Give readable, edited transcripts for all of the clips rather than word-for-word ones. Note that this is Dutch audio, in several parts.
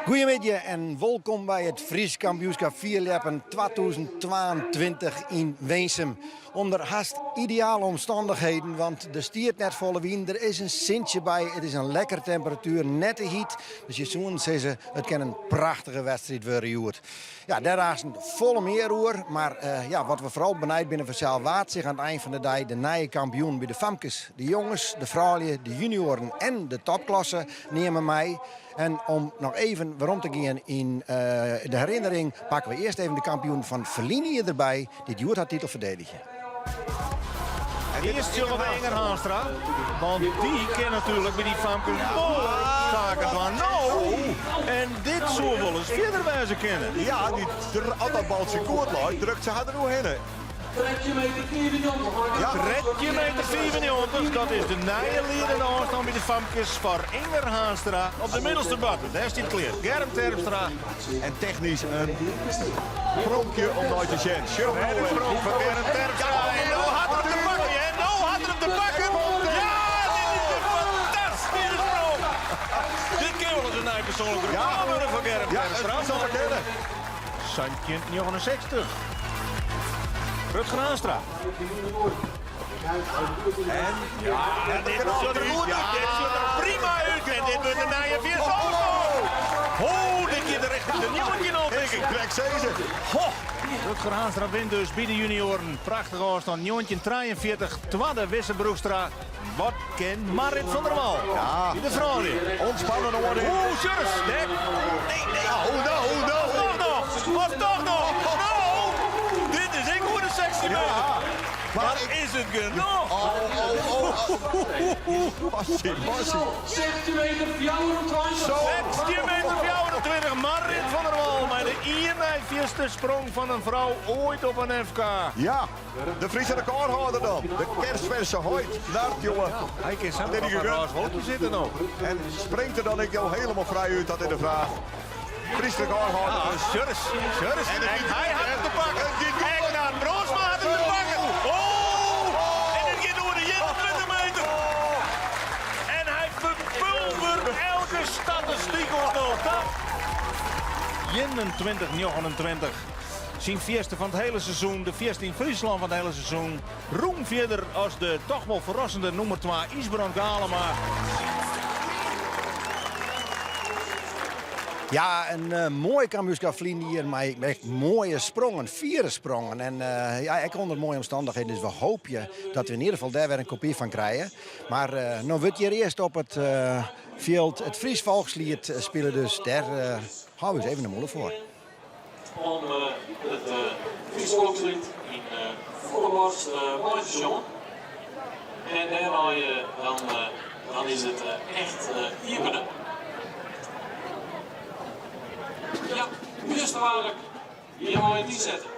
Goedemiddag en welkom bij het Fries Kampioenschap Vierleppen 2022 in Weensum. Onder haast ideale omstandigheden, want de stiert net volle wien. Er is een sintje bij, het is een lekkere temperatuur, nette heat. Dus je zoen ze, het kan een prachtige wedstrijd worden, Joert. Ja, daar is een volle meeroer, maar wat we vooral benijd binnen Verzaal waard zich aan het eind van de dag de nieuwe kampioen bij de famkes. De jongens, de vrouwen, de junioren en de topklasse nemen mij. En om nog even waarom te gaan in de herinnering, pakken we eerst even de kampioen van Verlinië erbij, die Joert haar titel verdedigen. Eerst John Enger Haanstra, want die kent natuurlijk bij die famkes taken van nou. En dit zou wel eens verder wijzen kennen. Ja, als dat baltje goed loopt, drukt ze haar er nog in. Trekje meter 94. Ja, trekje meter 94, dat is de nieuwe ledende afstand bij de famkes voor Enger Haanstra op de middelste batten. Daar is hij kleer. Germ Terpstra. En technisch een pronkje om nooit te zien. Bij de sprong van Germ Terpstra. En nou had er te pakken. En nou had er te pakken. Ja, dit is een fantastische sprong. Dit kan wel eens een nieuw persoonlijke record worden van Germ Terpstra. Ja, dat zal ik kennen. Santje 69. Rutger Haanstra. En ja, dit ziet er goed uit. Dit ziet er prima uit. En dit wordt een nieuwe 4. Dit keer de richting de nieuwe al, denk ik. Greg Sezen. Rutger Haanstra wint dus bij de junioren. Prachtig afstand. 43, tweede Wissenbroekstra. Wat ken Marit van der Wal. Ja. In de vrouw weer. Ontspannen worden. Sjurs. Nee. Of toch nog. Dit is ik voor de 16 meter. Wat is het genoeg? Passie. 16 meter 24. 16 meter 24. Marit van der Wal met de 41ste sprong van een vrouw ooit op een FK. Ja, de Friese recordhouder dan. De kerstverse Hoyt. Daar, jongen. Hij kan samen Dit op is een gegund. roze wolkje zitten nog. En springt er dan ik jou helemaal vrij uit, dat in de vraag. Friese recordhouder. Dus. Sjurs. En Hij had hem te pakken. Egnar Broosma had hem te pakken. En dit gaat door de 21 meter. En hij verpulvert elke statistiek op nog. 29-29. Zijn vierste van het hele seizoen. De vierste in Friesland van het hele seizoen. Roem verder als de toch wel verrassende nummer 2 Isbrand Galema. Ja, een mooi kampioenschap hier, maar echt mooie sprongen, 4 sprongen. En ik onder mooie omstandigheden, dus we hopen dat we in ieder geval daar weer een kopie van krijgen. Maar nou wordt hier eerst op het veld het Fries Volkslied spelen, dus daar houden we eens even de molen voor. Om het Fries Volkslied in volle borst mooi te zongen. En daarna dan is het echt hier. Ja, eerste waarlijk. Hier mooi in zetten.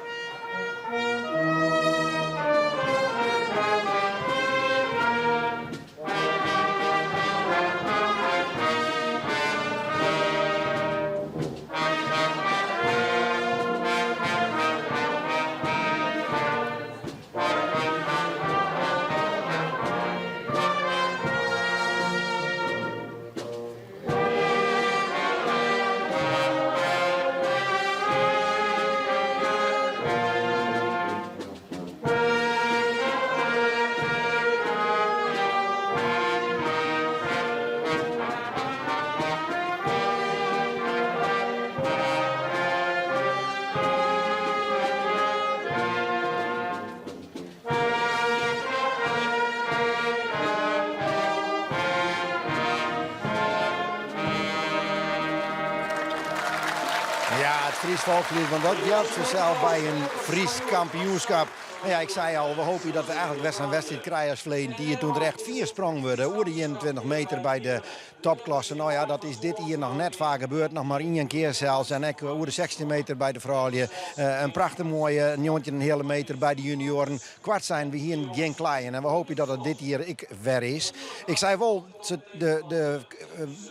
Fries Volkslied, want dat geldt vanzelf bij een Fries kampioenschap. Nou ja, ik zei al, we hopen dat we eigenlijk best een wedstrijd krijgen als verleden. Die toen er echt 4 sprong worden. Over de 21 meter bij de topklasse. Nou ja, dat is dit hier nog net vaak gebeurd. Nog maar 1 keer zelfs. En ik over de 16 meter bij de vrouwen. Een prachtig mooie, een hele meter bij de junioren. Kwart zijn we hier geen klein. En we hopen dat het dit hier weer is. Ik zei wel, de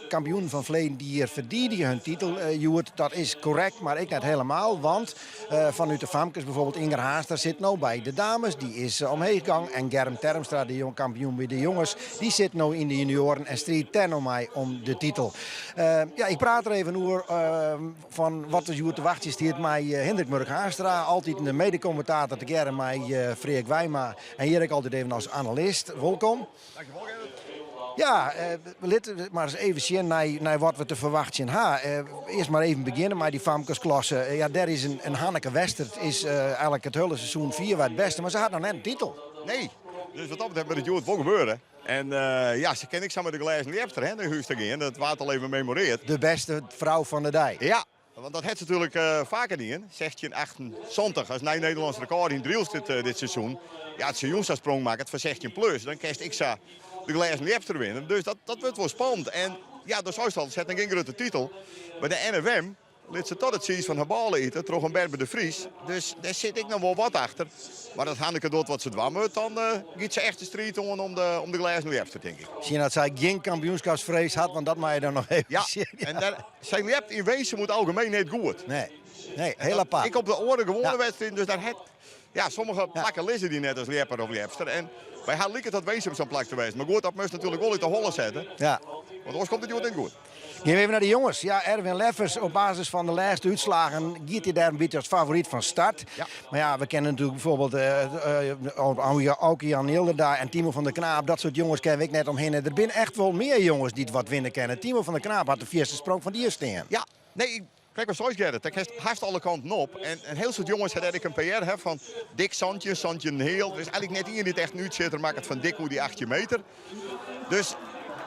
kampioen van Vleen die hier verdedigen hun titel. Joert, dat is correct, maar ik net helemaal. Want vanuit de famkes, bijvoorbeeld Inger Haas, daar zit nou bij. bij de dames. Die is omheen gegaan. En Germ Termstra, de jong kampioen bij de jongens, die zit nu in de junioren en strijdt ten mij om de titel. Ja, ik praat er even over van wat er hier te wachten is. Met Hendrik Murk-Haanstra, altijd de mede-commentator te Germ, met Freek Wijma. En hier ik altijd even als analist. Welkom. Dankjewel, Gerrit. Ja, we laten maar eens even zien naar wat we te verwachten hebben. Eerst maar even beginnen met die Famkesklasse. Ja, daar is een Hanneke Westert. Is eigenlijk het hele seizoen 4 wat het beste, maar ze had nog net een titel. Nee, dus wat dat betreft moet het Jood wel gebeuren. En ja, ze ken ik samen met de glazen liepster, hè, de huis te gaan. Dat waard al even memoreerd. De beste vrouw van de dij. Ja, want dat heeft ze natuurlijk vaker niet in. 16:28 als Nederlands record in Driels dit seizoen. Ja, het seizoensprong maakt het van 16 plus. Dan kerst ik de glazen liepster winnen. Dus dat wordt wel spannend. En ja, dus zoals al zet een geen grote titel. Bij de NFM liet ze tot het zien van haar ballen eten, terug een Berbe de Vries. Dus daar zit ik nog wel wat achter. Maar dat Hanneke doet wat ze dwam moet, dan gaat ze echt de strijd om de glazen liepster, denk ik. Zie je dat zij geen kampioenschapsvrees had, want dat mag je dan nog even Ja, zien. en zijn liep in wezen moet algemeen niet goed. Nee, heel apart. Ik op de oren gewone Ja. wedstrijd, dus daar het. Ja, sommige plakken lezen die net als lieper of liepster. En bij haar liep het dat wezen op zo'n plak te wezen. Maar goed, dat moest natuurlijk wel in de holle zetten. Ja. Want anders komt het niet goed. Gaan we even naar de jongens. Ja, Erwin Leffers, op basis van de laatste uitslagen, gaat hij daar een beetje als favoriet van start. Ja. Maar ja, we kennen natuurlijk bijvoorbeeld Auke Jan Hilderda en Timo van der Knaap. Dat soort jongens kennen ik net omheen. Er zijn echt wel meer jongens die het wat winnen kennen. Timo van der Knaap had de eerste sprong van die eerste staan. Ja, nee, kijk maar zoals Gerrit. Dat heeft alle kanten op. En heel soort jongens had ik een PR heb van Dick Santje Heel. Er is eigenlijk net iemand die het echt nu zit. Dan maakt het van Dick hoe die 8 meter. Dus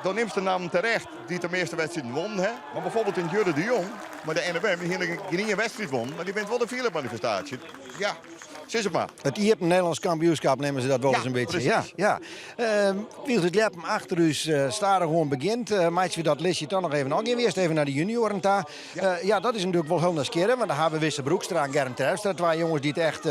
dan neemt de naam terecht die de meeste wedstrijden won. Hè? Maar bijvoorbeeld in Jurre de Jong, maar de NWM, die geen wedstrijd won. Maar die wint wel de vierde manifestatie. Ja, zie het maar. Het eerste Nederlands kampioenschap nemen ze dat wel Ja, eens een beetje. precies. Ja. Wiels het Leppen achter u staat er gewoon begint. Maatje we dat listje dan nog even aan. Gaan we eerst even naar de junioren daar. Ja, dat is natuurlijk wel heel nieuwsgierig. Want dan hebben we Wisse Broekstra en Germ Terpstra. Twee jongens die het echt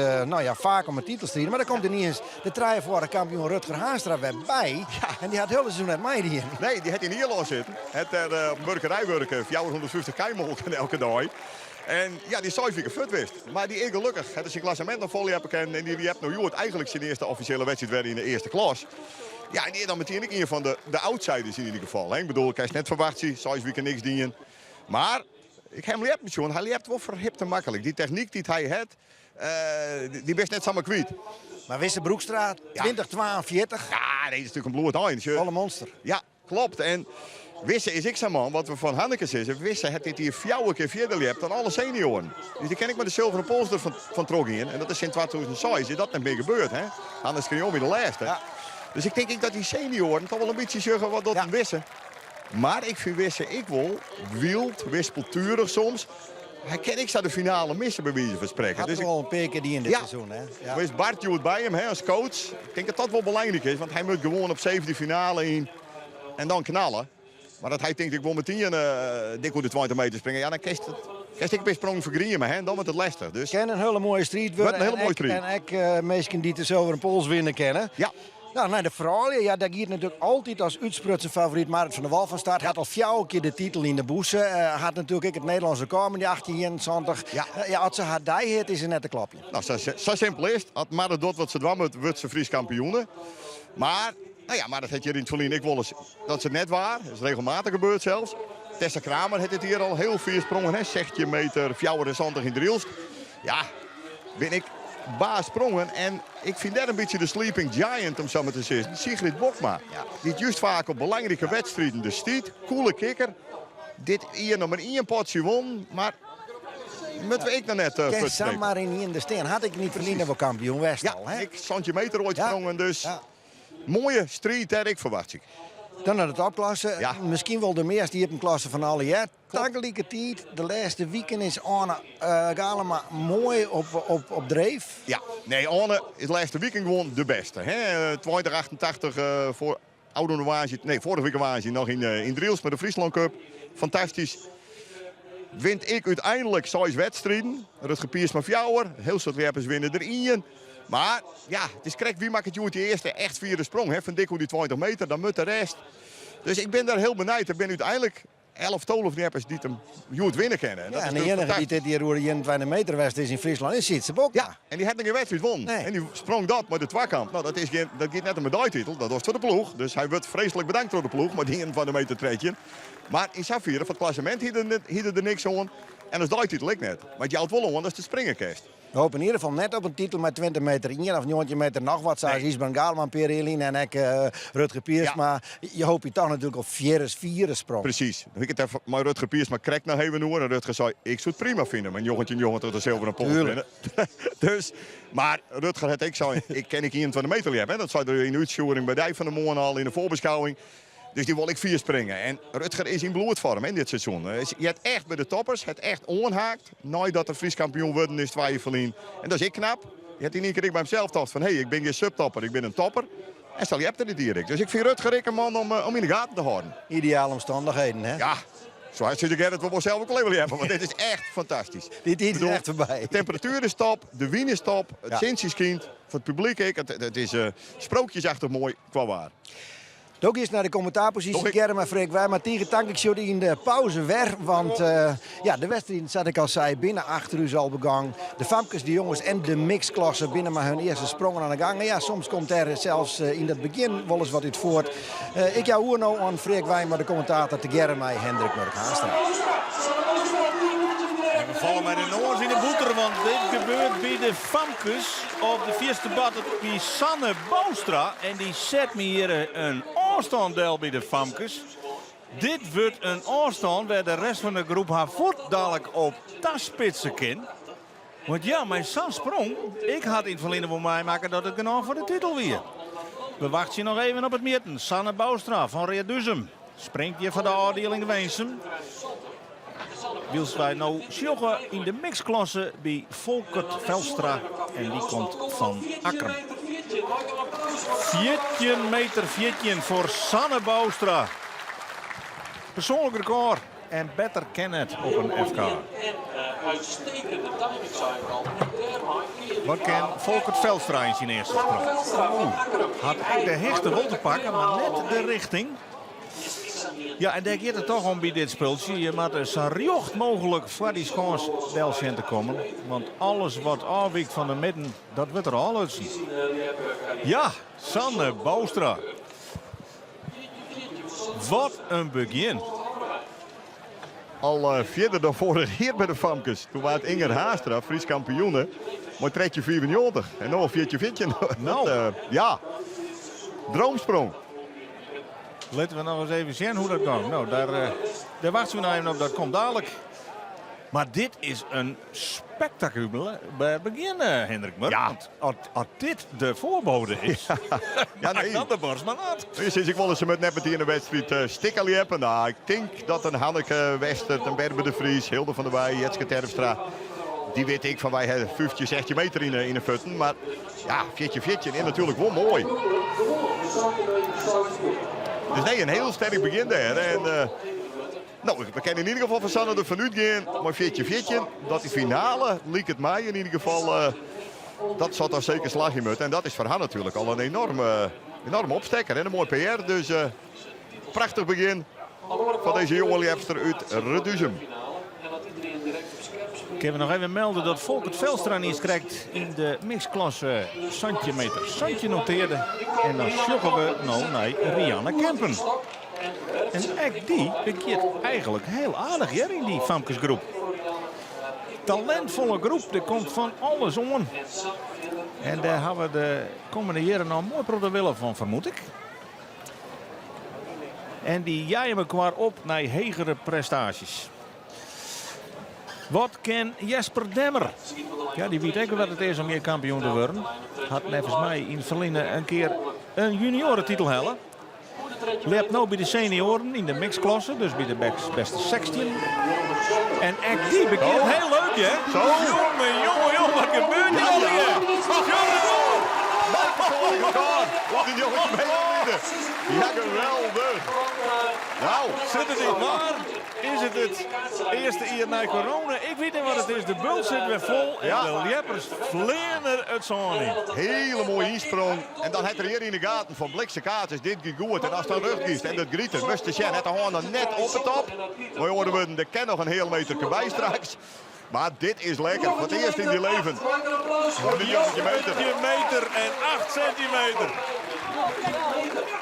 vaak om een titel strijden. Maar dan komt er niet eens de traaien kampioen Rutger Haanstra weer bij. Ja. En die had het hele seizoen net mij die in. Nee, die had in Ierland zitten. Het op een burgerij werken, 450 keimolken elke dag. En ja, die zou ik fut wist. Maar die is gelukkig. Het is zijn klassement nog vol hebben kennen. En die heeft nou eigenlijk zijn eerste officiële wedstrijd weer in de eerste klas. Ja, en die is dan meteen een van de outsiders in ieder geval. Hè. Ik bedoel, ik heb net verwacht, zou je niks dienen. Maar ik heb hem leert met John. Hij leert wel verhipt en makkelijk. Die techniek die hij heeft, die best net samen kwijt. Maar Wisse Broekstra, 2042. Ja, nee, dat is natuurlijk een bloed eindje. Volle monster. Ja, klopt. En Wisse is ik zo'n man, wat we van Hanneke zeggen. Wisse heeft dit hier 4 keer verder gehad dan alle senioren. Dus die ken ik met de zilveren polster van Troggien. En dat is in 2006. Is dat niet meer gebeurd, hè? Anders kun je ook weer de laatste. Ja. Dus ik denk dat die senioren toch wel een beetje zeggen wat dat Wisse. Maar ik vind Wisse ik wel wild, wispelturig soms. Hij kan ik de finale missen bij wijze van spreken. Had Dus er wel een paar keer die in dit seizoen. Hè? Ja. Wees Bart Joet bij hem hè, als coach. Ik denk dat dat wel belangrijk is. Want hij moet gewoon op 7e finale in en dan knallen. Maar dat hij denkt ik wil meteen dik hoe de 20 meter springen. Ja, dan kerst ik bij sprong vergriemen hè, en dan wordt het lastig. Dus Ken een hele mooie strijd. Wat een hele mooie strijd. En ik mensen die de zilveren pols winnen kennen. ja. Nou, naar de vrouwen, ja, daar gaat natuurlijk altijd als uitsprutse favoriet Marit van der Wal van start. Had al 4 keer de titel in de boese. Had natuurlijk ook het Nederlandse record in die 1821. Ja. Als ze haar die hit, is ze net een klapje. Nou, zo simpel is het. Als Marit doet wat ze dwam, wordt ze Fries kampioenen. Maar, nou ja, maar dat had je in het verleden ik wel eens dat ze net waren. Dat is regelmatig gebeurd zelfs. Tessa Kramer heeft het hier al heel veel sprongen, hè. 16 meter, 24 in Drielst. Ja, ben ik baas sprongen. En ik vind dat een beetje de sleeping giant, om zo maar te zeggen. Sigrid Bokma. Ja. Die juist vaak op belangrijke wedstrijden de stiet. Coole kikker. Dit hier nog maar 1 potje won. Maar moeten we ik nog net Ken Sam maar in de steen. Had ik niet verdiend wel kampioen West ja, al. Hè? ik Santje meter ooit sprongen. Dus Ja. mooie strijd heb ik verwacht. Ik. Dan naar de topklasse. Ja. Misschien wel de meest die op een klasse van alle jaar. Taggelijke tijd. De laatste weekend is Anne Galema mooi op dreef. Ja, nee, Anne is de laatste weekend gewoon de beste. Hè? 2088 voor oude waanzin. Nee, vorige week waanzin nog in Driels met de Friesland Cup. Fantastisch. Wint ik uiteindelijk 6 wedstrijden. Rutger Piers maar fjouwer. Heel soort werpers winnen erin. Maar ja, het is correct wie maakt het jongen die eerste echt vierde sprong. Hè? Van dik hoe die 20 meter, dan moet de rest. Dus ik ben daar heel benieuwd. Ik ben uiteindelijk 11, 12 neppers die hem goed winnen kennen. Ja, en de enige die dit hier door de 21 meter west is in Friesland is Sietse Bok. Ja, en die had nog geen wedstrijd won. Nee. En die sprong dat met de twakamp. Nou, dat gaat net een medailletitel, dat was voor de ploeg. Dus hij wordt vreselijk bedankt door de ploeg, maar die 21 meter treetje. Maar in Safir, van het klassement, hield er niks aan. En als medailletitel ik net. Maar je houdt wel om, want dat is de springerkast. We hopen in ieder geval net op een titel met 20 meter in of 90 meter nog wat. Zoals Isbrand Gaalman, Per Elien en ik, Rutger Piers. Ja. Maar je hoopt je toch natuurlijk op vieren sprong. Precies. Ik het even maar Rutger Piers maar krek nog even noemen. En Rutger zei, ik zou het prima vinden. Mijn jongetje tot de zilveren pol winnen. Dus, maar Rutger had ik zei, ik ken ik 21 meter hebben. Dat zei er in de uitvoering bij Dijk van de Moorn al in de voorbeschouwing. Dus die wil ik 4 springen. En Rutger is in bloedvorm in dit seizoen. Je hebt echt bij de toppers, het echt onhaakt. Nooit dat er Fries kampioen worden is, 2 verliezen. En dat is ik knap. Je hebt in één keer ik bij mezelf dacht van, ik ben geen subtopper, ik ben een topper. En stel je hebt er dit direct. Dus ik vind Rutger een man om in de gaten te houden. Ideale omstandigheden, hè? Ja, zo zit ik het wel zelf ook wel even hebben. Want dit is echt fantastisch. Dit is echt voorbij. De temperatuur is top, de wien is top, het zins is kind. Voor het publiek, het is sprookjesachtig mooi qua waar. Ook eens naar de commentaarpositie. Germ en Freek Wij. Maar tegen tank ik jullie in de pauze weg. Want de wedstrijd, zoals ik al zei, binnen 8 uur al begaan. De famkes, de jongens en de mixklasse binnen maar hun eerste sprongen aan de gang. En ja, soms komt er zelfs in het begin wel eens wat uit voort. Ik jou hoor nou aan Freek Wij, maar de commentator te Germ en Hendrik Murk-Haanstra. We vallen met de oors in de boeter, want dit gebeurt bij de famkes op de eerste bad bij Sanne Boustra. En die zet me hier een afstanddeel bij de famkes. Dit wordt een afstand waar de rest van de groep haar voet dadelijk op taspitsen kan. Want ja, mijn San sprong. Ik had in het verleden voor mij maken dat het genoeg voor de titel weer. We wachten nog even op het midden. Sanne Boustra van Reerduzem springt hier voor de afdeling Weensum. Wils wij nou sjoggen in de mixklasse bij Volkert Velstra. En die komt van Akkeren. 14 meter 14 voor Sanne Boustra. Persoonlijk record. En beter ken het op een FK. Uitstekende timing zou ik al. Wat kan Volkert Velstra in zijn eerste sprong? Had ik de hechte wol te pakken, maar net de richting. Ja, en daar gaat het toch om bij dit spultje. Je moet zo rjocht mogelijk voor die schans België te komen. Want alles wat afwijkt van de midden, dat wordt er al uitzien. Ja, Sanne Boustra. Wat een begin. Al verder dan vorig jaar bij de famkes. Toen was het Inger Haastra, Fries kampioene. Maar treetje 94. En nog een 4-4. Nou. Ja, droomsprong. Laten we nog eens even zien hoe dat gaat. Nou, daar wachten we nou even op. Dat komt dadelijk. Maar dit is een spectaculair begin, Hendrik Murk. Ja. Want als dit de voorbode is, Ja, nee. dan de borst maar nat. Sinds ik wel eens met Neppert in de wedstrijd stikkel heb. Nou, ik denk dat een Hanneke Westert, een Berbe de Vries, Hilde van der Wij, Jetske Terpstra. Die weet ik van wij hebben 15, 16 meter in de futten. Maar ja, 4-4 is natuurlijk wel mooi. Dus nee, een heel sterk begin daar. En, nou, we kennen in ieder geval van Sanne er vanuit gaan. Maar 4-4, dat die finale, liep het mij in ieder geval, dat zat daar zeker slag in met. En dat is voor haar natuurlijk al een enorme opstekker en een mooi PR. Dus prachtig begin van deze jonge liefster uit Reerduzem. Ik heb nog even melden dat Volkert Velstra niet krijgt in de mixklasse centimeter. Santje noteerde. En dan sjoggen we nou naar Rianne Kempen. En ook die begint eigenlijk heel aardig hier in die famkesgroep. Talentvolle groep, er komt van alles om. En daar hebben we de komende jaren nog mooi pro willen van, vermoed ik. En die jaaien elkaar op naar hegere prestaties. Wat kan Jesper Demmer? Ja, die weet ook wat het is om hier kampioen te worden. Had nevens mij in het verleden een keer een juniorentitel hellen. Leert nu bij de senioren in de mixklasse, dus bij de beste 16. En echt die bekend heel leuk, hè? Zo. Jongen, wat gebeurt er al hier? Wat een jongetje mee. Ja, geweldig. Nou, Zit het niet waar? Is het eerste jaar na corona? Ik weet niet wat het is. De bult zit weer vol. En Ja. de leppers vleenen het zo niet. hele mooie insprong. En dan heeft er hier in de gaten van Blikse kaart is dit goed. En als dan rug kiest en dat grieten, moest de Sjen het gewoon dan net op het top. Maar horen we, er kan nog een heel meter bij straks. Maar dit is lekker. Voor het eerst in je leven. Voor de jongetje meter. 1 meter en 8 centimeter.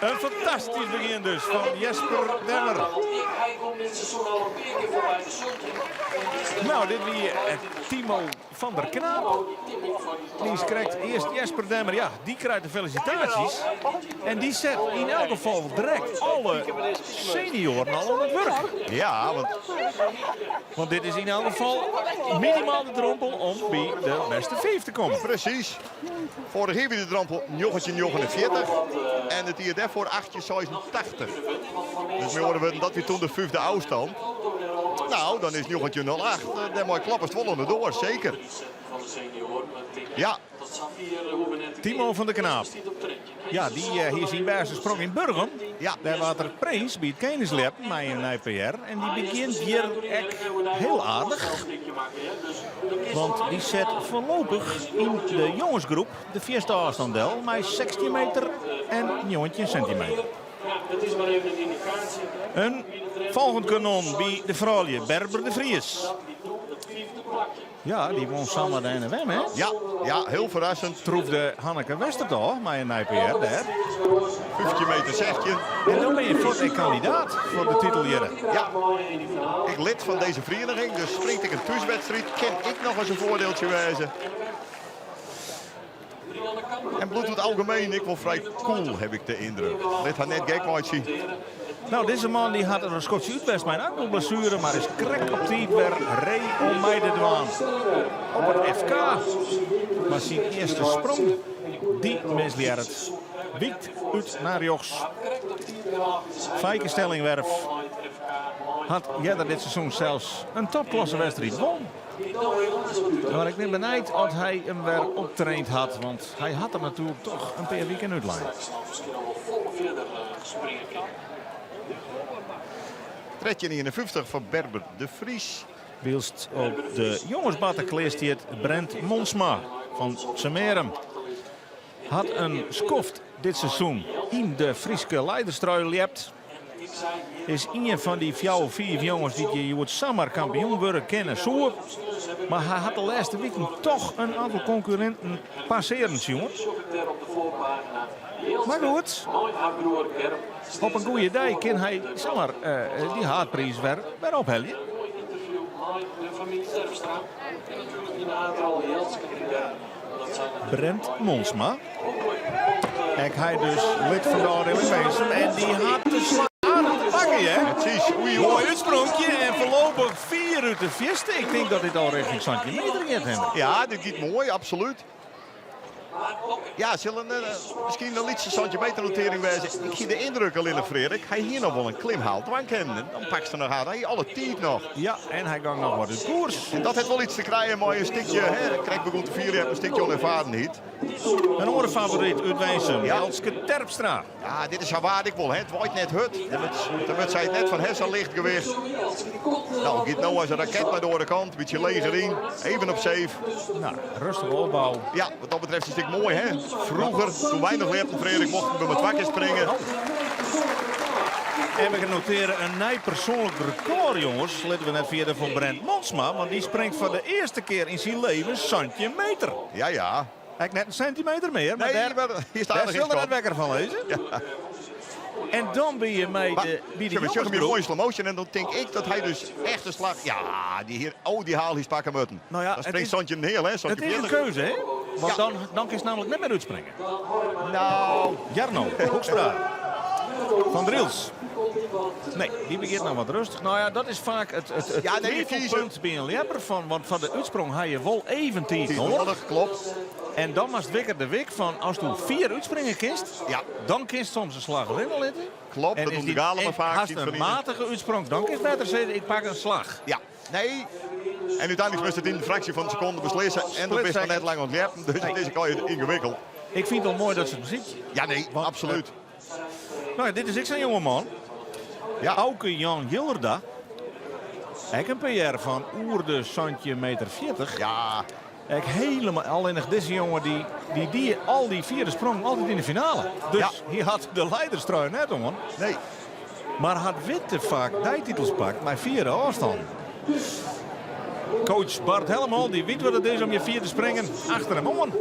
Een fantastisch begin dus van Jesper Demmer. Hij komt dit seizoen al een paar keer voorbij de Sunking. Nou, dit weer Timo van der Knaap. Die krijgt eerst Jesper Demmer. Ja, die krijgt de felicitaties. En die zet in elk geval direct alle senioren al aan het werk. Ja, Want dit is in elk geval minimaal de drempel om bij de beste 5 te komen. precies. Vorig jaar weer de drampel 49. En het hier daarvoor 8,86. Dus we horen dat we toen de 5e afstand. Nou, dan is Jochentje 08. Dan moet je klappers vol onderdoor, zeker. Van de senioren. Ja, Dat zat hier hoe we net Timo van der Knaap. Ja, die hier zien bij zijn sprong in Burgum. Ja. Daar was er Prins bij het kennislab met een IPR. En die begint hier echt heel aardig. Want die zet voorlopig in de jongensgroep de eerste afstanddel met 16 meter en 19 centimeter. Het is maar even een indicatie. Een volgend kanon bij de vrouwje Berber de Vries. Ja, die won samen de NWM, hè? ja, heel verrassend. Troefde Hanneke Westerdaal met een IPR daar. 15 meter 16. En dan ben je voor de kandidaat voor de titel hier. Ja, ik lid van deze vereniging, dus springt ik een thuiswedstrijd, kan ik nog eens een voordeeltje wijzen. En bloed algemeen, ik wel vrij cool, heb ik de indruk. Dit had net gek uitzien. Nou, deze man die had een Schotse uitwest met een enkelblessure, maar is krek op die weer ree om mij te doen. Op het FK. Maar zijn eerste sprong, die misleert het. Wiekt uit naar Jochs. Fijkenstellingwerf. Had Jedder dit seizoen zelfs een topklasse wedstrijd won. Maar ik ben benijd of hij hem weer optraind had, want hij had er natuurlijk toch een paar weken uitlijn. Tredje 59 van Berber de Vries. Wielst op de jongensbatten kleest hij het Brent Monsma van Semerum. Had een skoft dit seizoen in de Frieske Leiderstrui lept. Is een van die 4 jongens die je het zomaar kampioen worden kennen. Zo. Maar hij had de laatste weken toch een aantal concurrenten passeren, jongen. Maar goed, op een goede dag kan hij zomaar die haatprijs weer ophellen. Brent Monsma. Kijk, hij dus lid van de Aardeling en die had de slag aardig te pakken, hè? Precies, oei Mooi uitsprongje en voorlopig 4 uit de vierste. Ik denk dat dit al richting centimeter gaat hebben. Ja, dit gaat mooi, absoluut. Ja, zullen misschien een liedje centimeter notering wijzen. Ik zie de indruk al in de Frederik. Hij hier nog wel een klimhaal dwang kennen. Dan pakt ze nog aan. Hij alle 10 nog. Ja, en hij gaat nog wat in koers. En dat heeft wel iets te krijgen, maar een stukje, hè, krijg begon te vieren, een stukje onervaren niet. Een andere favoriet uitwijzen, Ja. Elske Terpstra. Ja, dit is waar ik wil, hè. Het wordt net hut. De mut zei het net van Hessel licht geweest. Nou, gaat nou als een raket naar de andere kant, een beetje leger in, even op safe. Nou, rustige opbouw. Ja, wat dat betreft is het mooi, hè. Vroeger, toen wij nog leerden, Frederik, mochten we met wakker springen. En we noteren een nieuw persoonlijk record, jongens. Letten we net via van Brent Monsma, want die springt voor de eerste keer in zijn leven centimeter. Ja, ja. Hij heeft net een centimeter meer, maar Nee, daar, maar hier staat daar nog zullen we iets net wekker van lezen. Ja. En dan ben je bij Maar, de ik heb een jongensgroep. mooie slow motion en dan denk ik dat hij dus echt een slag... Ja, die haal is pakken mutten. Nou ja, Dan het springt is- Santje een heel, hè. Het Santje is een 40. keuze, hè? Want Ja. dan kun je namelijk net meer uitspringen. Nou, Jarno, Hoekstra. Van Driels. Nee, die begint nou wat rustig. Nou ja, dat is vaak het Ja, nee, twijfelpunt bij een lepper van. Want van de uitsprong had je wel even 10 die nodig. nodig, klopt. En dan was het wikker de week van als je 4 uitspringen kiest, Ja. dan kiest soms een slag erin al zitten. Klopt, En dat is doen de die- Galen maar en vaak. Als ziet het een verliezen. matige uitsprong, dan kiest beter zeggen ik pak een slag. Ja, nee. En uiteindelijk moest het in de fractie van een seconde beslissen. En dan is het net lang ontwerpen, dus het is een beetje ingewikkeld. Ik vind het wel mooi dat ze het ziet. Ja, nee, Want, absoluut. Nou ja, dit is ik zo'n jongeman. Ja. Auke Jan Gilderda. Ik een PR van oer de Santje meter 40. Ja, Ik helemaal alleen nog deze jongen die al die vierde sprong altijd in de finale. Dus Ja. hij had de leiderstrui net om. nee. Maar had witte vaak die titels pakt maar vierde afstand. Coach Bart Helemaal, die weet wat het is om je vier te springen achter hem om.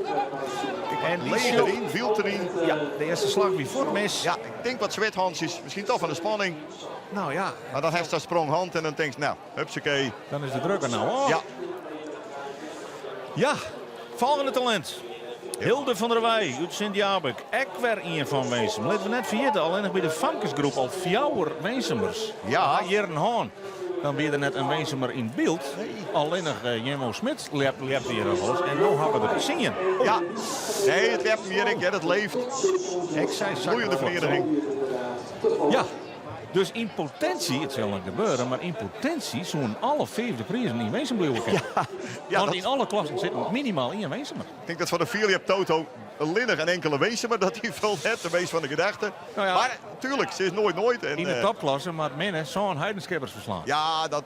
En die Leeg show- erin, viel erin. Ja, de eerste slag wie voor mis. Ja, ik denk wat zweethandjes. Misschien toch van de spanning. Nou ja, Maar dan heeft ze sprong hand en dan denkt nou, hupsakee. dan is de druk er nou. Oh. Ja, Ja, volgende talent. Hilde van der Wij uit Sint-Jabek. Ik weer een van Weesem. Laten we net vergeten, alleen nog bij de Famkesgroep al 4 Weesemmers. Ja. Jeren Haan. Dan ben je er net een Weesemmer in beeld. Alleen nog Jemmo Smits lept hier al eens. En nu hebben we het zien. ja. Nee, het werpt meer, ja, het leeft. Ik zei Vloeiende vereniging. Ja, dus in potentie, het zal nog gebeuren, maar in potentie zo'n alle 5 prijzen in Weesem blijven. Ja, Want dat- in alle klassen zit minimaal in Weesemmer. Ik denk dat van de vier je hebt Toto alleen nog een enkele wezen, maar dat hij vult het, de meest van de gedachten. Nou ja. Maar natuurlijk, ze is nooit. En, In de topklasse, maar minnen zo'n heidenskippers verslaan. ja, dat...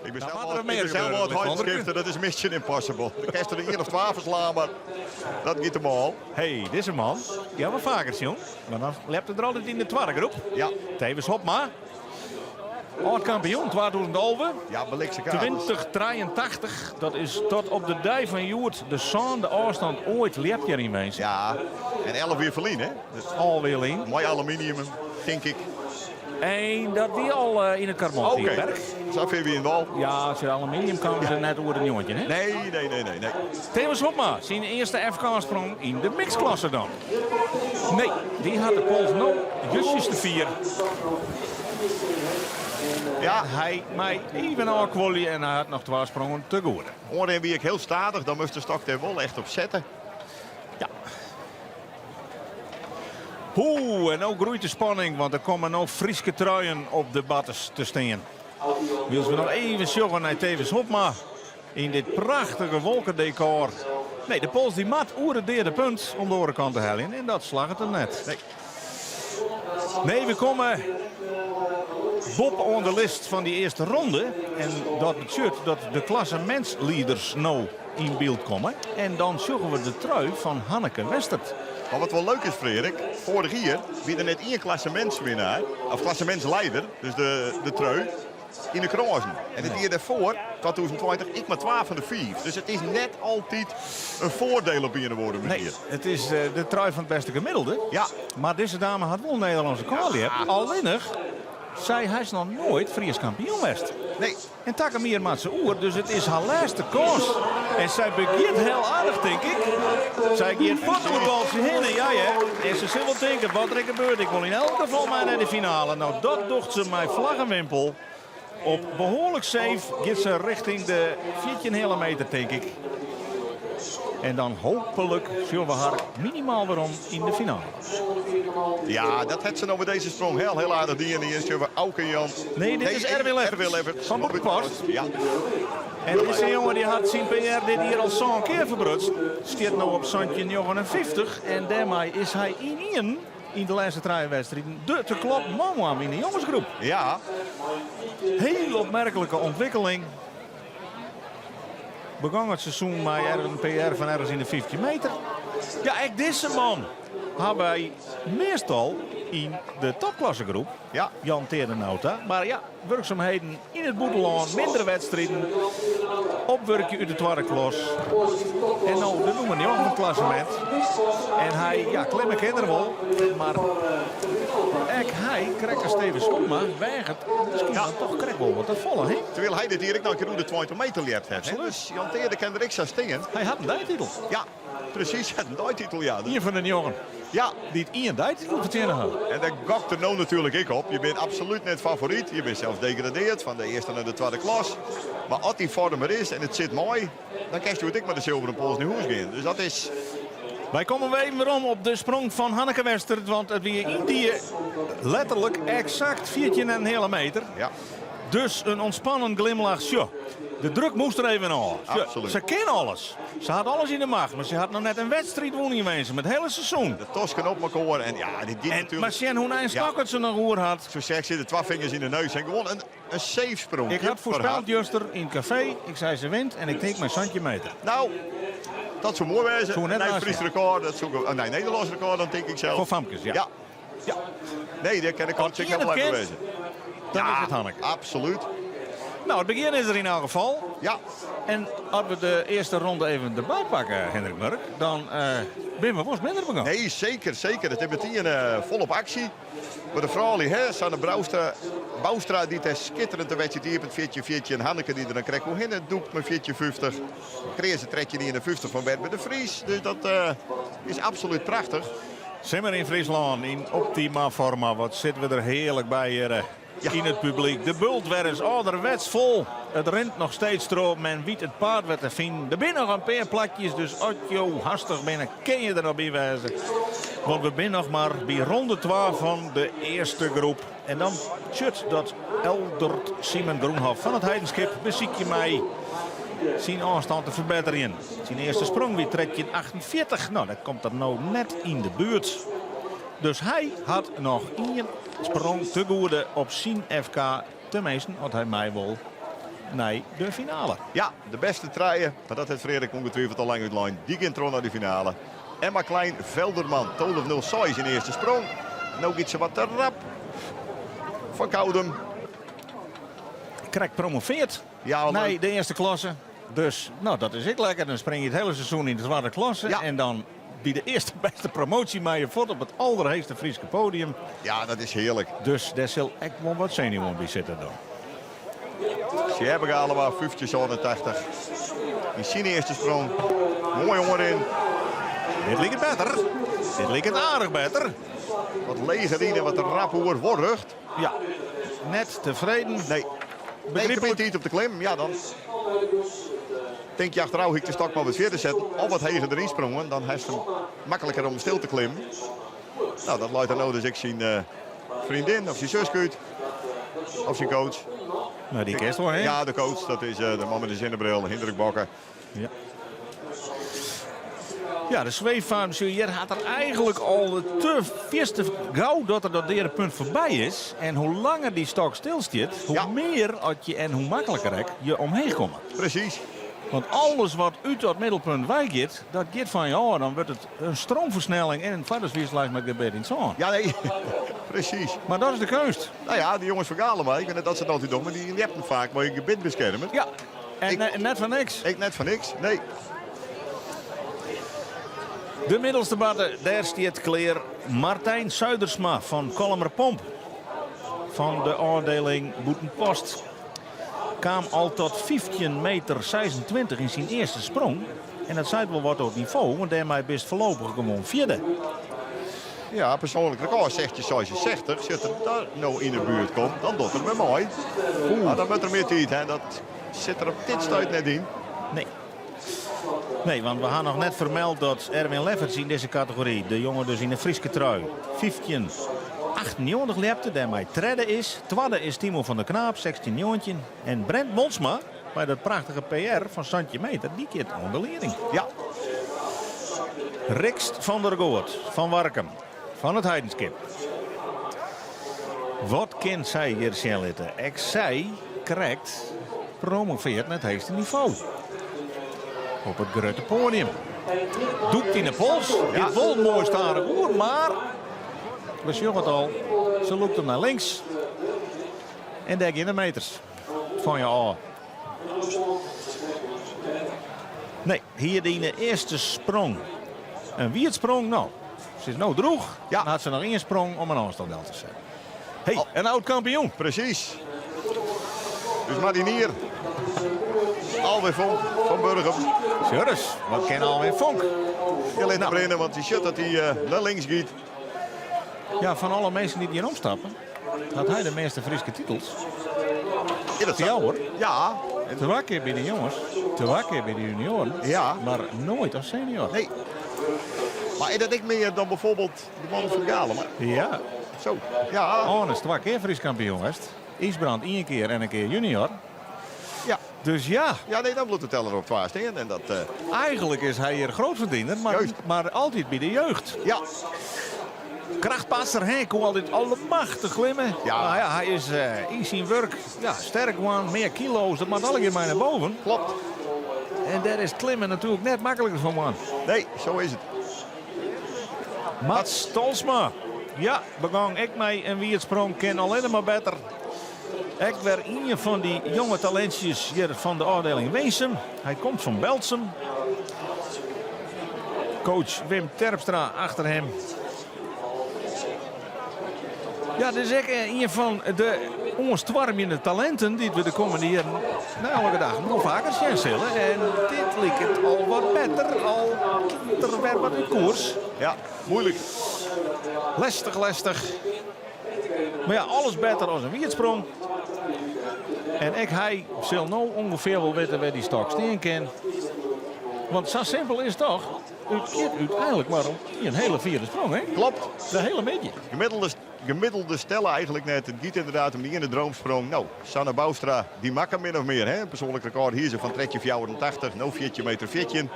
Ik ben Nou, zelf wat er wel meer ik ben zelf wel het gebeuren, hardschriften, dat is mission impossible. De kerst er 1 of 12 verslaan, maar dat gaat hem al. Hey, deze man, die hebben we vaker zien. Maar dan lept het er altijd in de tweede groep. Ja, Tevens Hopma. Oud-kampioen 2011. ja, belikse kaart. 2083. Dat is tot op de dij van Joert de zon de afstand ooit lept hier in Wees. Ja, en 11 weer verlien, hè. Dus Alweer in. mooi aluminium, denk ik. En dat die al in het carbon. Oké, zo weer weer in de wal. Ja, als je aluminium kan, is het net over een jongetje. Hè? Nee. Tevens Hopma, zijn eerste FK-sprong in de mixklasse dan. Nee, die had de Pols nog justjes te 4. Ja, Hij mij even aankwollie en hij had nog 2 sprongen te goeden. oordeel wie ik heel stadig, dan moest de stok er wel echt op zetten. Oeh, en ook groeit de spanning, want er komen nog Frieske truien op de batters te staan. Willen we nog even zorgen naar Tevens Hopma in dit prachtige wolkendecor. Nee, de Pols die mat oer het derde punt om de orenkant te halen en dat slag het er net. Nee, we komen Bob on de list van die eerste ronde. En dat betekent dat de klassementsleaders nou in beeld komen. En dan zoeken we de trui van Hanneke Westert. Maar wat wel leuk is, Frederik, vorig jaar wie er net 1 klassementswinnaar, of klassementsleider, dus de trui, in de krozen. En het jaar daarvoor, 2020, ik maar 12 van de 4. Dus het is net altijd een voordeel op een worden met Nee, hier. het is de trui van het beste gemiddelde. Ja, Maar deze dame had wel een Nederlandse kwalie. Alleen zij is nog nooit Fries kampioen geweest. nee. En Takamier maakt zijn oer, dus het is haar laatste kans. En zij begint heel aardig, denk ik. Zij gaat voetballen als ze heen, ja. En ze zullen wel denken, wat er gebeurt. Ik wil in elk geval maar naar de finale. Nou, dat docht ze mij vlaggenwimpel. Op behoorlijk safe gaat ze richting de 14 meter, denk ik. En dan hopelijk zullen we haar minimaal waarom in de finale. Ja, dat had ze nou met deze sprong heel aardig die en die is over Auke Jan. Nee, dit is Erwin Leffert. Van Boekenpost. Ja, En deze jongen die had zijn PR dit hier al zo'n keer verbrutst. Stiert nou op Santje 59. En daarmee is hij in de laatste traienwedstrijden de te klop man in de jongensgroep. ja. Heel opmerkelijke ontwikkeling. Begon het seizoen met een PR van ergens in de 15 meter. Ja, ik deze man hebben wij meestal in de topklassegroep. Ja. Jan Teernauta. Maar ja, werkzaamheden in het Boedeland, mindere wedstrijden. Opwerkje uit de tweede klas. En nou, dat noemen we niet ook een klassement. En hij, ja, klemmen kinderen wel. Maar hij krijgt een stevig schop, maar weigert. Misschien dan toch krijgt wel wat te vallen, hè? Terwijl hij dit hier ik nou een keer hoe de 20 meter leert heeft. Dus Jan Teerde kan er niks aan stingen. Hij had een dijtitel. Ja, precies. Het een titel, ja. Een van de jongen Ja, die het één dijtitel vertellen had. en daar gokt er nou natuurlijk ik op. Je bent absoluut net favoriet. Je bent zelfs degradeerd van de eerste naar de tweede klas. Maar als die vorm er is en het zit mooi, dan krijg je het ik met de zilveren pols naar huis gaan. Dus dat is... Wij komen weer om op de sprong van Hanneke Westert. Want het weer in die letterlijk exact 14,5 meter. Ja. Dus een ontspannen glimlach. Tjo. De druk moest er even aan. Absoluut. Ze kent alles. Ze had alles in de macht. Maar ze had nog net een wedstrijd wonnen geweest met het hele seizoen. De tosken op elkaar en ja, dit gaat Maar natuurlijk... zien hoe een stok ze nog hoer had. Zo zeg ze, de 2 vingers in de neus en gewoon een safe sprong. Ik had voorspeld juster in het café. Ik zei ze wint en ik denk mijn Santje meter. Nou, dat zou mooi wezen. Zou net Nee, naast Fries zijn. record, dat zou, nee, Nederlands record, dan denk ik zelf. Voor Famkes, ja. Ja. Nee, dat kan ik Als ook je het wel even kent, wezen. Dan is het Hanneke. Absoluut. Nou, het begin is er in elk geval. Ja, En als we de eerste ronde even erbij pakken, Hendrik Murk, dan ben we wat minder begonnen. nee, zeker, zeker. Het hebben die volop actie. Maar de vrouw hè, Sanne Boustra die het schitterend de wedstrijd die op het 4-4 en Hanneke die er dan krijgt hoe in het doek met 4-50. Kreeg ze tretje die in de 50 van Bert bij de Vries. Dus dat is absoluut prachtig. Simmer in Friesland in optima forma. Wat zitten we er heerlijk bij hier in het publiek. De bult weer is ouderwets vol. Het rent nog steeds stroom. Men weet het paard wat te vinden. Er zijn nog een paar plakjes. Dus als je hastig binnen kun je er nog bij wijzen. Want we zijn nog maar bij ronde 12 van de eerste groep. En dan tjut dat Eldert Simon Groenhoff van het Heidenskip beziek je mij. Zijn afstand te verbeteren. Zijn eerste sprong weer tretje in 48. Nou, dat komt er nou net in de buurt. Dus hij had nog 1 sprong te goede op zijn FK. Tenminste, had hij mij wel naar de finale. Ja, de beste treien. Maar dat heeft Frederik ongetwijfeld al lang uit lijn. Die ging tron naar de finale. Emma Klein, Velderman, 12.06 in de eerste sprong. Nou gaat ze wat te rap. Van Koudem. Krijg promoveert Ja, naar leuk. de eerste klasse. Dus, nou, dat is ik lekker. Dan spring je het hele seizoen in de zwarte klasse. Ja. En dan die de eerste beste promotie maar je voort op het allerheegste Friese podium. Ja, dat is heerlijk. Dus daar zal ik wel wat zenuwen bij zitten dan. Ze hebben allemaal 50-80. In zijn eerste sprong. Mooi onderin. Dit lijkt het beter. Dit lijkt het aardig beter. Wat leger in en wat een rap hoer worrucht. Ja, net tevreden. Nee. Begrijpelijk niet op de klim. Ja, dan denk je achteruit ik de stok maar wat verder zetten. Of wat heger erin sprongen. Dan heeft hem makkelijker om stil te klimmen. Nou, dat luidt dan nou dus ik zijn vriendin of zijn zuskuut. Of zijn coach. Nou, die kerst hoor, hè? Ja, de coach. Dat is de man met de zinnenbril. Hendrik Bakker. Ja. Ja, de zweefvaartbestuur had er eigenlijk al te vierste gauw dat er dat derde punt voorbij is. En hoe langer die stok stilstaat, hoe Ja. meer had je en hoe makkelijker je omheen komt. Precies. Want alles wat uit dat middelpunt wijkt, dat gaat van je aan. Dan wordt het een stroomversnelling en een vaderswierslijst met gebed in zon. Ja, nee. Precies. Maar dat is de kunst. Nou ja, die jongens van Galema. Ik weet niet dat ze het altijd doen. Maar die hebben vaak maar je gebit beschermen. Ja, en net van niks. Ik net van niks. Nee. De middelste batte, daar staat kleer Martijn Zuidersma van Kolmerpomp. Van de afdeling Boetenpost. Kwam al tot 15,26 meter in zijn eerste sprong. En dat zei wel wat op niveau, want daarmee best voorlopig gewoon vierde. Ja, persoonlijk record zegt je zoals je zegt. Als er daar nou in de buurt komt, dan doet het me mooi. Maar dan moet er meer tijd. Hè. Dat zit er op dit stuit net in. Nee. Nee, want we gaan nog net vermeld dat Erwin Lefferts in deze categorie, de jongen dus in de Frieske trui, 15,98 lepte, daarmee tredde is. Tweede is Timo van der Knaap, 16,9. En Brent Monsma, bij dat prachtige PR van Santje Meter, die keert onder leiding. Ja, Rikst van der Goort van Warkum, van het Heidenskip. Wat kent zij hier Sjellitten? Ik zei, correct, promoveert naar het hoogste niveau. Op het grote podium. Doekt in de pols. Ja. Dit wel mooi starig oer, maar we zien het al. Ze loopt hem naar links. En daar in de meters van je aan. Nee, hier die eerste sprong. En wie het sprong? Nou, ze is nou droeg. Ja. Dan had ze nog één sprong om een afstand te zetten. Hey, een oud kampioen. precies. Dus Marinier. Alweer van Burgum. Sjurres, wat ken alweer Vonk? Je let Nou. naar binnen, want die shit dat hij naar links gaat. Ja, van alle mensen die hier omstappen, had hij de meeste Friese titels. Ja, dat Ja hoor. Ja, Te wakker bij de jongens, te wakker bij de junioren, Ja. maar nooit als senior. nee. Maar dat ik meer dan bijvoorbeeld de mannen van Galema. Ja, Zo, ja. Arne is 2 keer Fries kampioen geweest. Isbrand 1 keer en een keer junior. Ja, Dus ja, Ja, nee, dan moet de teller op 12 staan. En dat, eigenlijk is hij hier grootverdiener, Juist. maar altijd bij de jeugd. ja, Krachtpasser, hij kon altijd allemachtig glimmen. Ja. Maar ja, hij is in zijn werk sterk man, meer kilo's, dat mag alle keer maar naar boven. klopt. En daar is klimmen natuurlijk net makkelijker van man. Nee, zo is het. Mats Stolsma. Ja, begon ik mij en wie het sprong ken alleen maar beter. Ik werd een van die jonge talentjes hier van de afdeling Weesum. Hij komt van Belsum. Coach Wim Terpstra achter hem. Ja, dit is ook een van de onstwarmende talenten die we de komende jaren elke dag nog vaker zien zullen. En dit liep het al wat beter, al er werd wat in koers. Ja, moeilijk. Lastig. Maar ja, alles beter als een wiertsprong. En hij zal nou ongeveer wel weten waar die stok steen kan. Want zo simpel is het toch? Het gaat uiteindelijk maar om een hele vierde sprong, hè? Klopt. De hele beetje. Gemiddelde stellen eigenlijk net. Het giet inderdaad om die in de droomsprong. Nou, Sanne Boustra, die maakt hem min of meer. Hè? Persoonlijk record hier ze van 3,84. Nou, 4 meter 14.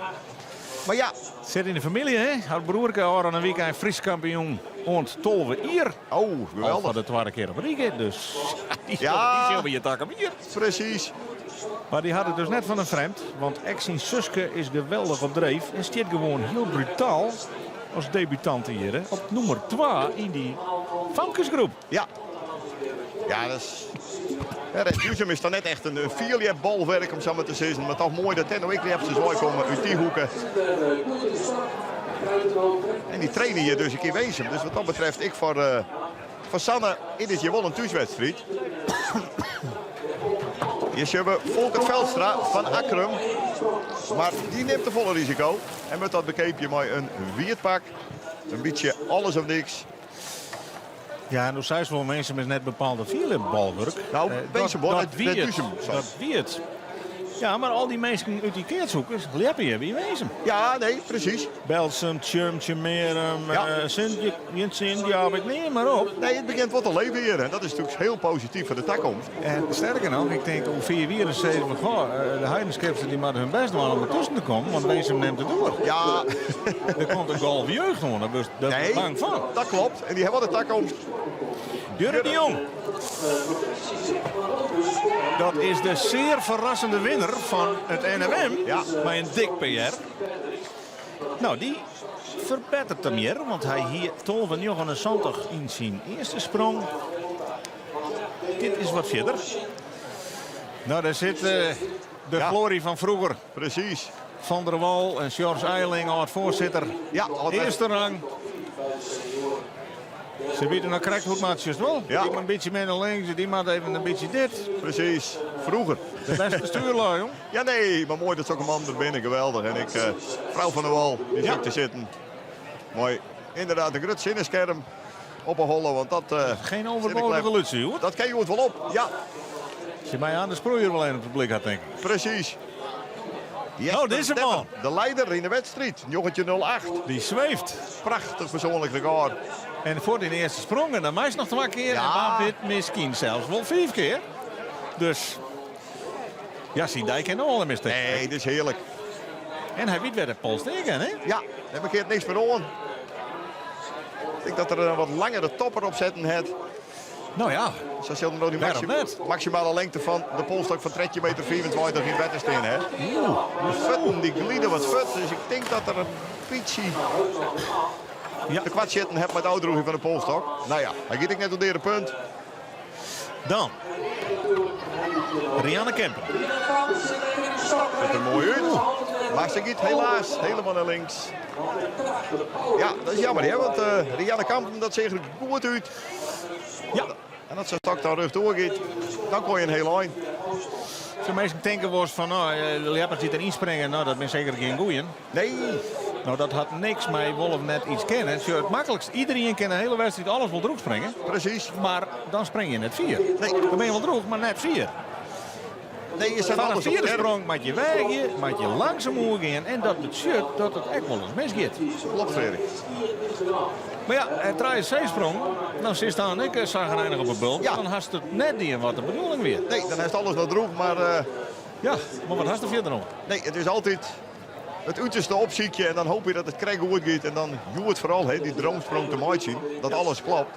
Maar ja. Zit in de familie, hè? Haar broerke al een week een Fries kampioen. ont tolve hier. Oh, Al geweldig. van de tweede keer op Rieke. Dus die Ja. zullen je takken hier. Precies. Maar die had het dus net van een vreemd. Want Exin Suske is geweldig op dreef. En stiert gewoon heel brutaal als debutant hier. Hè, op nummer 2 in die Vankesgroep. Ja. Ja, dat is... Ja, dat is dan net echt een vierliep balwerk om zo maar te zeggen. Maar toch mooi dat Tenno ik heb ze zo komen uit die hoeken. En die trainen hier dus een keer wezen. Dus wat dat betreft, ik voor Sanne in dit jaar wel een thuiswedstrijd. Hier hebben we Volkert Veldstra van Akkerum. Maar die neemt de volle risico. En met dat bekeep je maar een wiertpak. Een beetje alles of niks. Ja, en zei wel mensen met net bepaalde balwerk. Nou, Wezenbol, dat net wie het. Duizem, zo. Dat wie het. Ja, maar al die mensen uit die keertzoekers, leppen je wie wezen. Ja, nee, precies. Belsum, Tjurmtje, Merum, Ja. Sint-Ja, ik neem maar op. Nee, het begint wat te leven hier. En dat is natuurlijk heel positief voor de toekomst. En sterker nog, ik denk om 4 wieren zeiden we, goh, de heidenskepsen die moeten hun best doen om ertussen te komen, want Wezen neemt het door. Ja, Er komt een goal jeugd gewoon, daar ben ik nee, bang van. dat klopt. En die hebben wel de toekomst. Jurre de Jong. Dat is de zeer verrassende winnaar van het NMM. Ja. Met een dik PR. Nou, die verbetert hem hier. Want hij hier 12,79 in zijn eerste sprong. Dit is wat verder. Nou, daar zit de Ja. glorie van vroeger. Precies. Van der Wal en George Eiling als voorzitter. Ja, altijd. Eerste rang. Ze bieden naar Krijghoedmaatjes wel. Ja. Die maar een beetje meer naar links, die maakt even een beetje dit. Precies. Vroeger. De beste stuurlui, jong. Ja, nee, maar mooi dat ook een man er binnen. Geweldig. En ik, vrouw van der Wal, die zit te zitten. Mooi. Inderdaad, een grut zinnenscherm op een holle, want dat... Geen overbodige lutie, hoor. Dat kan je het wel op. Ja, Als je mij aan de sproeier wel in het publiek had, denk ik. precies. Yes, Oh, dit is hem al. De leider in de wedstrijd. Jongetje 08. Die zweeft. Prachtig persoonlijk record. En voor die eerste sprong, en dan meest nog 2 keer. Ja. En dan dit misschien zelfs wel 5 keer. Dus... Ja, zie Dijk en al een mistake. Nee, dit is heerlijk. En hij weet weer de pols tegen, hè? Ja, daar heb ik hier niks meer aan. Ik denk dat er een wat langere topper op zetten heeft. Nou ja, Zo zullen we nog die Waarom net? maximale lengte van de polstok van 3,24 meter in wetten staan. Hè? De futten die glieden wat fut. Dus ik denk dat er een beetje Ja. de kwart zitten hebt met de uitdroeging van de polstok. Nou ja, hij giet ik net op de punt. dan. Rianne Kemper. Ziet er mooi uit. Maar ze giet helaas helemaal naar links. Ja, dat is jammer, hè? Want Rianne Kampen, dat ziet er goed uit. Ja. En als ze stok dan rug doorgaat, dan kon je een heel eind. Veel mensen denken was van, nou, de Leppers die erin springen, nou, dat ben zeker geen goeien. Nee, Nou, dat had niks met Wolf net iets kennen. Het makkelijkst, iedereen kan een hele wedstrijd alles wel droeg springen. precies. Maar dan spring je net 4. Nee. Dan ben je wel droeg, maar net 4. Nee, je zet Van een alles op vierde scherp. sprong moet je wegen, moet je langzaam gaan. En dat betekent dat het echt wel eens misgaat. Klopt, Frederik. Maar ja, het draait C-sprong. Nou, ze staan ik zagrijnig op een bult. Ja. Dan had het net niet wat de bedoeling weer. Nee, dan is alles nog droeg, maar Ja, maar wat had er verder nog? Nee, het is altijd het uiterste opziekje en dan hoop je dat het krijgen goed gaat. En dan doe het vooral, hè, die droomsprong te mooi zien, dat alles klopt.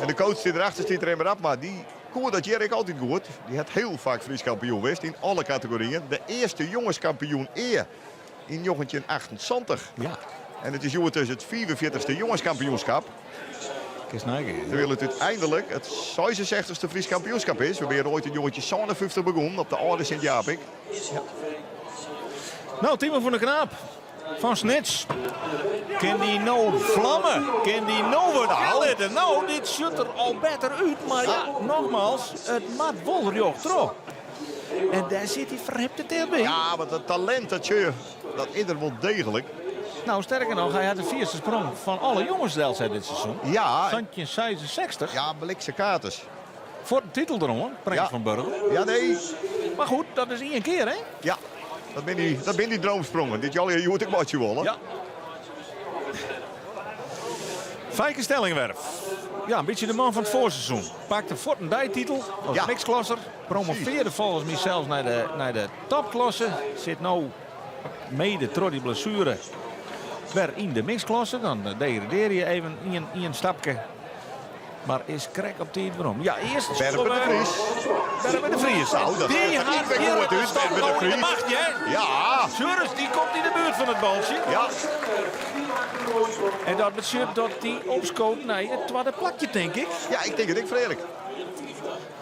En de coach die erachter zit er maar op, maar die koer dat Jerk altijd goed. Die had heel vaak Fries kampioen geweest in alle categorieën. De eerste jongenskampioen in 1978. Ja. En het is dus het 44ste jongenskampioenschap. Kijk eens Terwijl het uiteindelijk het 66ste Fries kampioenschap is. We hebben ooit een jongetje 57 begonnen op de oude Sint-Japik. Nou, Timo van der Knaap. Van Snits. Kan die nou vlammen? Kan die nou wat letten? Nou, dit ziet er al beter uit. Maar ja, nogmaals, het maat Wolrjoch terug. En daar zit hij verhepte tegen bij. Ja, maar dat talent, dat is er wel degelijk. Nou, sterker nog, hij had de vierste sprong van alle jongens dit seizoen. Ja, Santje 66. ja, blikse katers. Voor de titel erom, hoor. Prins Ja. van Burgel. Ja, nee. Maar goed, dat is één keer, hè? Ja, dat ben die droomsprongen. Dit jalje joet ik wat je wil. Ja. Fijke Stellingwerf. Ja, een beetje de man van het voorseizoen. Pakte Fort een dijtitel als Ja. mixklosser. Promoveerde volgens mij zelfs naar de topklasse. Zit nou mede door die blessure weer in de mixklasse. Dan degradeer je even in een stapje. Maar is krek op tijd waarom? Ja, eerst Berben de Vries. Berben de Vries. Nou, dat die gaat had niet weg hier goed een uit, stap Berben de nou in de Vries. macht, hè? Ja, Surus, die komt in de buurt van het baltje. ja. En dat betekent dat hij opscoot naar het tweede plakje, denk ik. Ja, ik denk het, Frederik.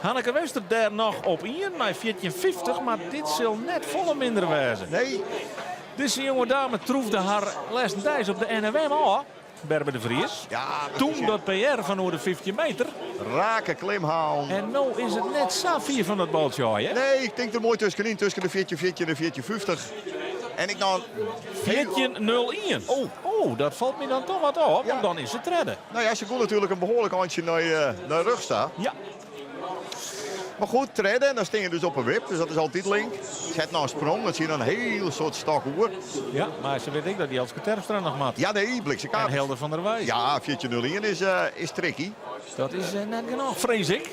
Hanneke Wester daar nog op in, maar 1450, maar dit zal net volle minder wezen. Nee, Deze jonge dame troefde haar laatste tijd op de NWM al, Berbe de Vries. ja, Toen dat PR van over de 15 meter. raken klim halen. En nu is het net Safir van dat baltje, hoor je. Nee, ik denk er mooi tussenin, tussen de 14 en de 1450. En ik dan... 14-0-1. Oh, dat valt me dan toch wat op, want dan is het redden. Nou ja, ze kon natuurlijk een behoorlijk handje naar rug staan. Ja, Maar goed, treden en dan sting je dus op een wip. Dus dat is altijd link. Zet nou een sprong, dat zie je dan een heel soort stak hoer. ja, maar ze weet ik dat die als Terpstra nog mat. Ja, nee, blikse En kaart. Helder van der Wijs. Ja, 14-0-1 is tricky. Dat is net genoeg, vrees ik.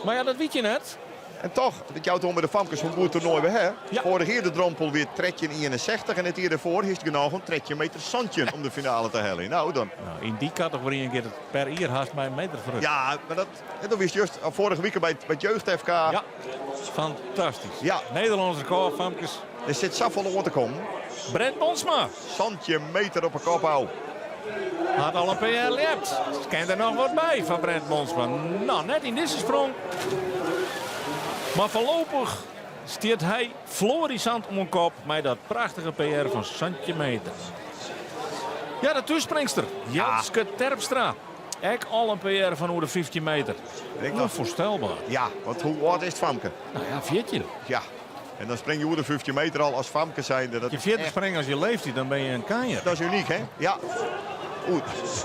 Maar ja, dat weet je net. En toch, dat jou toen met de Famkes van Boer toernooi weer hè. Ja. Vorig jaar de drompel weer trekje in 61 en het hier ervoor heeft genoeg een trekje meter zandje om de finale te hellen. Nou dan. Nou, in die categorie een keer het per uur haast mij een meter voor. Ja, maar dat wist juist vorige week bij het jeugd FK. Ja, fantastisch. Ja. Nederlandse koop, Famkes. Er zit zoveel om te komen. Brent Bonsma Zandje meter op een kop houden. had al een PR lept. Kent er nog wat bij van Brent Bonsma. Nou, net in deze sprong. Maar voorlopig stiert hij florissant om een kop met dat prachtige PR van Santje Meter. Ja, de toespringster. Jelske Terpstra. Ek al een PR van over de 15 meter. Onvoorstelbaar. Ja, want hoe oud is het Famke? Nou ja, 14. Ja. En dan spring je over de 15 meter al als Famke zijnde. Dat Je is 40 echt- springen als je leeft, dan ben je een kanjer. Dat is uniek, hè? Ja. Oeh,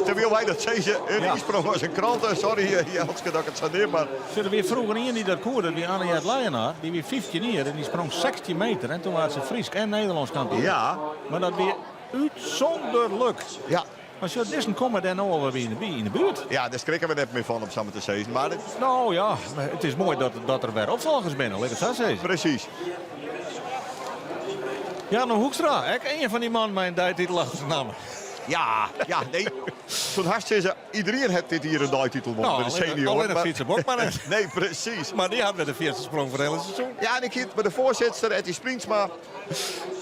terwijl wij dat zeggen, een Ja. insprong als een krant. Sorry, Jelske, dat ik het zo neer, maar... Zit er weer vroeger in die dat koerde, die Anne-Jet Leijenaar. Die weer 15 hier en die sprong 16 meter. En toen waren ze Fries en Nederlands kampioen. Ja, Maar dat weer uitzonderlijk. ja. Als je dit komen dan nou alweer in de buurt. Ja, daar schrikken we net meer van om samen te zeggen. Maar Nou ja, maar het is mooi dat er weer opvolgers binnen, laat ik het zo zeggen. precies. Ja, nou Hoekstra, ik een van die mannen met een dijtitel achter zijn naam. Ja, nee. Zo'n hartstikke ze, iedereen heeft dit hier een dijtitel Nou, bij de senior. alleen een maar- fietsenbok, maar niet. Nee, precies. Maar die had met de eerste sprong voor het hele seizoen. Ja, en ik hield bij de voorzitter, Etty Springsma.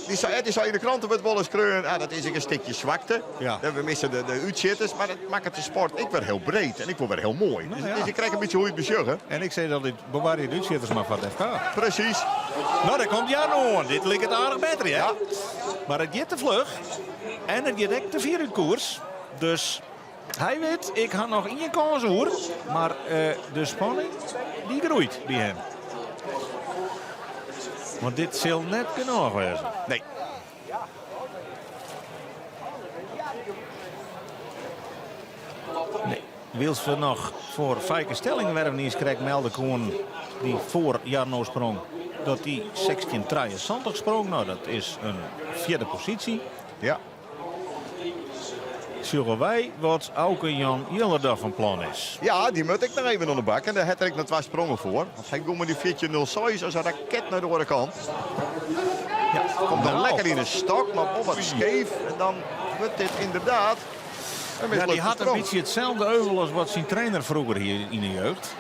Die zou in de kranten met wel eens kreunen. Ah, dat is een stukje zwakte. Ja. We missen de uitzitters, maar dat maakt het de sport ik weer heel breed. En ik word weer heel mooi. Nou, dus, ja. dus je krijgt een beetje hoe je het besjuggen. En ik zei dat dit bewaar je de uitzitters maar van het FK. Precies. Nou, daar komt Jan aan. Dit lijkt het aardig beter, hè? Ja. Maar het gaat te vlug. En het gaat ook te vier uit koers. Dus hij weet, ik ga nog één kans hoor. Maar de spanning, die groeit bij hem. Want dit zal net genoeg wezen. Nee. Nee. Wils we nog voor Fijke Stellingwerf krijgt melden Koen die voor Jarno sprong. Dat die 16-73 sprong. Nou, dat is een vierde positie. Ja. zullen wij wat Auke Jan Jellerdag van plan is. Ja, die moet ik nog even onder de bak. En daar heb ik nog 2 sprongen voor. Want hij komt met die fitje 0,6 als een raket naar de andere kant. Ja, Komt dan nou. lekker in een stok, maar op wat scheef. En dan wordt dit inderdaad... Ja, die had een beetje hetzelfde euvel als wat zijn trainer vroeger hier in de jeugd.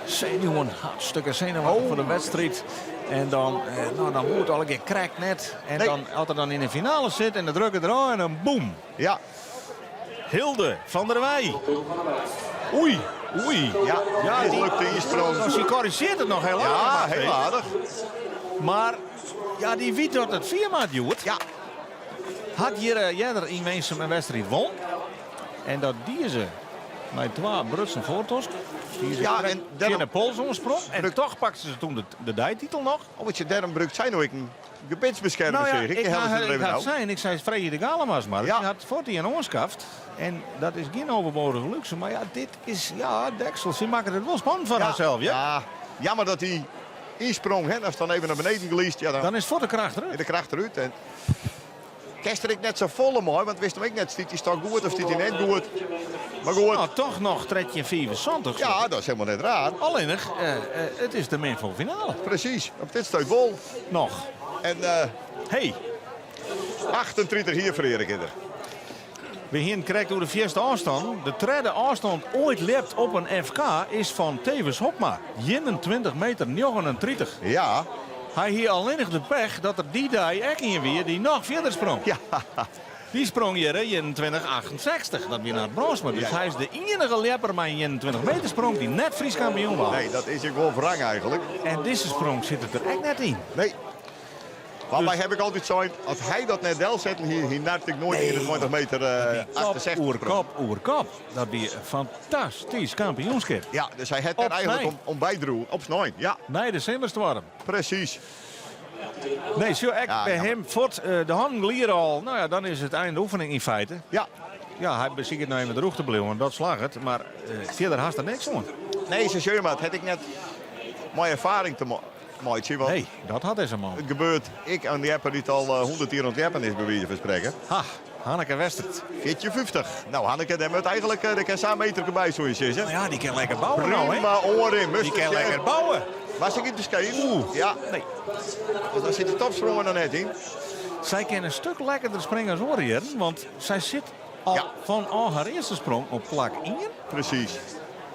Zenuwen, hartstikke zenuwachtig voor de wedstrijd. En dan, dan moet het al een keer krakt net. En Nee. dan, als er dan in de finale zit en de drukken eraan en dan boem. Ja, Hilde van der Wij. Oei. ja, dit die- lukt de insprong. Nou, ze corrigeert het nog heel aardig. Ja, maar heel aardig. Maar ja, die weet dat het 4 maart duurt. Ja, Had hier Jedder in Weensum een wedstrijd won. En dat die ze met 2 Brutsen voortosk. Ja, en daarom- een polsomsprong. En toch pakten ze toen de dijtitel nog. oh, wat je daarom bruikt zijn ook een gebitsbeschermer, Nou ja, zeg ik. ik Die helpen ze er even had nou. zijn. Ik zei Freddy de Galemas maar. Ja. Die had voor die een oorskaft. En dat is geen overbodige luxe. Maar ja, dit is, ja, deksel. Ze maken het wel spannend van haarzelf, ja? Ja, jammer dat hij insprong. Hè. Als dan even naar beneden geliest, ja, dan Dan is het voor de kracht eruit. in de kracht eruit. En Kester ik net zo volle mooi, want wist hem ik net, stiet hij stok goed of stiet hij net goed. Maar goed, Nou, toch nog tretje 74. ja, dat is helemaal net raar. Alleen, het is de min voor finale. Precies, op dit stuit vol. Nog. En Hey, 38 hier voor Erik Idder. we hier krijgt door de vierste afstand. De tweede afstand ooit lept op een FK is van Tevens Hopma. 21 meter 39. Ja, Hij hier alleen nog de pech dat er die dag echt in weer die nog verder sprong. ja, Die sprong hier 21,68. Dat weer naar het brons. Dus Ja. hij is de enige lepper met een 21 meter sprong die net Fries kampioen was. nee, dat is een gewoon wrang eigenlijk. En deze sprong zit het er echt net in. Nee. Waarbij heb ik altijd zo, als hij dat net del zet, hier naart ik nooit 21 meter 68 Oer sprong. kop, oer kop. Dat weer een fantastisch kampioenschap. Ja, dus hij had Op er eigenlijk snij. om bijdroeg. Op snij, ja, Nee, de Simmerstorm. precies. Nee, zo echt Ja, bij jammer. hem voort de handen lier al. Nou ja, dan is het einde oefening in feite. Ja, Ja, hij beziet het nou even de roeg te blijven, want dat slag het. Maar verder haast er niks aan. nee, zo schön, maar het had ik net mooie ervaring te maken. Want Hé, dat had deze man. het gebeurt, ik en die hebben niet al 100 jaar ontwerpen is bij wijze van spreken. Ha, Hanneke Westert. Keertje 50. Nou, Hanneke, daar moet eigenlijk de kan samen meter bij, zo je zegt. Nou ja, die kan lekker bouwen nou, hè. Prima oren, Die kan lekker bouwen. Was ik in de skate? Ja, Nee. dus dan zit de topsprongen er net in. Zij kan een stuk lekkerder springen als Oriëren, want zij zit al Ja. van al haar eerste sprong op plak 1. Precies.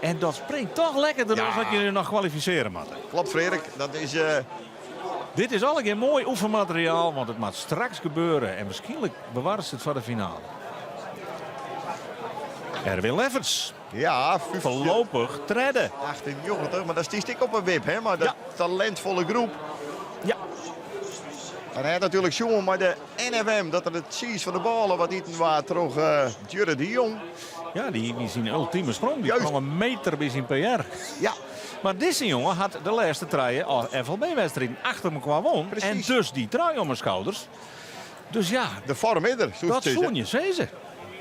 En dat springt toch lekkerder Ja. dan dat je nu nog kwalificeren moet. Klopt, Frederik. Dat is... Dit is al een keer mooi oefenmateriaal, want het moet straks gebeuren. En waarschijnlijk bewaren ze het voor de finale. Erwin Leffers, ja, 50. voorlopig treden. 1890, maar dat is die stik op een wip, hè? Maar dat Ja. talentvolle groep. Ja, En hij had natuurlijk jongen, maar de NFM, dat er het zies van de ballen wat niet waar terug Jurre de Jong. ja die zien een ultieme sprong. Die Juist. sprong een meter bij zijn PR. Ja, Maar deze jongen had de laatste treien al FLB-wedstrijden achter me qua won. Precies. En dus die trui om mijn schouders. Dus ja, de vorm in er. dat zoen je, zei ze.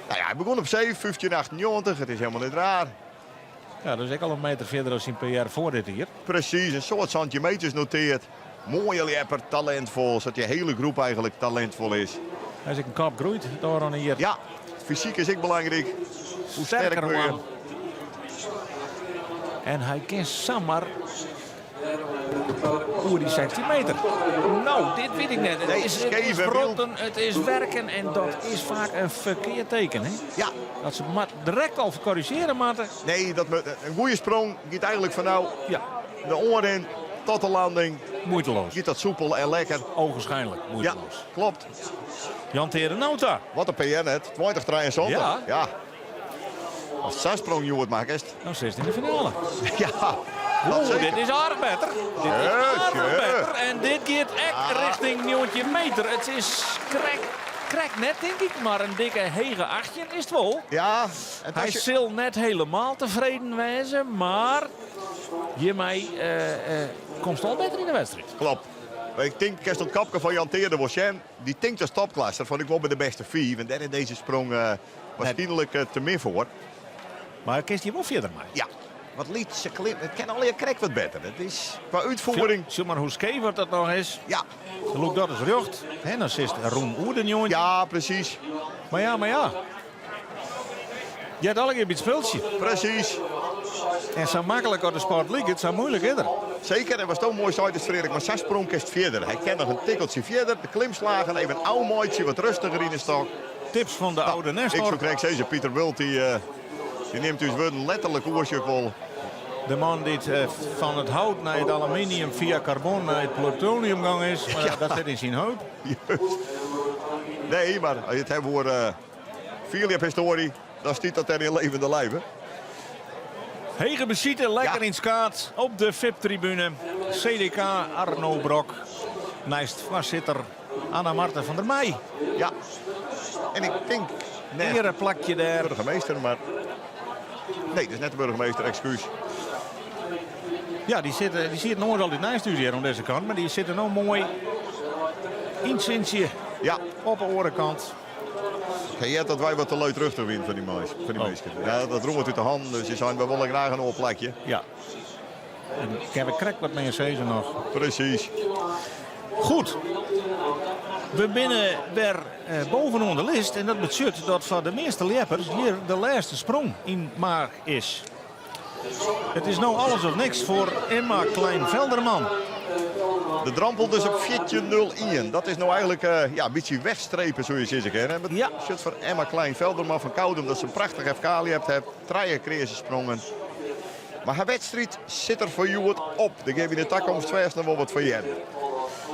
Nou ja, hij begon op 7, 1598. Het is helemaal niet raar. Ja, dus ik al een meter verder als zijn PR voor dit hier. Precies, een soort centimeters noteert. Mooie lepper, talentvol. Zodat je hele groep eigenlijk talentvol is. Als ik een kap groeit, door aan hier. Ja, fysiek is ik belangrijk. Hoe sterk Sterker ben je? man. En hij kan zomaar oer die 16 meter. Nou, dit weet ik net. Het Nee, is scheef en rotten, het is werken en dat is vaak een verkeerd teken. Hè? Ja, Dat ze maar direct al corrigeren moeten. nee, een goede sprong. Giet eigenlijk van nou Ja, de oren tot de landing. moeiteloos. Giet dat soepel en lekker. Ogenschijnlijk Ja, moeiteloos. klopt. Jan Terenauta. Wat een PR net. 20, 23. Ja. Ja. Als zij sprong je het maakt, is het. Nou, 16 in de finale. Ja, dat Oeh, zeker. dit is aardig beter. Dit is aardig beter. En dit gaat echt richting nieuwtje meter. Het is krek net, denk ik. Maar een dikke hege 18 is het wel. Ja, en Hij als je... zal net helemaal tevreden wezen. Maar hiermee komt het al beter in de wedstrijd. Klopt. Ik denk dat het kapje van Jan Teerde was Jen. Die denkt als topklasse. Dat vond ik wel bij de beste 4. En daar in deze sprong waarschijnlijk te min voor. Maar kiest je wel verder mee. Ja, wat liet ze klimmen. Het kan al je krek wat beter. Het is qua uitvoering. Zie maar hoe skeverd dat nog is. Ja, Dan loopt dat eens recht. En dan is het Roen Oerdenjongen. ja, precies. Maar ja. Ja, dat is een speeltje. Precies. En zo makkelijk als de sport ligt, het zo moeilijk eerder. Zeker, en was toch mooi uit Frederik. Maar zes sprong is verder. Hij kent nog een tikkeltje verder. De klimslagen, even een oud mooitje, wat rustiger in de stok. Tips van de oude Ik Nestor. zo krijg deze Pieter Wild, die neemt dus wel een letterlijk oersje wel. De man die van het hout naar het aluminium via carbon naar het plutonium gang is. Maar dat zit in zijn hoofd. Juist. Nee, maar als je het hebt voor Philip-historie, dan stiet dat er in levende lijven. Hege besieten, lekker in skaat op de VIP-tribune. CDK Arno Brok. Naast voorzitter Anna Marten van der Meij. Ja. En ik denk... Nee, Ereplakje daar. burgemeester, maar... Nee, dat is net de burgemeester, excuus. Ja, die zit nooit altijd naast u hier aan deze kant. Maar die zitten nou mooi in Sintje Ja, op de orenkant. ja, dat wij wat te leuk terug te winnen van die meisjes. Ja, dat roemt uit de hand, dus je zijn we wel graag een oorplekje. Ja. En ik heb een krek wat mee in nog. Precies. Goed. We binnen weer bovenaan de lijst. En dat betekent dat voor de meeste leppers hier de laatste sprong in maak is. Het is nou alles of niks voor Emma Klein-Velderman. De drampel dus op 4-0-1. Dat is nou eigenlijk een beetje wegstrepen, zo je zeggen kennen. Ja. Shit voor Emma Klein-Velderman van Koudem, dat ze een prachtig FK hebt. Treien kreeg ze sprongen. Maar haar wedstrijd zit er voor jou wat op. Dan geef je de toekomst nog wel wat voor je.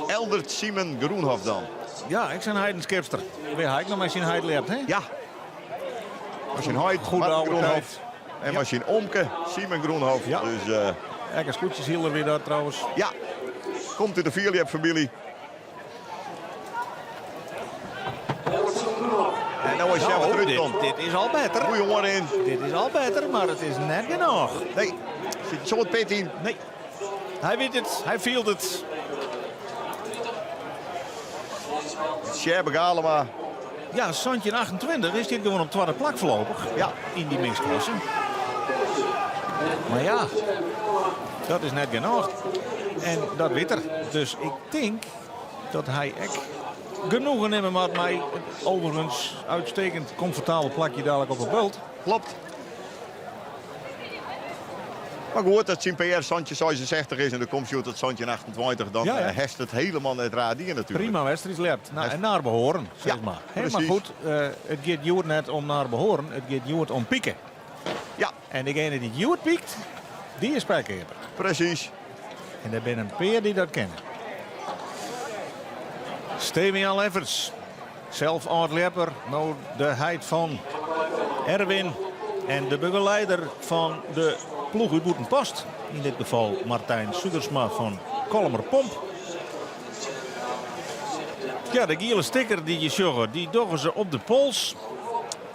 Eldert Simon Groenhof dan. Ja, ik ben heidenskipster. Weer hij nog maar zijn heid leert, hè? Ja. Machine Heid, Goede Martin oude Groenhof. tijd. En Machine Omke, Simon Groenhof. Ja. Dus Kijk, als koetjes hielden weer dat trouwens. ja, komt uit de Philiap-familie. En nou als jij wat terugkomt. Dit is al beter. Goeie jongen in. Dit is al beter, maar het is net genoeg. Nee, zit zo het pit in. Nee. Hij weet het, hij feelt het. Sjerbe Galema. Ja, Santje 28 is dit gewoon op tweede plak voorlopig. Ja. In die mixklasse. Maar ja, dat is net genoeg. En dat weet er. Dus ik denk dat hij echt genoegen nemen met mij. Overigens uitstekend comfortabel plakje dadelijk op het bult. Klopt. Maar goed, dat zijn PR Santje 66 is en dan komt je tot Santje 28. Dan Ja, ja. hest het helemaal net radier natuurlijk. Prima wedstrijd leert. Nou, en naar behoren, zeg Ja, maar. Hè, maar precies. goed, het gaat Joert net om naar behoren. Het gaat Joert om pieken. Ja, En degene die Joert piekt, die is spijkerkeper. precies. En er zijn een paar die dat kennen. Steven Leffers. Zelf oud-lepper. Nou de heid van Erwin. En de begeleider van de ploeg uit Boetenpost. In dit geval Martijn Sudersma van Kolmer Pomp. Ja, de gele sticker die je zag, die doggen ze op de pols.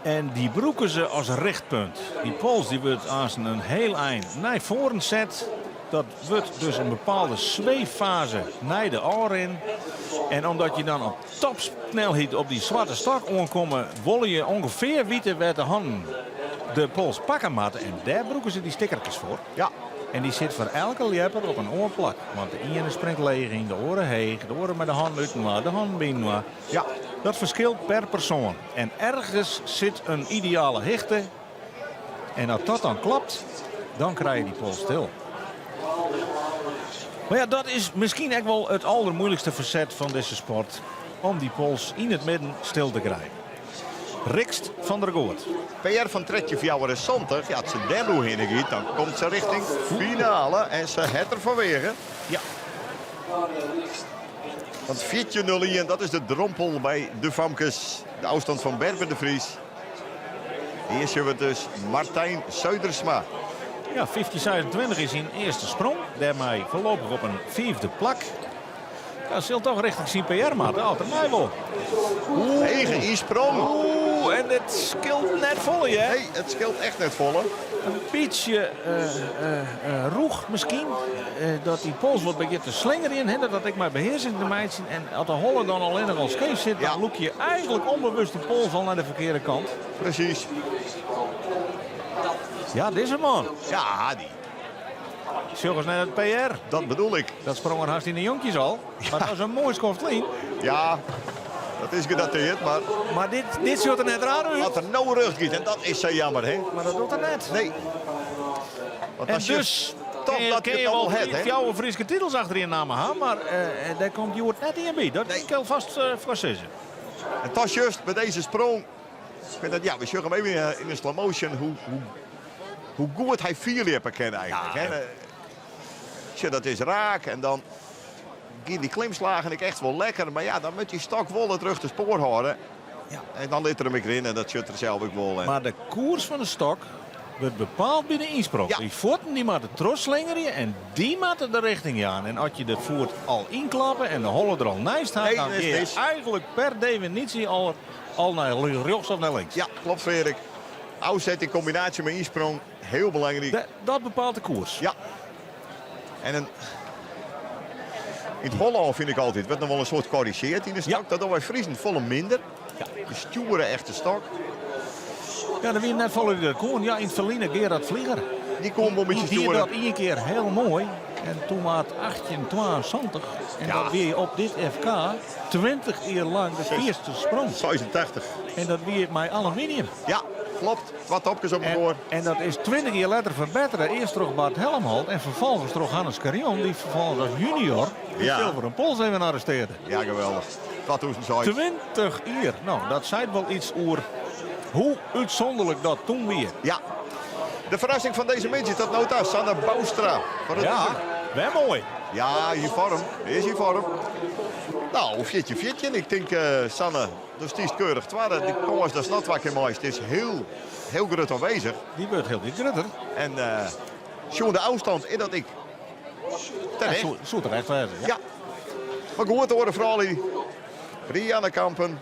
En die broeken ze als richtpunt. Die pols die wordt als een heel eind naar voren zet. Dat wordt dus een bepaalde zweeffase naar de oor in. En omdat je dan op topsnelheid op die zwarte stok aankomt, wil je ongeveer weten waar de handen de pols pakken moeten. En daar broeken ze die stickertjes voor. Ja, En die zit voor elke lepper op een oorplak. Want de ene springt leeg in, de oren heeg, de oren met de hand uit, de hand binnen. ja. Dat verschilt per persoon. En ergens zit een ideale hichte. En als dat dan klopt, dan krijg je die pols stil. Maar ja, dat is misschien echt wel het allermoeilijkste verzet van deze sport. Om die pols in het midden stil te krijgen. Rikst van der Goort. PR van Tretje Fjouwer is zondag. Ja, als ze daar heen gaat, dan komt ze richting finale. En ze het er vanwege. Ja. Want 4-0 dat is de drompel bij de Famkes. De afstand van Berben de Vries. Hier zien we dus Martijn Zuidersma. Ja, 50-26 is zijn eerste sprong. Daarmee voorlopig op een vierde plak. Ja, zult toch richting zijn PR-maat. Ja, ter mij wel. Eigen insprong. Oeh, en het scheelt net vol, hè? Nee, het scheelt echt net volle. Een beetje roeg misschien. Dat die pols wat begint te slingeren in. Hè, dat ik maar beheersing de meid zien. En als de holle dan al in al scheef zit, Ja. dan loop je eigenlijk onbewust de pols al naar de verkeerde kant. Precies. Ja, dit is hem man. Ja, die. Zulgens net het PR. Dat bedoel ik. Dat sprong er haast in de jonkjes al. Maar dat was een mooi schoftlien. Ja. Dat is gedateerd, maar Maar dit ziet er net raar uit. wat er nou rug giet. En dat is zo jammer, hè? Maar dat doet er net. Nee. Want En als je dus toch kun je, dat kun je je het wel al hebt, hè? jouw Friese titels achter je naam hebben, maar daar komt Joert net in bij. Dat Nee. kan vast voor zeggen. En toch juist bij deze sprong. Ik vind dat, ja, we zien hem even in de slow motion hoe goed hij vierlepen kent eigenlijk. Ja, Hè? Tja, dat is raak en dan gaan die klimslagen ik echt wel lekker. Maar ja, dan moet die stok wel terug de spoor houden. Ja. En dan ligt er hem weer in en dat zit er zelf ook wel. En Maar de koers van de stok wordt bepaald bij de insprong. Ja. Die voeten die moeten terugslingeren en die moeten de richting aan. En als je de voet al inklappen en de holle er al naast staat, Nee, dan dat kun is je niks. eigenlijk per definitie al naar rechts of naar links. ja, klopt Frederik. Oudzet in combinatie met insprong, heel belangrijk. Dat bepaalt de koers. Ja. En in het Holland vind ik altijd, werd nog wel een soort corrigeerd in de stok. Ja. Dat doen wij Friesen volle minder. Ja. Die sturen echt de stok. Ja, dan weer net vallen de koen. Ja, in het verliezen Gerard Vlieger. Die komen wel met je Die deed dat sturen. één keer heel mooi. En toen was het 1872. En Ja. dat weer op dit FK 20 jaar lang de eerste sprong. 86. En dat weer met aluminium. Ja, klopt. Wat topjes op elkaar. En dat is 20 jaar later verbeterd. Eerst terug Bart Helmholt en vervolgens terug Hannes Carion. Die vervolgens als junior de Ja. zilveren pols even arresteerde. Ja, geweldig. 2007. 20 jaar. Nou, dat zei wel iets over hoe uitzonderlijk dat toen weer. Ja. De verrassing van deze mensen is dat nota Sanne Boustra. Van het Ja, wel mooi. Ja, hier vorm. Is hier vorm. Nou, fietje. Ik denk Sanne, dus die is keurig. Tweede, die koers dat snat wat je mooist is heel goed aanwezig. Die wordt heel dit grutter. En zo'n de afstand in dat ik terecht. Zo terecht wijzen. Ja. Ja. Maar goed horen vooral Rianne Kampen,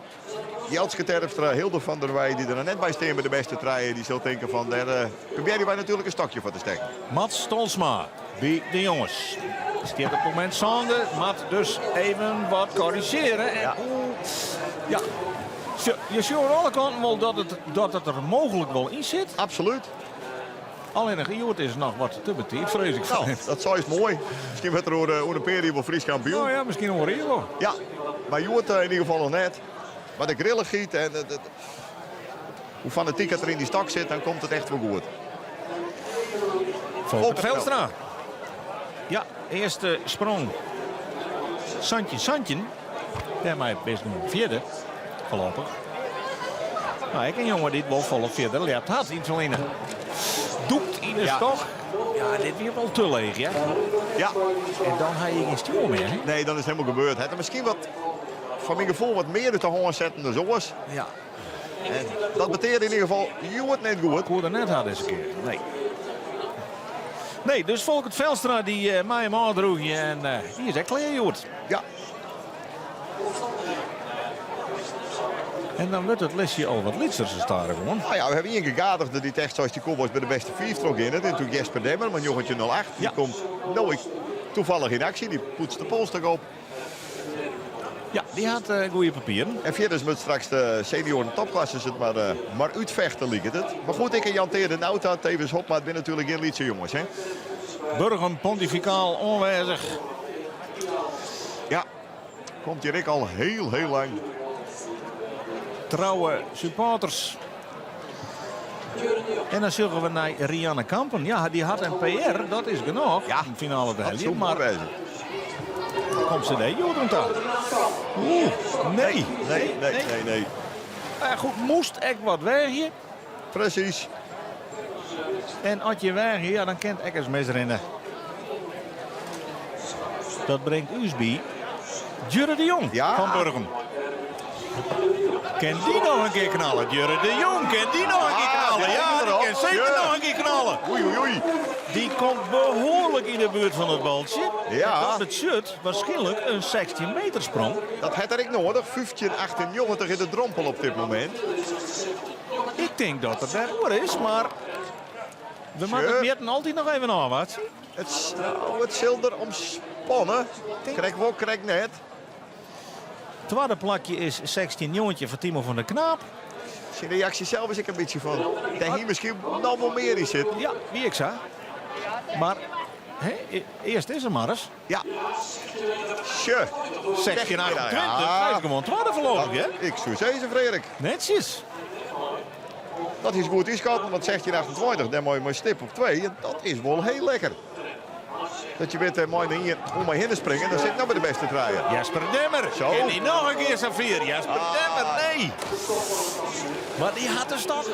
Jeltske Terpstra, Hilde van der Wij, die er net bij staan bij de beste treien. Die zult denken van, daar probeer wij natuurlijk een stokje voor te steken. Mats Stolsma bij de jongens. Staat op het moment Sander. Mat dus even wat corrigeren. En Ja. ja. Je ziet aan alle kanten wel dat het er mogelijk wel in zit. Absoluut. Alleen nog Joert is nog wat te betief, vrees ik. Nou, dat zou is mooi. Misschien werd er over een periode wel Fries kampioen. Nou ja, misschien hoor je wel. Ja, maar Joert in ieder geval nog net. Maar de grillen giet en hoe fanatiek het er in die stak zit, dan komt het echt wel goed. Volker Velstra. Ja, eerste sprong. Santje. Daarmee best een vierde. Voorlopig. Nou, ik een jongen die het wel vol op vierde leert had in het verleden. Doekt in de Ja. stok. Ja, dit weer wel te leeg, ja. Ja, En dan ga je geen stuur meer, hè? nee, dat is helemaal gebeurd. Het er misschien wat, van mijn gevoel, wat meer uit de hand zetten dan zoals. Ja. En dat betekent in ieder geval, Joert net goed. Ik hoorde net had deze keer. Nee. Nee, dus Volker Velstra die mij hem aandroeg en die is echt klaar, Joert. Ja, En dan wordt het lesje al wat litser staren gewoon. nou ja, we hebben hier een gegadigde die echt zoals die Cowboys bij de beste vier trok in. En toen Jesper Demmer, maar jongetje 08. Die Ja. komt nooit toevallig in actie. Die poetst de polstok op. Ja, die had goede papieren. En verder moet straks de senioren topklasse het maar uitvechten, lijkt het. Maar goed, ik en Jan Teer de Nauta, tevens Hopmaat, ben natuurlijk geen liedje jongens. Hè? Burgum pontificaal onwijzig. Ja, komt hier ik al heel lang. Trouwe supporters. En dan zullen we naar Rianne Kampen. Ja, die had een PR, dat is genoeg. Ja, in de finale Dat de zou maar maar wezen. komt ze de Joden aan. Nee. Nee. Goed, moest echt wat weg hier. Precies. En als je weg hier, ja, dan kent ik eens misrennen. Dat brengt USB. Jurre de Jong Ja. van Burgum. Kan die nog een keer knallen? Jurre de Jong, kan die nog een keer knallen? die Ja, die erop. kan zeker Ja. nog een keer knallen. Oei. Die komt behoorlijk in de buurt van het baltje. Ja. En dat betekent waarschijnlijk een 16 meter sprong. Dat had er ik nodig. 15, 18 jongen in de drompel op dit moment. Ik denk dat het daarvoor is, maar we moeten het Meerten altijd nog even aanwaartsen. Het zilder omspannen. Krijg net. Het tweede plakje is 16 jongetje van Timo van der Knaap. Zijn reactie zelf is ik een beetje van. Dat hier misschien nog wel meer in zit. Ja, wie ik zei. Maar Eerst is er maar eens. Ja. Tje. 16 28. Ja. Hij is gewoon tweede voorlopig, hè? Ik zou zeggen, Frederik. Netjes. Dat is goed inschatten, want 1628, dan moet je maar stip op 2. En dat is wel heel lekker. Dat je weet mooi hier om maar heen springen, dan zit nou bij de beste draaien. Jasper Demmer. Zo. En die nog een keer Safir. Jasper Demmer, nee. Maar die had dus toch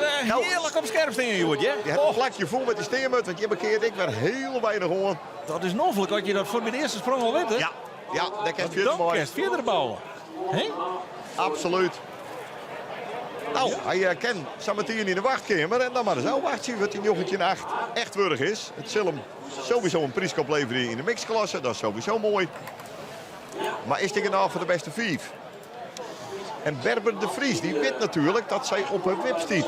heerlijk op scherp staan, Joertje. Je hebt een plakje vol met die steenmut, want je bekeert ik weer heel weinig hoor. Dat is noffelijk dat je dat voor de eerste sprong al weet, hè? Ja, dat kan je Dan mooi. kerst verder bouwen. Hè? Absoluut. Nou, hij kent Sametien in de wachtkamer en dan maar eens wachten wat die jochetje in 8 echt würdig is. Het zal hem sowieso een prijs opleveren in de mixklasse, dat is sowieso mooi. Maar is dit genoeg voor de beste 5? En Berber de Vries, die weet natuurlijk dat zij op een wip stiet.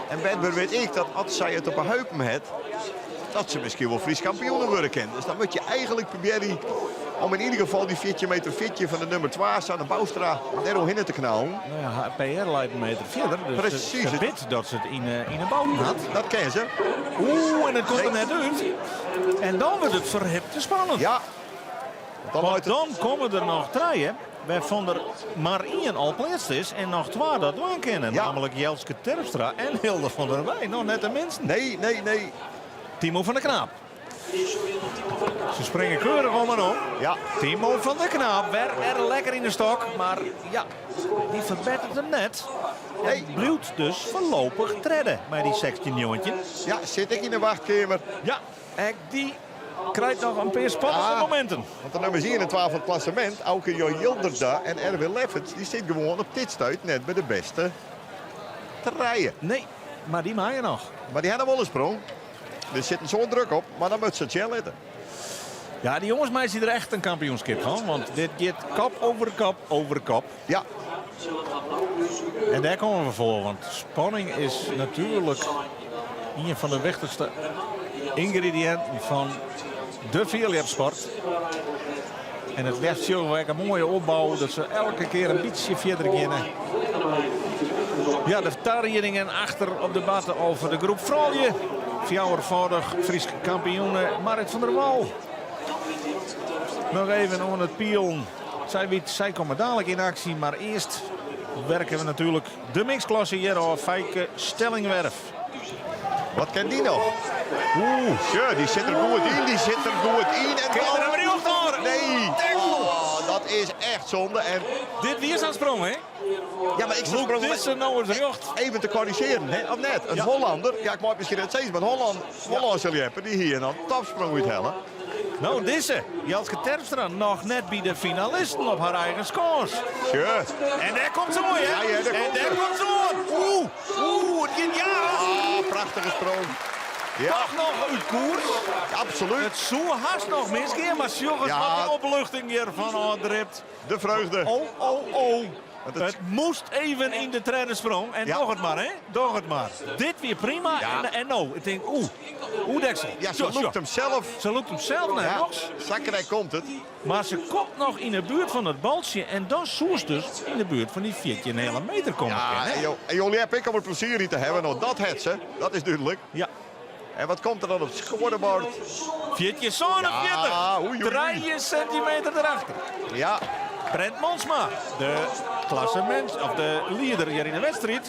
En Berber weet ik dat als zij het op een heupen heeft, dat ze misschien wel Fries kampioenen worden kent. Dus dan moet je eigenlijk proberen om in ieder geval die 14 meter fitje van de nummer 2 aan de Boustra er hinnen te knallen. Nou ja, PR leidt een meter verder. Dus Precies. ze weet dat ze het in een bouw had. Dat kennen ze. Oeh, en het komt er net uit. En dan wordt het verhipt te spannend. Ja. Want dan komen er nog 3, waarvan er maar 1 al plaatst is. En nog 2 dat we kennen. Ja. Namelijk Jelske Terpstra en Hilde van der Wij. Nog net de minsten. Nee. Timo van der Knaap. Ze springen keurig om en om. Ja. Timo van der Knaap, weer er lekker in de stok. Maar ja, die verbetert hem net. Nee. En blijft dus voorlopig treden bij die 16 jongetje. Ja, zit ik in de wachtkamer. Ja, en die krijgt nog een paar spannende momenten. Want de nummer 12 van het klassement, Auke Jo Yilderda en Erwin Leffens, die zit gewoon op dit stuit net bij de beste te rijden. Nee, maar die maak je nog. Maar die hebben wel een sprong. Er zit zo'n druk op, maar dan moet ze het letten. Ja, die jongens meiden zien er echt een kampioenskip van. Want dit gaat kop over kop over kop. Ja, En daar komen we voor. Want spanning is natuurlijk een van de wichtigste ingrediënten van de vierlepsport. En het legt zo een mooie opbouw dat ze elke keer een beetje verder gaan. Ja, de tarieningen achter op de debatten over de groep Vrolje. Vrouwenvoudig Fries kampioenen Marit van der Wal. Nog even om het pion. Zij komen dadelijk in actie, maar eerst werken we natuurlijk de mixklasse hier op Fijke Stellingwerf. wat kent die nog? Oeh, ja, die zit er goed in, die zit er goed in. En Kun je er maar niet op horen? Nee, oh, dat is echt zonde. En Dit weer is aan sprong, hè? ja, maar ik zit Hoe is er nou eens recht? even te corrigeren, hè? Of net? Een Hollander, ja, ik maak misschien het steeds, maar Holland zul je hebben, die hier een topsprong uit hellen. Nou, deze. Jelske Terpstra nog net bij de finalisten op haar eigen scores. Ja. En daar komt ze mooi, hè? Ja, daar en komt daar ze. komt ze. Oeh, het gaat ja. Ah, prachtige sprong. Ja, Toch nog uit koers. absoluut. Het zou haast nog misgaan, maar jongens, Ja. wat een opluchting hier van Adript. De vreugde. Oh. Want Het moest even in de trainersprong. En Ja. nog het maar, hè? Doch het maar. Dit weer prima. Ja. En nou, ik denk, Deksel. Ja, ze loopt hem zelf. Ze loopt hem zelf naar Ja, nog. zakkerij komt het. Maar ze komt nog in de buurt van het baltje. En dan zoest dus in de buurt van die 14,5 meter komen. Ja, en jullie hebben ik om het plezier niet te hebben. Nou, dat het ze. Dat is duidelijk. Ja. En wat komt er dan op het scorebord? 40 zone, Ja, 40. oei, oei. 3 centimeter erachter. Ja, Brent Monsma, de klassement, of de leader hier in de wedstrijd.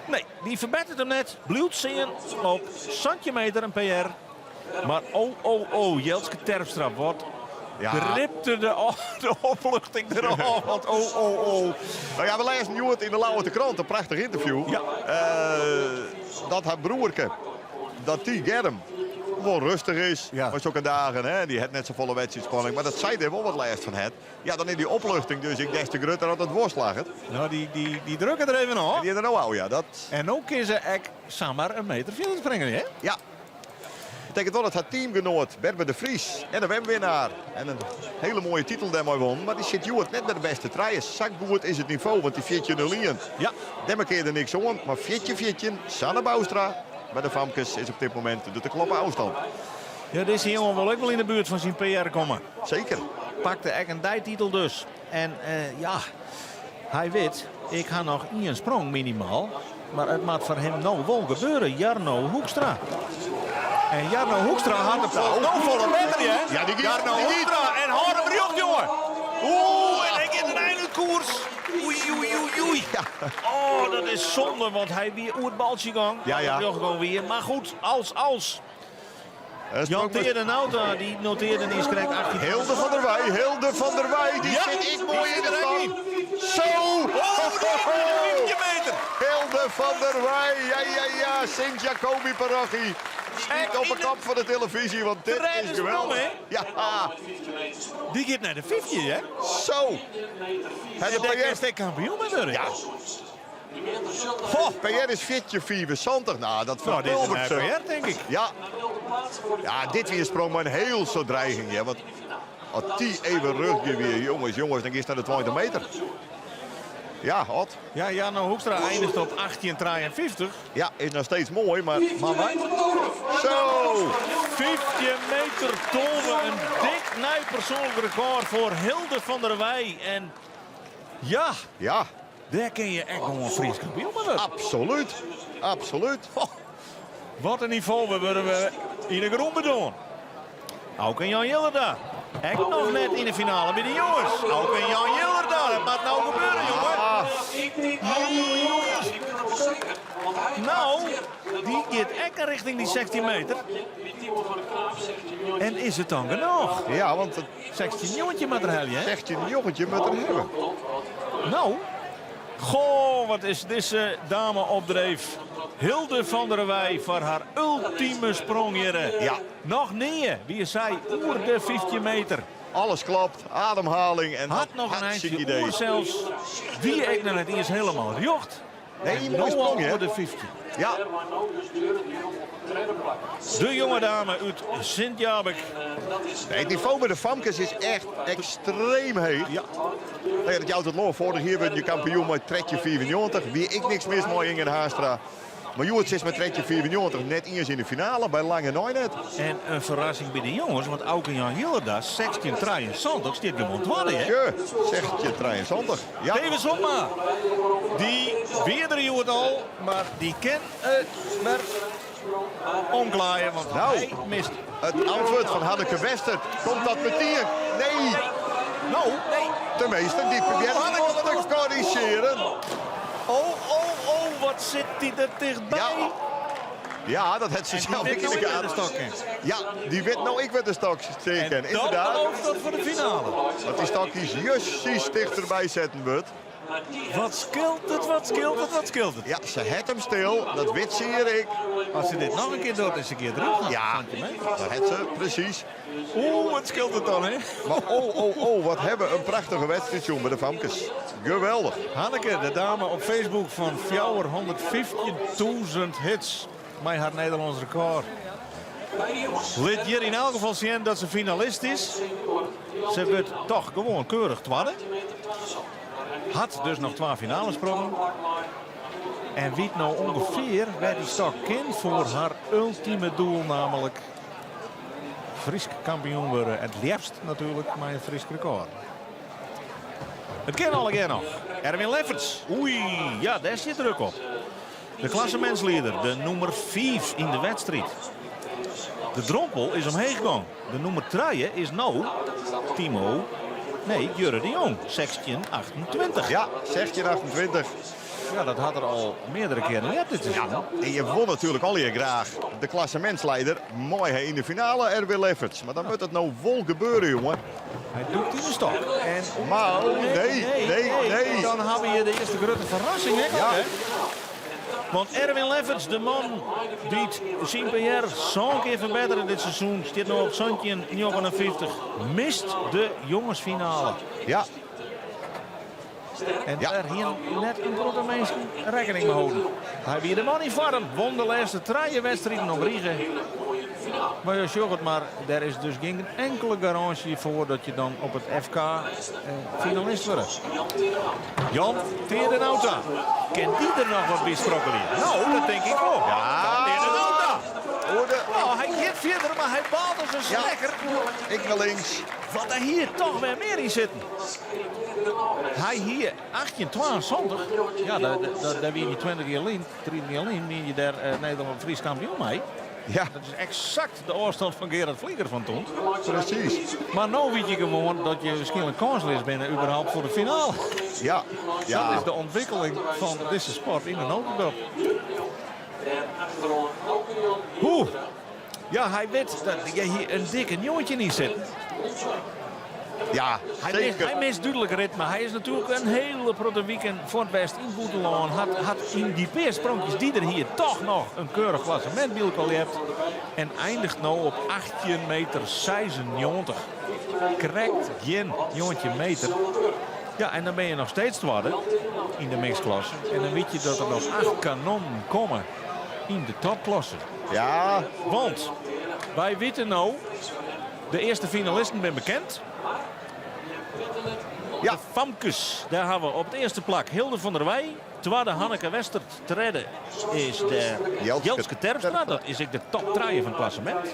Nee, die verbetert hem net. Blijft zien op centimeter een PR. Maar Jelske Terpstra wordt ja. ripte de opluchting eraf. Want Nou ja, we lezen nu het in de Lauwe krant, een prachtig interview. Ja. Dat haar broerke, dat die Germ wel rustig is. Ja. Maar zulke dagen, hè, die heeft net zo volle wedstrijdspanning. Maar dat zij er wel wat last van het. Ja, dan in die opluchting dus. Ik denk de Grutter had het worst lagen. Nou, die drukken er even op. Die er nou al, ja. Dat, En ook is ze echt samen een meter verder springen, hè? ja. Betekent wel dat haar teamgenoot Berber de Vries en de WM-winnaar en een hele mooie titel daarmee won. Maar die zit Juwet net naar de beste trijes. Zakgoed is het niveau, want die 14-0. Ja. Daar keer er niks om. Maar 14, Sanne Boustra bij de Famkes is op dit moment de te kloppen afstand. Ja, deze jongen wil ook wel in de buurt van zijn PR komen. Zeker. Pakte echt een dijtitel dus. En ja, hij weet, ik ga nog 1 sprong minimaal. Maar het moet voor hem nou wel gebeuren. Jarno Hoekstra. En Jarno Hoekstra had de volle meter, hè? Ja, die giet. Jarno Die giet. Hoekstra en hoor hem erop, jongen. Oeh, en hij gaat een einde koers. Oei, oei, oei, oei. Oh, dat is zonde, want hij weer oer het baltje gang. Ja, ja. Dat wil gewoon weer. Maar goed, als. Jan Teerde Nauta, die noteerde niet correct 18. Hilde van der Wij, Hilde van der Wij. Die Ja, zit ik mooi in de die stand. Zo! Oh, die 4 meter. Hilde van der Wij. Ja. Sint-Jacobi parochie. Schiet op de kop van de televisie, want dit rijden is ze geweldig. wel, hè? Ja, Die gaat naar de 50, hè? zo. Hij is de kampioen met de Ja. PR is fitje 74. Nou, dat Nou, dit is verpulvert een ze. PR, denk ik. Ja. Ja, dit weer sprong maar een heel soort dreiging. Ja, want als die even rug weer, jongens, dan is dat de 20 meter. Ja, hot. Ja, Jarno Hoekstra eindigt op 18,53. Ja, is nog steeds mooi, maar wij? zo. 50 meter tonen. Een dik nijpersoonlijk record voor Hilde van der Wij. En ja, Ja, daar ken je echt gewoon Fries kampioen met. absoluut. Absoluut. Wat een niveau willen we in de groen doen. Ook en Jan Jiller daar. Echt nog net in de finale bij de jongens. Ook en Jan Jiller daar. Dat moet nou gebeuren, jongen. Ah, Nou, die gaat echt richting die 16 meter. En is het dan genoeg? ja, want het 16 jongetje met haar hè? 16 jongetje moet er hebben. Nou, goh, wat is deze dame opdreef. Hilde van der Wij voor haar ultieme sprong hier. Ja. Nog nee, wie is zij? Oer de 15 meter. Alles klopt, ademhaling en Had nog een hartstikke eindje idee. oer zelfs. Wie ik naar het eerst helemaal jocht. Nee, En mooi nou al sprong, hè? voor de 15. Ja, De jonge dame uit Sint-Jabek. nee, het niveau bij de Famkes is echt extreem heet. Ja. Nee, dat je altijd loopt. Vorig jaar werd je kampioen met trekje 94. Wie ik niks mis mooi Inge Haastra. Maar Joerts is met trekje 94 net eens in de finale bij Lange Nooinet. En een verrassing bij de jongens, want ook in Jan Hilda, 16 zondag stiet gewoon worden, hè? Je, zegt je 23. Ja, Even Somma, die weerde je het al, maar die kan het maar omklaaien, want Nou. hij mist. het antwoord van Hanneke Wester. Komt dat met 10? Nee. Nou, nee. De meester die probeert Hanneke, te corrigeren. Oh, wat zit die er dichtbij? Ja. Ja, dat had ze En die zelf weet ik in nou de weer gaten. de stok in. Ja, die weet nou ik werd de stok steken. En dan Inderdaad. belooft dat voor de finale. Dat die stokjes justitie dichterbij zetten wordt. Wat scheelt het, wat scheelt het, wat scheelt het? Ja, ze het hem stil. Dat weet ze hier ik. Als ze dit nog een keer doet, is een keer terug. Ja, dat het ze, precies. Oeh, wat scheelt het dan, hè? Maar oh, wat hebben we een prachtige wedstrijd, jongen, bij de Famkes. Geweldig. Hanneke, de dame op Facebook van Fjouwer, 115.000 hits. Mij haar Nederlands record. Liet hier in elk geval zien dat ze finalist is. Ze werd toch gewoon keurig tweede. Had dus nog 2 finales sprongen. En weet nou ongeveer waar die stok kent voor haar ultieme doel, namelijk Fries kampioen worden. Het liefst natuurlijk, maar een Fries record. Het kan al een keer nog. Erwin Lefferts. Oei, ja, daar zit druk op. De klassementsleider, de nummer 5 in de wedstrijd. De drompel is omheen gegaan. De nummer 3 is nou Jurre de Jong, 16-28. Ja, zegt je 28. Ja, dat had er al meerdere keren net dit seizoen. En je won natuurlijk al je graag de klassementsleider. Mooi hè, in de finale, Erwin Lefferts. Maar dan moet het nou vol gebeuren, jongen. Hij doet in de stok. En Maar nee. Dan hebben we de eerste grote verrassing, hè? Ja. Want Erwin Lefferts, de man die zijn PR zo'n keer verbeteren dit seizoen, staat nu op Zandje 59, mist de jongensfinale. Ja, En Ja. daar hier net een grote mensen rekening mee houden. Hij weer de man in vorm, won de laatste 3 wedstrijden op Riegen. Maar je zegt het maar, er is dus geen enkele garantie voor dat je dan op het FK finalist wordt. Jan Teerde-Nauta, kent die er nog wat bij sprokkelen? Nou, dat denk ik ook. Ja. Teerde-Nauta. hoorde. Nou, hij gaat verder, maar hij baalt als een Ja. slekker. Ik naar links. Wat er hier toch weer meer in zitten. Hij hier 18-22. Ja, daar weer je 20 jaar alleen, 3 jaar alleen, meen je daar Nederland Fries kampioen mee. Ja, Dat is exact de afstand van Gerard Vlieger van toen. precies. Maar nu weet je gewoon dat je misschien een kansloos bent überhaupt voor de finale. Ja, Dat ja. is de ontwikkeling van deze sport in een notendop. Hoe? Ja, hij weet dat je hier een dikke jongetje niet zit. Ja, Hij zeker. mist duidelijk ritme. Hij is natuurlijk een hele grote weekend voor het West in Boetelaan. Had in die peersprongjes die er hier toch nog een keurig klassement hebt. En eindigt nou op 18 meter 96. Correct, geen jongetje meter. Ja, en dan ben je nog steeds tweede in de mixklasse. En dan weet je dat er nog 8 kanonnen komen in de topklasse. Ja, Want wij weten nou, de eerste finalisten zijn bekend. ja. De Famkes, daar hebben we op de eerste plak Hilde van der Wij. Tweede Hanneke Westert. Derde is de Jeltske Terpstra. Dat is ook de top 3 van het klassement.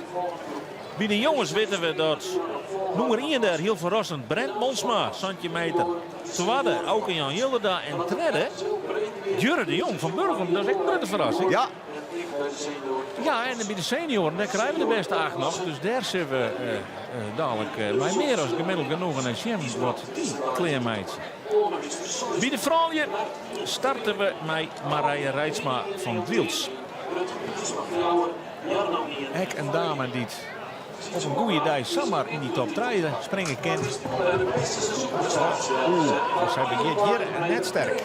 Bij de jongens weten we dat nummer 1 daar heel verrassend Brent Monsma, centimeter. Tweede ook Jan Hilderda en derde Jurre de Jong van Burgum. Dat is echt een grote verrassing. Ja, Ja, en bij de senioren, daar krijgen we de beste 8 nog. Dus daar zullen we dadelijk bij meer als gemiddeld genoeg een Sjem wat die kleermeidje. Bij de vrouwen starten we met Marije Reitsma van Wiels. Hek een dame die op een goede dag zomaar in die top 3 springen kan. Dus hij begint hier net sterk.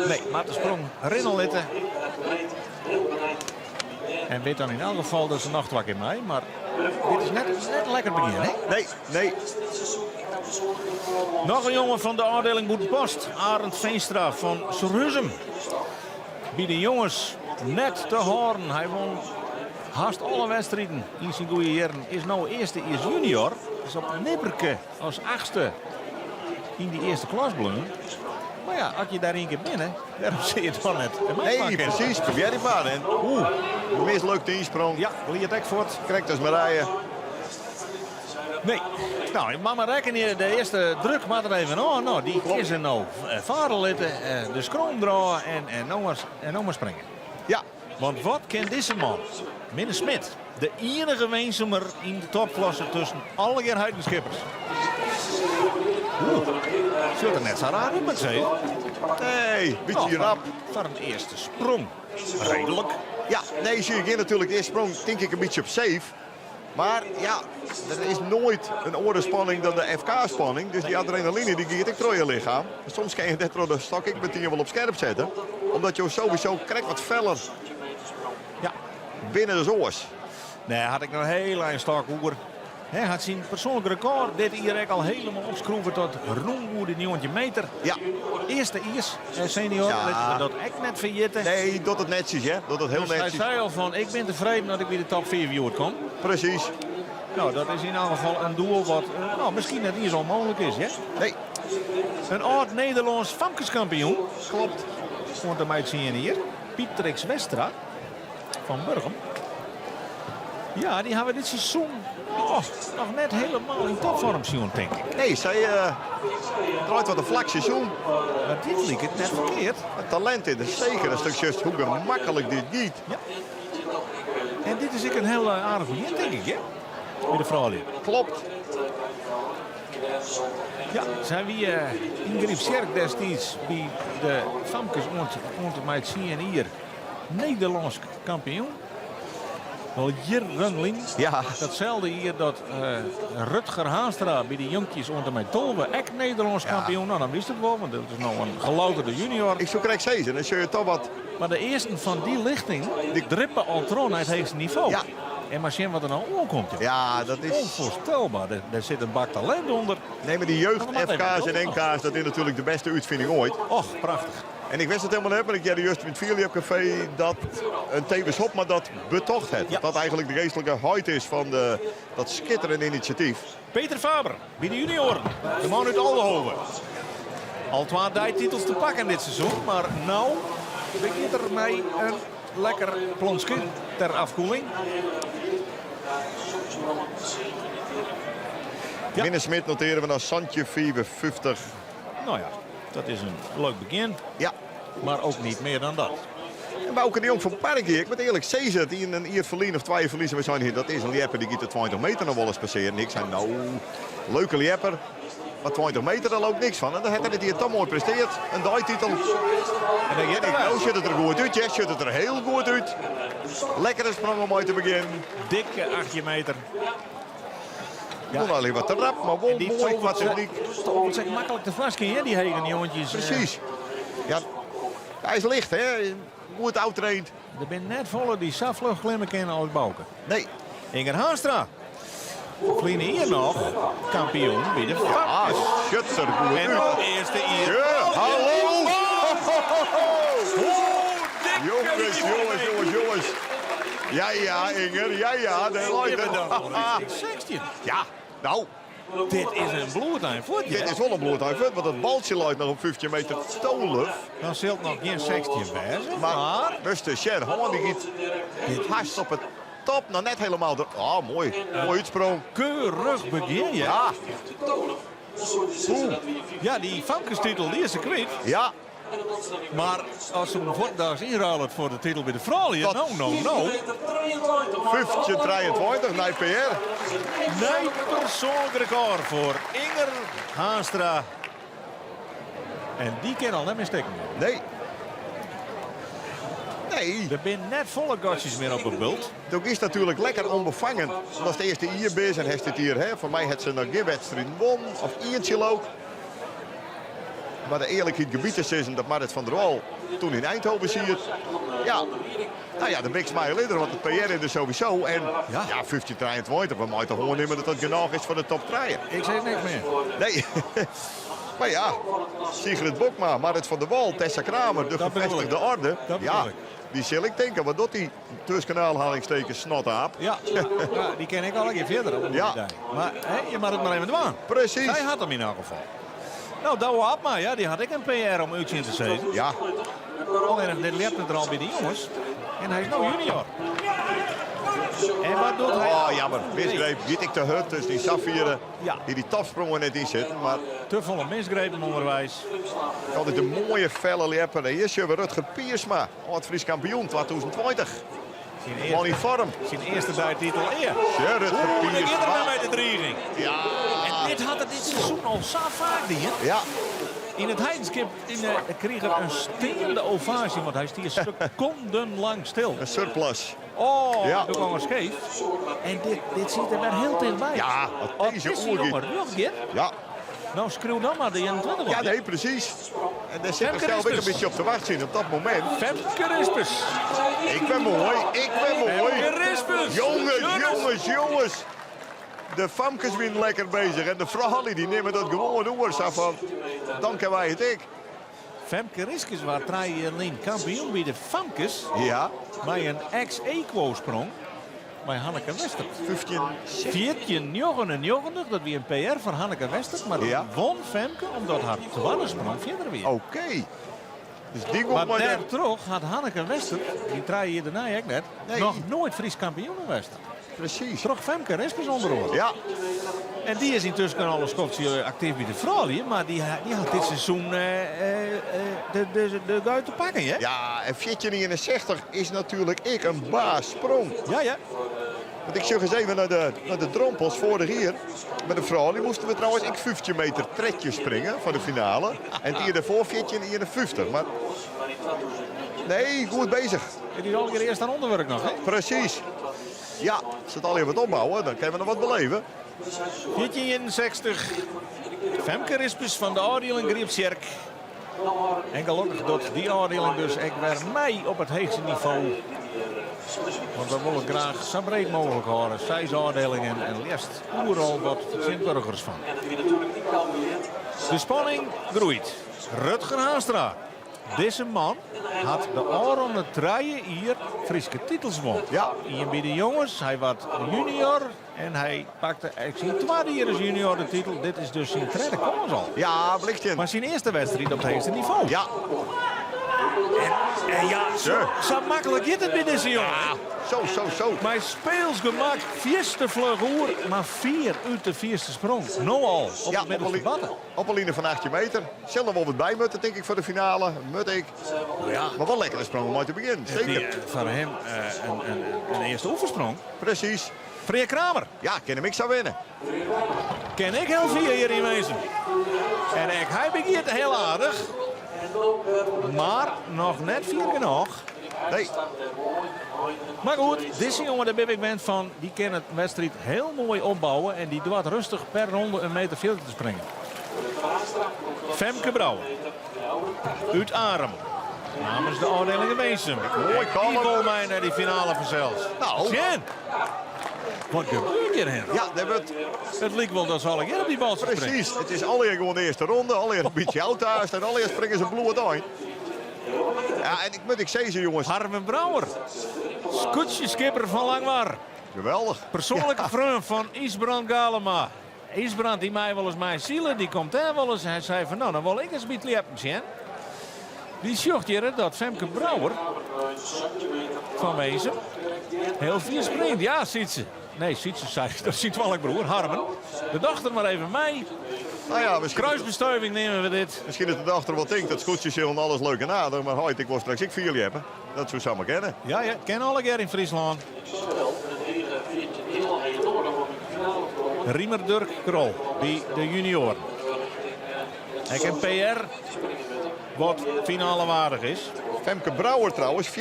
Nee, maar de sprong rinnel litten. En weet dan in elk geval dat ze nachtwak in mij. Maar dit is net lekker begin, hè? nee, nee. Nog een jongen van de afdeling Boetenpost. Arend Veenstra van Surhuzem. Bij de jongens net te horen. Hij won haast alle wedstrijden in zijn goede jaren. Is nou eerste, is junior. Is op Nipperke als 8e in die eerste klas bloeien. Maar ja, als je daar één keer binnen, daarom zie je het wel net. Nee, precies. Probeer die maar. En de mislukte insprong. Ja, Liet Ekvoort. Krijgt dus Marije. Nee. Nou, mama rekken hier de eerste druk maar er even aan. Nou, die is er nou varen litten, de skroom draaien en nou maar springen. Ja, Want wat kent deze man? Minne Smit. De enige Weensumer in de topklasse tussen alle Gerhardenschippers. Zult er net zo raar in met zijn. nee, beetje rap. Van een eerste sprong. Redelijk. Ja, nee, zie je natuurlijk de eerste sprong denk ik een beetje op safe. Maar ja, er is nooit een oordeelspanning dan de FK-spanning. Dus die adrenaline die gaat ik door je lichaam. Soms kan je net door de stok ik met die wel op scherp zetten. Omdat je sowieso krijgt wat feller Ja. binnen de oors. Nee, had ik nog heel klein stak hoer. Hij had zijn persoonlijk record dit hier al helemaal opschroeven tot roemwoede 9 meter. Ja, Eerste Iers, senior, Ja. dat ik net verjitten. nee, dat het netjes, hè. Dat het heel Dus hij netjes. zei al van, ik ben tevreden dat ik weer de top 4 viewer kom. Precies. Nou, dat is in elk geval een doel wat nou, misschien net niet zo mogelijk is. Hè? Nee, Een oud-Nederlands famkeskampioen. Klopt. Want de meid zien hier. Pietrix Westra van Burgum. Ja, die hebben we dit seizoen nog net helemaal in topvorm zien, denk ik. nee, zij draait wat een vlak seizoen. Maar dit liep het net verkeerd. Het talent in, is zeker een stukje hoe gemakkelijk dit gaat. Ja. En dit is ook een heel aardig begin, denk ik, hè? Bij de vrouwen. Klopt. Ja, zijn we Ingrid Sjerk destijds bij de Famkes ont mij zien hier Nederlands kampioen. Wel jarenlang. Ja. Datzelfde hier dat Rutger Haastra bij de jonkies onder mij Tolwe echt Nederlands kampioen. Nou, dan wist ik wel, want dat is nou een gelouterde junior. Ik zou correct zeggen, dan zul je toch wat... Maar de eerste van die lichting, die drippen al tron uit het hoogste niveau. Ja. En maar zien wat er nou omkomt. Joh. Ja, dat is... Onvoorstelbaar. Er zit een bak talent onder. Nee, maar die jeugd-FK's en NK's, dat is natuurlijk de beste uitvinding ooit. Och, prachtig. En ik wist het helemaal niet, maar ik jij juist in het Vierliepcafé dat een Tevens Hopma dat betocht heeft. Ja. Dat eigenlijk de geestelijke huid is van dat schitterende initiatief. Peter Faber, bij de junioren. De man uit Aldenhoven. Al 2 titels te pakken dit seizoen. Maar nou begint er mij een lekker plonsje ter afkoeling. Ja. Minne Smit noteren we naar Santje 54. Nou ja, dat is een leuk begin. Ja, Maar ook niet meer dan dat. Bouke de Jong van Park hier. Ik moet eerlijk zeggen, die in een hier verliezen of 2 verliezen. We zijn hier, dat is een lieper die gaat de 20 meter nog wel eens passeren. Ik zei, nou, leuke lieper. Maar 20 meter, daar loopt niks van. En dan had hij het hier toch mooi presteerd. Een titel. En dan denk ik, nou, ziet het er goed uit. Ja, ziet het er heel goed uit. Lekkere sprong om uit te beginnen. Dikke 8 meter. Ja. Alleen wat te rap, maar wel mooi qua techniek. Het is makkelijk te vlasken, hè, die hegen jongetjes. Precies. Ja, hij is licht, hè. Goed oud-trained. Er zijn net volle die safvlug glimmen kennen als Bouke. Nee. Inger Haanstra. Vliegen hier nog kampioen bij de Ah, Famkes. schutter goed En uit. de eerste hier. Ja, hallo! Jongens. Jongens. Ja, Inger. Ja, de leider. 16. Ja, nou, Dit is een bloedlijn voor dit is wel een bloedhuis, want het baltje luidt nog op 15 meter stolen. Dan zult nog geen 16 bij zijn. Maar, beste Sher, gewoon die giet haast op het top, nog net helemaal door. Ah, mooi. Mooi uitsprong. Keurig begin je. Ja, Ja, die Famkes-titel die is ze kwijt. ja. Maar als ze hem voortdaags inruilen voor de titel bij de vrouwen, ja, Dat- nou. 15-23, naar PR. Nee, persoonlijk record voor Inger Haanstra. En die kan al net meer stikken. Nee. Nee, Er zijn net volle gastjes meer op het beeld. dat is natuurlijk lekker onbevangen. Dat is de eerste IRB's en heeft het hier. Hè. Voor mij heeft ze nog geen wedstrijd won. Of eentje ook. Maar de eerlijkheid gebied is dat Marit van der Wal toen in Eindhoven zie je het. Ja, nou ja, de big smile leader, want het PR is er sowieso. En ja, 15-23, we moeten gewoon nemen dat dat genoeg is voor de top 3. Ik zeg niks meer. Nee. Maar ja, Sigrid Bokma, Marit van der Wal, Tessa Kramer, de Dat bedoel gevestigde ik. orde. Dat bedoel Ja, ik. die zal ik denken, wat doet die tussenkanaalhalingsteken snotaap? Ja, die ken ik al een keer verder. Op Ja. Maar je mag het maar even doen. Precies. Zij had hem in elk geval. Nou, Douwe Abma, ja, die had ik een PR om uitje in te zetten. Ja, Alleen dit leert het er al bij de jongens. En hij is nou junior. En wat doet hij? oh jammer, misgreep, giet ik de hut, dus die Saffieren, Ja. die topsprongen net in zitten. Maar Te volle misgrepen onderwijs. altijd een mooie felle lieper. En hier zien we Rutger Piersma, Oud-Fries kampioen 2020. Gewoon in vorm. Zijn eerste bijtitel eer. Ja, Rutger Oeh, de kinderen Piersma. met de dreiging. Ja, En dit had het dit seizoen al zo vaak die. ja, In het Heidenskip kreeg er een steende ovatie, want hij stier secondenlang stil. een surplus. Oh, Ja. toen kwam er scheef. En dit zit er weer heel dichtbij. Ja, Oh, wat het deze is hier nog oergiet. een rugje. Ja, Nou, schreeuw dan maar de 21 op. ja, nee, precies. En daar zit er Femke zelf ook een Rispers. beetje op te wachten zien op dat moment. Femke Rispers. Ik ben mooi, ik ben mooi. Femke Rispers. Jongens. De Famkes zijn lekker bezig. En de vrouwen die nemen dat gewoon over. Zo van, dan kunnen wij het ik. Femke Rispers was 3 kampioen bij de Famkes. Ja, Bij een ex-equo-sprong. Bij Hanneke Wester. 15. 14-99, dat weer een PR van Hanneke Wester. Maar Ja. won Femke omdat haar tweede sprong verder weer. Oké. Dus die komt Maar maar daar terug had Hanneke Wester, die draai je daarna ook net, Nee. nog nooit Fries kampioen geweest. Precies. Terug Femke Rispers onderhoor. Ja, En die is intussen al Schotse actief bij de vrouwen, maar die had dit seizoen de guit te pakken, hè? ja, en 1469 is natuurlijk ik een baassprong. Ja. Want ik zag eens even naar de drompels vorig hier. Met de vrouw, die moesten we trouwens 15 meter tredje springen voor de finale. En die ervoor 14 en hier 50. Maar nee, goed bezig. En die is al een keer eerst aan onderwerk nog, hè? Precies. Ja, als het al even wat opbouwen, dan kunnen we nog wat beleven. 1461. Femke Rispers van de afdeling Griepsjerk. En gelukkig dat die afdeling dus echt weer mee op het hoogste niveau. Want we willen graag zo breed mogelijk houden. 6 afdelingen en liefst overal wat Sint-Burgers van. De spanning groeit. Rutger Haanstra. Deze man had de Aron draaien hier Friese titels won. Ja. Hier bij de jongens, hij was junior en hij pakte zijn tweede jaar als junior de titel. Dit is dus zijn tweede kans al. Ja, blikje. Maar zijn eerste wedstrijd op het hoogste niveau. Ja. En ja, zo makkelijk is het bij deze jongen. Zo. Maar speelsgemak, vierste vlug oer, maar 4 uit de vierste sprong. Nou al, op het middelste batten. Op een linie van 18 meter. Zelf wel wat bij moeten, denk ik, voor de finale. Moet ik. Ja. Maar wel lekkere sprong om uit te beginnen. Zeker. Voor hem een eerste oefensprong. Precies. Freek Kramer. Ja, kan hem ik zou winnen. Ken ik heel veel hier in wezen. En hij begint heel aardig. Maar nog net 4 genoeg. Nee. Maar goed, deze jongen, daar ben ik bent van, die kan het wedstrijd heel mooi opbouwen. En die doet rustig per ronde een meter veel te springen. Femke Brouwer. Uit Arem. Namens de afdeling Weesum. Mooi Die wil mij naar die finale vanzelfs. Nou. Sjen. Wat gebeurt hier, Hen? Ja, dat wordt Het lijkt wel dat ze alle keer op die bal springen. precies. Het is allereerst gewoon de eerste ronde. Allereerst een beetje oud thuis. En allereerst springen ze bloed uit. Ja, en ik zei ze, jongens. Harmen Brouwer. Scootje-skipper van Langwar. Geweldig. Persoonlijke vriend van Isbrand Galema. Isbrand die mij wel eens mijn zielen, die komt daar wel eens. Hij zei van nou, dan wil ik eens een beetje hebben. Die zocht hier dat Femke Brouwer van Wezen heel vier springt. Ja, ziet ze. Nee, ziet ze, zei dat ziet wel ik broer, Harmen. De dochter maar even mee. Nou ja, Kruisbestuiving nemen we dit. Misschien is de dochter wat denkt dat scootjes en alles leuk en aardig. Maar ik wil straks ik 4 hebben. Dat zou samen kennen. Ja, kennen alle keer in Friesland. Riemer Dirk Krol, die de junior. Hij kent PR, wat finale waardig is. Femke Brouwer trouwens, 14,59.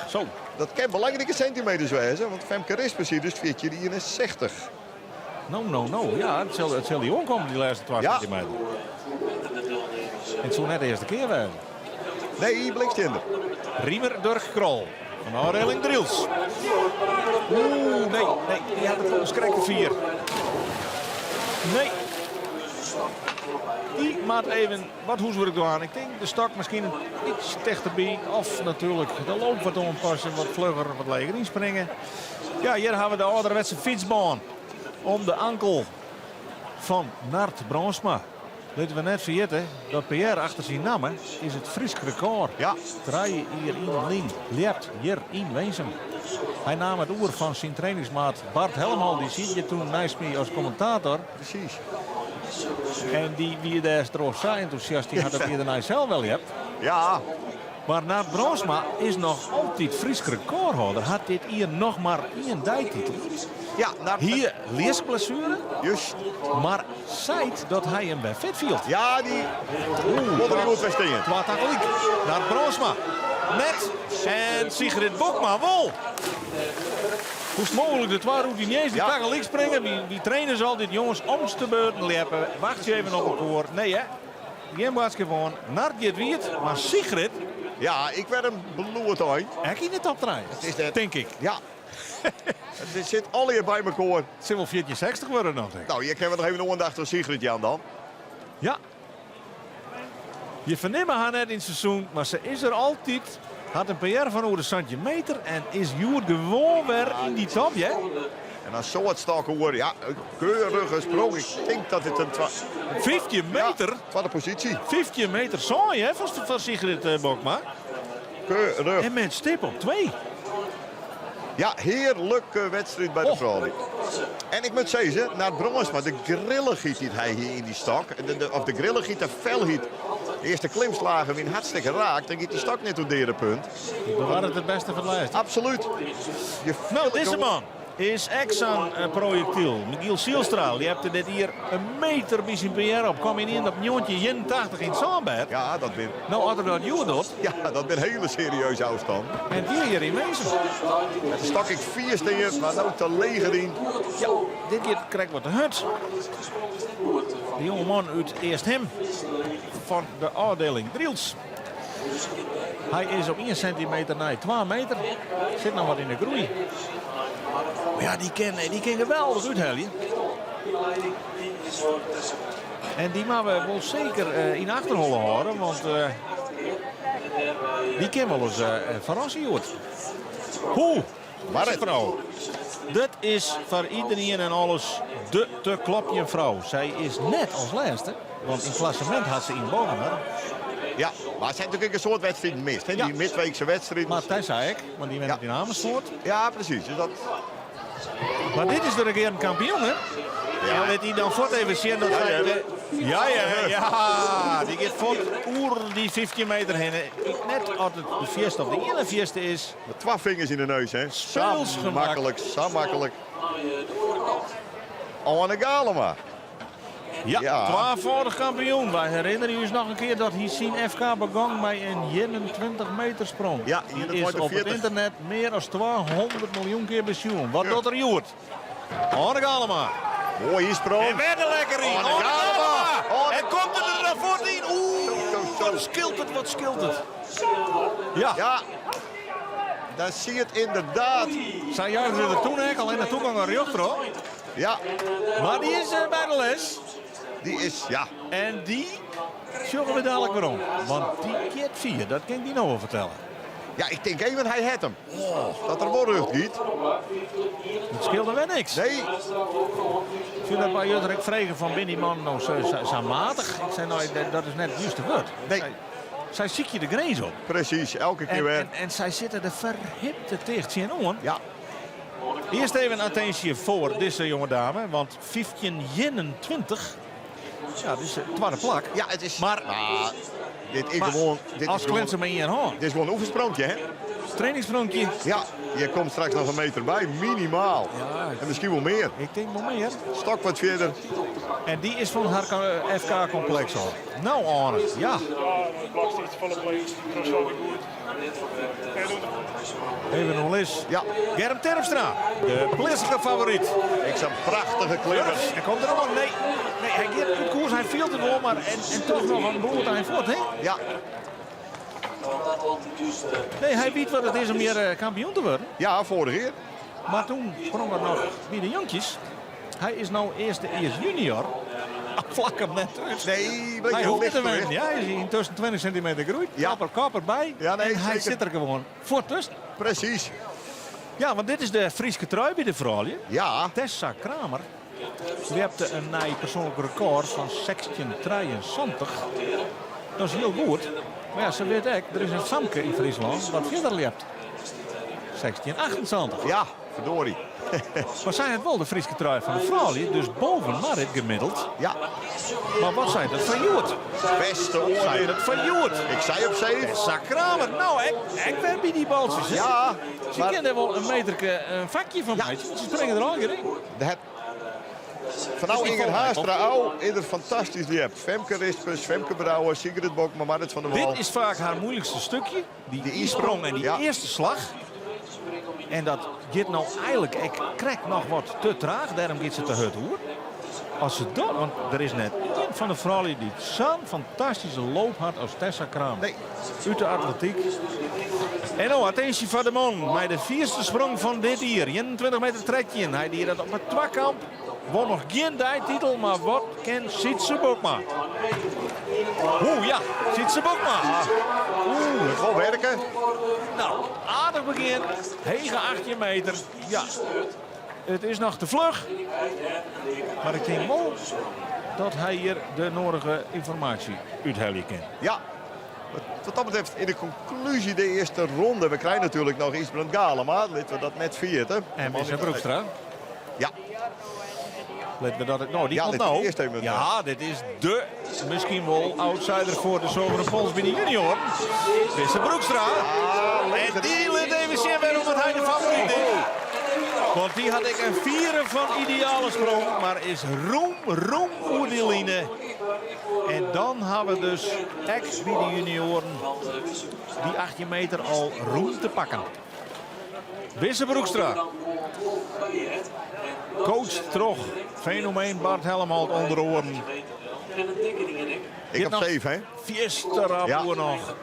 Zo. Dat kan belangrijke centimeters wezen. Want Femke Rispers dus 14,61. Nou. Ja, het zal die omkomen die laatste 12 centimeter. En het zou net de eerste keer zijn. Nee, blikstinder. Riemer Dirk Krol. Van de afdeling Driels. Oeh, nee. Die had het volgens krijgt 4. Nee. Die maakt even wat hoeswerk doen aan. Ik denk de stok misschien iets dichterbij. Of natuurlijk de loop wat onpassen. Wat vlugger, wat leger inspringen. Ja, hier hebben we de ouderwetse fietsbaan. Om de ankel van Nart Bronsma. Laten we net vergeten dat PR achter zijn namen is het Fries record. Ja. Draaien hier in Lien. Leert hier in Weesum. Hij nam het oer van zijn trainingsmaat Bart Helemaal. Die zie je toen naast mij als commentator. Precies. En die wie daar trouwens zo enthousiast, die had het hier daarna zelf wel hebt. Ja. Maar Nart Bronsma is nog altijd Fries recordhouder. Had dit hier nog maar 1 dijtitel. Ja, Hier leesblessure. Juist. Maar zijt dat hij hem bij Fitfield. Ja, die moet er goed westingen. Wat gelijk naar Bronsma. Net. En Sigrid Bokma wel. Hoe is het mogelijk? De 2 routiniers die gelijk springen. Wie trainen ze al dit jongens om te beurten leppen. Wacht je even op een koor. Nee hè. Geen boodschap gewoon. Nart het wiet. Maar Sigrid. Ja, ik werd hem beloerd uit. Hij in de top 3. Is dat? Denk ik. Ja. Het zit al hier bij elkaar. Het zal wel 460 worden nog. Denk ik. Nou, je kan nog even een dag door Sigrid aan dan. Ja. Je verneemt haar net in het seizoen, maar ze is er altijd. Had een PR van over de centimeter en is Joerd gewoon weer in die top, hè? En als zo het staken worden, ja, een keurige sprong. Ik denk dat het een 15 meter. tweede positie. 15 meter saai, hè, van Sigrid Bokma. Keurig. En met stip op 2. Ja, heerlijke wedstrijd bij de vrouwen. En ik moet zeggen, naar het brons, maar de grillengiet die hij hier in die stok. Of de grillengiet, de felgiet. De eerste klimslagen wie hartstikke raakt. Dan gaat die stok net op derde punt. Dan waren het beste van de lijst. Absoluut. Nou, deze man is Exxon-projectiel. Michiel Sielstra, die heeft dit hier een meter bij zijn PR op. Kwam in op 81 in Zandberg. Ja, dat ben. Nou, had er dat Joerd doet. Ja, dat ben hele serieuze afstand. En die hier in Weesum. Met de stok ik 4 steen, maar nou te leger in. Ja, dit keer krijgt wat de hut. De jongeman uit eerst hem van de afdeling Driels. Hij is op 1 centimeter naar 2 meter. Zit nog wat in de groei. Maar ja, die kan geweldig uithellen. En die moeten we wel zeker in achterholen houden. Want die kan wel eens verrassen, Jood. Hoe? Maar het vrouw. Dit is voor iedereen en alles de te klopje vrouw. Zij is net als laatste. Want in het klassement had ze in boven. Ja, maar het zijn natuurlijk een soort wedstrijd mist. Hè? Ja. Die midweekse wedstrijd. Maar dat zei ik, want die wint Ja. in Amersfoort. Ja, precies. Dus dat... Maar dit is de regerend kampioen, hè? Ja, weet hij dan voort even zien dat hij... Ja, die gaat voort oer die 15 meter heen. Net als het de vierste of de ene vierste is. Met 12 vingers in de neus, hè. Speels Zo gemak. makkelijk, zo makkelijk. Anne Galema. Ja, Ja. 12-voudig kampioen. Wij herinneren ons nog een keer dat hij zijn FK begon bij een 21 meter sprong. Ja, die is 21. op het internet meer dan 200 miljoen keer bezocht. Wat doet er Joert? Anne Galema. Mooi sprong. En weer de lekkering. Anne Anne Galema. Galema. En komt er naar voren in. Oeh, wat scheelt het, wat scheelt het. Ja, Ja, dan zie je het inderdaad. zij juichen er toen eigenlijk alleen naartoe gaan naar Jochtro. Ja, Maar die is bij de les. die is, ja. En die zorgen we dadelijk waarom. Want die keert 4, dat kan ik die nou wel vertellen. Ja, ik denk even, hij had hem. Dat er wel rug giet. Het scheelde wel niks. Nee, Ik vind dat bij Jutterik vregen van Binnieman nou zo matig. Ik zei nou, dat is net het juiste woord. Nee. Zij ziek je de grens op. precies. Elke keer weer. En zij zitten er verhipte tegen zien aan. Ja, Eerst even attentie voor deze jonge dame. Want 1521. Ja, dat is de tweede plak. ja, het is... Maar- dit is Maar gewoon... Dit als is gewoon, Clinton in je hand. dit is gewoon een oefensprongje, hè. Trainingssprongje. Ja, je komt straks nog een meter bij, minimaal. Ja. En misschien wel meer. Ik denk wel meer. Stok wat verder. En die is van haar FK-complex al. Nou, Arne. Ja. Ja, het blok steeds volle plaats. Dat is wel weer goed. Even nog eens. Ja, Germ Terpstra. De plissige favoriet. ik zag prachtige klimmers. Hij komt er nog. Nee, hij gaat de koers. Hij viel er wel. Maar en toch nog een bloed aan voort. Hè? Ja, Nee, hij weet wat het is om hier kampioen te worden. ja, vorige keer. Maar toen sprong het nog wie de jonkjes. Hij is nou eerst junior. Vlak hem net uit. Nee, een beetje Hij hoeft licht te winnen. gewicht. Ja, hij is intussen 20 centimeter groeit. Ja. Kapper bij. Ja, nee, en hij zeker. zit er gewoon voor tussen. Precies. Ja, want dit is de Frieske trui bij de vrouwen. Ja, Tessa Kramer. Die heeft een nieuw persoonlijk record van 1673. Dat is heel goed. Maar ja, ze weet ook, er is een Famke in Friesland wat verder leeft. 1628. ja, verdorie. Maar zij het wel de Frieske trui van de vrouwen, dus boven Marit gemiddeld. Ja, Maar wat zei dat van Joert? beste Zei oordeel. dat van Joert? Ik zei op 7. Tessa Kramer. Nou, ik ben bij die baltjes. hè. Ja, Ze maar kennen wel een meterke een vakje van mij. Ze springen er al in. het... Van nou Inger Haastra, al is er fantastisch die hebt. Femke Rispers, Femke Brouwer, Sigrid Bokma, Marit van der Wal. Dit is vaak haar moeilijkste stukje. Die Die I-sprong en die ja. eerste slag. En dat gaat nou eigenlijk, ik krijg nog wat te traag. Daarom gaat ze te hut hoor. Als ze dat, want er is net één van de vrouwen die zo'n fantastische loop had als Tessa Kramer. Nee. Uit de atletiek. En nou, attentie van de man. Bij de vierste sprong van dit hier. 21 meter trekje in. Hij die dat op het twakkamp. Won nog geen titel, maar wat kan Sietse Bokma? Oeh ja, Sietse Bokma. Oeh, het wil werken. Nou, aardig begin. Hege 18 meter. Ja, het is nog te vlug. Maar ik denk wel dat hij hier de nodige informatie uithalen kan. Ja, wat dat betreft in de conclusie de eerste ronde. We krijgen natuurlijk nog iets met Galema, laten we dat net vieren. En Wissa Broekstra. Ja, Let we dat het nou, die Ja, komt dit is nou. eerst even- Ja, dit is de misschien wel outsider voor de zomere pols bij de junior. Wissa Broekstra. En die liet even zien waarom het hij de favoriet is. Want die had ik een vieren van ideale sprong, maar is roem oer die line. En dan hebben we dus ex bij de junioren die 18 meter al roem te pakken. Wissa Broekstra. Coach Trog. Fenomeen Bart Hellemalt onder oren. ik heb nog 7 hè. Fiesta Ja. nog.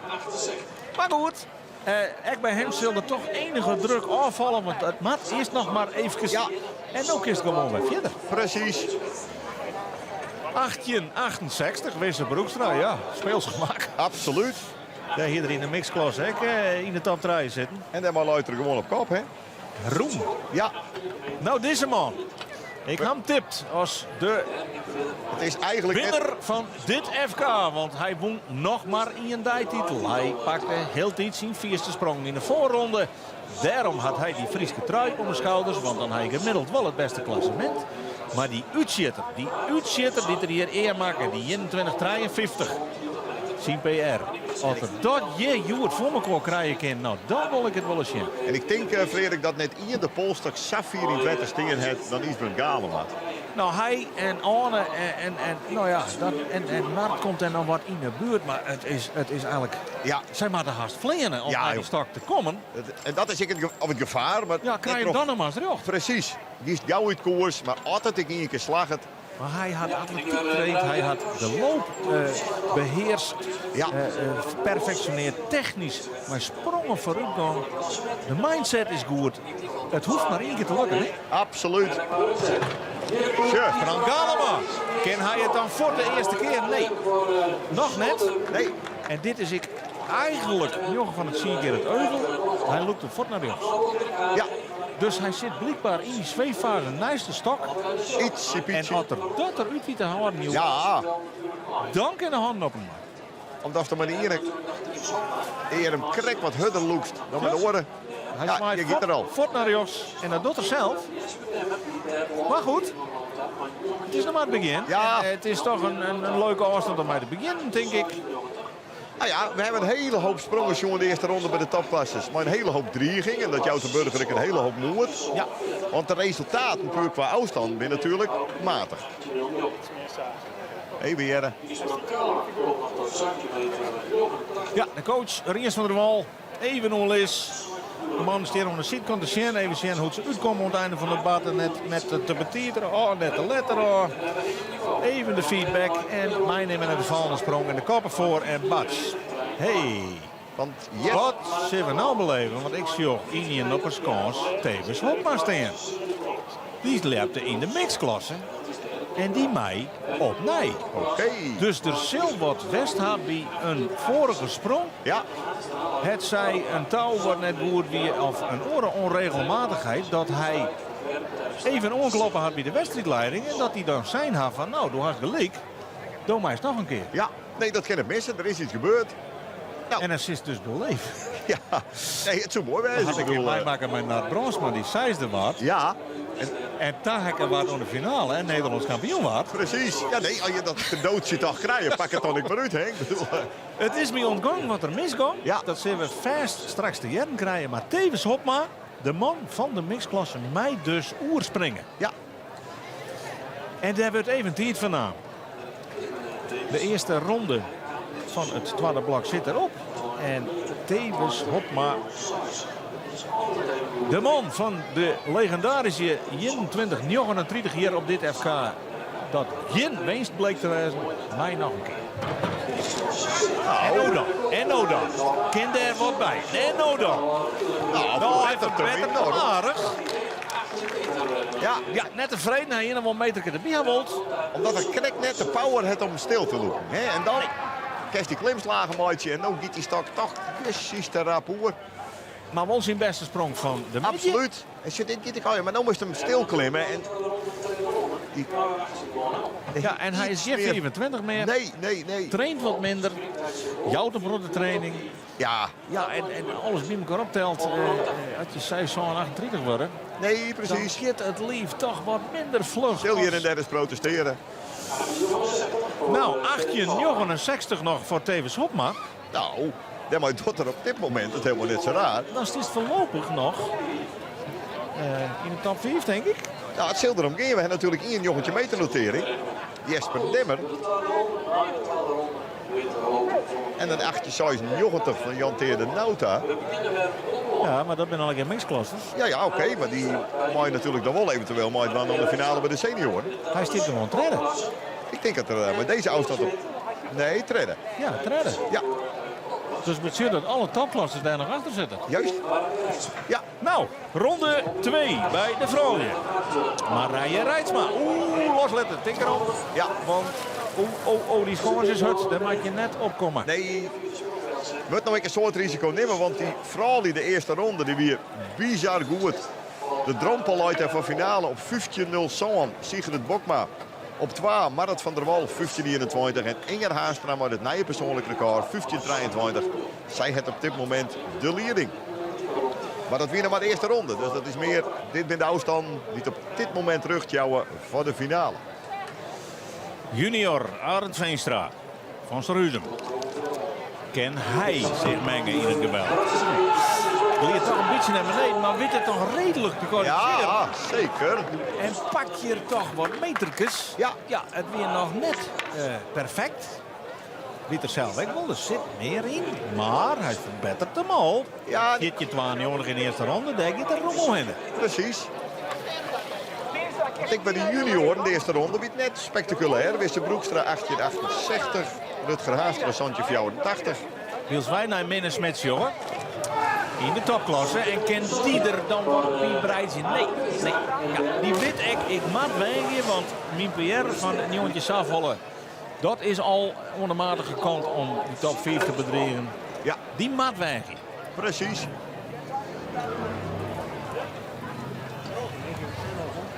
Maar goed. Ik bij hem zullen er toch enige druk afvallen. Want het mat is nog maar even. Ja. En ook is het gewoon weer verder. Precies. 1868. Wissa Broekstra. Ja, speelsgemak. Absoluut. Ja, hier in de mixklasse in de top 3 zitten. En dan maar luisteren gewoon op kop hè. Roem. Ja, Nou, deze man. Ik had hem tipt als de Het is eigenlijk net... winnaar van dit FK. Want hij won nog maar één titel. Hij pakte heel iets zijn vierste sprong in de voorronde. Daarom had hij die Frieske trui om de schouders. Want dan had hij gemiddeld wel het beste klassement. Maar die uitschitter die er hier eer maken, die 21-53. Zijn PR. Als er dat je het voor me krijgen kan, nou dan wil ik het wel eens zien. En ik denk, Frederik, dat net hier de polstok Safir in het steen heeft dan iets met Galema. Nou, hij en Arne en nou ja, en Mart komt er dan wat in de buurt. Maar het is eigenlijk... Ja. Zij maar de haast vleenen om naar die joh. stok te komen. En dat is zeker op het gevaar. Maar Ja, krijg je dan nog maar eens terug. Precies. Die is jou uit koers, maar altijd ik in een keer slagen. Maar hij had atletiek getraind, hij had de loop beheerst, Ja. perfectioneerd, technisch. Maar sprongen vooruitgang. De mindset is goed. Het hoeft maar één keer te lukken, hè? Absoluut. Sure. Frank Galema. Ken hij het dan voor de eerste keer? Nee. Nog net. Nee. En dit is ik eigenlijk jongen van het Sieger het Euvel. Hij loopt het fort naar rechts. Ja. Dus hij zit blijkbaar in die zweefvaren naast de stok. Ietsje En pietje. als er dat eruit wie te houden, nieuw, Ja. dan kan de handen op hem. Omdat de manier eer hem krek wat hudder loekst dan met de oren. Hij Ja, zwaait je gaat er al. fort naar rechts. En dat doet er zelf. Maar goed. Het is nog maar het begin. Ja. En het is toch een leuke afstand om mee te beginnen, denk ik. Nou ja, we hebben een hele hoop sprongen jongen de eerste ronde bij de topklasses. Maar een hele hoop dreiging. En dat jouw de burger een hele hoop moed. Ja. Want de resultaten puur qua afstand ben natuurlijk matig. Hey, Beheerder. Ja, de coach Ries van der Wal. Even onlis. De man is hier om de zijkant te zien. Even zien hoe ze uitkomen aan het einde van het bad. Net te betiteren. Oh, net de letter. Oh. Even de feedback. En mij nemen naar de volgende sprong. En de koppen voor en bats. Hey. Want ja, Wat zullen we nou beleven? Want ik zie ook Indian op een kans tevens Hopma staan. Die lepte in de mixklasse. En die mij op nee. oké. Dus er zal wat West had bij een vorige sprong. Ja, Het zij een touw wat net goed wie of een onregelmatigheid dat hij even onkloppen had bij de wedstrijdleiding. En dat hij dan zijn had van nou, doe had gelijk. Doe mij eens nog een keer. ja. Nee, dat kan het missen. Er is iets gebeurd. En het is dus beleefd. Ja, nee, het zou mooi Dan wezen. had ik in mij maken met Nat Bronsma die zesde wat. Ja, En Taheke wat aan de finale en Nederlands kampioen wat. precies. Ja, nee, als je dat cadeautje toch krijgt, pak het dan niet meer uit, Henk. Ik bedoel, Het is me ontgaan wat er misging. Ja. Dat zullen we vast straks te jaren krijgen. Maar tevens Hopma, de man van de mixklasse, mij dus oerspringen. ja, En daar wordt even tijd vandaan. De eerste ronde van het tweede blok zit erop. En tevens Hopma, de man van de legendarische 21-39 hier op dit FK. Dat geen winst bleek te wezen. Mij nog een keer. En nou dan. En nou dan. Kind er wat bij. En nou dan. Nou, hij heeft te het winnen, met hem hoor. aardig. ja. Ja, net tevreden. Hij in een meter erbij wilt. Omdat het krek net de power heeft om stil te lopen. Hè? En dan kerst die klimslagen maatje en dan giet die stok toch precies te rap hoor. Maar wel zijn beste sprong van de midje. Absoluut. En je dit giet ik maar dan moest hem stil klimmen. En die, Ja, en hij is geen 24 meer. Nee. Traint wat minder. Jouwt op de training. Ja, Ja, en alles bij elkaar optelt. Als je 628 worden. nee, Dan precies. zit het lief toch wat minder vlug. Stil hier en daar eens protesteren. Nou, 1869 nog voor Tevens Hopma. Nou, dan maar doet er op dit moment het helemaal net zo raar. Dan is het voorlopig nog in de top 5, denk ik. Nou, het zal erom gaan. We hebben natuurlijk één jongetje meternotering. Jesper Demmer. En een 1896 van Jan Teerde Nauta. Ja, maar dat ben al geen mixklasse. Ja, oké, maar die mag je natuurlijk dan wel eventueel maar dan de finale bij de senioren. Hij stikt hem aan het redden. Ik denk dat er met deze afstand op... Nee, treden. Ja, te redden. Ja, Dus het betekent dat alle topklassen daar nog achter zitten. juist. Ja, Nou, ronde 2 bij de vrouwen. Marije Rijtsma. Losletten, tik erop. ja. Want, die schons is hut. Daar mag je net opkomen. Nee, wordt nog een soort risico nemen, want die vrouw die de eerste ronde, die weer bizar goed. De drompel uit voor finale op 15-0 Zoan. Sigrid Bokma. Op 2 Marit van der Wal 15-21 en Inger Haastra met het nieuwe persoonlijk record 15-23. Zij het op dit moment de leiding. Maar dat weer nog maar de eerste ronde. Dus dat is meer, dit ben de afstand die op dit moment terugtjouwen voor de finale. Junior Arend Veenstra van Struzem. Kan hij zich mengen in het geweld? Leert toch een beetje naar beneden, maar weet het toch redelijk te corrigeren. Ja, zeker. En pak je er toch wat metertjes. Ja. Ja, het weer nog net perfect. Weet er zelf ook wel, er zit meer in. Maar hij verbetert hem al. Ja, Zit je 12 in de eerste ronde, denk je er rommel in. precies. Ik denk bij de junioren, de eerste ronde, werd net spectaculair. Wisse Broekstra 1868, Rutger Haastra, Santje 84. Wils wij naar Minnesmets, jongen. In de topklasse. En kent die er dan wat wie bereid zijn? Nee. Ja, die weet ik maat wegen, want mijn PR van een jongetje Safvolle, dat is al ondermatige kant om die top 5 te bedreigen. Ja, Die maat wegen. precies.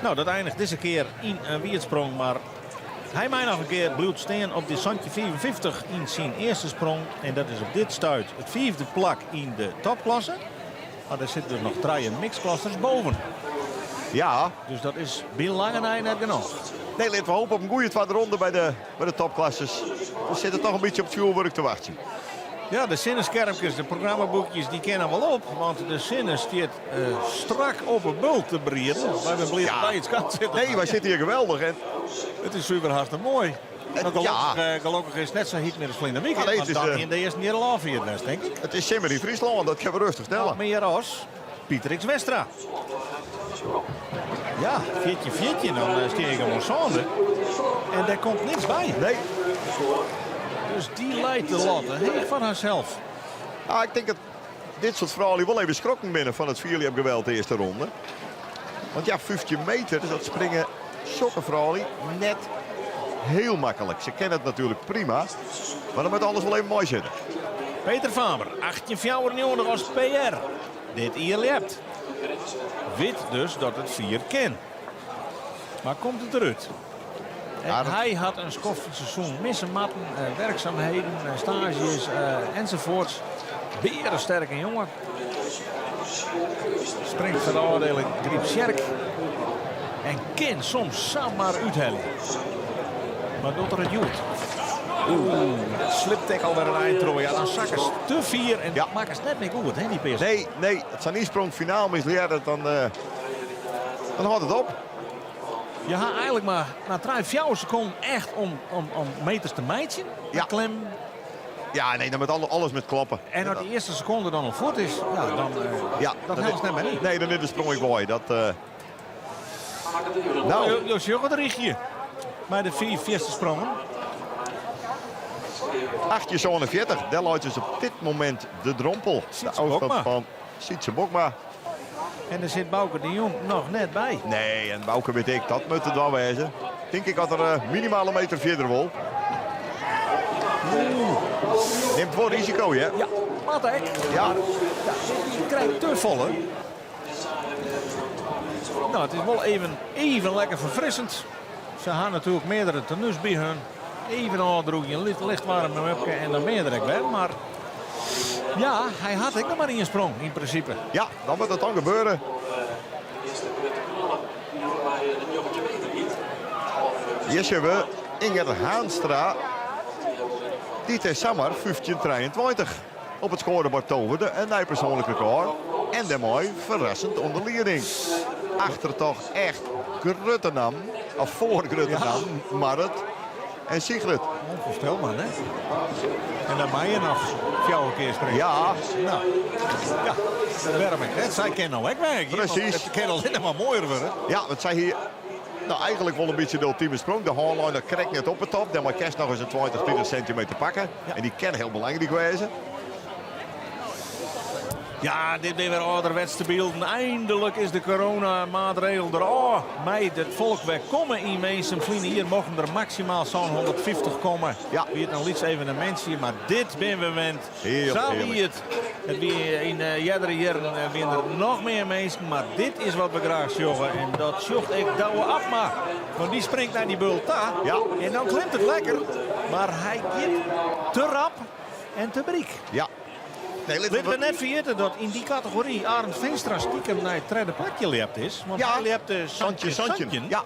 Nou, dat eindigt deze keer in een wiertsprong, maar hij mij nog een keer bloed staan op de Santje 54 in zijn eerste sprong. En dat is op dit stuit het 4e plak in de topklasse. Maar er zitten dus nog 3 mixklassers boven. Ja, Dus dat is Bill Langenijn net genoeg. nee, laten we hopen op een goede tweede ronde bij de topklasses. We zitten toch een beetje op het vuurwerk te wachten. Ja, de zinnenschermpjes, de programmaboekjes, die kennen wel op. Want de zinnen stiert strak op een bult te breien. Wij hebben blij Ja. bij het kan zitten. Nee, wij zitten hier geweldig. En Het is super hartstikke mooi. ja. Gelukkig is het net zo hit met de Vlinder Weekend. Allee, Want het is, dan in de eerste keer al hier best, denk ik. het is simmer in Friesland, dat gaan we rustig stellen. Meer als Pieter X Westra. Ja, 4-4, dan steer je gewoon zonde. En daar komt niks bij. Nee, Dus die leidt de latten heeg van haarzelf. ik denk dat dit soort vrouwen wel even schrokken binnen van het vierliep geweld de eerste ronde. Want ja, 15 meter, dus dat springen zulke vrouwen net heel makkelijk. Ze kennen het natuurlijk prima, maar dan moet alles wel even mooi zitten. Peter Faber, 18 als PR. Dit hier lept. Weet dus dat het 4 ken. Maar komt het eruit? En Ja, dat- hij had een seizoen missen matten, werkzaamheden, stages enzovoorts. Beren sterke jongen. Springt van de afdeling Griep Sjerk. En kan soms zomaar uithellen. Maar doet er het goed. Slipt ik alweer een eindtro. Ja, dan zakken ze te 4 en Ja. maken ze net niet goed, hè, die PS. Nee, het zijn niet sprong finaal misleren, dan houdt het op. Je gaat eigenlijk maar na 3-4 seconden echt om meters te mijtje. Ja. Klem. Ja, nee, dan moet alles met kloppen. En als die eerste seconde dan al voort is, ja, dan Ja, dat helpt net maar niet. Nee, dan is de sprong ik mooi. Dat, nou, Dus je gaat er richtje. Maar de 4 eerste sprongen. 8:47. Delluit is op dit moment de drompel. De Sietse afstand Bokma. van Sietse Bokma. En er zit Bouke de Jong nog net bij. Nee, en Bouke weet ik, dat moet het wel wezen. Denk ik dat er minimaal een meter verder wil. Neemt wel risico, hè? Ja, wat ik. Ja, Je krijgt te volle. Nou, het is wel even lekker verfrissend. Ze gaan natuurlijk meerdere tenues bij hun. Even aandroeg je licht warm en dan ben je er ook weer. Maar ja, hij had ik nog maar in sprong in principe. ja, dan moet het dan gebeuren. Hier zien we Inger Haanstra. Die is Samar 15:23 op het scorebord toverde. Een nieuw persoonlijk record. En de mooi verrassend onder leiding. Achter toch echt Gruttenam. Of voor Gruttenam. Marit en Sigrid. Onvoorstelbaar, hè? En dan mag je nog 4 keer springen. Ja, Nou, ja, dat werp ik net. Zij kennen nou ook weg. Precies. Het kan alleen maar mooier worden. ja, want zij hier... Nou, eigenlijk wel een beetje de ultieme sprong. De hardliner krijgt net op het top. Dan mag Kerst nog eens een 20 centimeter pakken. Ja. En die kan heel belangrijk wezen. Ja, dit weer ouderwets te beelden. Eindelijk is de coronamaatregel er. Oh, meid, het volk weer komen in Weesum. Hier mogen er maximaal zo'n 150 komen. Ja. Weer een liefst evenementje, maar dit ben we wend. Heerlijk, Zo heerlijk. wie het. Het wie in jaren jaren weer er nog meer mensen. Maar dit is wat we graag zoeken. En dat zocht ik Douwe Abma. Want die springt naar die bult daar. Ja. En dan klimt het lekker. Maar hij gaat te rap en te briek. Ja. Nee, Laten we net vergeten dat in die categorie Arend Veenstra stiekem naar het tweede plekje leapt is. Want Ja. hij leapt de Santje. Santje. Ja,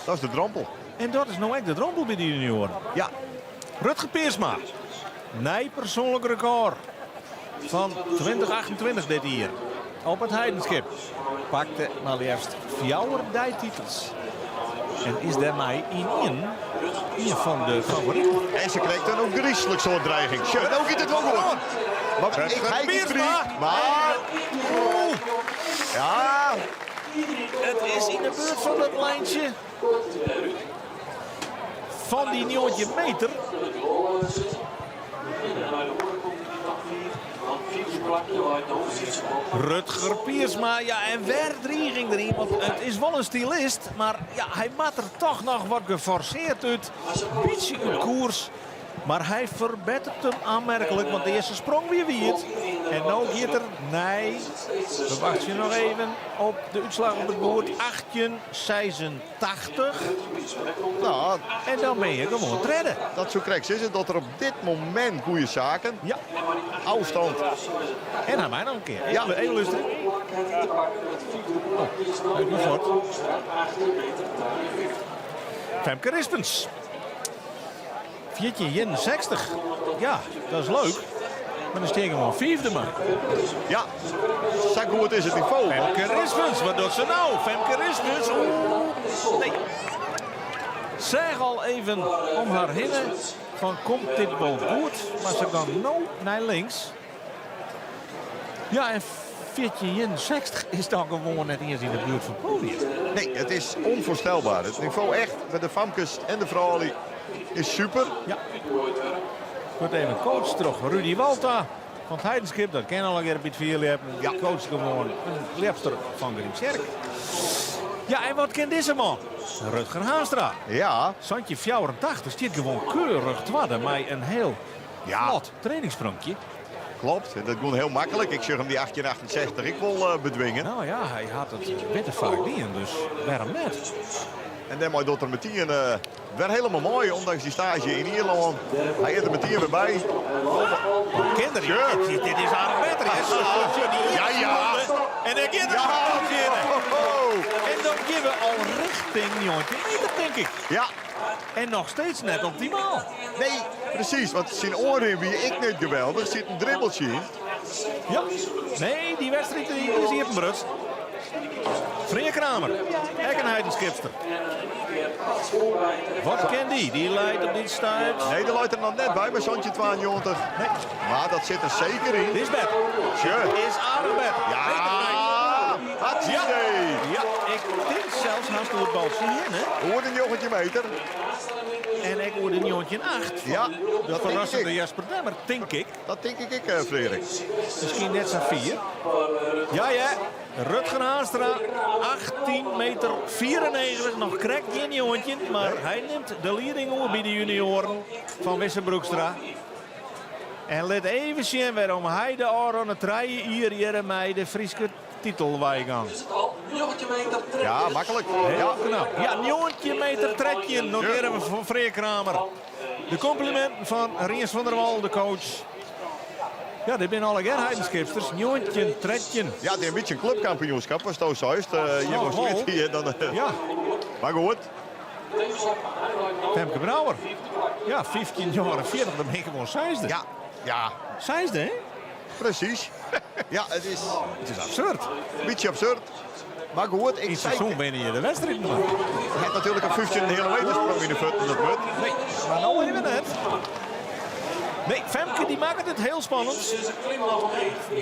dat is de drompel. En dat is nou echt de drompel bij de junioren. Ja, Rutger Peersma. Nee, persoonlijk record van 2028 dit hier. Op het Heidenschip. Pakte maar liefst 4 titels. En is daarmee in een van de favorieten. en ze krijgt dan ook griezelig zo'n dreiging. Tja, nou gaat het wel goed. Maar ik ga niet Peersma. drie, maar... Ja, Het is in de buurt van dat lijntje van die 9 meter. Rutger Piersma, ja, en waar dreiging erin, want het is wel een stylist, maar ja, hij maakt er toch nog wat geforceerd uit. Een beetje uit koers, maar hij verbetert hem aanmerkelijk, want de eerste sprong weer wierd. En nou gaat er, nee, we wachten nog even op de uitslag op het boord, 86. nou, En dan ben je gewoon te redden. dat zo krijgt is het dat er op dit moment goede zaken. Ja, Afstand. en aan mij nog een keer. Ja. Even luisteren. Oh, ik moet voort. Femke Rispens. 461. Ja, dat is leuk. Maar dan steken we gewoon 5e man. Ja, zo goed is het niveau. Femke Rispens, wat doet ze nou? Femke Rispens. Oeh. Nee. Zeg al even om haar heen van komt dit wel goed? Maar ze kan nou naar links. Ja, en 461 is dan gewoon net eens in de buurt van het podium. Nee, het is onvoorstelbaar. Het niveau echt met de Famkes en de vrouwen is super. Ja. Wordt even coach terug. Rudy Walta van het Heidenschip. Dat ken al een keer op het vier hebben. Ja. Coach gewoon een leepster van Grimskerk. Ja, en wat kent deze man? Rutger Haanstra. Ja, Santje 84 stiert gewoon keurig twadden. Maar een heel Ja. vlot trainingssprongje. klopt. En dat gaat heel makkelijk. Ik zeg hem die 1868 ik wil bedwingen. Nou ja, hij had het beter vaak niet. Dus waarom net? En dan doet er meteen weer helemaal mooi. Ondanks die stage in Ierland. Hij is er meteen weer bij. Kinderen, Ja. dit is aan beter. Ja. En dan gaat er Ja. gewoon zitten. Oh. En dan gaan we al richting 19 meter, denk ik. Ja, En nog steeds net optimaal. nee, precies. Want zijn oren wie ik niet geweldig. Er zit een dribbeltje in. Ja. Nee, die wedstrijd die is hier in Brust. Freya Kramer, ook een Heidenskipster. Wat kent die? Die leidt op dit stuit. Nee, de luidt er nog net bij bij Santje 92. Nee, Maar dat zit er zeker in. dit is beter. Tje. Is aardig beter. Ja, had Ja. idee. Ja, ik denk zelfs haast door het baltje in, hè. Hoor een jongetje meter. En ik hoorde een jongetje 8. Ja, Dat denk verrassende ik. Jasper Demmer, denk ik. Dat denk ik, Frederik. Misschien net zo'n 4. Ja. Rutger Haanstra, 18 meter 94. Nog krijgt geen jongetje, maar hij neemt de leiding over bij de junioren van Wissenbroekstra. En let even zien waarom hij de oren het rijden hier mij de Friese titel gaan. Ja, makkelijk. Heel Ja. knap. Ja, 9 meter trekje. Noteren we van Freya Kramer. De complimenten van Riens van der Wal, de coach. Ja, dit zijn alle Heidenskipsters. 9 trekje. Ja, het is een beetje een clubkampioenschap. Was het zo juist. Hier was wel. Smit hier. Dan, Ja, Maar goed. Femke Brouwer. Ja, 15 jaar 40, dan ben ik gewoon 6e. Ja, 6e, hè? precies. Ja, het is Het is absurd. een beetje absurd. Maar goed, In ik het zei... seizoen ben je de wedstrijd maar. Hij had natuurlijk een 15 hele meter sprong in de voeten. Dat moet. Nee, maar nou even net. Nee, Femke die maakt het heel spannend.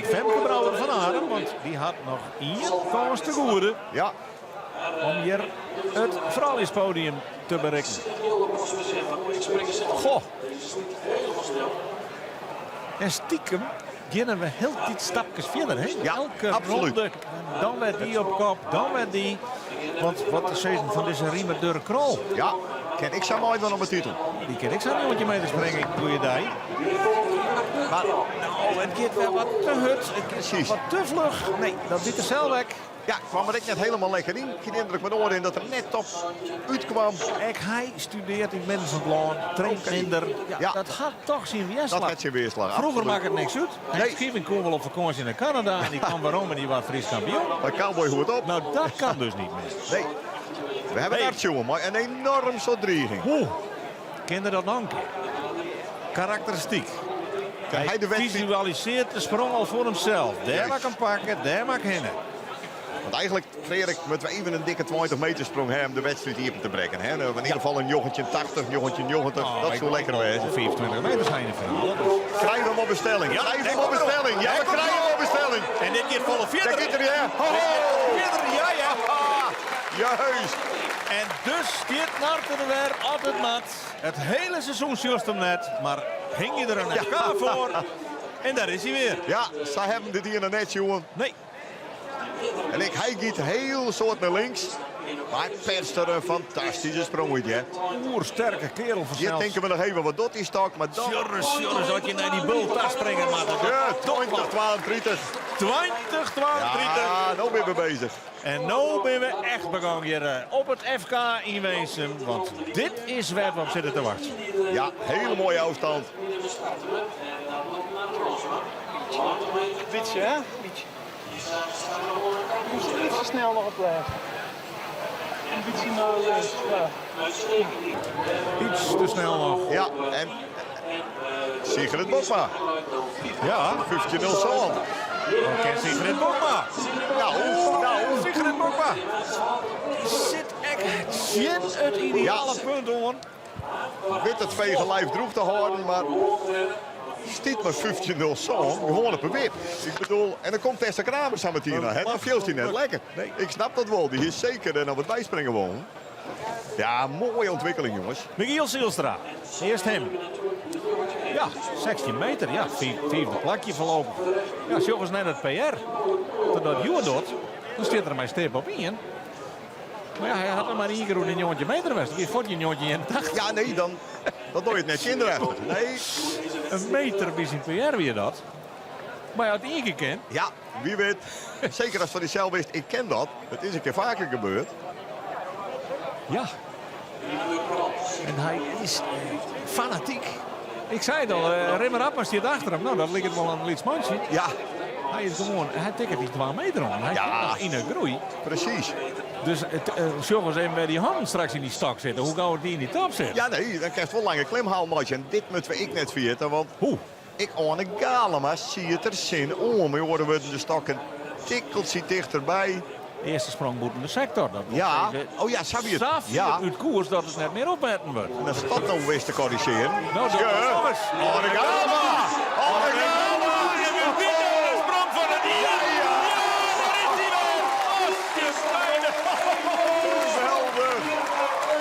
Femke Brouwer van Arem, want die had nog 1 kans te goede Ja, om hier het vrouwenpodium te bereiken. Goh. En stiekem beginnen we heel die stapjes verder. Hè? Ja, Elke absoluut. ronde, dan werd die op kop, dan werd die. Want wat is het van deze Riemer Deur Krol? Ja, ken ik zo mooi van op mijn titel. Die ken ik zo niet, want je mee te springen. Doe je daar. Maar nou, het gaat wel wat te hut. Het Precies. wat te vlug. Nee, dat zit er zelf weg. Ja, kwam er net helemaal lekker in. Ik heb de indruk met oren in dat er net op uitkwam. Hij studeert in midden van het land, traint minder. Ja. Dat had toch zijn weerslag. Dat had zijn weerslag. Vroeger absoluut. maakt het niks uit. Hij Nee. schreef in Koevel op vakantie naar Canada en die kwam waarom en die was Fries kampioen. Maar cowboy hoort op. Nou, dat kan dus niet meer. Nee. We hebben Nee. het jongen, maar een enorm soort dreiging. Hoe? Kinderen dat danken. Karakteristiek. Hij de wedstrijd, Visualiseert de sprong al voor hemzelf. Daar Juist. mag hem pakken, daar mag hinnen. want eigenlijk kreeg ik met even een dikke 20 meter sprong hè, om de wedstrijd hier te breken. Hè. In ieder geval een jochentje 80, jochentje 90, dat zou lekker wezen. 24 meter zijn in de finale. Krijgen we hem op bestelling. Krijgen we hem op bestelling. Ja, we krijgen hem op bestelling. En dit keer volle Daar 40. zit er ja. Ja, ja. Juist. En dus dit Narten weer op het mat. Het hele seizoen juist hem net. Maar hing je er een FK voor. En daar is hij weer. Ja, ze hebben dit hier net, jongen. Nee. En hij giet heel soort naar links. Maar hij perst er een fantastische sprong uit, hè. Oersterke kerel Hier versneld. denken we nog even wat dat is, toch? Maar dan... Sjorres, dat je naar die bultas springen, maar dat Ja, toch 20, wat. 32. 20, 32. Ja, nou ben we bezig. En nu ben we echt begonnen hier op het FK in Weesum. Want dit is waar we op zitten te wachten. Ja, hele mooie afstand. Beetje, hè? Beetje. Moest er iets snel nog op blijven. Een beetje naar links. Ja. Iets te snel nog. Ja, en Sigrid Bosma. Ja, 15-0 Zalm. dan kent Sigrid Bokma. Nou, Sigrid Bokma. Zit echt in het ideale punt, hoor. met het vegenlijf droeg te houden, maar stiet maar 15-0 Zalm. Gewoon op een wip. Ik bedoel, en dan komt Tessa Kramer samen met Tina. Dat viel hij net lekker. Nee, ik snap dat wel. Die is zeker en op het bijspringen wonen. Ja, mooie ontwikkeling, jongens. Michiel Zielstra. Eerst hem. Ja, 16 meter. Ja, vierde plakje verlopen. Ja, jongens net het PR. Toen dat Johan doet, dan staat er mijn stip op in. Maar ja, hij had er maar één keer een jongetje meter geweest. Ik vond je een jongetje in de 80. Ja, nee, dan doe je het net kinderachtig. Nee, Een meter bij zijn PR weer dat. Maar hij had één keer gekend. ja, wie weet. Zeker als van die zelf wist, ik ken dat. Het is een keer vaker gebeurd. Ja. En hij is fanatiek. Ik zei het al, Rimmer Appers staat achter hem. Nou, dat ligt wel aan een lietsmandje. Ja, Hij is gewoon, hij tikt die 2 meter om. Hij Ja. is in een groei. precies. Dus jongens, even bij die handen straks in die stak zitten. Hoe gauw die in die top zit? Ja, nee, dan krijg je wel lange klimhaalmatje. En dit moeten we ik net vieren, want Hoe? ik aan een galema zie het er zin om. We horen we de stok een tikkeltje dichterbij. Eerste sprong boeten de sector. Dat wil Ja, zeggen, oh ja, zou je het? Saf Ja, uit koers dat het net meer opmetten wordt. en als dat nou wist te corrigeren. Nou, dat is nog eens. Oh, de galema! Oh, de galema! sprong van het Ja, ja! daar is hij weer. Ostjesmijnen. Geweldig!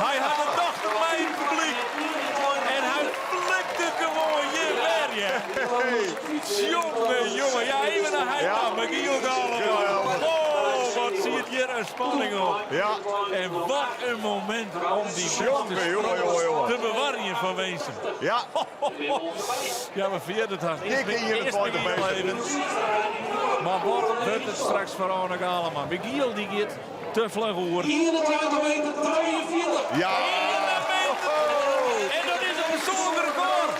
Hij had een dochter bij het publiek. En hij flikte gewoon je weer. Hey. Jongen. Ja, even naar hij Ja. dan. Michiel Galema. Geweldig. Oh, wat ziet hier een spanning op. Ja, En wat een moment om die Jongen, jongen. te bewaren van Weesum. ja. Ja, maar vierde het had. Dikke 21 meter. Maar wat wordt het straks voor Arne Galema? Michiel die gaat te vlug hoor. 21 meter 43. Ja! En dat is een persoonlijk record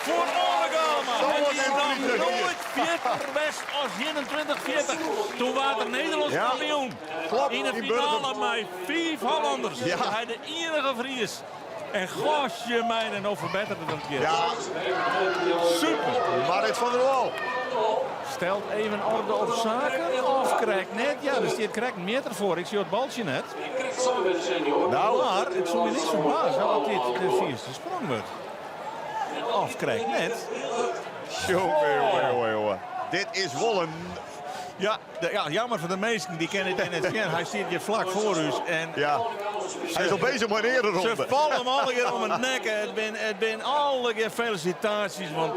voor Arne Galema. Zo En wordt die is het dan niet nooit 40 west als 21-40. Toen was er Nederlands Ja. kampioen. Klopt, In de die finale Burger. met 5 Hollanders. Ja. Hij de enige Fries. En gosje mij en nog verbeterde dat een keer. Ja, Super. Marit van der Wal. Stelt even orde op zaken of krijgt net. Ja, er staat krijgt een meter voor. Ik zie het baltje net. Nou, Maar het zou me niks verbazen dat dit de vierste sprong wordt. Of krijgt net. jongen. Dit is wel een Ja, ja, jammer voor de meesten, die kennen het in het scan. Hij zit hier vlak voor u. En Ja. Hij is al bezig met een eerder ronde. ze vallen hem alle keer om het nek. Het zijn alle keer felicitaties. Want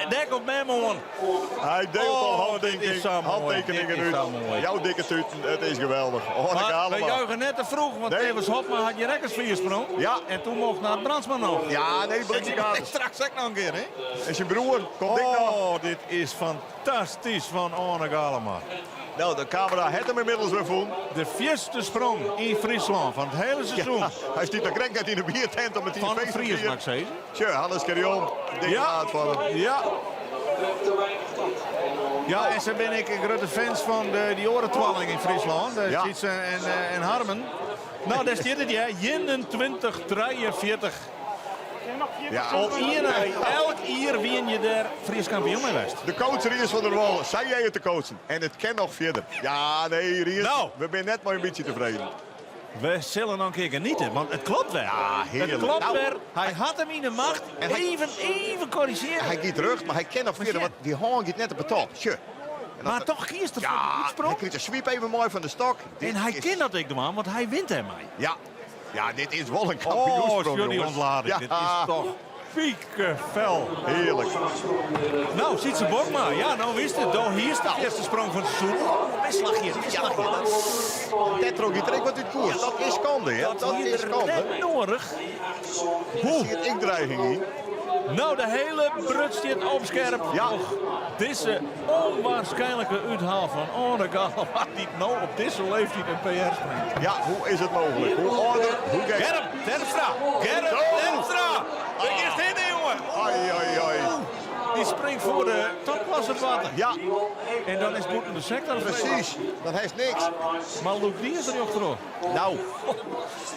daar komt Memo aan. Hij deelt al dit is zo mooi. handtekeningen Dit is uit. zo mooi. Jouw dikke tuiten, het is geweldig. Oh, Maar we juichen net te vroeg, want Nee. Evers Hopman had je rekkers viersprong. Ja. En toen mocht naar Brandsman nog. Ja, nee, En die bliksemkaart. straks ook nog een keer, hè? En zijn broer, komt dik nog. Oh, dit is fantastisch van Arne Galema. Nou, de camera heeft hem inmiddels weer voelen. De vierste sprong in Friesland van het hele seizoen. Ja, hij stiet naar Krenkheid in de biertent om het Van de feest te Fries, mag vieren. ik zeggen. Tja, Hannes Carrion. Dikke Ja. maat van hem. Ja. Ja, en zo ben ik een grote fans van die orentwalling in Friesland. Ja. Sietse en Harmen. Nou, daar zit het, ja. 21-43. Ja, Elk jaar win je daar Fries kampioen mee geweest. de coach Ries van der Wallen. Zei jij het te coachen? En het kan nog verder. Ja, nee, Ries. Nou. We zijn net maar een beetje tevreden. We zullen nog een keer genieten, want het klopt wel. Ja, heerlijk. Het klopt Nou. weer. Hij had hem in de macht. En hij- Even corrigeren. Hij gaat terug, maar hij kan nog verder. ja. Want die haan gaat net op de top. Tja. En dat- Maar toch kiest er voor Ja, de hij sprong. krijgt een sweep even mooi van de stok. Dit En hij is- kent dat ik man, want hij wint hem mij. Ja. Ja, dit is wel een Oh, kampioensprong, jullie jongens. ontlading. Ja, Dit is toch piekenvel. heerlijk. Nou, ziet ze Bokma. Ja, nou wist het. Nou, hier is de eerste sprong van het seizoen. Best slag hier. Tetro gaat er ook wat uit koers. Dat is schande, hè? Dat is schande. net nodig. Hoe? Zie het inkdreiging in. Nou, de hele brut zit op scherp. Ja. Deze onwaarschijnlijke uithaal van Arne Galema die nou op deze leeftijd een PR springt. Ja, hoe is het mogelijk? Hoe ouder, hoe gek. Germ, Terpstra. Germ, Zo. Terpstra. Daar is het in, jongen. Ai, ai, ai. Die springt voor de topklasse water. Ja, En dan is het in de sector. precies. Dat heeft niks. Maar Luc die is er niet achterop. Nou,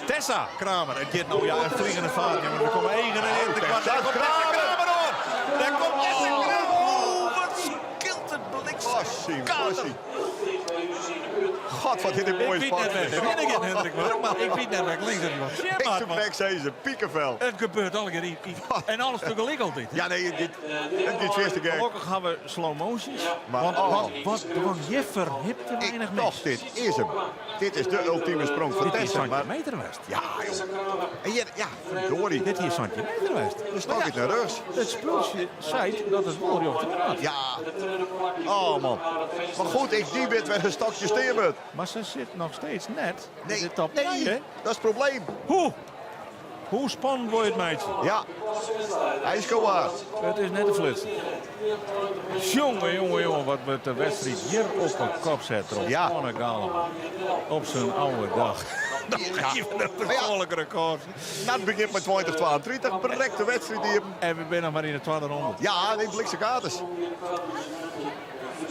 Tessa Kramer. Het gaat nou ja een vliegende vaart, jongen. Er komen 91 kwart. Tessa Daar komt Tessa Kramer. Kramer hoor. Daar komt Tessa Kramer. Oh, wat skilt het bliksem. passie, passie. God, wat dit een Ik mooie weet sport net weg. is. Dat weet ik in Hendrik, maar ik weet net weg links dat hij wat shit Ik maakt, de man. plek deze, piekenvel. Het gebeurt alle keer. En alles tegelijk altijd. Ja, nee, dit is eerste keer. Gelukkig gaan we slow motions. Maar, Want, oh. want Jeffer heeft te weinig Ik mis. dacht, dit is hem. Dit is de ultieme sprong van Dit is Tessa. Maar centimeter west. ja, joh. En je, ja, verdorie. Dit hier centimeter west. Dus nog iets naar rechts. Het spulsje zei dat het mooi op de praat. Ja. Oh, man. Maar goed, ik die weet wel een stokje steermunt. Maar ze zit nog steeds net in Nee, de top nee, 10, hè? dat is het probleem. Hoe spannend wordt het, meidje? Ja, hij is kwaad. Het is net een flits. Jongen, wat we de wedstrijd hier op een kop zetten. Op Ja. Arne Galema. Op zijn oude dag. Dan geven een persoonlijk record. Na het begint met 20-32, bereikt de wedstrijd die hem. En we zijn nog maar in de tweede ronde. Ja, nee, blikse katers.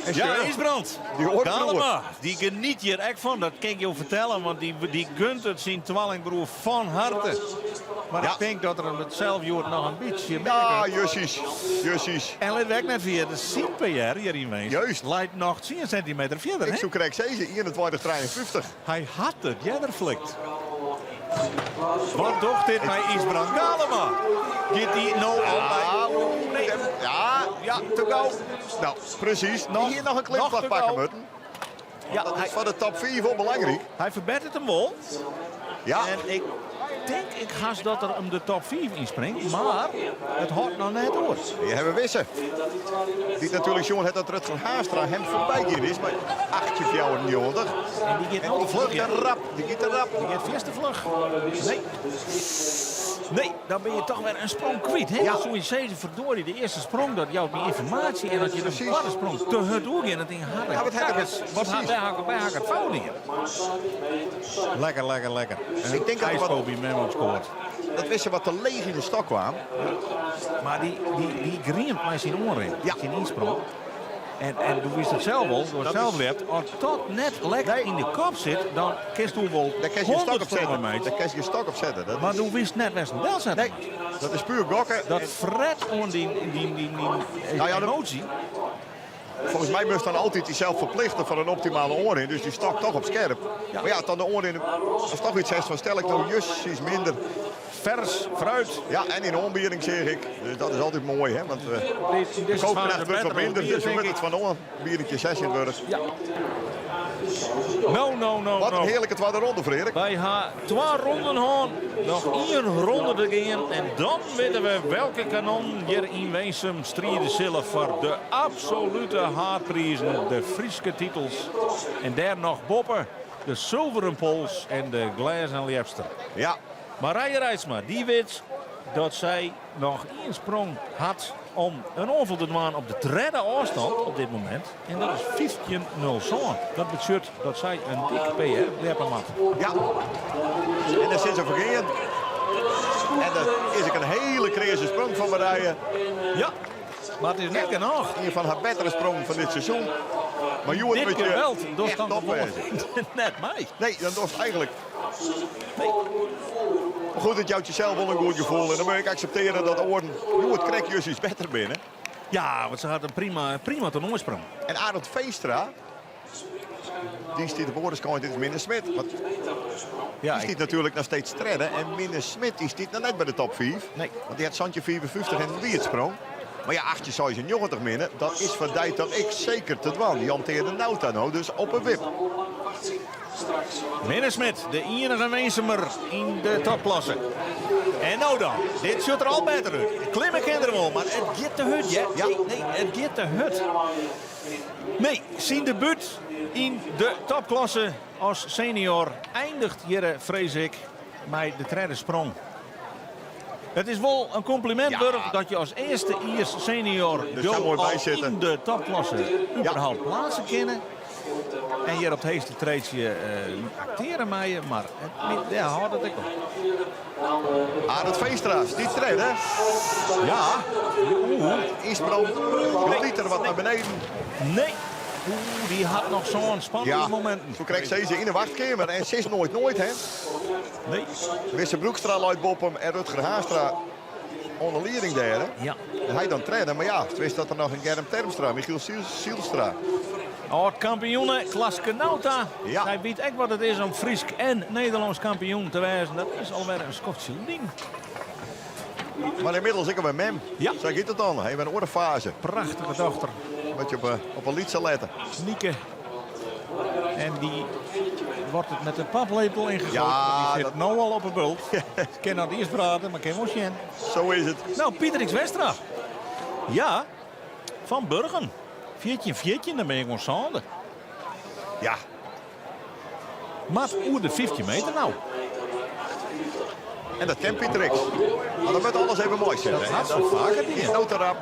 En Ja, scheur. Isbrand. Die hoort Galema, die geniet hier echt van. Dat kan ik je vertellen, want die gunt het zijn tweelingbroer van harte. Maar Ja. ik denk dat er hem het zelf nog een beetje Ja, merken. jussies. En let weg net via de CPR hier in Wees. Juist. Leidt nog 10 centimeter verder. Ik hè? zoek krijg deze 21-53. Hij had het, jij er flikt. Wat doet dit bij Isbrand Galema? Gaat die nou op bij... Nee. Ja, te gauw. Nou, precies. Hier nog een nog klimvlag te pakken gauw. moeten. Ja, Dat is hij, van de top 4 wel belangrijk. hij verbetert hem wel. Ja, En ik denk, ik gas dat er om de top 5 inspringt. Maar het houdt nog net door. hier hebben we wissen. Die natuurlijk jongen het dat Rutger Haastra hem voorbij hier is. Maar 8-94. En die gaat En nou die de vlucht vlug er in. rap. Die gaat er rap. Die gaat vast de vlug. Nee. Nee, dan ben je toch weer een sprong kwijt. Hè? Ja. Zo je zei, verdorie, de eerste sprong, dat jouw die informatie en dat je de Precies. tweede sprong te het oog in het ding harder. Ja, wat hebben we- Wat precies. bij hakken fout hier. Lekker. Ik denk dat er wat- IJsfobie Memo scoort. Dat wist je wat te leeg in de stok kwam. Maar die griemt mij zijn oren in. Ja. Zijn insprong. En toen wist het zelf al, door het zelf leert, als dat net lekker in de kop zit, dan kiest u wel Daar kan je een stok 100 op sprongen zetten. mee. Daar kan je een stok op zetten. Dat Maar is, toen wist net best wel zetten. nee, dat is puur gokken. Dat En fret om die ja, emotie. volgens mij moest dan altijd die zelf verplichten van een optimale oor in. Dus die stok toch op scherp. Ja. Maar ja, dan de oor in. Als toch iets zegt van stel ik nou juist iets minder. vers fruit. Ja, en in onbiering zeg ik. Dus dat is altijd mooi, hè? Want we Deze kopen van echt de wat minder. bier, Dus we denk moeten ik. het van onbierentje 26. Ja. No. Wat een heerlijke tweede ronde, Frederik. Wij gaan 2 ronden gaan. Nog 1 ronde te gaan. En dan weten we welke kanon hier in Weensum strijden zullen voor de absolute haarprijzen. De Friese titels. En daar nog boppen. De Zilveren Pols en de Glaas en Liepster. Ja, Marije Rijtsma, die weet dat zij nog 1 sprong had om een onval te doen op de derde afstand op dit moment. En dat is 15.07. Dat betekent dat zij een dikke PR hebben had. ja. En daar zit ze vergeten. En dat is ook een hele crazy sprong van Marije. Ja, maar het is net genoeg. Een van haar betere sprongen van dit seizoen. Maar je wordt Dit met je geweld, dat echt kan opwijzen. net mij. Nee, dat was eigenlijk. Maar goed, het jouwt jezelf wel een goed gevoel. En dan moet ik accepteren dat Oorden, het krijg je iets beter binnen. Ja, want ze had een prima toernooisprong. En Arend Veenstra, die stiet op oordenskant, dit is Minne Smit. Want Ja, die stiet natuurlijk nog steeds stredden. En Minne Smit die stiet nog net bij de top 5. Nee. Want die had Santje 54 en wie het sprong. Maar ja, 1890 minnen, dat is verdijt dat ik zeker te dwan. Die hanteerde Nauta nou, dus op een wip. Minne Smit, de enige Weensumer in de topklasse. En nou dan, dit ziet er al beter uit. Klimmen kinderen wel, maar het gaat te hut, ja? Ja. Nee, het gaat te hut. Nee, zijn debuut in de topklasse als senior eindigt hier, vrees ik, met de derde sprong. Het is wel een compliment, Ja. Burg, dat je als eerste Iers senior Dus daar mooi al bij zitten. in de topklasse überhaupt plaatsen kennen. En hier op het heeste treedje acteren mij je, maar ja, houdt het ik op. Arend Veenstra, stiet stredden. Ja, Insprong, liet er wat naar beneden. nee. Die had nog zo'n spannende Ja, momenten. zo krijgt ze in de wachtkamer. En ze is nooit, hè. Nee. Wisse Broekstra, Lloyd Boppem en Rutger Haastra onder leiding derde. Ja. En hij dan treden, maar ja, wist dat er nog een Germ Termstra, Michiel Sielstra. Oud-kampioenen, Klaske Nauta. Ja. Hij weet echt wat het is om Fries en Nederlands kampioen te wijzen. Dat is alweer een Schotse ding. Maar inmiddels ik bij Mem. Ja. Zo gaat het dan. Hij heeft een oorfase. Prachtige dochter, Moet je op een lied letten. Nieke. En die wordt het met een paplepel ingegooid. Ja, Die zit dat- nou al op een bult. Ik kan nou eerst praten, maar ik kan wel zien. Zo is het. Nou, Pieter X. Westra. Ja, van Burgen. 14, dan ben je gewoon zonde. Ja, Maar oer de 15 meter nou. en dat kent Pieter X. Maar dan moet alles even mooi zitten. Dat gaat zo vaker Die niet. notenrap.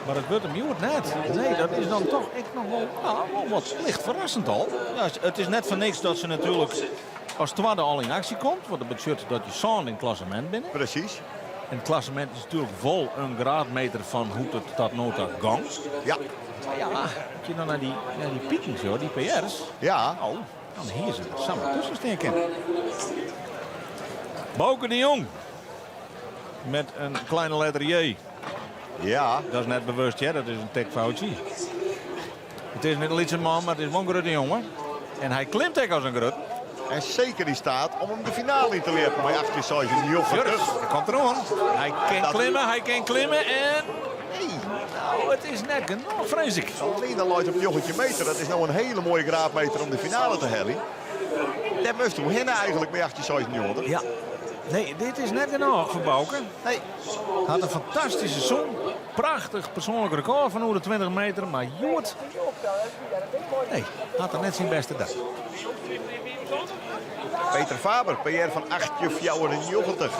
Maar het wordt hem Joert net. Nee, dat is dan toch echt nog wel, wel wat licht verrassend al. Ja, het is net van niks dat ze natuurlijk als tweede al in actie komt. Want dat betekent dat je zo'n in het klassement bent. Precies. En het klassement is natuurlijk vol een graadmeter van hoe het dat nota gangt. Ja. Maar ja, als je dan naar die piekens, joh, die PR's. Ja. Oh, dan hier zit er samen tussen steken. Bouke de Jong. Met een kleine letter J. Ja. Dat is net bewust, ja, dat is een tekfoutje. Het is niet een lietse man, maar het is wel een grote jongen. En hij klimt ook als een grut. En zeker die staat om hem de finale in te lepen. Maar achter zou je niet op Jurks, dat komt er aan. Hij kan klimmen en... Nee. Nou, het is net genoeg, vrees ik. Alleen dan loopt op een joggetje meter. Dat is nou een hele mooie graadmeter om de finale te hellen. Daar moest we hinnen eigenlijk bij 1890. Ja. Nee, dit is net genoeg voor Bouke. Nee. Had een fantastische seizoen. Prachtig persoonlijk record van 120 meter. Maar Joert... Nee, had er net zijn beste dag. Peter Faber, PR van 8,94.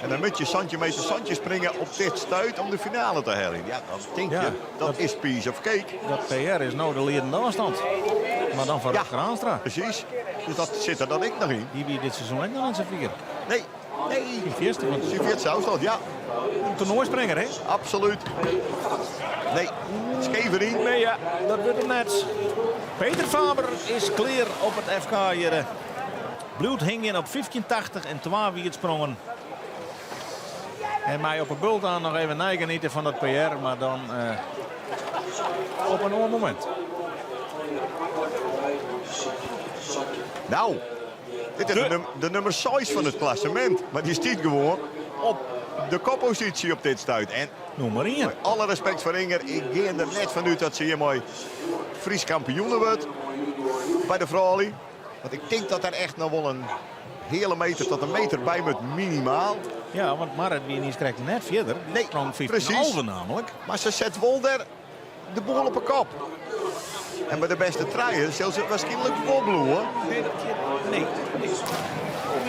En dan moet je centimeter springen op dit stuit om de finale te hellen. Ja, dan denk je, Ja, dat is piece of cake. Dat PR is nou de leidende afstand. Maar dan van Ja. Rutger Haanstra. Precies. Dus dat zit er dan ik nog in. Die wie dit seizoen ook nog aan zijn vier. Nee. Nee. Die eerste van Siviert Zoutstad, ja. een toernooisprenger, hè? Absoluut. Nee. Schever in. Nee, ja, dat wordt hem net. Peter Faber is clear op het FK hier. Bloed hing in op 1580 en 2 wie het sprongen. En mij op een bult aan nog even nagenieten van dat PR, maar dan op een ander moment. Nou. Dit is de nummer 6 van het klassement. Maar die stiet gewoon op de koppositie op dit stuit. En Noem maar één. met alle respect voor Inger, ik ga er net vanuit dat ze hier mooi Fries kampioen wordt bij de vrouwen. Want ik denk dat er echt nog wel een hele meter tot een meter bij moet minimaal. Ja, want Marit Wienies krijgt net verder. Die Nee, sprong 15,5 precies. namelijk. Maar ze zet wel daar de boel op een kop. En bij de beste truien zullen ze waarschijnlijk wobbelen. Nee.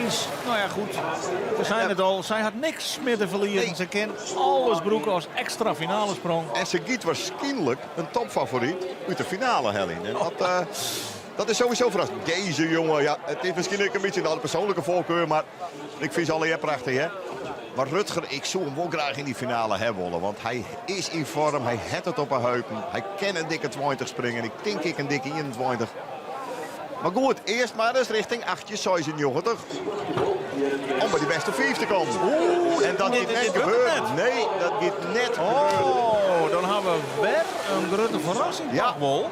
Is, nou ja, goed. We zijn het al. Zij had niks meer te verliezen. Nee. Ze kent alles broeken als extra finale sprong. En ze giet waarschijnlijk een topfavoriet uit de finale Helen. En dat is sowieso verrassend. Deze jongen, ja, het is misschien ook een beetje een persoonlijke voorkeur, maar ik vind ze alle heel prachtig, hè. Maar Rutger, ik zou hem wel graag in die finale hebben willen. Want hij is in vorm, hij heeft het op een heupen. Hij kan een dikke 20 springen. Ik denk ik een dikke 21. Maar goed, eerst maar eens richting 8,96. Om bij die beste 5 te komen. En dat dit gaat net gebeurt gebeuren. net. Nee, dat gaat net gebeuren. Oh, dan hebben we weer een grote verrassing. Ja. Toch wel.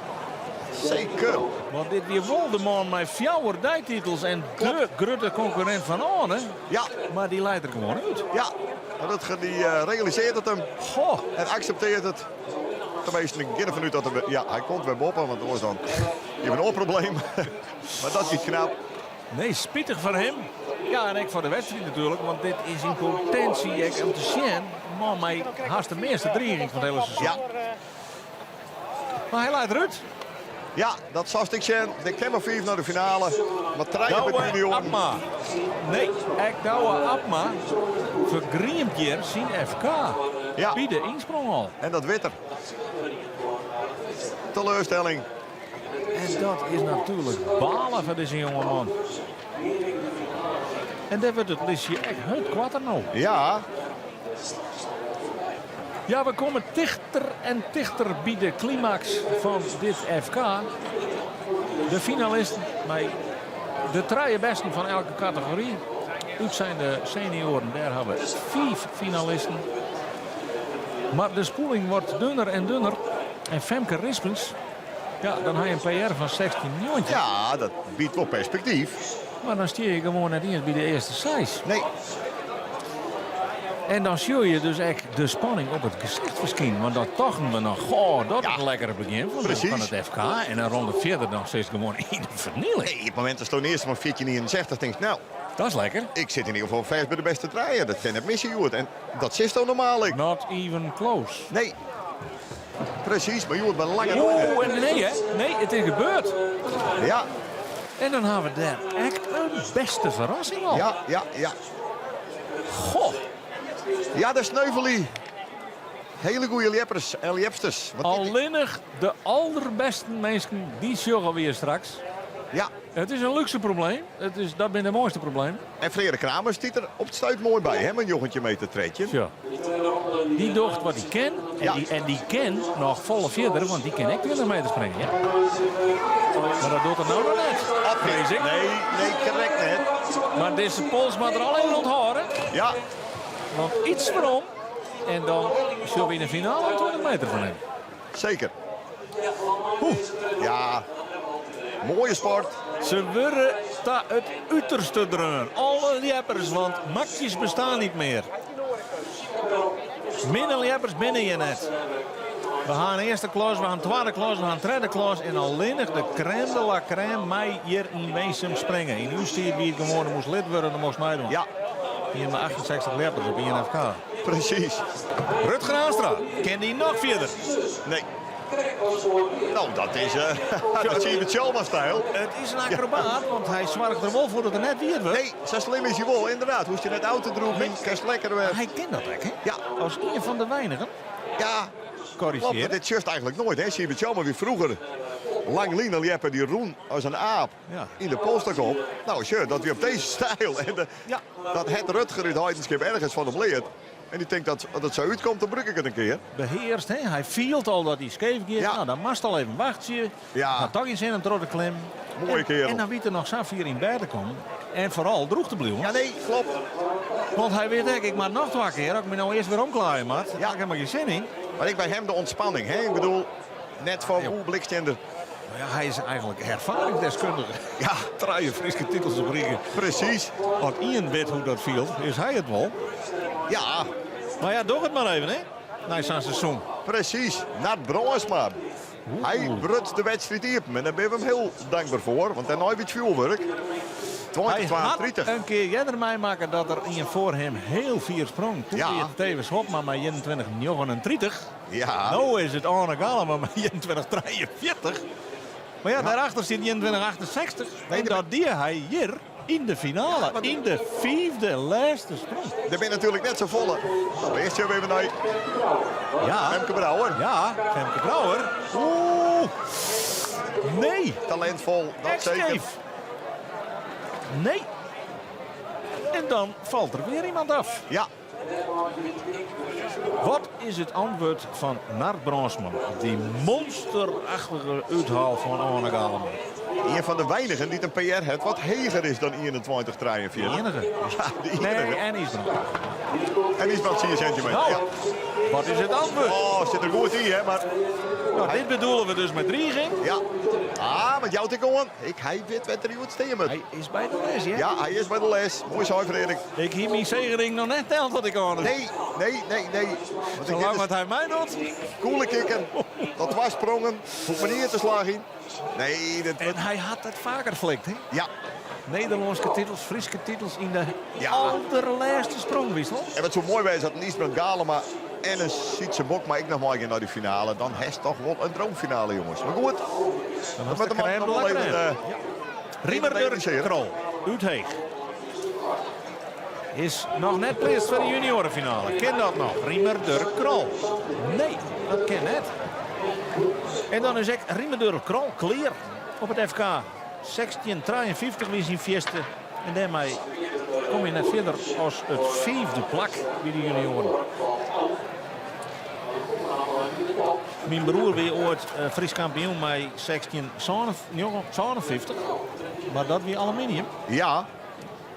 Zeker. Want dit weer wel de man met 4 dijtitels en de grote concurrent van Arne. Ja, Maar die leidt er gewoon uit. ja. Rutger die realiseert het hem. Goh. En accepteert het. Tenminste, ik ga ervan uit dat hij komt weer boppen, want anders dan je hebt een oorprobleem. Maar dat is niet knap. Nee, spietig voor hem. Ja, en ik voor de wedstrijd natuurlijk. Want dit is in potentie echt om te zien. Man, mij haast de meeste dreiging van het hele seizoen. Ja, Maar hij leidt eruit. ja, dat zou ik zien. De Kemmer 5 naar de finale. Maar trein met Douwe junioren. Abma. Nee, ik Douwe Abma. Voor Griem keer zien FK. Ja. Bij de insprong al. En dat witter. Teleurstelling. En dat is natuurlijk balen voor deze jonge man. En dat wordt het listje echt het kwatter nou. Ja, Ja, we komen dichter en dichter bij de climax van dit FK. De finalisten, maar de 3 besten van elke categorie. Uit zijn de senioren, daar hebben we 5 finalisten. Maar de spoeling wordt dunner en dunner. En Femke Rispens, ja, dan heb je een PR van 16 miljoen. ja, dat biedt wel perspectief. Maar dan stier je gewoon net eens bij de eerste 6. Nee, En dan zie je dus echt de spanning op het gezicht verschijnen. Want dat dachten we nog, goh, dat is een lekkere begin Precies. van het FK. En dan ronde verder nog steeds gewoon in de vernieling. nee, op het moment dat het eerst maar 14,69 denk ik, nou, Dat is lekker. ik zit in ieder geval vers bij de beste treien. Dat zijn het missie, Joert. En dat is toch normaal, ik. Not even close. Nee. Precies, maar Joert, bij lange Oeh, en nee hè. Nee, het is gebeurd. Ja, En dan hebben we daar echt een beste verrassing al. ja. Goh, Ja, de sneuvelie. Hele goede liepers en liepsters. Want alleen nog de allerbeste mensen, die zorgen weer straks. ja, Het is een luxe probleem. Dat ben de mooiste probleem. en Frederik Kramer stiet er op het stuit mooi bij, hè? Met een jochentje mee te treedje. Ja. Die docht wat hij ken. Ja. En die ken nog volle verder, want die ken ik 20 meter springen. Ja. Maar dat doet er nou nog net. Vrees ik. Nee, correct net. Maar deze pols moet er al even onthouden. Ja, Want iets waarom. En dan zullen we in de finale 20 meter van hem. zeker. Ja, mooie sport. Ze worden daar het uiterste dreunen. Alle liepers, want makjes bestaan niet meer. Minder liepers binnen je net. We gaan eerste klas, we gaan tweede klas, we gaan derde klas. En alleen nog de crème de la crème mij hier in Weesum springen. In uw stier wie het gewoon moest lid worden, dan moest meedoen. Ja, Hier hebben 68 liepers op INFK. precies. Rutger Aanstra, ken die nog verder? Nee. Nou, dat is... dat zie je met Chalma-stijl. Het is een acrobaat, want hij zorgt er wel voor dat er net weer wordt. Nee, zo slim is hij wel, inderdaad. Hoe is je net auto droeg in, kerst lekker weer. Hij kent dat echt, hè? Ja, Als een van de weinigen. ja. Klopt, Corrigeer. dit just eigenlijk nooit, hè. Zie je met Chalma weer vroeger. Lang Lina liepen die roen als een aap Ja. in de polsterkop. Nou, sure, dat weer op deze stijl. En Ja. dat het Rutger in het Heidenschip ergens van hem leert. En die denkt dat het zo uitkomt, dan bruk ik het een keer. Beheerst, hè? Hij fielt al dat hij scheef gaat. Ja. Nou, dan mast al even wachten. Ja. Dan toch eens in een trotte klem. Mooie kerel. En dan weet er nog Safir in beide komen. En vooral droeg te blijven. Ja, nee, klopt. Want hij weet ik maar nog 2 keer. Als ik me nou eerst weer omklaaien moet. Ja, ik heb maar geen zin in. Maar ik bij hem de ontspanning, hè. Ik bedoel, net van hoe blikstender Ja, hij is eigenlijk ervaringsdeskundige. Ja, 3 Friese titels op regen. Precies. Want Ian weet hoe dat viel, is hij het wel. Ja, Maar ja, doe het maar even, hè. Na zo'n seizoen. precies. Nat Broersma. Hij brut de wedstrijd op. En daar ben we hem heel dankbaar voor. Want hij nooit weer vuurwerk. Hij had 20-32. een keer eerder mij maken dat er Ian voor hem heel vier sprong. Toen Ja. hij het tevens Hopma met 21-39. Ja. Nou is het Arne Galema met 21-43. Maar ja, daarachter zit 21-68. En dat die hij hier in de finale, in de 5e laatste sprong. Daar ben je natuurlijk net zo volle. Nou, eerst hebben we even naar Ja, Femke Brouwer. ja, Femke Brouwer. Oeh, nee, Talentvol, dat zeker. ex-Dave. Nee. En dan valt er weer iemand af. Ja, Wat is het antwoord van Nart Bronsman? Die monsterachtige uithaal van Arne Galema. een van de weinigen die een PR heeft wat heger is dan 21-43. De enige. Ja, de Nee, enige. en Isbrand. En die is wat 4 centimeter. Nou, Ja. wat is het antwoord? Oh, zit er goed in, hè, maar... Nou, dit bedoelen we dus met Rieging. Ja. Ah, met jou te komen. Hij weet wat er goed staan moet. Hij is bij de les, hè? Ja, hij is bij de les. Mooi zo, Erik. Ik heb mijn zegering nog net teld wat ik aan heb. Nee. Want ik Zolang dit wat hij mij doet. is koele kikken. Dat was sprongen. Hoeft me niet in te slagen. Nee, dat... En hij had het vaker flikt, hè? Ja. Nederlandse titels, Friese titels in de Ja. allerlaatste sprongwissel. En wat zo mooi was dat Liesbeth Galema en een Sietse Bok, maar ik nog maar naar die finale. Dan is toch wel een droomfinale, jongens. Maar goed. Dan Dat was met de de man crème nog de wel la even... crème. Riemer Durk realiseren. Krol, Uitheeg. Is nog net prins voor de juniorenfinale. Ken dat nog? Riemer Durk Krol. Nee, dat ken net. En dan is ik Riemer Durk Krol clear op het FK. 1653 wie zijn fieste. En daarmee kom je net verder als het 5e plak bij de junioren. Mijn broer weer ooit Fries kampioen met 1657. Maar dat weer aluminium. Ja,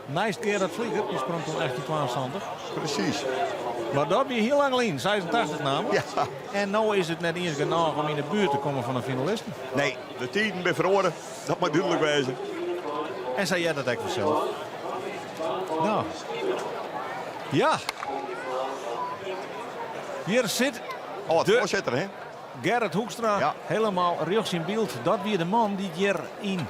Nice keer dat vlieger, die sprong toen 1872. precies. Maar dat weer heel lang alleen, 86 namelijk. Ja. En nu is het net eens genoeg om in de buurt te komen van de finalisten. Nee, de tijden ben verloren. Dat moet duidelijk wezen. En zei jij dat eigenlijk zelf? Nou. Ja. Hier zit Oh, het De- voorzitter, hè? Gerrit Hoekstra Ja. helemaal rechts in beeld. Dat weer de man die hier in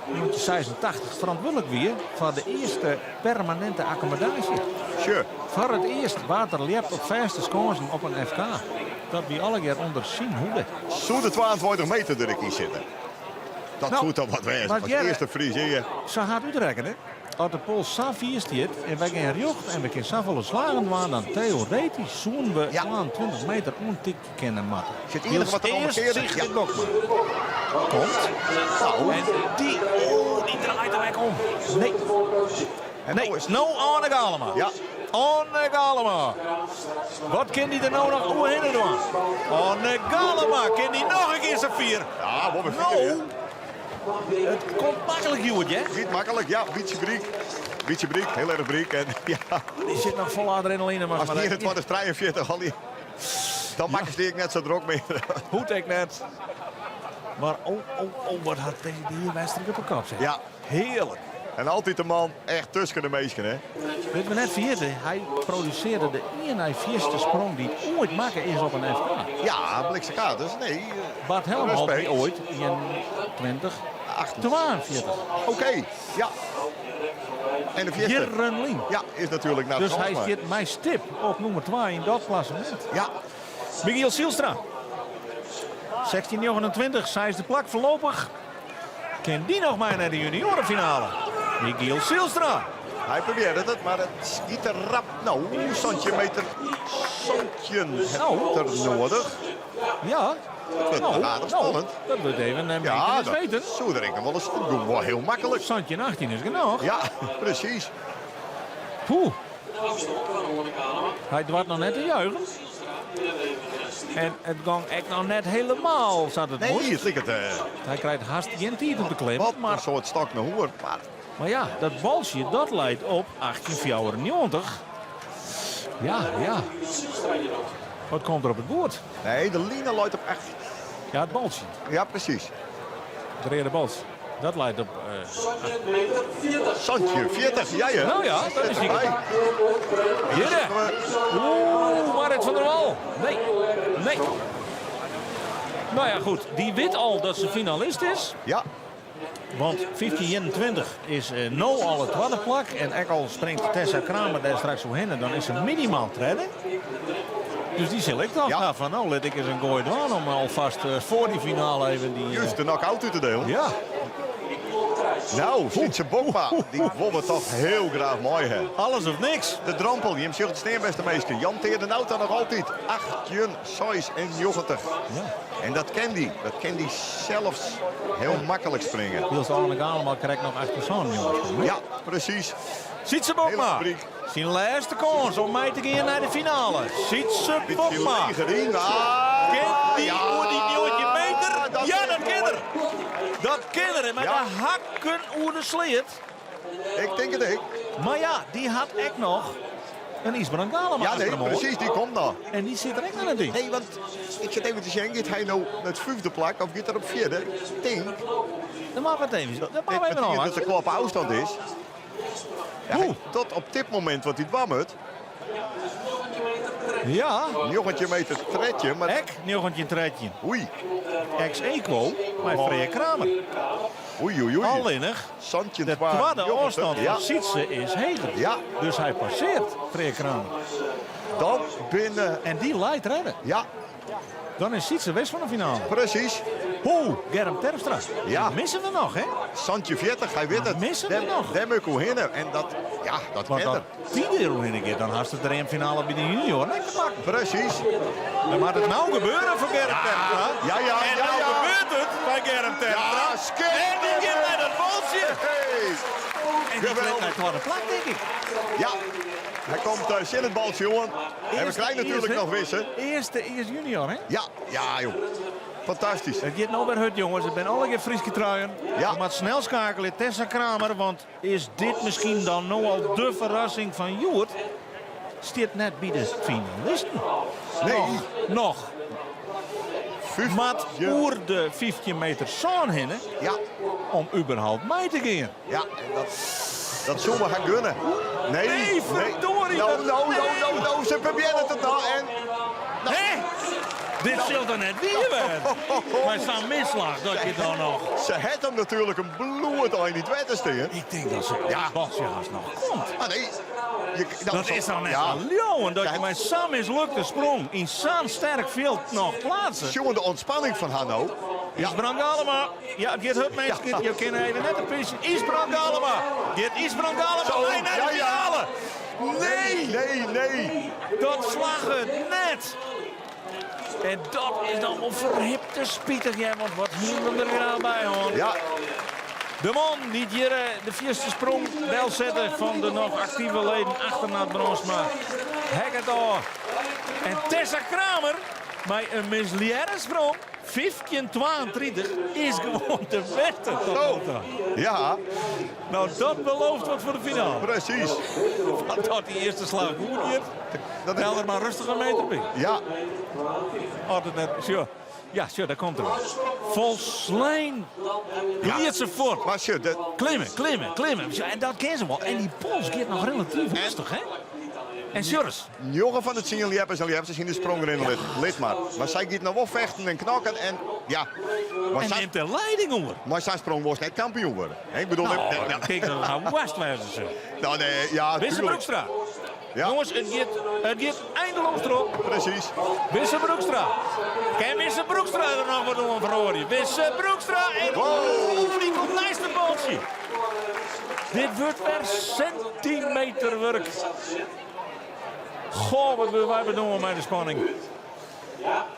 1986 verantwoordelijk weer voor de eerste permanente accommodatie. Sure. Voor het eerst water leert op verste scoren op een FK. Dat we alle keer onder zien hoede. Zo de 22 meter er in zitten. Dat Nou, moet toch wat wezen. maar Als Gerrit- eerste Fries hier. Zo gaat uitrekken, hè? Als de Pool Savi is dit en wij gaan jocht en we kunnen zoveel slagen waren, dan theoretisch zoen we Ja. 22 meter ontik kennen maken. Zit enige wat er eerst omgekeerd zich is? Ja. de Bokman. Komt. Nou, En die draait er weg om. Nee. en Nee, nou is no Arne Galema. Ja. Arne Galema. Wat kan die er nou nog omheen doen? Arne Galema, kan die nog een keer zijn 4? Ja, wat een Nou, vier. het komt makkelijk, Joertje. Niet makkelijk, ja. Beetje briek, heel erg briek. En ja, Die zit nog vol adrenaline. Maar als maar hier dat- het wordt 43 al die... Dan maak ik net zo druk mee. Hoe ik net. Maar wat had deze hier wedstrijd op een kop, zeg. Ja. Heerlijk. En altijd de man echt tussen de meesten, hè. Weet we net vierde, hij produceerde de ene vierste sprong die ooit maken is op een FK. Ja, blikse kaart. Dus nee. Bart Helmholtz Respect. die ooit in 20, 42. Oké, ja. En de vierde. Jerenlien. Ja, is natuurlijk naar Dus hij zit mijn stip op nummer 2 in dat klassement. Ja, Michiel Sielstra. 1629, zij is de plak voorlopig. Kan die nog maar naar de juniorenfinale? Michiel Sielstra. hij probeerde het, maar het schiet er rap. Nou, centimeter. Nou. Er nodig. Ja. wordt nog aardig spannend. dat wordt even een Ja, beetje dat weten. zo er ik nog wel eens. Dat doen we wel heel makkelijk. Santje 18 is genoeg. Ja, precies. Poeh. Hij dwart nog net te juichen. En het ging echt nog net helemaal zat het Nee, moest. het ligt het. Hij krijgt haast geen tijd om te klimmen. Wat een Maar, soort stok naar hoer. Maar ja, dat balsje dat leidt op 1894. Ja. Wat komt er op het bord? nee, de Lina loopt op echt. Ja, het balsje. Ja, precies. De Rede Bols. Dat leidt op... Santje, 40, jij hè? Nou ja, dat is die. Erbij. Hier. Oeh, Marit van der Wal. Nee. Nou ja, goed. Die weet al dat ze finalist is. Ja, Want 1521 is nou al het tweede plak. En ook al springt Tessa Kramer daar straks zo heen, dan is ze minimaal treden. Dus die select al. Ja. Ja, van nou, let ik eens een gooi doen om alvast voor die finale even die... juist de knock-out uit te delen. ja. Nou, Sietse Bokma, die willen we toch heel graag mooi hebben. Alles of niks. De drampel, die hem zegt het sneeuwbeste meester. Jan Teerdenhout dan nog altijd. 98. Ja. En dat kent hij. Dat kent hij zelfs heel makkelijk springen. Hield ze allemaal krijgt nog 8 personen, jongens. Ja, precies. Sietse Hele Bokma. fabriek. Zijn laatste kans om mee te gaan naar de finale. Sietse Bokma. Beetje leger in. Kent die oer die nieuwtje meter? dat- Ja, dat kan er. Dat kan er. Met Ja. de hakken oer de sleet. Ik denk het ik. Maar ja, die had echt nog een Isbrand Galema Ja, achter nee, hem, hoor. precies. Die komt nog. En die zit er echt aan het ding. Nee, want ik zit even te zeggen, gaat hij nou het 5e plak of gaat er op 4e? Ik denk Dan mag het even. Dat mag dat even nog. de klap afstand is. Ja, Oeh. tot op dit moment wat hij dwammert. Ja, Een jongetje met het tretje, maar ek, nieuwtje tredje. oei, Ex-equo bij Freya Kramer. oei. Allinnig. Santje De zwaar, tweede jongens, afstand ja. van Sietse is heger. Ja. Dus hij passeert Freya Kramer. Dan binnen, En die leidt redden. ja, Dan is Sietse west van de finale. precies. Hoe? Germ Terpstra. Ja. Die missen we nog, hè? Santje 40, hij weet het. Missen we nog. Daar moet ik hoe hinnen. En dat, ja, dat Want kent dan er. 10 euro in een keer, dan had ze de EM-finale bij de junior niet te pakken. Precies. Dan moet het nou gebeuren voor Germ Terpstra. Ja, En nou gebeurt het bij Germ Terpstra. Ja, skip. En die gaat naar dat bolsje. Hey. En die Geweldig. gaat naar het tweede plak, denk ik. Ja, hij komt in het baltje, jongen. En we krijgen natuurlijk nog wissen. Eerste junior, hè? Ja, joh. Fantastisch. Het gaat nou weer hut, jongens. Het ben alle keer Frieske truien. Ja. We moeten snel schakelen. Tessa Kramer, want is dit misschien dan nou al de verrassing van Joert? Stiert net bij de finalisten. Nee. Nog. Vijf- Mat Ja. oer de 15 meter zo'n hinnen Ja, om überhaupt mee te gaan. ja. En dat zullen we gaan gunnen. Nee, Nee, verdorie, Nou, dat- nou, ze proberen het nou. En Hé? Dit zult er net weer werden. Maar zo'n misslag dat je dan nog... ze had hem natuurlijk een bloed aan die tweede steen. Ik denk dat ze Ja. Basjaars nog komt. Ah, nee. Dat is dan net ja. wel leeuwen dat Ja, je met zo'n mislukte sprong in zo'n sterk veld nog plaatsen. Jongen, de ontspanning van Hanno. Isbrand Galema. Ja, get het mensen. Ja. Je kan even net een pisje. Isbrand Galema. Get Isbrand Galema. Zo, Nee, naar de ja, ja. finale. Nee. Dat vlaggen net. En dat is dan wel verhip te spietig. Ja, want wat hielden er weer aan bij, hoor. Ja, De man die hier de vierste sprong wel zetten van de nog actieve leden achter naar het brons. Maar Hekkendoor en Tessa Kramer bij een misliere sprong. 15-32 is gewoon de beste tot zo. nu toe. Ja, Nou, dat belooft wat voor de finale. precies. Want dat die eerste slag goed hier. Dat is, Tel er maar rustig een meter bij. ja, Altijd net, sure. Ja, sure, daar komt er. Volslijn. Gliert ze voort. maar shit, Klimmen. En dat kennen ze wel. En die pols gaat nog relatief rustig, hè? En Sjurres. jongen van het zien jullie hebben ze zien de sprong erin lid maar. Maar zij gaat nog wel vechten en knokken en ja. Maar En zij, neemt de leiding over. maar zij sprong was net kampioen worden. Hè, ik bedoel, Nou, ja, kijk, dat gaan Westwijzer ze. nou, nee, ja, Wisse tuurlijk. Broekstra. Ja. Jongens, het gaat eindeloos erop. Precies. Wisse Broekstra. Kan Wisse Broekstra er nog wat doen voor je? Wisse Broekstra. En Wow. die komt naast het bootje. Dit wordt weer centimeterwerk. Goh, wat willen wij bedoelen met de spanning.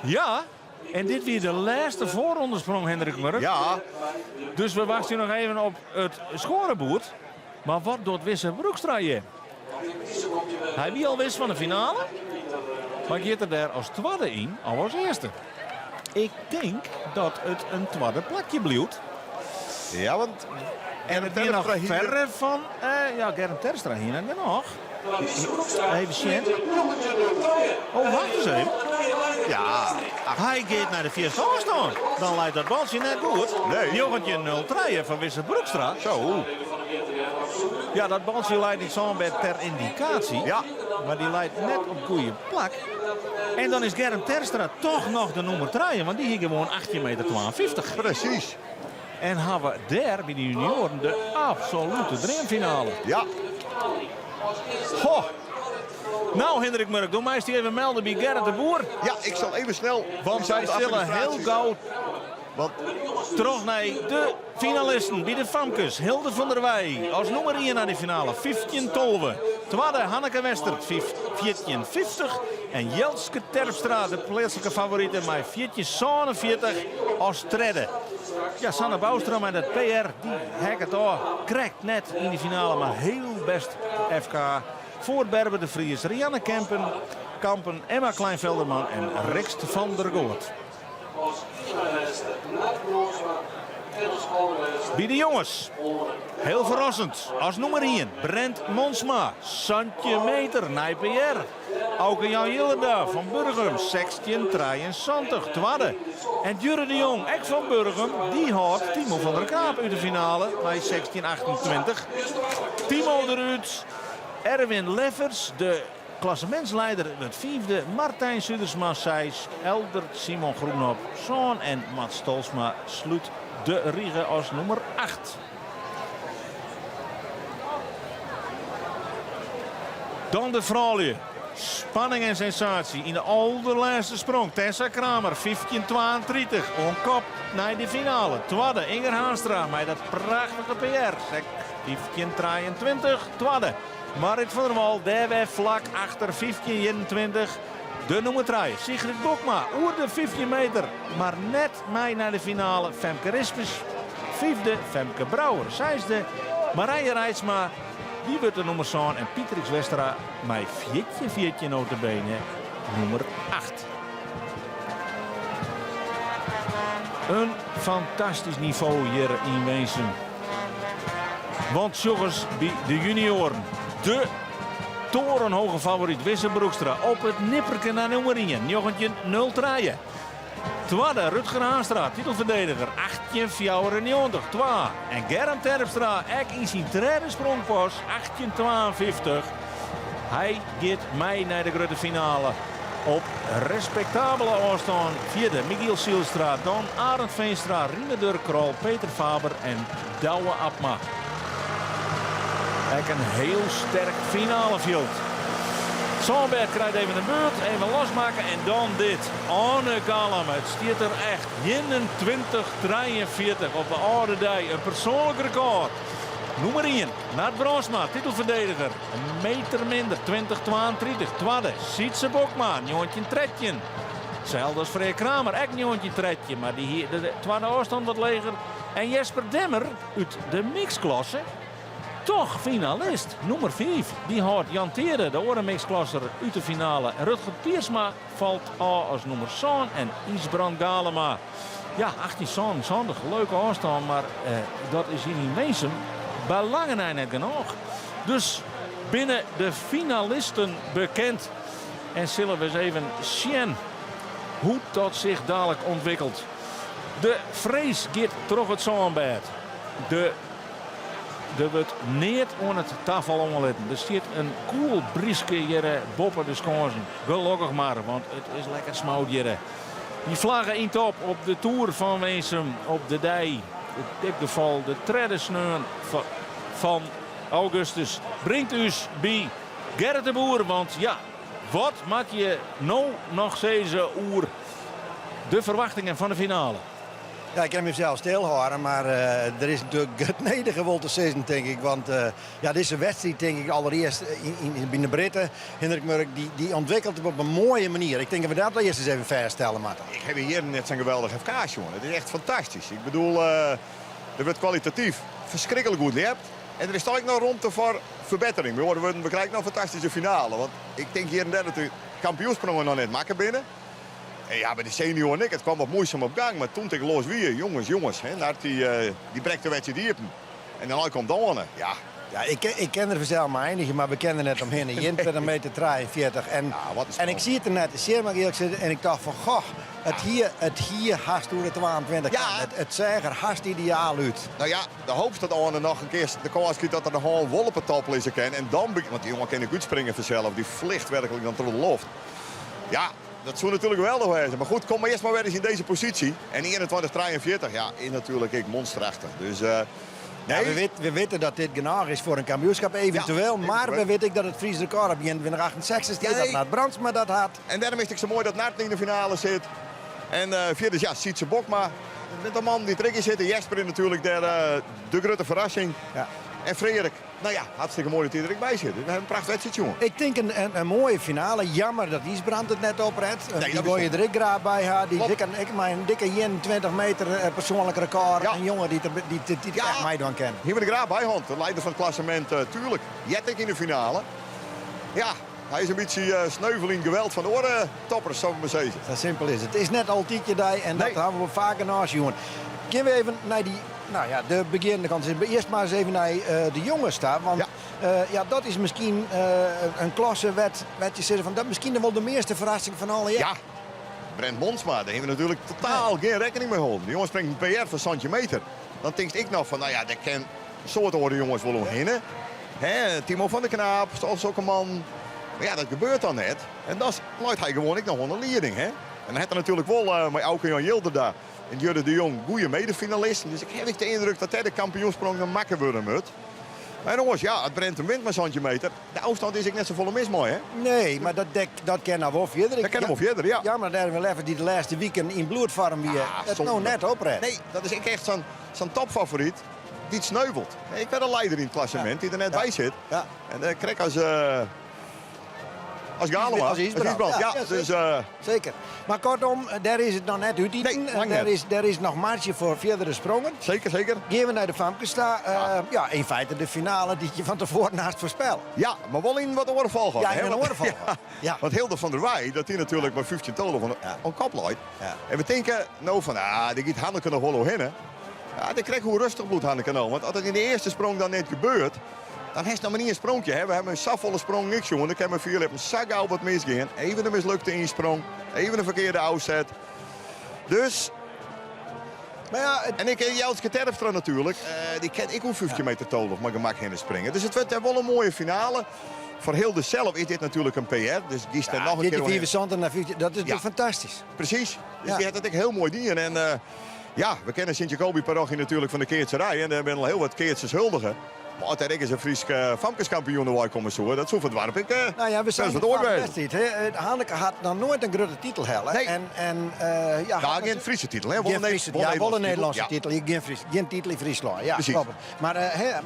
Ja, en dit weer de laatste voorrondersprong, Hendrik Murk. Ja, Dus we wachten nog even op het scorebord. Maar wat doet Wisse Broekstra hier? Hij wie al wist van de finale. Maar gaat er daar als tweede in, al als eerste. Ik denk dat het een tweede plakje blijft. ja, want En het is nog verre van... ja, Germ Terstra hier net nog. Even zien. Oh, wacht eens even. Ja, Hij gaat naar de eerste afstand. Dan leidt dat baltje net goed. Nee. Joggentje 0-3 van Wisse Broekstra. zo. Ja, dat baltje leidt niet zo'n beetje ter indicatie. Ja. Maar die leidt net op goede plak. En dan is Germ Terstra toch nog de nummer 3. Want die hier gewoon 18,52 meter. Precies. En hebben we daar bij de junioren de absolute dreamfinale. Ja. Ho. Nou, Hendrik Murk, doe mij eens die even melden bij Gerrit de Boer. Ja, ik zal even snel. Want zij zullen heel gauw Want terug naar de finalisten bij de Famkes. Hilde van der Wij als nummer 1 naar de finale. 15 Tolwe. Tweede Hanneke Westert. 1450. En Jelske Terpstra, de plaatselijke favoriete, met 1447 als derde. Ja, Sanne Boustra met het PR, die hek het al. Krijgt net in de finale, maar heel best FK. Voor Berber de Vries, Rianne Kampen, Emma Kleinvelderman en Rikst van der Goort. Bij de jongens, heel verrassend, als nummer 1, Brent Monsma, Santje Meter, NIPR. Auke Jan Jillenda van Burgum, 1673, tweede. En Jurre de Jong, ek van Burgum, die houdt Timo van der Kaap uit de finale bij 1628. Timo eruit, Erwin Leffers, de klassementsleider het 5e, Martijn Sudersma 6, Eldert Simon Groenop, Zoon en Mats Stolsma sluit de Riege als nummer 8. Dan de vrouwen. Spanning en sensatie in de allerlaatste sprong. Tessa Kramer, 1532. Onkop naar de finale. Tweede, Inger Haanstra met dat prachtige PR. 1523. Tweede, Marit van der Wal, daar weer vlak achter 1521. De nummer 3, Sigrid Bokma, oer de 15 meter. Maar net mee naar de finale. Femke Rispes, 5e. Femke Brouwer, 6e. Marije Rijtsma, die wordt de nummer 7. En Pietrix Westra, met 14 notabene, nummer 8. Een fantastisch niveau hier in Weensum. Want jongens, bij de junioren, de torenhoge favoriet Wisse Broekstra op het nipperke naar nummer 1. Jochentje 0-3. Tweede, Rutger Haanstra, titelverdediger, 1894. 2. En Germ Terpstra, ek in zijn derde sprongpas, 1852. Hij gaat mee naar de grote finale. Op respectabele afstand. Vierde, Michiel Sielstra, dan Arend Veenstra, Rine Durkrol, Peter Faber en Douwe Abma. Een heel sterk finale veld. Zandberg krijgt even een beurt, even losmaken en dan dit. Anne Gallam, het stiert er echt 21-43 op de oude dag. Een persoonlijk record. Nummer 1, Nat Bronsma, titelverdediger. Een meter minder, 20-32. Tweede, Sietse Bokma, 19-13. Hetzelfde als Freek Kramer, ook 19-13. Maar die hier, de tweede afstand wat leger. En Jesper Demmer uit de mixklasse. Toch finalist, nummer 5. Die houdt Jan Tere, de orenmixklasser, uit de finale. En Rutger Piersma valt al als nummer 7 en Isbrand Galema. Ja, 18 leuke afstand, maar dat is hier in Weensum bij lange na net genoeg. Dus binnen de finalisten bekend. En zullen we eens even zien hoe dat zich dadelijk ontwikkelt. De vrees gaat terug het zandbed. Er wordt niet aan het tafel omletten. Er zit een koel brieske hier boven de sconsen. Gelukkig maar, want het is lekker smout hier. Die vlaggen in top op de Tour van Weensum, op de dij. Het dikgeval, de tredde sneun van Augustus. Brengt u bij Gerrit de Boer, want ja, wat maak je nou nog steeds oer de verwachtingen van de finale? Ja, ik heb mezelf stilhouden, maar er is natuurlijk het nederige te zeggen, denk ik. Want ja, deze wedstrijd, denk ik, allereerst in de Britten, Hendrik Murk, die ontwikkelt op een mooie manier. Ik denk dat we dat eerst eens even vaststellen, Martin. Ik heb hier net zo'n geweldig FK, jongen. Het is echt fantastisch. Ik bedoel, er wordt kwalitatief verschrikkelijk goed leert. En er is toch nog ruimte voor verbetering. We krijgen nog een fantastische finale. Want ik denk hier en daar dat de kampioensprongen nog net makken binnen. En ja, bij de senioren het kwam wat moeizaam op gang. Maar toen ik los weer, jongens, hè, die breekt de wedstrijd diepen. En dan komt dan, ja, Ja, ik ken er vanzelf maar eindigen, maar we kennen het omheen. 21 meter 43. wat een En ik zie het er net zeer maar eerlijk zitten. En ik dacht van, goh, het hier haast door de 22 Ja. kan. Het zeggen haast ideaal uit. Nou ja, de hoop staat al nog een keer. De kans dat er nog een wolpentop is ken. En dan, want die jongen kan ik goed springen vanzelf. Die vliegt werkelijk dan door de loft. Ja, dat zou natuurlijk wel nog wezen. Maar goed, kom maar eerst maar weer eens in deze positie. En 21-43, ja, is natuurlijk monsterachtig. Dus nee. Ja, we weten dat dit genoeg is voor een kampioenschap eventueel. Ja, maar we weten ook dat het Fries record op 21-68 Ja, dat nee. Nat Brandsma dat had. En daarom is het zo mooi dat Nart in de finale zit. En via dus ja, Sietse Bokma. Met de man die erin zit. Jesper is natuurlijk de grote verrassing. Ja. En Frederik. Nou ja, hartstikke mooi dat hij er ook bij zit. We hebben een prachtig wedstrijd, jongen. Ik denk een mooie finale. Jammer dat Isbrand het net opredt. Nee, Die dat wil is je er ook graag bij had. Die Klopt. een dikke 21 meter persoonlijk record. Ja. Een jongen die Ja. echt mij dan kent. Hier ben ik graag bij, Hand. De leider van het klassement, tuurlijk. Jettek in de finale. Ja, hij is een beetje sneuvel in geweld van de orde toppers, zou ik maar zeggen. Zo simpel is het. Het is net altietje daar en Nee. dat hebben we vaker naast, jongen. Kunnen we even naar die, nou ja, de beginnende kant. Eerst maar eens even naar de jongens staan. Want ja, dat is misschien een klasse wat je zegt van dat misschien wel de meeste verrassing van alle. Ja, Brent Monsma, daar hebben we natuurlijk totaal geen rekening mee gehouden. Die jongen springt een PR van Santje-meter. Dan denk ik nog van, nou ja, dat kan soort orde jongens wel omheen. Timo van der Knaap, zoals ook een man. Maar ja, dat gebeurt dan net. En dat luidt hij gewoon ik nog onder leiding. En dan had er natuurlijk wel met Auke Jan Jilder daar. En Jurre de Jong, goede medefinalist. Dus ik heb de indruk dat hij de kampioensprong een makker worden moet. Maar jongens, ja, het Brent een wint met Santje-meter. De afstand is ik net zo volle mis mooi, hè? Nee, maar dat kan nou wel verder. Dat kan hem wel verder, ja. Ja, maar daar wel even die de laatste weken in bloedvorm weer. Het zonde. nou net opredt. Nee, dat is ik echt zo'n topfavoriet. Die het sneuvelt. Ik ben een leider in het klassement die er net bij zit. Ja. En krijg als Galema. Als Isbrand. Ja, Ja, dus Zeker. Maar kortom, daar is het nog net uit. Nee, lang Daar is nog marge voor verdere sprongen. zeker. Gaan we naar de Famkesta. Ja, in feite de finale die je van tevoren naast voorspelt. Ja, maar wel in wat oorval gehad. Ja, hè, in een want- oorval. Ja. Want Hilde van der Waai, dat die natuurlijk bij 15 tolen van een kop loopt. Ja. En we denken nou van, die gaat Hanneke nog wel heen. Ja, dan krijg je hoe rustig bloed Hanneke nou. Want als het in de eerste sprong dan net gebeurt, dan is het nog maar niet een sprongje. Hè. We hebben een safvolle sprong niks, jongen. Dan kunnen we veel een zak wat misgaan. Even een mislukte insprong. Even een verkeerde uitzet. Dus, Maar ja, en ik ken Jelske Terpstra natuurlijk. Die ken ik hoe 15 meter tolen maar gemak heen springen. Dus het wordt wel een mooie finale. Voor Hilde zelf is dit natuurlijk een PR. Dus die staat nog een keer... dit omheen. 24 naar 15, dat is Ja. fantastisch. Precies. Dus Ja. die had het echt heel mooi dienen. En ja, we kennen Sint-Jacobi-parochie natuurlijk van de Keertserij. En daar ben al heel wat Keertsers huldigen. Maar als er is een Frieske Famkeskampioen waar komen zo, dat zo verwarp ik. Nou ja, we zijn het van de oorbeeld. wedstrijd. hè. Hanneke had nog nooit een grote titel hellen. Nee. Ja, Ja, geen Friese titel, hè? Geen Friese, ja, wel een Nederlandse Ja. titel. Geen titel in Friesland. Ja, Precies. klopt. Maar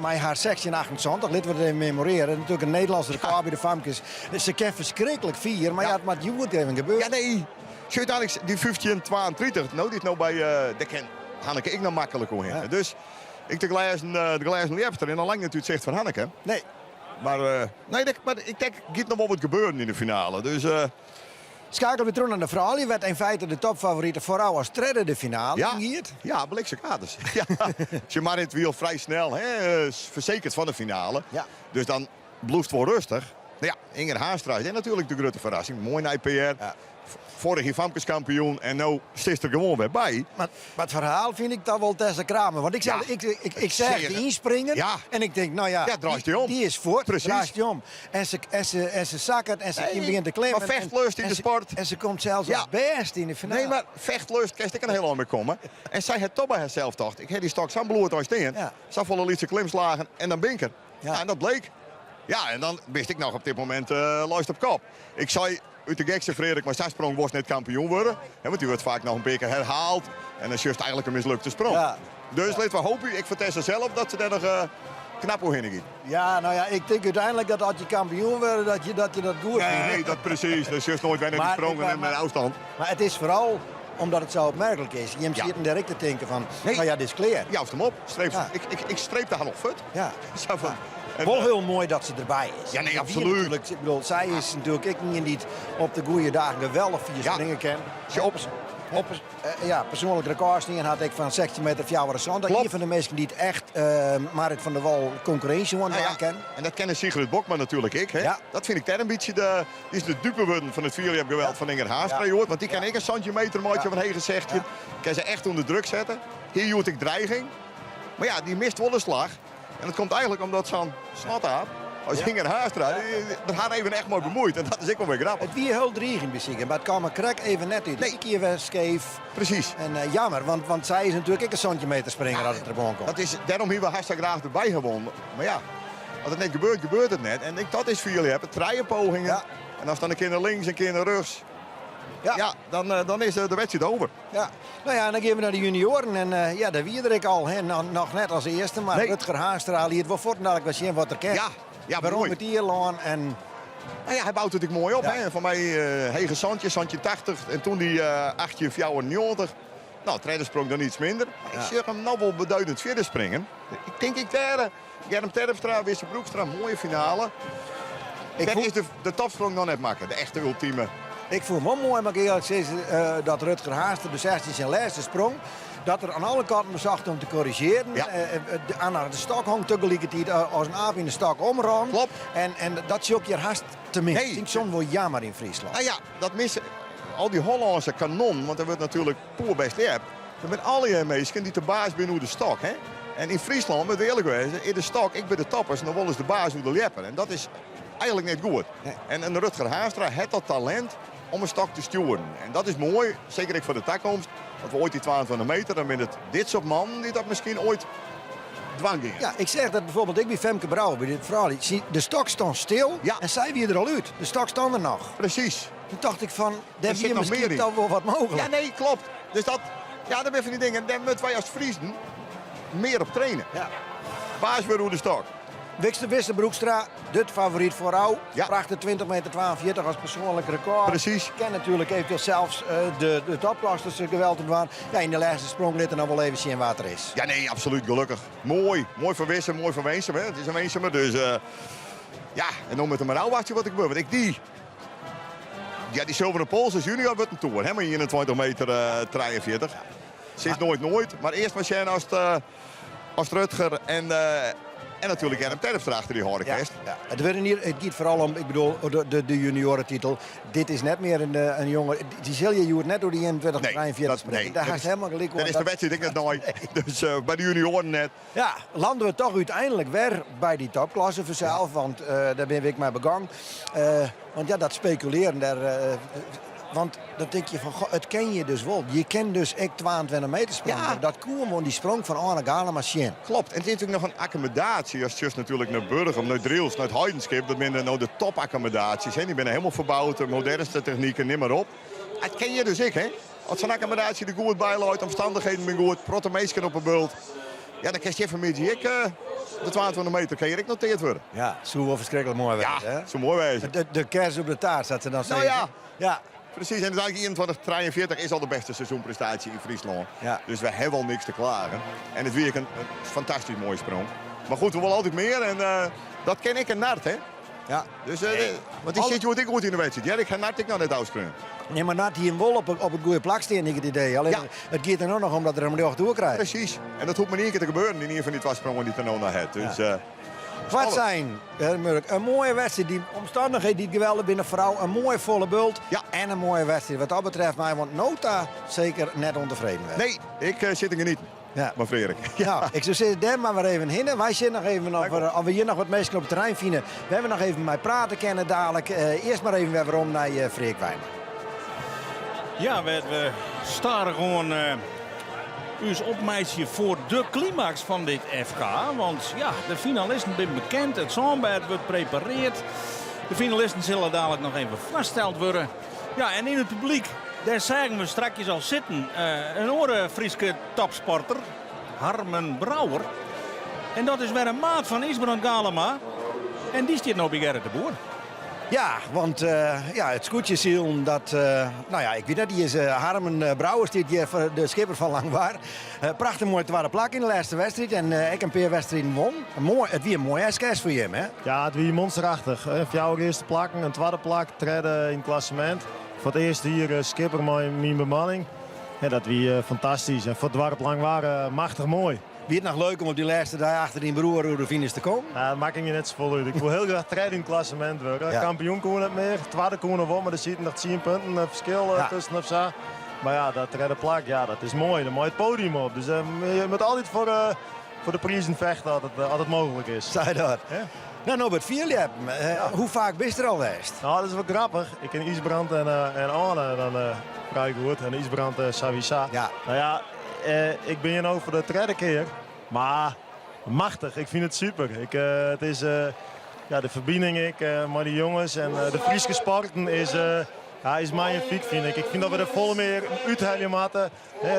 met haar sectie in 28, laten we het even memoreren. Natuurlijk een Nederlandse record bij de Famkes. Ze kan verschrikkelijk vier, maar ja, het moet je moet even gebeuren. Ja, nee. Uiteindelijk die 15-32, nou, die is nou bij de ken Hanneke ik nog makkelijk hoor. Ja. Dus ik de glazen liefster en dan lang natuurlijk zegt van Hanneke. Nee. Maar, nee, maar ik denk, er gaat nog wel wat gebeuren in de finale. Dus Schakelen we terug naar de vrouw. Die werd in feite de topfavoriete vooral als trede de finale. ja, Hier. ja, blikse kaders. Ja, je maar in het wiel vrij snel, hè, verzekerd van de finale. Ja. Dus dan bloest wel rustig. Nou ja, Inger Haastra is natuurlijk de grote verrassing. Mooi naar IPR. Ja. Vorig jaar Famkes kampioen en nu zit er gewoon weer bij. Maar het verhaal vind ik dan wel Tessa Kramer. Want ik zeg, Ja. ik zeg Zeker. die inspringen. Ja. En ik denk, nou ja, Ja, draait die om. die is voort. Precies. Draait die om. En ze zakkert en ze Nee, begint te klimmen. maar vechtlust in en de ze- sport. En ze komt zelfs Ja. als best in de finale. Nee, maar vechtlust kan ik er heel lang mee komen. En zij had toch bij haarzelf dacht. Ik heb die stok zo'n bloed aan steen. Ja. Ze volle lietse klimslagen en dan binker. Ja. Ja, en dat bleek. Ja, en dan wist ik nog op dit moment luist op kop. Ik zei uit de gekste Frederik, maar zij sprong was net kampioen worden. Hè, want die wordt vaak nog een keer herhaald. En dan is juist eigenlijk een mislukte sprong. Ja. Dus laten we hopen, ik vertel ze zelf, dat ze daar nog knap hoe heen gaat. Ja, nou ja, ik denk uiteindelijk dat als je kampioen wordt, dat je dat goed vindt. Nee, dat precies. Dat is juist nooit bijna die Maar- sprongen maar- en met afstand. Maar het is vooral omdat het zo opmerkelijk is. Je Ja. ziet hem direct te denken van, Nee. nou ja, dit is clear. Juist hem op. Streep, Ja. ik streep daar nog fut. Ja. Zo van, Wel heel mooi dat ze erbij is. Ja, nee, Wie absoluut. natuurlijk, ik bedoel, zij is natuurlijk ik niet die het op de goede dagen geweldig via springen kan. Persoonlijk records niet en had ik van 16 meter fjouwer zand. Klopt. Een van de mensen die het echt Marit van der Wal concurrentie aan kennen. En dat kennen Sigrid Bokman natuurlijk ik. Hè? Ja. Dat vind ik daar een beetje die is de dupe worden van het vierliep-geweld van Inger Haastra. Want die kan ik een centimeter maatje van heen zegt. Kan ze echt onder druk zetten. Hier joet ik dreiging. Maar ja, die mist wel een slag. En dat komt eigenlijk omdat zo'n snataap als Inger Haastra, dat haar even echt mooi bemoeid. En dat is ik wel weer grappig. Het wie heel dreigend bezien, maar het kwam er krek even net uit. Ik hier weer scheef. Precies. En jammer, want zij is natuurlijk ook een centimeter springer als het er gewoon komt. Dat is, daarom hebben we hartstikke graag erbij gewonnen. Maar ja, als het net gebeurt, gebeurt het net. En dat is vierliep. Het pogingen. Ja. En als dan een keer naar links, een keer naar rechts. Ja, dan is de wedstrijd over. Ja, nou ja, en dan gaan we naar de junioren. En daar wie ik al. Hè. Nog net als eerste, maar Nee. Rutger Haastra liet wel voortdelijk wat zien wat er kent. Ja, waarom mooi. met Ierland en... Nou ja, hij bouwt het natuurlijk mooi op. Ja. Hè. Van mij hege Santje 80. En toen die 8 fjouwer 90. Nou, trainer sprong dan iets minder. Ik zie hem nou wel beduidend verder springen. Ik denk daar. Germ Terpstra, Wisse Broekstra, mooie finale. Dat is de topsprong dan net maken. De echte ultieme. Ik voel me wel mooi, maar ik eerlijk zeggen, dat Rutger Haastra de 16 zijn laatste sprong. Dat er aan alle kanten bezocht om te corrigeren. Ja. Aan de stok hangt tegelijkertijd als een aap in de stok omrond. Klopt. En dat is ook je haast te mis. Nee. Ik vind soms wel jammer in Friesland. Nou ja, dat missen al die Hollandse kanon. Want er wordt natuurlijk poer best leer. Er zijn alle mensen die de baas zijn hoe de stok. Hè? En in Friesland, met eerlijk wezen, in de stok, ik ben de toppers en dan willen ze de baas hoe de leppen. En dat is eigenlijk niet goed. Nee. En Rutger Haastra heeft dat talent om een stok te sturen. En dat is mooi, zeker ook voor de toekomst. Dat we ooit die 22 meter, dan ben het dit soort mannen die dat misschien ooit dwang gingen. Ja, ik zeg dat bijvoorbeeld ik bij Femke Brouwer, bij dit verhaal. De stok stond stil Ja. en zij weer er al uit. De stok stond er nog. Precies. Toen dacht ik van, daar zit hier nog misschien meer in. toch wel wat mogelijk. Ja, nee, klopt. Dus dat zijn van die dingen. Daar moeten wij als Friesen meer op trainen. Ja. Baas weer hoe de stok. Wisse Broekstra, dit favoriet voor jou. Ja. Prachtig 20 meter 42 als persoonlijk record. Precies. Ken natuurlijk eventueel zelfs de topklasse geweld waren. Ja, in de laatste sprong liet er nog wel even zien wat er is. Ja, nee, absoluut gelukkig. Mooi. Mooi voor Wissen, mooi voor Weensum. Hè. Het is een Weensum, dus ja. En dan met een rouwwachtje wat ik wil. Want ik die zilveren Poolse junior wordt een toer. Hè, maar 21 meter 43. Ze is nooit. Maar eerst maar zijn als Rutger en natuurlijk Germ Terpstra achter die horenkast. Ja. Het gaat vooral om, ik bedoel, de juniorentitel. Dit is net meer een jongen. Die zul je net door die 21, 43 spreken. Daar gaat helemaal gelijk Dat is de wedstrijd ik net nooit. Dus bij de junioren net. Ja, landen we toch uiteindelijk weer bij die topklasse vanzelf. Want daar ben ik mee begonnen. Want ja, dat speculeren daar... want dan denk je van, goh, het ken je dus wel. Je kent dus echt 22 meter springen. Ja. Dat koen gewoon die sprong van Arne Galema zien. Klopt. En het is natuurlijk nog een accommodatie. Als je natuurlijk naar Burgum, naar Driels, naar het Heidenskip. Dat zijn nou de topaccommodaties. Die zijn helemaal verbouwd. De modernste technieken, neem maar op. Dat ken je dus ik, hè. Als zo'n accommodatie er goed bij loopt, omstandigheden zijn goed, protomeesken op een bult. Ja, dan kan je even met de 22 meter kan je ook noteerd worden. Ja, zo wel verschrikkelijk mooi Ja, wezen, hè? zo mooi wezen. De kers op de taart, zat ze dan zeggen. ja. Ja. Precies, en uiteindelijk 21-43 is al de beste seizoenprestatie in Friesland. Ja. Dus we hebben al niks te klagen. En het weer een fantastisch mooie sprong. Maar goed, we willen altijd meer en dat ken ik een nart, hè. Ja. Dus, want die zit je wat ik goed in de wedstrijd. Ja, ik ga nart ik nou net uitspringen. Nee, maar Nat hier wel op het goede plak staan, ik het idee. Alleen, Ja. het gaat er nog om dat er een miljoen door krijgt. Precies. En dat hoeft maar niet één keer te gebeuren in ieder van die twee sprongen die er nou naar heeft. Dus, Wat zijn, Murk, een mooie wedstrijd, die omstandigheden die geweldig binnen vrouw, een mooie volle bult Ja. en een mooie wedstrijd. Wat dat betreft mij, want nota zeker net ontevreden werd. nee, ik zit er genieten. Ja. Maar Frederik. Nou, ik zou zeggen, daar maar even heen. Wij zitten nog even, als we hier nog wat mensen op het terrein vinden, we hebben nog even met praten kennen dadelijk. Eerst maar even weer om naar Freek Wijmer. Ja, we staren gewoon ons opmeisje voor de climax van dit FK. Want ja, de finalisten zijn bekend, het zandbed wordt prepareerd. De finalisten zullen dadelijk nog even vastgesteld worden. Ja, en in het publiek, daar zagen we straks al zitten een andere Frieske topsporter, Harmen Brouwer. En dat is weer een maat van Isbrand Galema. En die staat nou bij Gerrit de Boer. Ja, want het scootjesiel, dat, ik weet dat, die is Harmen Brouwers, die de schipper van Langwaar. Prachtig mooi tweede plak in de laatste wedstrijd en ik een paar wedstrijden won. Mooi, het weer een mooi SKS voor je hem, hè? Ja, het weer monsterachtig. Voor jou eerste plak, een tweede plak, derde in het klassement. Voor het eerst hier skipper met mijn bemanning. Ja, dat weer fantastisch. En voor het dorp Langwaar machtig mooi. Wie het nog leuk om op die laatste dag achter die broer door de finish te komen? Ja, dat maakt me niet zo vol uit. Ik wil heel graag derde in het klassement worden. Ja. Kampioen kon het meer, tweede kon het wel, maar er zitten nog 10 punten verschil tussen of zo. Maar ja, dat derde plak, ja, dat is mooi. Dan moet je het podium op. Dus je moet altijd voor de prijzen vechten als het mogelijk is. Zei dat. Ja. Nou, Norbert Vierliep, hoe vaak ben je er al geweest? Nou, dat is wel grappig. Ik ken Isbrand en Arne dan vrij goed. En Isbrand Savisa. Ja. Nou ja, ik ben hier nu voor de derde keer. Maar machtig, ik vind het super. Het is de verbinding met die jongens en de Friese sporten is magnifiek, vind ik. Ik vind dat we er vol meer uithalen moeten.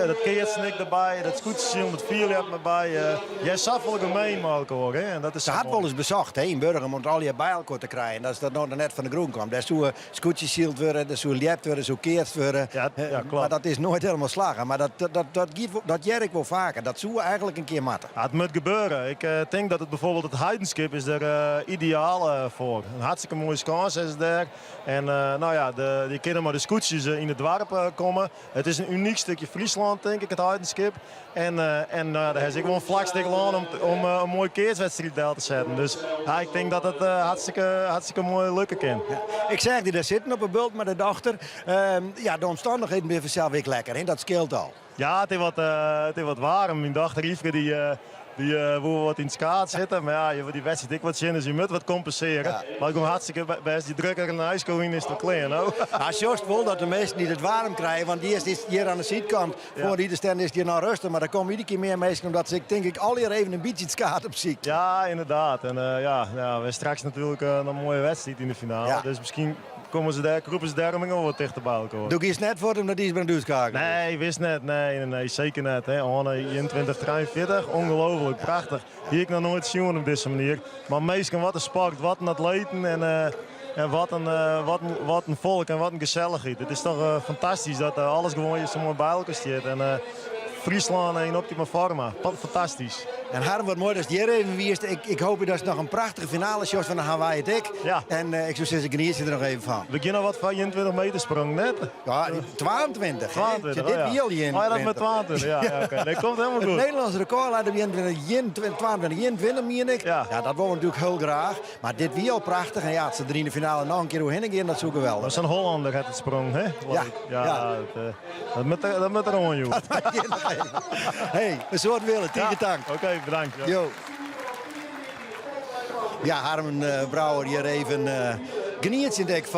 Dat keertsnik erbij, dat scootjesiel met Vierliep erbij. Jij zag wel gemeen maken hoor. En dat is Ze had wel eens bezocht, hè, in Burger, om al je bij elkaar te krijgen. Dat is dat nou net van de groen kwam. Daar zou scootjesiel worden, daar zou liept worden, zou keert worden. Ja, klopt. Maar dat is nooit helemaal slagen. Maar dat jerk wel vaker. Dat zou eigenlijk een keer matten. Ja, het moet gebeuren. Ik denk dat het bijvoorbeeld het Heidenskip is er ideaal voor. Een hartstikke mooie kans is daar. En die kinderen maar de scootjes in het dorp komen. Het is een uniek stukje Friesland, denk ik, het Heidenskip. En daar is ik wel een vlakstuk aan om een mooie keerswedstrijd deel te zetten. Dus ja, ik denk dat het hartstikke mooi lukken kan. Ja. Ik zeg die daar zitten op een bult met de dochter. De omstandigheden ben vanzelf weer lekker, hè? Dat scheelt al. Ja, het is wat warm. Mijn dochter Yveske die wil wat in het skaat zitten. Maar ja, je wil die wedstrijd ik wat zien, dus je moet wat compenseren. Ja. Maar ik kom hartstikke best. Die drukker in de ijskoning is toch klein, hoor. Ja, Joost wil dat de meesten niet het warm krijgen, want die is hier aan de zijkant. Voor die stand is die nou rustig, maar er komen iedere keer meer mensen omdat ze, denk ik, al hier even een beetje het skaat op ziek. Ja, inderdaad. En we hebben straks natuurlijk een mooie wedstrijd in de finale. Ja. Dus misschien roepen ze daar wel wat dichterbij elkaar. Doe je eens net voor hem dat die is bij een duurskakel? Nee, wist net. Nee, zeker net. Hè. Anne 21, 43, ongelooflijk, prachtig. Die ik nog nooit zien op deze manier. Maar meestal wat een sport, wat een atleten en wat een volk en wat een gezelligheid. Het is toch fantastisch dat alles gewoon zo mooi bij elkaar zit. En Friesland in optima forma. Fantastisch. En Harm, wat mooi dat je hier even wierst. Ik hoop dat het nog een prachtige finale is, van dan gaan wij het ik. Ja. En ik zou zeggen, geniet je er nog even van. We beginnen wat van 21 meter sprong net. Ja, 22. 22, Dit ja. wiel je in. Oh ja, dat met 22. Ja, oké. Dat komt helemaal Het goed. Nederlandse record laat we 22, meen ik. Ja. Ja, dat willen we natuurlijk heel graag. Maar dit wiel prachtig. En ja, als ze er in de finale nog een keer doorheen gaan, dat zoeken wel. Dat is een Hollander het sprong, hè? Ja. Ja. Dat moet er gewoon, joh. Hey, een soort willen, tegen tank. Oké, bedankt. Ja. Yo. Ja, Harmen Brouwer hier even geniet denk ik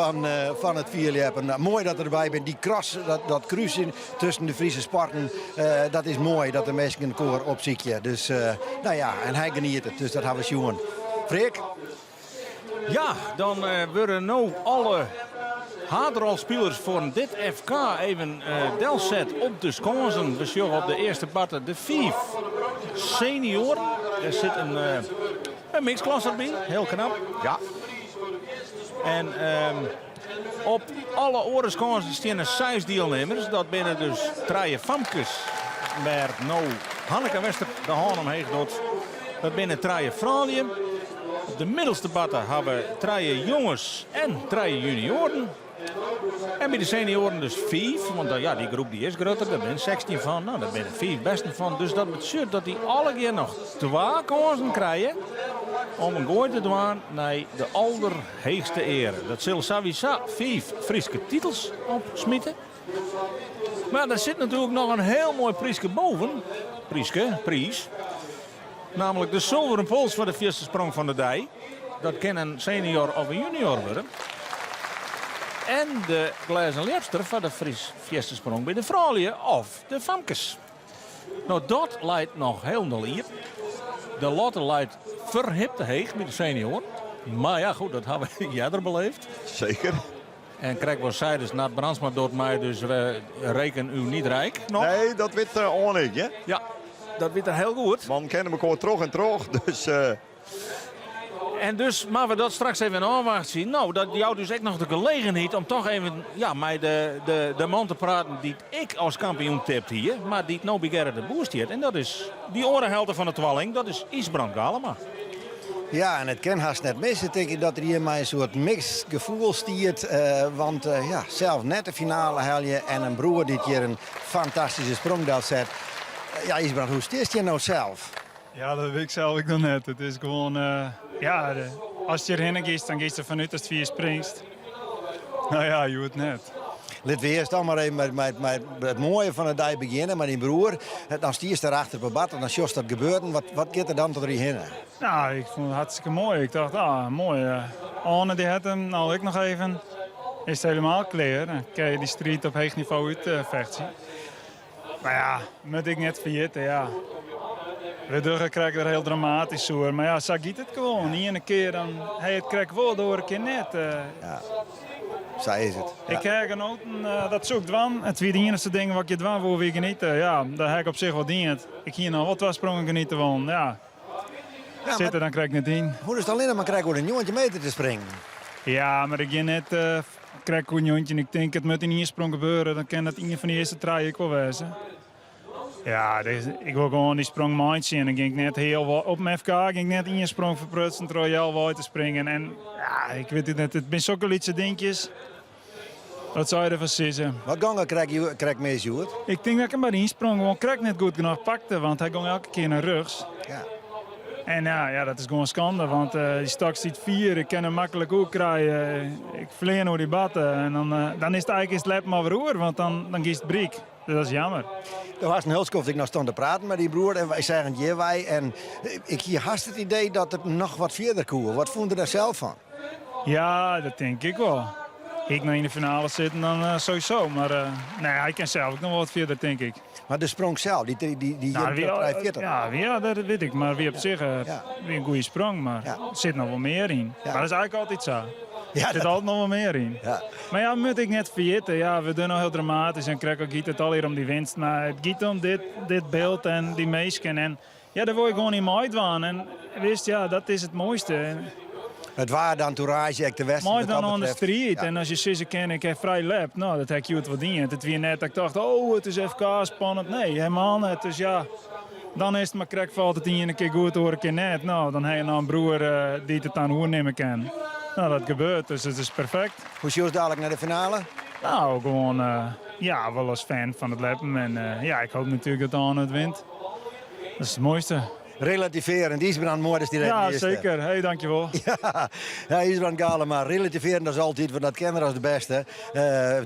van het vierlepen. Mooi dat er erbij bent. Die cross, dat kruisen tussen de Friese sporten, dat is mooi dat de mensen een koor opziekje. Dus en hij geniet het. Dus dat hebben we zien. Freek? Ja, dan worden nu alle Haderalspelers voor dit FK even delzet op de sconsen. We zien op de eerste batter de 5 senior. Er zit een mixklasse erbij, heel knap. Ja. En op alle oorensconsen staan er 6 deelnemers. Dat binnen dus 3 famkes. Waar nou Hanneke Wester de haan omheen doet. Dat binnen 3 vrouwen. Op de middelste batter hebben we 3 jongens en 3 junioren. En bij de senioren dus 5, want die groep die is groter, daar zijn 16 van, nou daar zijn er 5 besten van. Dus dat betekent dat die alle keer nog 2 kansen krijgen om een gooi te doen naar de allerheegste eer. Dat zullen sowieso 5 Friese titels opsmitten. Maar er zit natuurlijk nog een heel mooi prijsje boven. Prijs. Namelijk de zilveren pols voor de eerste sprong van de dij. Dat kan een senior of een junior worden. En de glazen lepster van de eerste sprong bij de vrouwen of de famkes. Nou, dat leidt nog heel naar hier. De lotte leidt verhipte heeg met de senior. Maar ja, goed, dat hebben we eerder beleefd. Zeker. En krijg wel zijdes naar Brandsma doet mij, dus we rekenen u niet rijk nog. Nee, dat weet Ornik, hè? Ja, dat weet er heel goed. Man kennen elkaar terug en terug, dus... En dus, maar we dat straks even in aanwacht zien. Nou, dat jou dus echt nog de gelegenheid om toch even met de man te praten die ik als kampioen tipt hier. Maar die het nou bij Gerrit de Boer stiert. En dat is die orenhelder van de twalling. Dat is Ysbrand Galema. Ja, en het kan haast net mis. Ik denk dat er hier maar een soort mixgevoel stiert. Want zelf net de finale haal je en een broer die hier een fantastische sprongdel zet. Ja, Ysbrand, hoe stierst je nou zelf? Ja, dat weet ik zelf ook nog net. Het is gewoon, als je erheen gaat, dan gaat je vanuit als het 4 springst. Nou ja, je weet net. Laten we eerst dan maar even met het mooie van het dag beginnen, met die broer. Dan stierst er achter op bad en dan sjost dat gebeuren. Wat gaat er dan tot erin? Nou, ik vond het hartstikke mooi. Ik dacht, mooi. Anne die had hem, nou ik nog even. Is het helemaal klaar. Dan kan je die strijd op hoog niveau uitvechten. Maar ja, moet ik net vergeten, ja. We krijgen er heel dramatisch door. Maar ja, zo gaat het gewoon. Niet een keer dan hij het krijgt wel door een keer net. Ja, zo is het. Ja. Ik heb genoten dat zoekt dwan. Het tweede enige ding wat je dwan voor weer genieten. Ja, daar heb ik op zich wel dient. Ik hier nog wat was sprongen genieten van. Ja. Zitten, dan krijg ik net in. Hoe is het alleen maar krijgen om een jongetje meter te springen? Ja, maar ik net krijg een jongetje. Ik denk het moet in één sprong gebeuren. Dan kan dat een van de eerste traaien ik wel wezen. Ja, ik wil gewoon die sprong mindje en dan ging ik net heel wat op mijn FK ging ik net één sprong verprutsen terwijl je al wat te springen en ja, ik weet het net, het zijn zulke lietse dingetjes. Wat zou je ervan zeggen? Wat gangen krijg mee, Sjoerd? Ik denk dat ik hem bij die insprong gewoon krijg net goed genoeg pakte, want hij ging elke keer naar rugs. Ja. En ja, dat is gewoon schande, want die stak ziet 4, ik kan hem makkelijk ook krijgen. Ik vleer door die batten en dan is het eigenlijk het lep maar weer, want dan kiest het briek. Dus dat is jammer. Er was een hulskoft ik nog stond te praten met die broer en wij zeggen ja wij en ik hier haast het idee dat het nog wat verder kon. Wat vond je daar zelf van? Ja, dat denk ik wel. Ik nog in de finale zitten dan sowieso, maar nee, hij kan zelf ook nog wat verder, denk ik. Maar de sprong zelf, die ja, dat weet ik, maar wie op zich weer een goede sprong, maar er zit nog wel meer in. Ja. Maar dat is eigenlijk altijd zo. Ja, er zit altijd nog wel meer in. Ja. Maar ja, moet ik net vergeten. Ja, we doen nog heel dramatisch en krijgen ook het al hier om die winst. Maar het gaat om dit beeld en die meisken. En ja, daar word ik gewoon niet mooi van. En wist, ja, dat is het mooiste. Het waar dan toerage, ik de wedstrijd. Mooi dan on de street. Ja. En als je zussen kent, ik heb vrij lap. Nou, dat heb je het verdiend. Het weer net dat ik dacht, oh, het is FK spannend. Nee, helemaal niet. Dus ja, dan is het maar krijg valt het in een keer goed hoor, een keer net. Nou, dan heb je nog een broer die het aan hoe nemen kan. Nou, dat gebeurt, dus het is perfect. Hoe zie je dadelijk naar de finale? Nou, gewoon, wel als fan van het lappen. En ja, ik hoop natuurlijk dat Arne het wint. Dat is het mooiste. Relativeren, die Ysbrand mooi is die ja, eerste. Zeker. Hey, dankjewel. Ja, Ysbrand Galema, relativeren dat is altijd, want dat kennen we als de beste.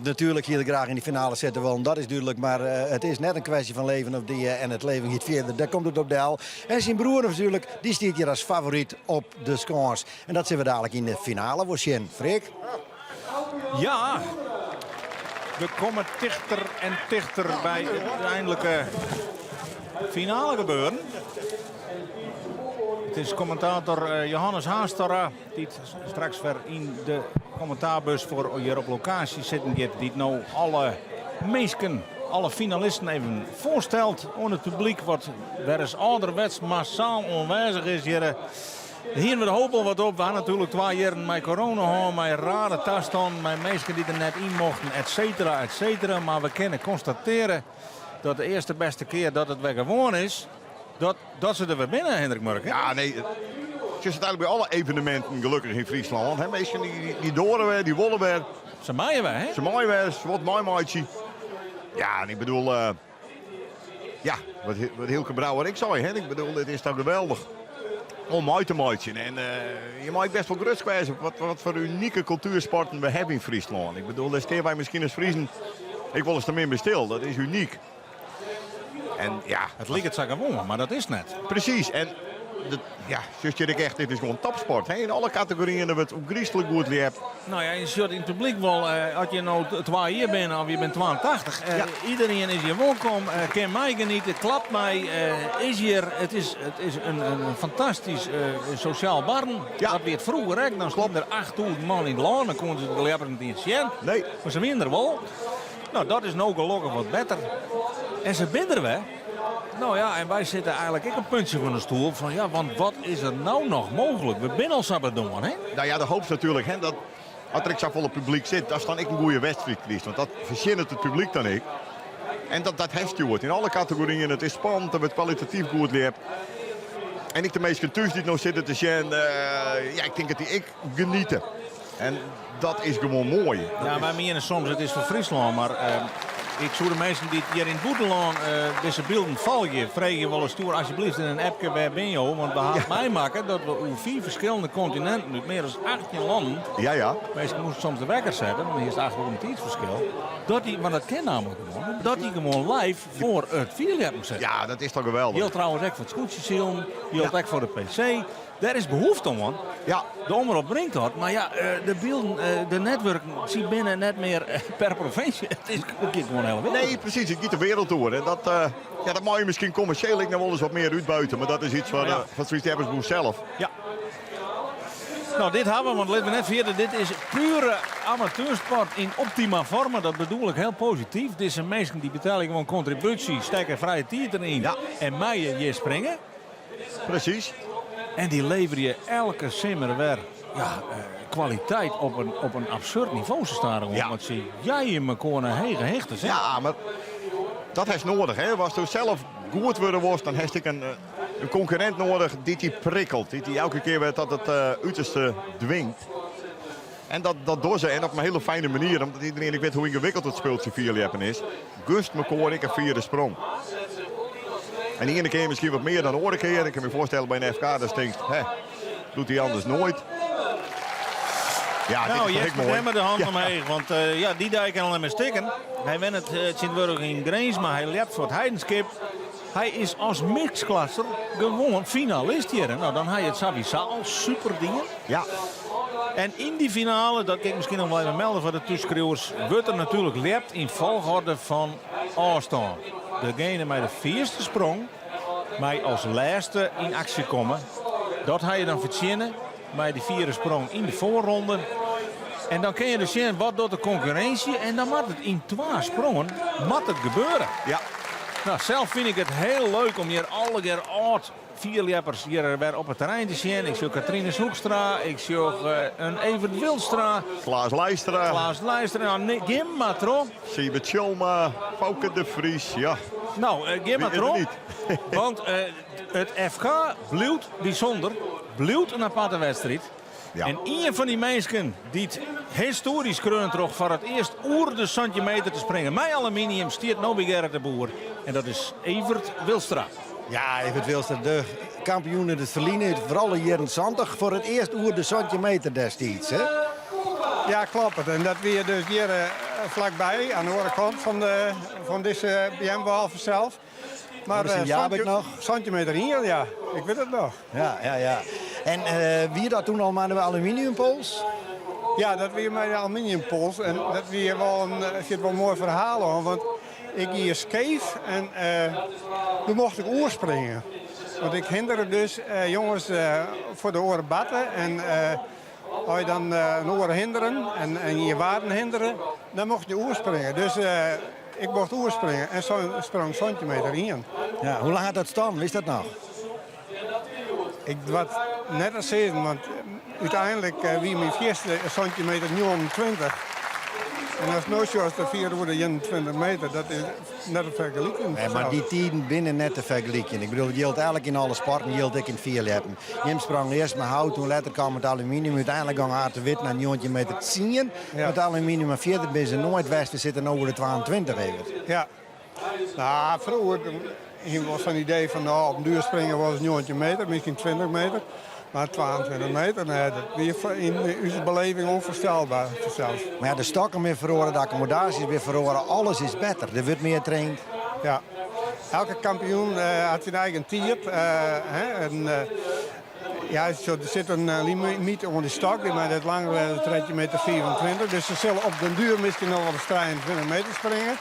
Natuurlijk hier graag in die finale zitten wel, dat is duidelijk. Maar het is net een kwestie van leven of die en het leven gaat verder. Daar komt het op de hel. En zijn broer natuurlijk, die staat hier als favoriet op de scores. En dat zien we dadelijk in de finale. Voor Sjen, Freek? Ja, we komen dichter en dichter bij het uiteindelijke finale gebeuren. Het is commentator Johannes Haastora die straks weer in de commentaarbus voor hier op locatie zitten. Die nou alle meesken, alle finalisten even voorstelt aan het publiek. Wat weer eens ouderwets massaal aanwezig is hier. Hier we hopen wat op. We hadden natuurlijk 2 jaar met corona, met rare toestand, met meesken die er net in mochten, et cetera, et cetera. Maar we kunnen constateren dat de eerste beste keer dat het weer gewoon is. Dat ze er weer binnen, Hendrik Murken. Ja, nee. Het is eigenlijk bij alle evenementen gelukkig in Friesland. Hè? Mensen die doren weer, die wollen weer. Ze maaien weer, hè? Ze maaien weer, wat mooi maatje. Ja, en ik bedoel... wat Hilke Brouwer ik zei, hè? Ik bedoel, het is toch geweldig. Om mooi te maaien. En je mag best wel gerust wijzen wat voor unieke cultuursporten we hebben in Friesland. Ik bedoel, daar staan wij misschien als Friesen... Ik wil eens ermee bestil, dat is uniek. En ja, het lijkt het zo gewoon, maar dat is net. Precies. En dit is gewoon topsport. Hè? In alle categorieën dat we het op griezelig goed hebt. Nou ja, je ziet in het publiek wel, als je nou 2 jaar bent of je bent 82. Iedereen is hier welkom, kan mij genieten, klapt mij, is hier. Het is een fantastisch sociaal barn. Ja. Dat werd vroeger, hè? Dan stonden er 8.000 man in de laan, dan konden ze de leppen niet zien. Nee. Maar ze winnen er wel. Nou, dat is nou gelukkig wat beter. En ze binnen we. Nou ja, en wij zitten eigenlijk ook een puntje van de stoel. Van ja, want wat is er nou nog mogelijk? We zijn al Sabadon, hè? Nou ja, de hoop is natuurlijk hè, dat als er zo vol publiek zit, dan staan ik een goede wedstrijd kies. Want dat verzint het publiek dan ik. En dat heeft je in alle categorieën. Het is spannend, het wordt kwalitatief goed leert. En ik de meeste thuis die nog zitten te zien, ja, ik denk dat die ik genieten. En dat is gewoon mooi. Ja, maar meer soms, het is voor Friesland, maar ik zou de mensen die hier in het Boeteland deze beelden volgen, vragen je wel eens toe, alsjeblieft in een appje, waar ben je? Want we gaan mij maken dat we over 4 verschillende continenten, nu meer dan 18 landen, Ja. mensen moesten soms de wekker zetten, want dan is het 8 uur een tijdverschil. Want dat ken namelijk gewoon, dat die gewoon live voor het vierlap moet zetten. Ja, dat is toch geweldig. Je wilt trouwens ook voor het scootjesielen, je wilt ook voor de PC. Daar is behoefte aan, man. Ja. De omroep brengt dat. Maar ja, de beelden, de netwerken zien binnen net meer per provincie. Het is gewoon heel wereld. Nee, precies. Het gaat de wereld door. En dat mag je misschien commercieel nog wel eens wat meer uitbuiten. Maar dat is iets van het Fries Ebbersboer zelf. Ja. Nou, dit hebben we, want laten we net verder. Dit is pure amateursport in optima forma. Dat bedoel ik heel positief. Dit zijn mensen die betalen gewoon contributie, steken vrije tijd erin. Ja. En mij je springen. Precies. En die leveren je elke simmer weer kwaliteit op een absurd niveau. Ze staan er Ja. want zie jij in mijn corner heen gehecht. Ja, maar dat is nodig. Hè. Als je zelf goed worden wordt, dan heb ik een concurrent nodig die prikkelt. Die elke keer weer dat het uiterste dwingt. En dat door ze en op een hele fijne manier, omdat iedereen ik weet hoe ingewikkeld het speeltje vierleppen is. Gust me koor ik een vierde sprong. En die ene keer misschien wat meer dan de andere keer. Ik kan me voorstellen bij een FK, dat stinkt. Doet hij anders nooit. Ja, Nou, dit is Jesper mooi. Demmer de hand omheen. Want die daar kan alleen maar stikken. Hij wint het Sint-Wurg in Greens, maar hij leeft voor het Heidenskip. Hij is als mixklasser gewoon finalist hier. Nou, dan had je het Savisaal, super dingen. Ja, En in die finale, dat kan ik misschien nog wel even melden voor de toeschouwers, wordt er natuurlijk lept in volgorde van afstand. Degene met de vierste sprong, maar als laatste in actie komen. Dat ga je dan verzinnen bij die vierde sprong in de voorronde. En dan kun je dus zien wat doet de concurrentie. En dan moet het in 2 sprongen moet het gebeuren. ja. Nou, zelf vind ik het heel leuk om hier alle keer oud vierleppers hier weer op het terrein te zien. Ik zie Katrine Hoekstra, ik zie een Evert Wildstra, Klaas Leijstra, Klaas Leijster, nou, Gim Matro. Siebert Tjolma, Fouke de Vries. Ja, Nou, Gim wie is Matro. er niet? Want het FK blijft bijzonder, blijft een aparte wedstrijd. Ja. En een van die mensen die het historisch kreunt toch voor het eerst oer de centimeter te springen. Met aluminium stiert nou bij Gerrit de Boer. En dat is Evert Wilstra. Ja, Evert Wilster, de kampioen in het verliezen. Vooral in jaren 70 voor het eerst oer de centimeter destijds. Hè? Ja, klopt. En dat weer dus hier vlakbij, aan de andere kant van deze BM-behalve zelf. Maar Dat is een jaar heb ik nog. centimeter hier, ja. Ik weet het nog. Ja. En wie dat toen al maar de aluminiumpols? Ja, dat weer met de aluminiumpols. En dat weer wel zit wel een mooi verhaal aan. Want ik hier skeef en toen mocht ik oorspringen. Want ik hinderde dus jongens voor de oren batten. En als je dan een oren hinderen en je waarden hinderen, dan mocht je oorspringen. Dus ik mocht oorspringen en sprong een centimeter in. Ja, hoe lang had dat staan? Wist dat nog? Ik wat net als zeggen, want uiteindelijk wie mijn eerste centimeter 29. En als nooit zoals de 421 meter, dat is net een vergelijking. Nee, maar die tijden binnen net te vergelijken. Ik bedoel, je hield eigenlijk in alle sporten, je hield ik in het vierleppen. Jim sprong eerst met hout, toen later kwam het aluminium. Uiteindelijk ging Aart de Wit naar 19 meter 10. Ja. Met aluminium, maar verder ben ze nooit westen zitten over de 22 even. Ja. Nou, vroeger was zo'n idee van nou, op een duur springen was het 19 meter, misschien 20 meter. Maar 22 meter, nee, dat weer in onze beleving onvoorstelbaar zelfs. Maar ja, de stokken weer verloren, de accommodaties weer verloren, alles is beter. Er wordt meer traind. Ja. Elke kampioen had zijn eigen tier. Ja, er zit een limiet onder de stok, maar dat langer trekt je meter 24. Dus ze zullen op den duur misschien nog wel eens 23 meter springen.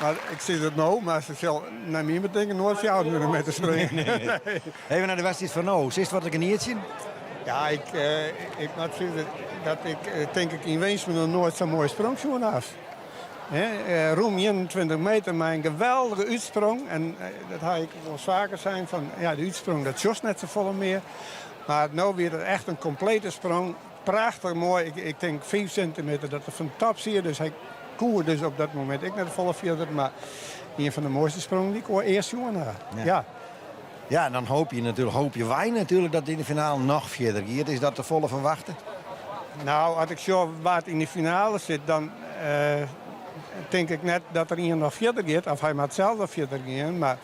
Maar ik zie het nou, maar ze zullen naar mij betekent nooit 24 meter springen. Nee. Even naar de wedstrijd van nou. Zit wat ik een hiertje? Ja, ik moet zeggen dat ik denk ik in Weensman nog nooit zo'n mooie sprong had. Roem 21 meter met een geweldige uitsprong. En dat had ik wel vaker zijn van, ja, de uitsprong dat jost net zo vol meer. Maar nu weer echt een complete sprong. Prachtig mooi. Ik denk 5 centimeter dat er van top zie je. Dus hij koer dus op dat moment ik naar de volle vierde. Maar een van de mooiste sprongen die ik al eerst jongen had. Ja. Ja, en dan hoop je wij natuurlijk dat in de finale nog verder gaat. Is dat de volle verwachten? Nou, als ik zo wat in de finale zit, dan denk ik net dat er iemand nog verder gaat. Of hij moet zelf nog verder gaan. Maar,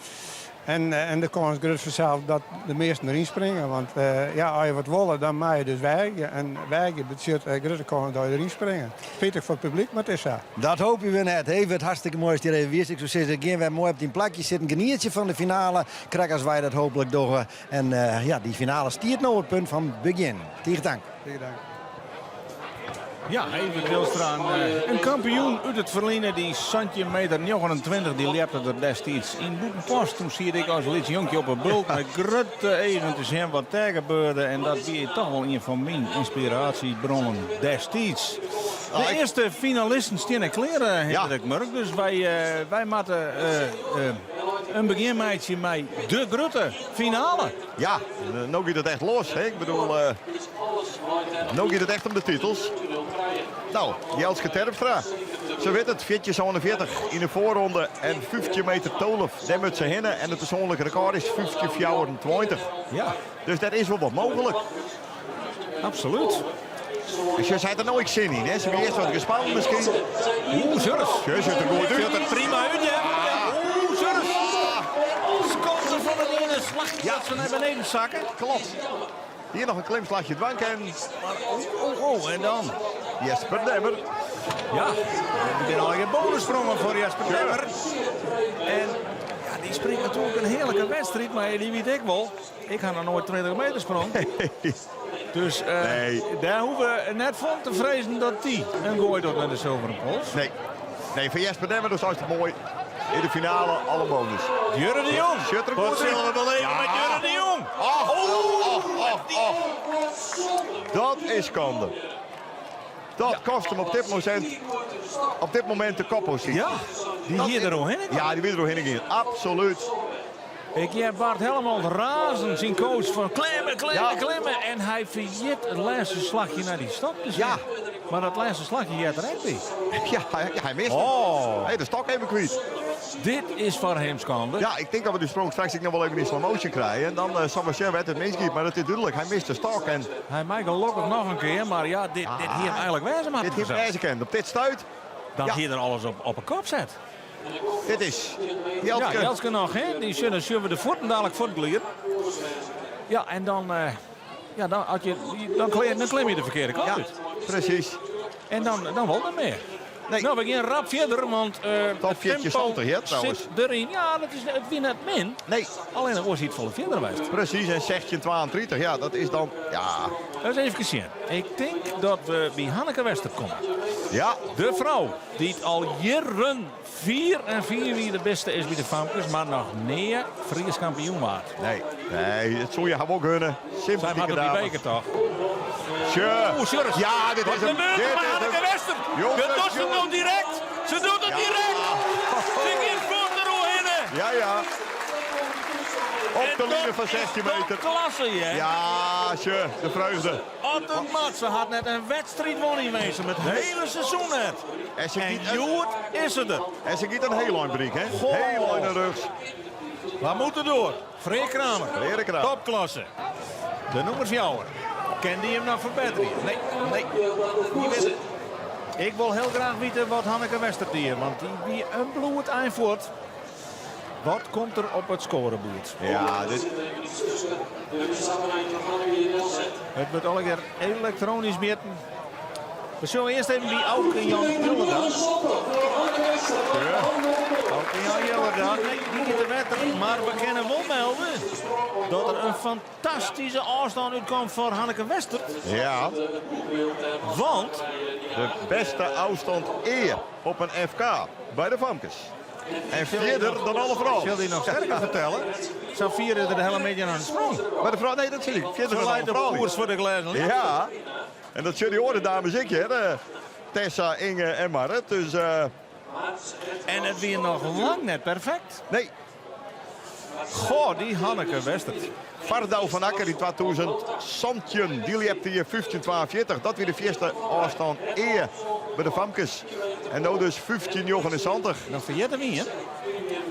en de kans is groot vanzelf dat de meesten erin springen. Want ja, als je wat willen, dan mag je dus wijgen. En wijgen betekent grote kans dat je erin springen. Pittig voor het publiek, maar het is zo. Dat hopen we net. Even het hartstikke mooi is hier even weer. Ik zou zeggen, gaan we mooi op die plakje zitten. Genietje van de finale. Krijgen als wij dat hopelijk doen. En ja, die finale stiert nou het punt van begin. Tegen dank. Tegen dank. Ja, even Wilstraan. Een kampioen uit het verleden, die centimeter 29, die leefde er destijds in Boekenpost. Toen zie ik als licht jonkje op een bulk met grote even te zien wat daar gebeurde. En dat is toch wel een van mijn inspiratiebronnen destijds. De eerste finalisten stien kleren, Hendrik Murk. Dus wij moeten een beginmeidje met de grote finale. Ja, nu gaat het echt los. Hè? Ik bedoel, nu gaat het echt om de titels. Nou, Jelske Terpstra. Ze weet het, 4:47 in de voorronde en 15 meter 12. Daar moet ze hinnen en het persoonlijke record is 15:24. Ja, Dus dat is wel wat mogelijk. absoluut. Dus je zei er nooit zin in, hè? Ze hebben eerst wat gespannen misschien. Zurf. Je zit er goed Zit uit. er prima uit, hè? Zurf. Scouten van het ene slagje dat ze naar beneden zakken. Klopt. Hier nog een klimslagje dwank en En dan? Jesper Demmer. Ja, er zijn al geen bonussprongen voor Jesper Demmer. En ja, die springt natuurlijk een heerlijke wedstrijd, maar die weet ik wel. Ik ga nog nooit 20 meter sprong. Dus daar hoeven we net van te vrezen dat die een gooi doet naar de zilveren pols. Nee, voor Jesper Demmer dus is het mooi. In de finale alle bonus. Jurre de Jong. Schutter Wat goed in. zullen we beleven met Jurre de Jong? Dat is schande. Dat kost hem op dit moment de koppositie. Ja, die hier er doorheen. Ja, die wil er doorheen gaan. Absoluut. Ik heb Bart helemaal razend zien coach van klimmen. En hij vergeet het laatste slagje naar die stok. Dus Ja. Maar dat laatste slagje gaat er echt niet. Ja, hij mist het. Hey, de stok even kwijt. Dit is voor hem schande. Ja, ik denk dat we de sprong straks nog wel even in slow motion krijgen. En dan zal we zien wat het misgiet. Maar het is duidelijk, hij mist de stok. En Hij maakt gelukkig nog een keer, maar ja, dit hier hem eigenlijk wezen maar. dit heeft hij gekend. Op dit stuit. Dan hier er alles op een kop zet. Dit is Ja, Jelske. Jelske nog, hè? Die zullen we de voeten dadelijk voortglieren. Ja, en dan, dan klim je de verkeerde kant Ja, uit. precies. En dan wil het meer. Nee. Nou, we gaan rap verder, want Top het 4 tempo zat er, hè, trouwens. zit erin. Ja, dat is het win het min. Nee, Alleen een ooit volle verder geweest. precies. En 16:32. Ja, dat is dan... Ja, Dat is even zien. Ik denk dat we bij Hanneke Wester komen. ja. De vrouw die het al jaren 4 wie de beste is bij de Famkes, maar nog nee Fries kampioen waard. Nee, het zou je hem ook gunnen. Zij Sympathieke gaat op die dame. beker toch? Sure. Sjurres. Ja, dit Wat is hem. gebeurt er met Hanneke Wester? Jongens, Dat doet ze jongens. nou direct. Ze doet het direct. Ze gaat voor de roe hinnen. Ja. Op de linie van 16 meter. Klasse, hè? Ja, sure. De vreugde. Otten Mat, ze had net een wedstrijd wonnen wezen met het hele seizoen net. En ze En giet Joert is het er. en ze giet een heel lang briek, hè? Goh. Heel lang in de rug. We moeten door. Freek Kramer. Freek Kramer. Topklasse. De nummers jouwer. Kan die hem nog verbeteren? Nee. Die weet het. Ik wil heel graag weten wat Hanneke Wester die, want die wie een bloed eindvoort. Wat komt er op het scorebord? Ja, dit... Het wordt alle keer elektronisch meten. We zullen eerst even die Auke Jan Jillerdag. Auke Jan Jillerdag. Nee, die niet de wetter. Maar we kunnen wel melden dat er een fantastische afstand uitkomt voor Hanneke Wester. Ja, Want de beste afstand eer op een FK bij de Famkes. En vierder dan alle vrouwen. wil die nog sterker vertellen. Zou vieren er de hele media aan de sprong. Maar de vrouw, nee, dat zie ik. Vierder Ze dan alle leidt de vrouwen. koers voor de glazen licht. Ja, en dat zullen die horen, dames, ik, hè. Tessa, Inge en Marit. Dus En het weer nog lang net perfect. Nee, Goh, die Hanneke Westert. Vardouw van Akker in 2000. Santjen, die hebt hier 15-42. Dat weer de eerste afstand eer bij de Famkes. En nou dus 15-79. Dan vergeet hem niet, hè?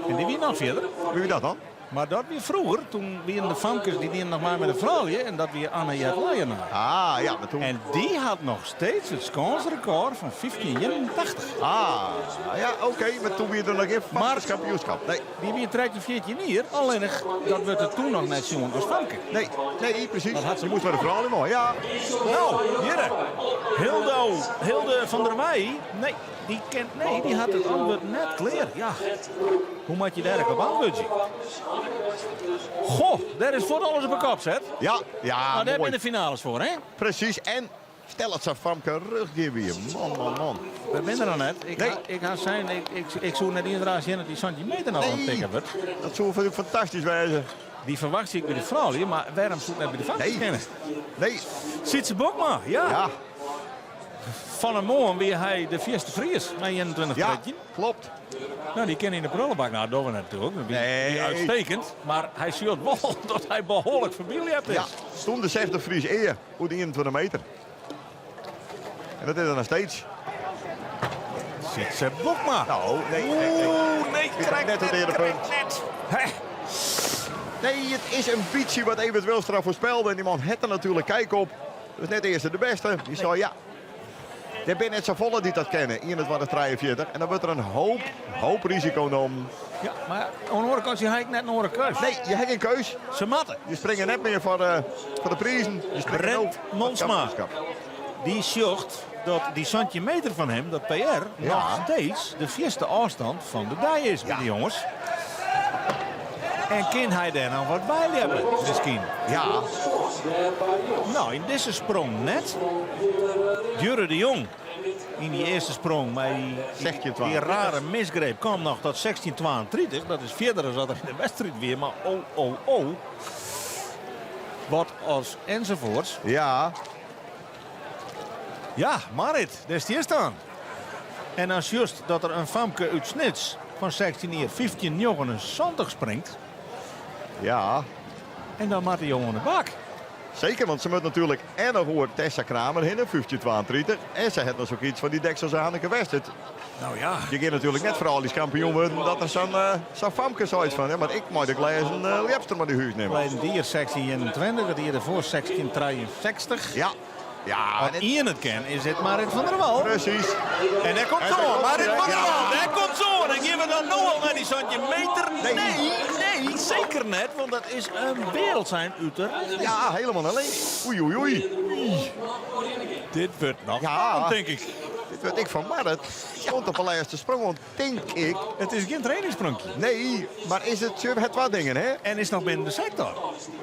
En die wie nog verder. Wie is dat dan? Maar dat weer vroeger, toen weer de Famkes, die deden nog maar met een vrouwje. En dat weer Anne Jet Leijenaar. Ah, ja, maar toen... En die had nog steeds het scoresrecord van 1581. Ah, ja, oké, maar toen weer er nog even Maar- Famkes kampioenschap. Nee, Die weer 13-14 hier. Alleen dat werd er toen nog net zo'n als Famke. nee, precies. Dat had ze Je moest bij de vrouw niet mooi, ja. Nou, hier. Hilde van der Wij. Nee, die had het antwoord net clear. Ja. Hoe moet je daar op antwoorden? Goh, daar is voor alles op een kop zet. Ja, Maar daar heb je mooi. de finales voor, hè? Precies, en stel het zo Famke rug weer. Man. We zijn er dan net. Nee. Ik zou net inderdaad zien dat die centimeter nog aan het tikken wordt. Dat zou fantastisch wezen. Die verwacht ik bij de vrouw, maar waarom zoekt net bij de vrouw Nee. kennen? Nee, Ziet ze Bokma, ja. ja, Van een morgen weer hij de eerste Fries met 21 ja, tredje. klopt. Nou, die ken in de prullenbak. Nou, dat we natuurlijk. Dat is Nee. uitstekend. Maar hij ziet wel dat hij behoorlijk verbilligd is. Ja, stond de 60 Fries eer, hoe die 21 meter. En dat is er nog steeds. Ziet ze Bokma. Nou, nee. Oeh, nee, krijg Net het eerder punt. net. Hè. Nee, het is een beetje wat Evert Wilstra voorspelde. En die man had er natuurlijk kijk op. Dus net de eerste de beste. Die zei ja. Er zijn net zo volle die dat kennen. In het wordt 43. En dan wordt er een hoop risico genomen. Ja, maar aan de andere kant zie ik net een andere keus. Nee, je hebt geen keus. Ze matten. Je springt net meer voor de prijzen. Je springt Brent ook voor het Monsma. kampioenschap. Die zocht dat die centimeter van hem, dat PR, nog steeds de eerste afstand van de dij is met die jongens. En kan hij daar nou wat bij hebben, misschien? Ja, Nou, in deze sprong net. Jurre de Jong. In die eerste sprong, maar die rare misgreep kwam nog tot 16-32. Dat is verder dan dat er in de wedstrijd weer. Maar oh. Wat als enzovoorts. ja. Ja, Marit, daar is die eerst aan. En als juist dat er een Famke uit Snits van 16 jaar 15-79 springt. Ja, En dan maakt de jongen de bak. zeker, want ze moet natuurlijk en nog voor Tessa Kramer heen, 15-32. En ze heeft nog zoiets van die Dekselse Hanneke Westert. Nou ja. Je gaat natuurlijk net vooral die kampioen worden dat er zo'n Famke zoiets van. Hè? Maar ik moet de glezen Lepster maar die huis nemen. Alleen die hier 16-21, dat hier ervoor 16-63. Ja, ja. Wat Ian het ken, is het Marit van der Wal. Precies. En daar komt zo, Marit van der Wal. Daar komt zo. En dan geven we dan nog al naar die centimeter. Nee, zeker net. Want dat is een wereldzijn uiter. Ja, helemaal alleen. Oei. Dit wordt nog Ja. spannend, denk ik. Dit weet ik van Marit. Stond op een eerste sprong, want denk ik. Het is geen trainingssprongje. Nee, maar is het wat dingen, hè? En is nog binnen de sector.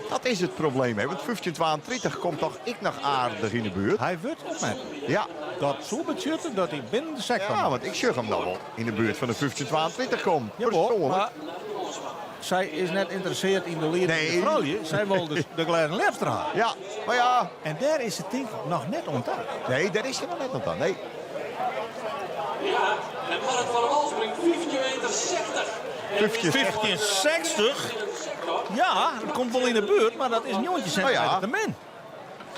Dat is het probleem, hè? Want 15-32 komt toch ik nog aardig in de buurt. Hij wordt opmerken. Ja, Dat zo betekent dat hij binnen de sector. ja, want ik zeg hem dan wel in de buurt van de 15-22 komt. Jawel, Persoonlijk. maar zij is net geïnteresseerd in de leer Nee. in de vrouwje. Zij wil dus de glazen lepster halen. Ja, maar ja. En daar is het ding nog net ontdekt. Nee, daar is hij nog net nog aan. Nee. Ja, en Marit van der Wal springt 15,60 meter. 1560. Ja, dat komt wel in de buurt, maar dat is niet ontje Nou ja. centimeter te min.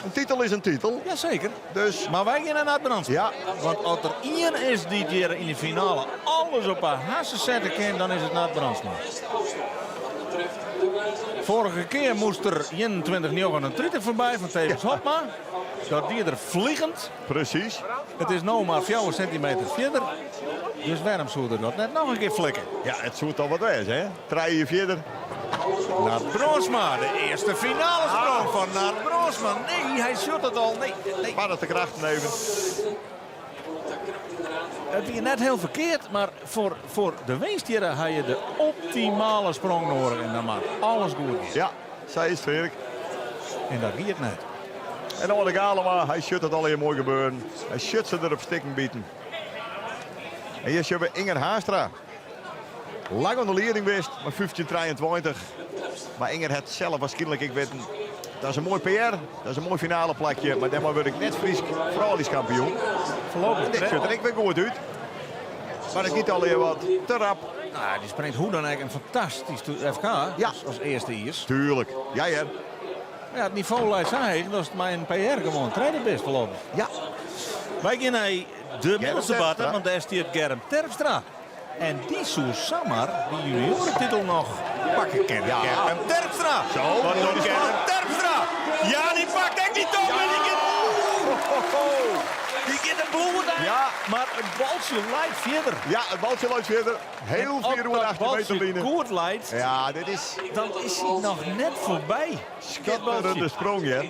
Een titel is een titel. Jazeker. Dus Maar wij gaan naar het brandstof. ja, Want als er één is die hier in de finale alles op haar hassen zetten kan, dan is het naar het brandstof. Vorige keer moest er 21,39 voorbij van Tevens Hopma. Dat die er vliegend. precies. Het is nu maar 4 centimeter verder. Dus waarom zou er dat net nog een keer flikken? Ja, het zou toch wat wezen, hè? 3-4. Naar Bronsma, de eerste finale sprong van Naar Bronsma. Nee, hij shot het al. Nee. Maar dat de krachten even. Het is net heel verkeerd, maar voor de winstjaren had je de optimale sprong nodig. En dan maakt alles goed. Ja, zij is het werk. En dat giet net. En dan de Galema, hij shut het al heel mooi gebeuren. Hij shut ze er op stikken bieten. En hier hebben we Inger Haastra. Lang aan de leiding wist, maar 15-23. Maar Inger had zelf waarschijnlijk, ik weet, dat is een mooi PR, dat is een mooi finale plakje. Maar dan word ik net Fries vrouwelijks kampioen. Voorlopig En dit shut er ik weer goed uit. Maar het giet alweer wat te rap. Nou, die springt hoe dan eigenlijk een fantastisch FK. Ja. Als eerste Iers. Tuurlijk. Ja, ja. Ja, het niveau lijkt zijn. Dat is mijn PR gewoon. Tweede best voorlopig. Ja. Wij gaan naar de middelste Terpstra. batten, want daar staat Germ Terpstra. En die zou Samar die juniorentitel nog pakken kennen. Ja. Germ Terpstra. Zo. Wat doet Germ Terpstra? Ja, die pakt echt niet op. En die gaat de bloed uit. Ja. Maar het baltje leidt verder. Ja, het baltje loopt verder. Heel Op 418 dat meter baltje binnen. goed leidt, Ja, dit is dan is hij nog net voorbij. Dat baltje. schitterende sprong, ja.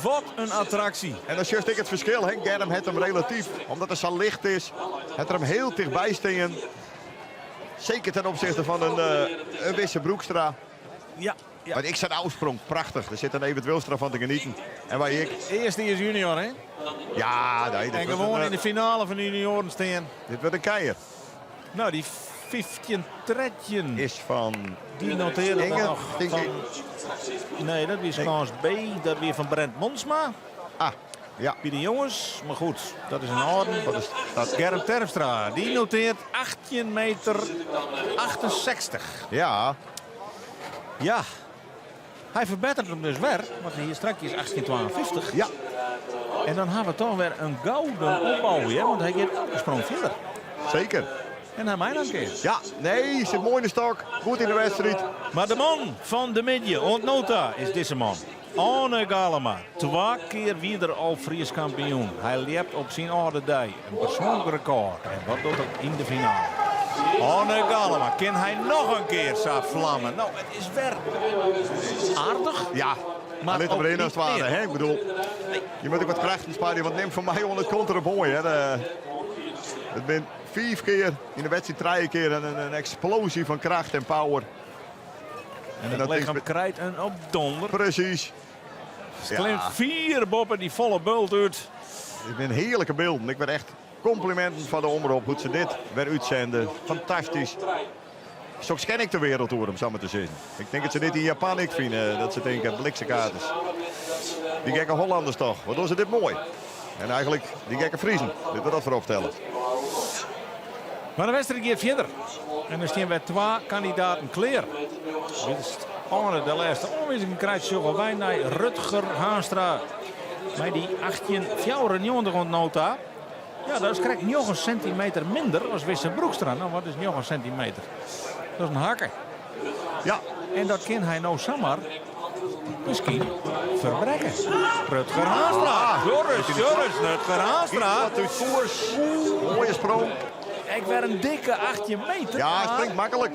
Wat een attractie. En dat is juist het verschil. Hè. Germ heeft hem relatief, omdat het zo licht is, heeft er hem heel dichtbij staan. Zeker ten opzichte van een Wisse Broekstra. Ja. Ja. Maar ik zat uitsprong, prachtig. Er zit een Evert Wilstra van te genieten. En waar ik, Eerste is junior, hè? ja, nee, En gewoon in de finale van de junioren staan. dit wordt een keier. Nou, die 15 tredjen, Is van die noteerde Inge, nog denk van... ik. Nee, dat is kans B. Dat weer van Brent Monsma. Ah, ja. Bij de jongens. Maar goed, dat is een orde. Wat is dat? Germ Terpstra, die noteert 18 meter 68. Ja, Ja. Hij verbetert hem dus weer. Want hier straks is 18,52. ja. En dan hebben we toch weer een gouden opbouw weer. Want hij gaat een sprong verder. Zeker. En hij mij dan keer. Ja, nee, zit mooi in de stok. Goed in de wedstrijd. Maar de man van de midje, ontnota, is deze man. Arne Galema, 2 keer weer al Fries kampioen. Hij leeft op zijn oude dag. Een persoonlijk record. En wat doet hij in de finale? Arne Galema, kan hij nog een keer zo vlammen? Nou, het is weer aardig. Ja, maar ligt ook er maar in als niet het ware. meer. Hè? Ik bedoel, je moet ook wat kracht sparen. Want neem van mij onder het komt er een mooi. Hè? Het bent 5 keer in de wedstrijd 3 keer een explosie van kracht en power. En dat het lichaam is- krijgt een opdonder. Precies. Klimt 4 boppen die volle bult uit. Het zijn heerlijke beelden. Ik ben echt complimenten van de omroep hoe ze dit weer uitzenden. Fantastisch. Zo ken ik de wereld door, om zo maar te zeggen. Ik denk dat ze dit in Japan ik vinden. Dat ze denken, bliksekaters. Die gekke Hollanders toch. Wat doen ze dit mooi. En eigenlijk die gekke Friesen. Dit wil dat voor opstellen. Maar de wedstrijd gaat verder. En er staan weer 2 kandidaten klaar. Dit is Arne de laatste aanwijzing krijgt zoveel wijn naar Rutger Haanstra. Maar die 1894 ontnota. Ja, dat is krijgt 9 centimeter minder als Wisse Broekstra. Nou, wat is 9 centimeter? Dat is een hakker. Ja, En dat kan hij nou zomaar misschien verbrekken. Rutger Haanstra. Joris, Rutger Haanstra. dat doet koers. Mooie sprong. Ik werd een dikke 18 meter. Ja, hij maar springt makkelijk.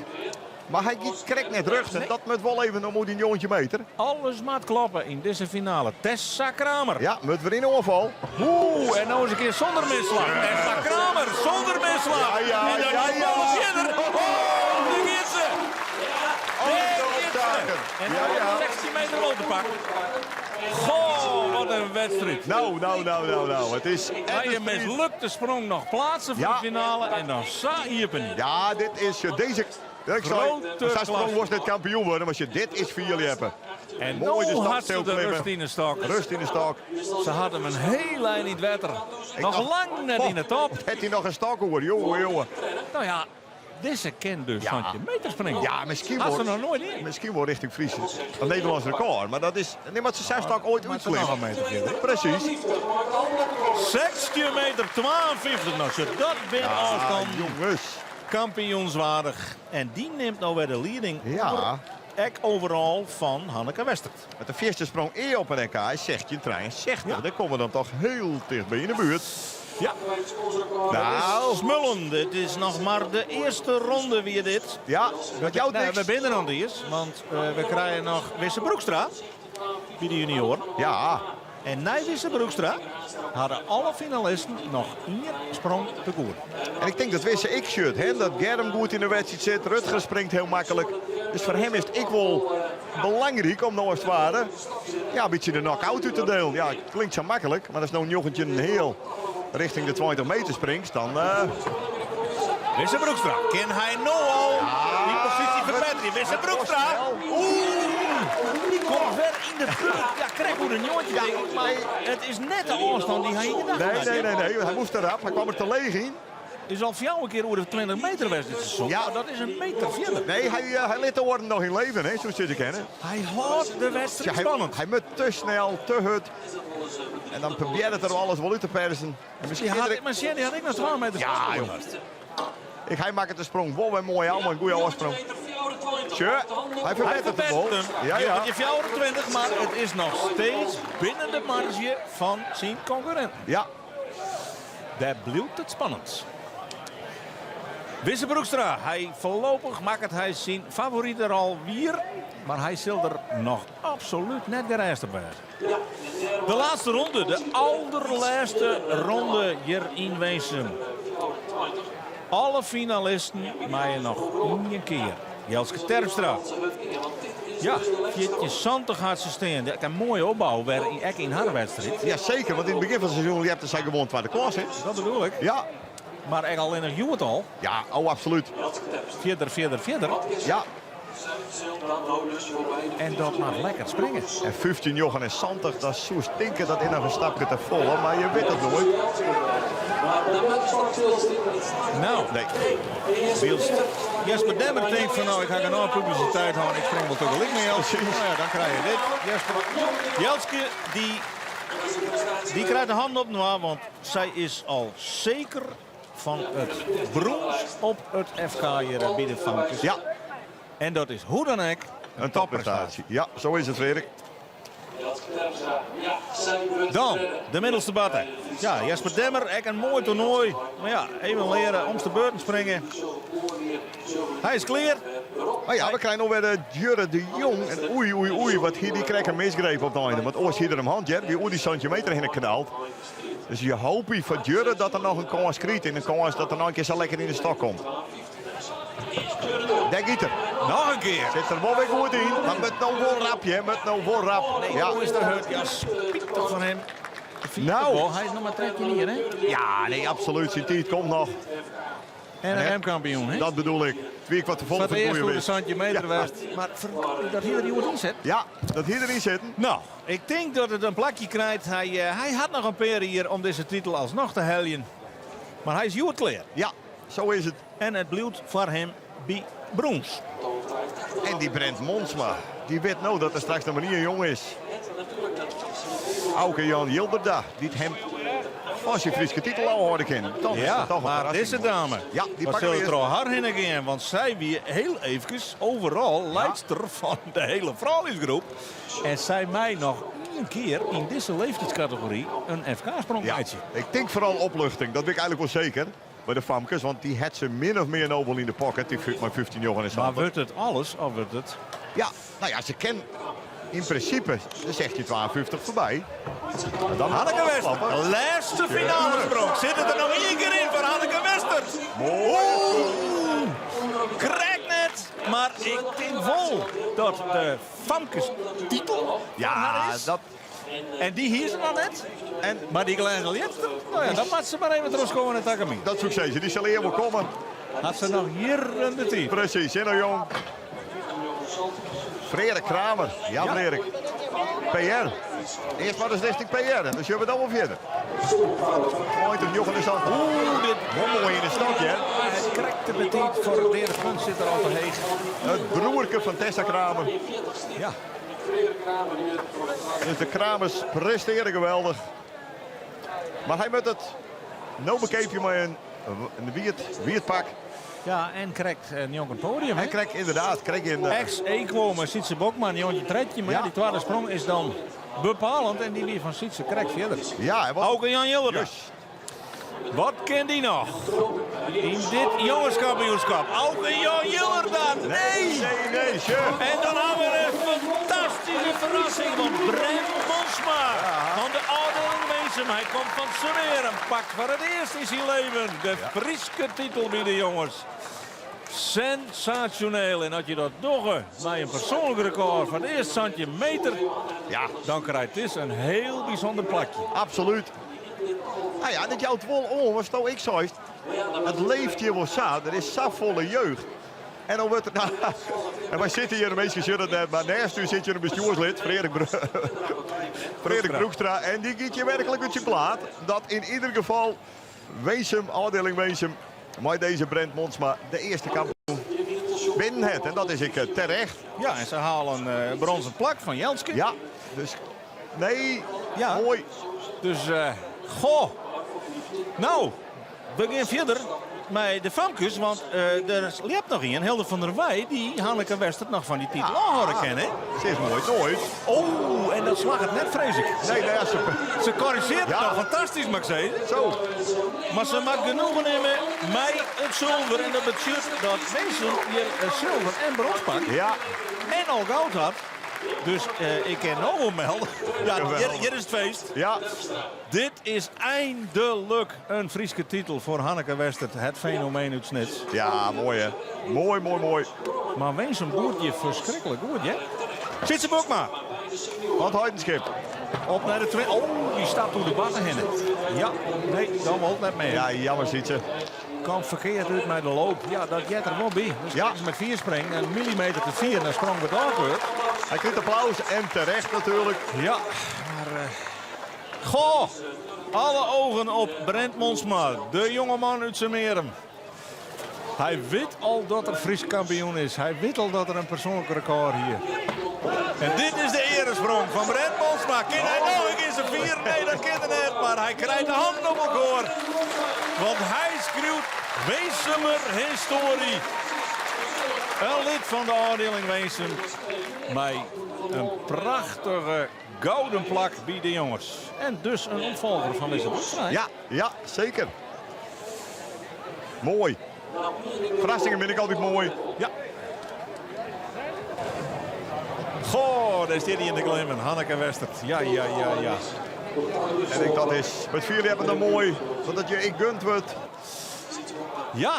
Maar hij krijgt net terug. En dat moet wel even nog een jongetje meter. alles moet kloppen in deze finale. Tessa Kramer. Ja, moet weer in onval. Oeh, en nou eens een keer zonder misslag. Tessa Kramer, zonder misslag. Ja, en dan ja, nog ja. alles verder. Oh, daar gaat ze. En dan Ja, ja. 16 meter wel te pakken. Goh, wat een wedstrijd. Nou. Het is Hij een mislukte sprong nog plaatsen voor Ja. de finale. En dan sa je het niet. Ja, dit is deze. Ik Grote zei, als sprong klasse. was net kampioen worden, maar als je dit is voor jullie hebben. En Mooi de nu stad had ze de stilklimmen. rust in de stok. Rust in de stok. Ze hadden hem een heel lijn niet wetter. Nog dacht, lang net in de top. Heeft hij nog een stok hoor, jongen. Nou ja, deze kent dus van je meter springen. Ja, misschien Had ze wordt, nog nooit in. misschien wordt richting Fries een Nederlands record. Maar dat is, neem wat ze 6 stok ooit Maar ze nog een uitklimmen. meter verder. Precies. 16 meter 52. Nou, ze dat ben afstand Jongens. kampioenswaardig. En die neemt nou weer de leading. Ja. Ek overal van Hanneke Westert. Met de eerste sprong op een NK is 16,63. Daar komen we dan toch heel dichtbij in de buurt. Ja. Nou, Smullen, dit is nog maar de eerste ronde weer dit. ja, met jou Nee, niks. we binnen nog eerst, want we krijgen nog Wisse Broekstra. Bij de junioren. Ja, En na Wisse Broekstra hadden alle finalisten nog 1 sprong te koer. en ik denk dat Wisse ik-shirt, hè, dat Germ goed in de wedstrijd zit. Rutger springt heel makkelijk. Dus voor hem is het ik wel belangrijk om nou als het ware ja, een beetje de knock-out uit te delen. Ja, het klinkt zo makkelijk, maar als nou een jochentje een heel richting de 20 meter springt, dan... Wisse Broekstra, kan hij nou al die positie verbeteren? Wisse Broekstra, komt ver in de buurt. Ja, krijg hoe een jongetje denk ik, maar het is net de afstand die hij gedacht had. Nee. Hij moest erop. Hij kwam er te leeg in. is al voor jou een keer over de 20 meter geweest dit seizoen. Ja. Maar dat is een meter verder. Nee, hij liet de orde nog in leven, hè, zoals je ze kennen. Hij houdt de wedstrijd spannend. Hij moet te snel, te hut. En dan probeert het er alles wel uit te persen. En misschien Die had ik nog 12 meter. Ja, joh. Hij maakt de sprong wel weer mooi aan, maar een goede oorsprong. Tje, hij verbetert het wel. Ja, ja. Je 24, maar het is nog steeds binnen de marge van zijn concurrent. Ja, Daar blijft het spannend. Wisse Broekstra, hij voorlopig maakt hij zijn favoriet er alweer. Maar hij zal er nog absoluut net de rest bij. De laatste ronde, de allerlaatste ronde hier in Weesum. Alle finalisten maaien nog één keer. Jelske Terpstra. Ja, Fietje Santig gaat ze staan. Dat is een mooie opbouw, weer in haar wedstrijd. ja, zeker. Want in het begin van het seizoen heb hij gewoon tweede klas. Hè. Dat bedoel ik. Ja, Maar echt alleen nog het al. ja, oh, absoluut. Verder. Ja, En dat mag lekker springen. en 15 Jochen en Santig, dat is zo stinken dat in nog een stapje te volgen. Maar je weet het nooit. Nou, Nee. Wiels. Jesper Demmer denkt van nou, ik ga genoeg publiciteit houden. Ik spring wel tegelijk met Jelske. Nou ja, dan krijg je dit. Jelske, die krijgt de hand op nou, want zij is al zeker van het brons op het FK hier bij de Famkes. Ja, En dat is hoe dan ook een topprestatie. Ja, zo is het, Frederik. Dan, de middelste batter. Ja, Jesper Demmer, echt een mooi toernooi. Maar ja, even leren om de beurt te springen. Hij is clear. Maar ja, we krijgen nog weer de Jurre de Jong. En oei, wat hier die krijgt een misgreep op het einde. Want ooit hier er een handje, wie die centimeter in knalt. Dus je hoopt van Jurre dat er nog een kans krijgt. En een kans dat er nog een keer zo lekker in de stok komt. Denk ik er. Nog een keer. Zit er wel weer goed in. Maar met nou wel rap, hè. Met nou wel rap. Ja. Hoe is de hut? Ja, spietig van hem. Nou. Hij is nog maar 13 hier, hè? Ja, nee, absoluut. Zijn tijd komt nog. En een remkampioen, hè? Dat bedoel ik. Twee kwart te vol Wat van eerst goede voor de wist. centimeter Ja. was. Maar dat hier er iemand in zet. Ja, dat hier erin zitten. Nou, ik denk dat het een plakje krijgt. Hij had nog een paar hier om deze titel alsnog te heljen. Maar hij is goed klaar. Ja, zo is het. En het blijft voor hem bij brons. En die Brent Monsma, die weet nou dat er straks nog maar niet een jong is. Auke Jan Jilderda, die het hem als je Friese titel al hoorde kennen. Dan is Ja, het toch een maar verrassing. deze dame. Ja, die wat pakken zullen we er eerst. al hard heen gaan. Want zij weer heel even overal leidster van de hele vrouwensgroep. En zij mij nog een keer in deze leeftijdscategorie een FK-sprong Ja, uitzien. ik denk vooral opluchting, dat weet ik eigenlijk wel zeker. Bij de Famkes, want die had ze min of meer nobel in de pocket. Die maar 15 jaar en Maar Santig. wordt het alles of wordt het... Ja, nou ja, ze kennen in principe, dan zegt je 52 voorbij. En dan Hanneke Wester, klappen. de laatste finale sprong. Zit het er nog één keer in voor Hanneke Wester? Mooi. Krijgt net, maar ik denk vol dat de Famkes titel Ja, is. dat... En die hier is nog net. Maar die kleine Lietster, nou ja, dan moet ze maar even terugkomen in Takamie. Dat succes, die zal eerder komen. Had ze nog hier in de team. Precies, hè nou jong. Frederik Kramer. Ja, Frederik. PR. Eerst maar eens richting PR. Dan zullen we dan wel verder. Mooi toch Jochen is dan. Oeh, dit Wel mooi in de stokje, hè. hij krijgt de betiet voor het derde punt zit er al te heeg. Het broerke van Tessa Kramer. Ja, Dus de Kramers presteren geweldig. Maar hij moet het nou bekijken met een wierdpak. ja, en krijgt een jongen podium. Hij hè? krijgt inderdaad, Ex-Equo met Sietse Bokman, Joontje Treetje. Maar ja, Ja. die tweede sprong is dan bepalend. En die weer van Sietse krijgt verder. Ja, hij was... Auke Jan Jilderda. Yes. Wat kent hij nog? In dit jongenskampioenschap. Auke Jan Jilderda. Nee! Nee, sure. En dan hebben we een fantastische verrassing van Brent Monsma. Van de afdeling Weesum. Hij komt van Summer en pakt voor het eerst in zijn leven de Friese titel bij de jongens. Sensationeel. En als je dat nog bij een persoonlijk record van de eerste centimeter, Ja, dan krijgt dit een heel bijzonder plakje. absoluut. Nou ja, dit jouwt wel om, wat nou ik zei. Het leeft hier wel zo. Er is zo volle jeugd. En dan wordt het... Nou, en wij zitten hier een beetje gezurrd net, maar naast u zit je een bestuurslid, Frederik Broekstra. En die giet je werkelijk uit je plaat. Dat in ieder geval Weesum, afdeling Weesum, Maar deze Brent Monsma, de eerste kampioen, winnen het. En dat is ik terecht. Ja, en ze halen een bronzen plak van Jeltske. Ja, dus nee, Ja. mooi. Dus, goh. Nou, we gaan verder met de famkes, want er leeft nog een, Hilde van der Wij, die Hanneke Westert nog van die titel horen kennen. Ze is nooit. Oh, en dat slag het net, vrees ik. Nee, nou ja, Ze corrigeert het Ja. nog fantastisch, mag ik zeggen. zo. Maar ze mag genoegen nemen met het zilver. En dat betekent dat mensen hier zilver en brons pakken. Ja, En al goud had. Dus ik kan nog wel melden. Ja, Geweldig. hier is het feest. ja. Dit is eindelijk een Frieske titel voor Hanneke Westert. Het fenomeen uit Snits. Ja, mooi hè. Mooi. Maar wees een boertje verschrikkelijk goed, hè? Zit ze ook maar. Wat Heidenskip. Op naar de twee. Oh, die staat door de batten heen. Ja, nee, dan wil het net mee. Ja, jammer ziet ze. Kwam verkeerd uit met de loop. Ja, dat jet er wel bij. Dus Ja. ja. Met 4 springen, een millimeter te 4 en dan sprong het afgebeurd. Hij krijgt applaus en terecht natuurlijk. Ja, maar... Goh, alle ogen op Brent Monsma, de jongeman uit Semerum. Hij weet al dat er Fries kampioen is. Hij weet al dat er een persoonlijk record hier. En dit is de eresprong van Brent Monsma. Kan hij nog een keer zijn 4? Nee, dat kan hij niet. Maar hij krijgt de hand op elkaar. Want hij schreeuwt Weesumer historie. Een lid van de afdeling Weesum. Met een prachtige gouden plak bij de jongens. En dus een opvolger van Wessel Boestra. Ja, zeker. Mooi. Verrassingen vind ik altijd mooi. Ja. Goh, daar staat hij in de glimmen. Hanneke Westert. Ja. En ik dat is met 4 hebben dan mooi. Zodat je ik gunt wordt. Ja,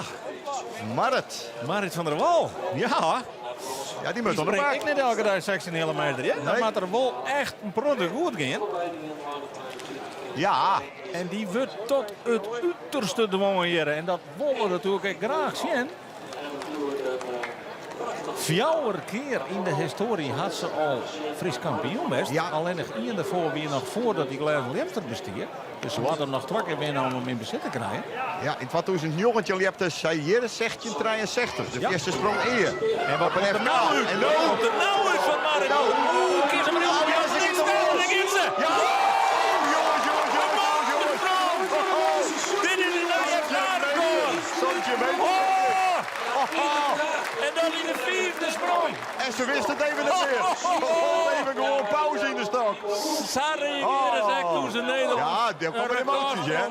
Marit van der Wal. Ja, Ja, die die moet dan springt erbij. ik niet elke dag 16 meter. Ja? Dat maakt er wel echt een prachtig goed gaan. Ja, En die wordt tot het uiterste dwongen hier. En dat willen we natuurlijk ook graag zien. 4 keer in de historie had ze al Fries kampioen best. Ja. Alleen nog één daarvoor weer nog voordat die Gleven Lepster bestier. Dus ze hadden hem nog 2 keer winnen om hem in bezit te krijgen. ja, in 2009 je hebt dus zij hier 1663. De Ja. eerste sprong eer. En wat komt er nou uit? En Wat nou komt er nou uit van Marit? Oeh, kies hem erin. Ja, ze is daar, daar is ze. Ja! Jongens. Dit is een IFK-record. Zonnetje mee. En dan in de 4e sprong. En ze wist het even niet meer. Even gewoon pauze in de stok. Sarri weer zegt toen ze Nederland. Ja, die hebben wel emoties, hè?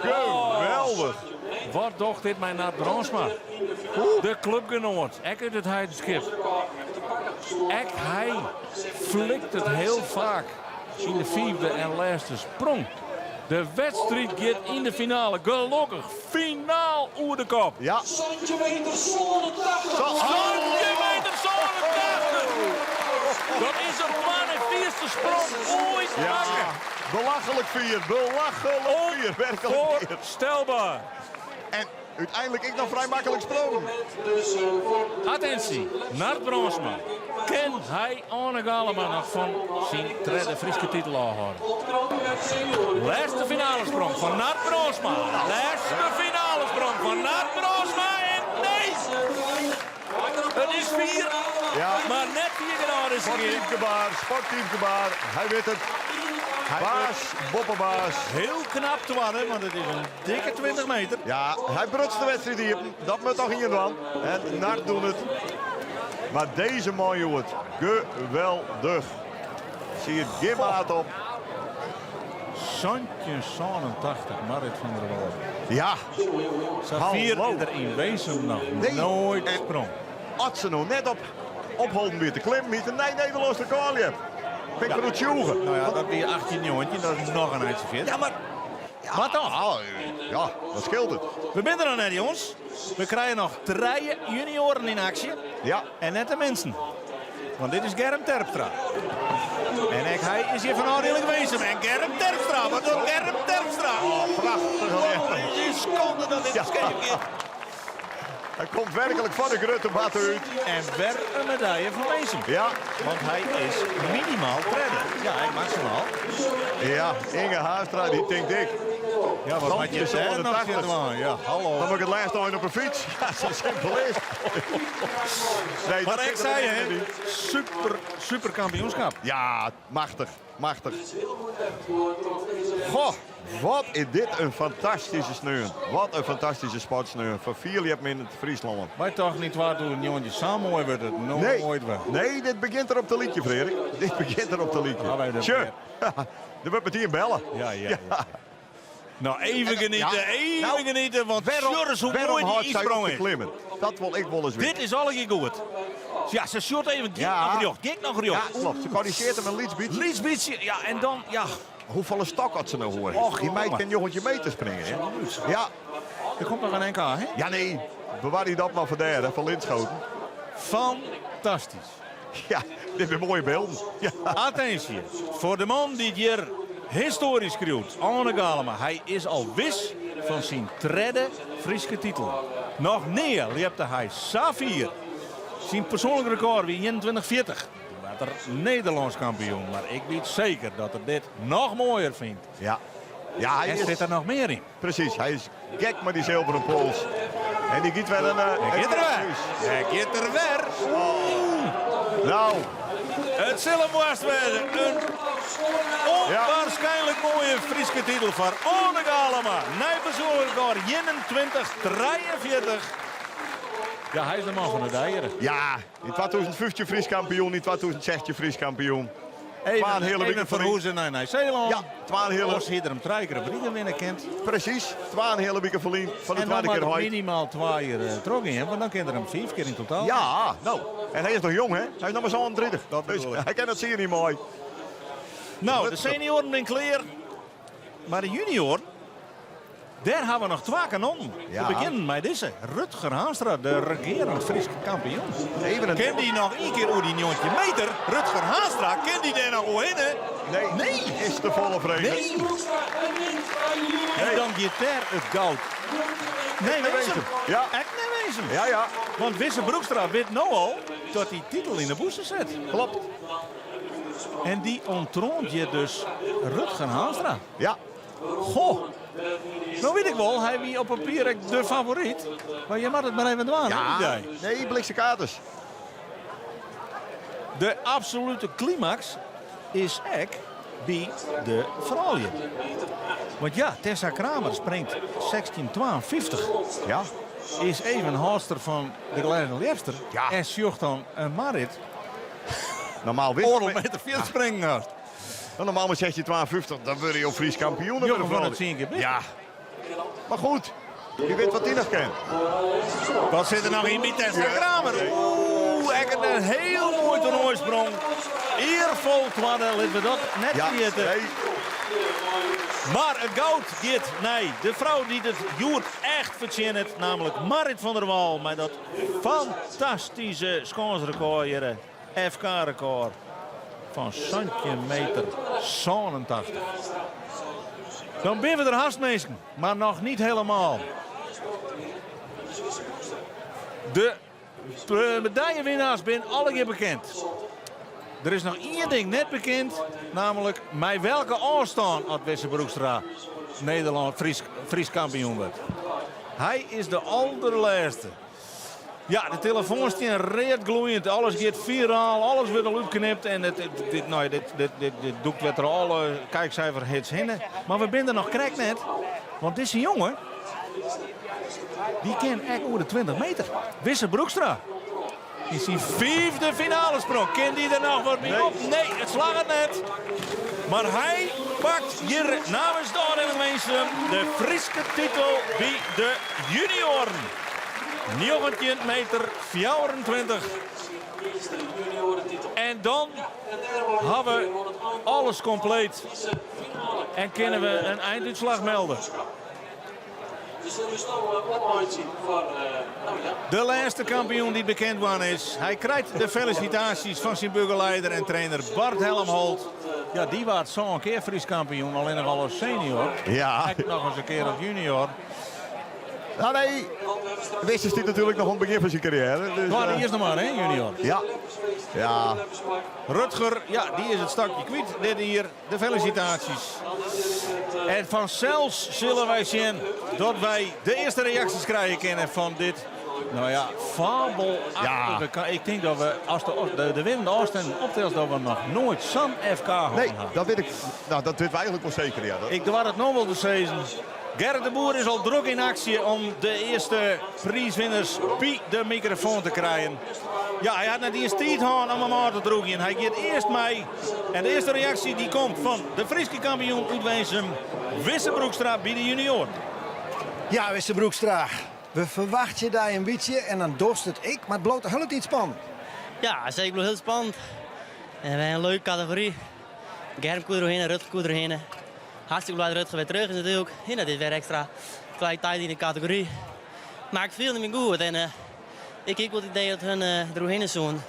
Geweldig. Wat docht dit mij naar Bronsma? De clubgenoot, ek uit het Heidenskip. Ek hij flikt het heel vaak in de 4e en laatste sprong. De wedstrijd gaat in de finale. Gelukkig, finaal oer de kop. Ja. Centimeter zone 80. Dat is een man en 4e sprong ooit Ja. maken. Belachelijk 4. Belachelijk 4. Werkelijk 4. Voorstelbaar. En uiteindelijk ik nog vrij makkelijk sprong. Attentie, Nart Bronsma. Kan hij Arne Galema nog van zijn tweede Friese titel aanhouden? Laatste finale sprong van Nart Bronsma. Laatste finale sprong van Nart Bronsma. En nee! Het is 4, Ja. maar net 4 graden is het keer. Sportief gebaar. Hij weet het. Baas, boppenbaas. Heel knap te worden, want het is een dikke 20 meter. Ja, hij brutst de wedstrijd hier. Dat moet toch hier dan. En Nart doen het. Maar deze man, jongen, geweldig. Zie je het gimmaat op. Santje 87, Marit van der Wal. Ja, Safier Hallo. er in wezen nog Nee. nooit En- sprong. als ze nou net ophouden weer te klimmen, niet. Nee, Nederlands record hebt. Ben ik voor het joegen. Nou ja, dat weer 18 jongetje, dat is nog een eindje fit. Ja, maar... Maar toch, Ja, wat scheelt het? we zijn er nog net, jongens. We krijgen nog 3 junioren in actie. Ja, En net de mensen. Want dit is Germ Terpstra. En hij is hier van afdeling Weesum. En Germ Terpstra, wat doet Germ Terpstra? prachtig. Het is schande dat dit is geen. Hij komt werkelijk van de grote bad uit. En weer een medaille van Weesum. Ja, Want hij is minimaal 3. Ja, hij maximaal. ja, Inge Haastra, die denkt ik. Ja, wat had je daar nog zitten aan? Ja, hallo. Dan moet ik het laatst nog op een fiets. Ja, zo simpel is het. Nee, Maar dat ik zit zei er hè, niet. super kampioenschap. Ja, machtig. Goh, wat is dit een fantastische sneeuw. Wat een fantastische sportsneeuw. Voor 4 liep in het Friesland. Wij toch niet waar doen, jongen. Samen mooi wordt het. Nooit weer. Nee, dit begint er op de liedje, Frederik. Dit begint er op de liedje. Gaan wij er Tje, weer. dan wordt met hier bellen. Ja. Nou, even genieten, genieten. Want Sjors, hoe waarom mooi houdt die zij op insprong te is. klimmen? Dat wil ik wel eens weten. Dit is al een keer goed. Ja, ze short even. Kijk nog Ja, recht. klopt. Ze corrigeert hem een lietsbietje. Liesbietje, ja, en dan, ja. Hoeveel stok had ze nou hoor? Och, Die meid jongen. kan jongetje meter springen. Hè? Ja. Er komt nog een NK, hè? Ja, nee. Bewaar die dat maar voor daar, hè, van Linschoten. Fantastisch. Ja, dit zijn mooie beelden. Ja. Attentie, voor de man die hier historisch schreeuwt, Arne Galema. Hij is al wis van zijn derde Friese titel. Nog neer liepte hij Safir. Zijn persoonlijk record wie 2140. Toen werd er Nederlands kampioen. Maar ik weet zeker dat hij dit nog mooier vindt. Ja. Ja, hij Er zit is... er nog meer in. Precies, hij is gek met die zilveren pols. En die giet wel een... Hij gaat er weer. Hij gaat er weer. Nou, Het zal was weer een onwaarschijnlijk mooie Friese titel voor Arne Galema. Nee, persoonlijk record 2143. Ja, hij is de man van de dieren. ja, in 2015 Fries kampioen, in 2016 Fries kampioen. Twaalf hele Even weken verhoezen naar Nieuw-Zeeland. Ja, 12 hele... Als hij er hem 3 keer Briegen winnen kent. Precies, 12 hele weken verlien van de En dan tweede keer maar ooit. minimaal 2 keer trok in hebben, want dan kan er hem 5 keer in totaal. Ja, nou. En hij is nog jong, hè? Hij is nog maar zo'n 30. Dat Dus bedoel ik. hij kan het zeer niet mooi. Nou, de senioren in kleer. Maar de junioren, daar hebben we nog 2 kanonnen. Ja. We beginnen met deze. Rutger Haanstra, de regerend Friese kampioen. Even een... Ken die nog 1 keer hoe die jontje meter? Rutger Haanstra, ken die daar nog hoe in? Nee, is de volle vrede. Nee. En dan gaat daar het goud. Nee, wees hem. Ja. Echt nee, wees hem. Ja, ja, Want Wisse Broekstra weet nou al dat die titel in de boezen zet. klopt. En die ontroont je dus Rutger Haanstra. Ja, Goh. Nou weet ik wel, hij wie op papier echt de favoriet. Maar je mag het maar even doen, hè, ja. jij. Nee, blikse katers. De absolute climax is echt bij de vrouwen. Want ja, Tessa Kramer springt 16,52. Ja. Is even haalster van de Glezen Leefster. Ja. En zocht dan een Marit. Normaal wist Oorlog met de 40 springen had. normaal met 16,52, dan word je op Fries kampioen. Jongen van het 10 keer binnen. Ja. Maar goed, je weet wat hij nog kent. Wat zit er nog in bij Tessa Kramer? Oeh, echt een heel mooi toernooisprong. Eervol tweede, laten we dat net Ja, vergeten. nee. Maar het goud gaat, nee, de vrouw die het joert echt verdient, namelijk Marit van der Wal. Met dat fantastische schaansrecord hier, FK-record van centimeter 87. Dan ben we er haast meesten, maar nog niet helemaal. De medaillewinnaars zijn alle keer bekend. Er is nog 1 ding net bekend, namelijk mij welke afstand had Wisse Broekstra Nederland Fries kampioen werd. Hij is de allerlaatste. Ja, de telefoon staan reed gloeiend, alles gaat viraal, alles wordt al uitgeknipt en dit doekt werd er alle kijkcijferhits heen. Maar we zijn er nog krek net, want deze jongen, die kent echt over de 20 meter. Wisse Broekstra. In zijn 5e finale sprong. Kan die er nog wat mee op? Nee, het slag het net. Maar hij pakt hier namens de Arnhem Mensen de Friese titel bij de junioren. 19 meter 24. En dan hebben we alles compleet. En kunnen we een einduitslag melden. De laatste kampioen die bekend was is. Hij krijgt de felicitaties van zijn burgerleider en trainer Bart Helmholt. Ja, die was zo'n keer Fries kampioen, alleen nog al als senior. Ja. Hij nog eens een keer als junior. Nou nee, Wissers die natuurlijk nog aan het begin van zijn carrière. Dus, Maar die is nog maar, hè, junior. ja. Ja, Rutger, ja, die is het stakje kwijt. Dit hier, de felicitaties. En vanzelfs zullen wij zien dat wij de eerste reacties krijgen kennen van dit. Nou ja, fabelachtige. Ik denk dat we, als de winnende afstand optelt, dat we nog nooit zo'n FK hadden. nee, dat weet ik. Nou, dat weten we eigenlijk wel zeker. Ja. Ik doe het nog wel te zeggen. Gerrit de Boer is al druk in actie om de eerste prijswinners bij de microfoon te krijgen. Ja, hij had net eerst tijd gehad om hem aan te droegen. En hij gaat eerst mee. En de eerste reactie die komt van de Friese kampioen uit Wensum, Wisse Broekstra bij de junioren. Ja, Wisse Broekstra. We verwachten je daar een beetje en dan dorst het ik, maar het bloot heel iets spannend. Ja, zeker heel spannend. En we hebben een leuke categorie. Germ komt erheen, Rutger komt erheen. Hartstikke blij dat Rutger weer terug is natuurlijk. En dat is weer extra kwaliteit in de categorie. Maar ik viel niet meer goed. En ik heb wel het idee dat hun erheen zoen.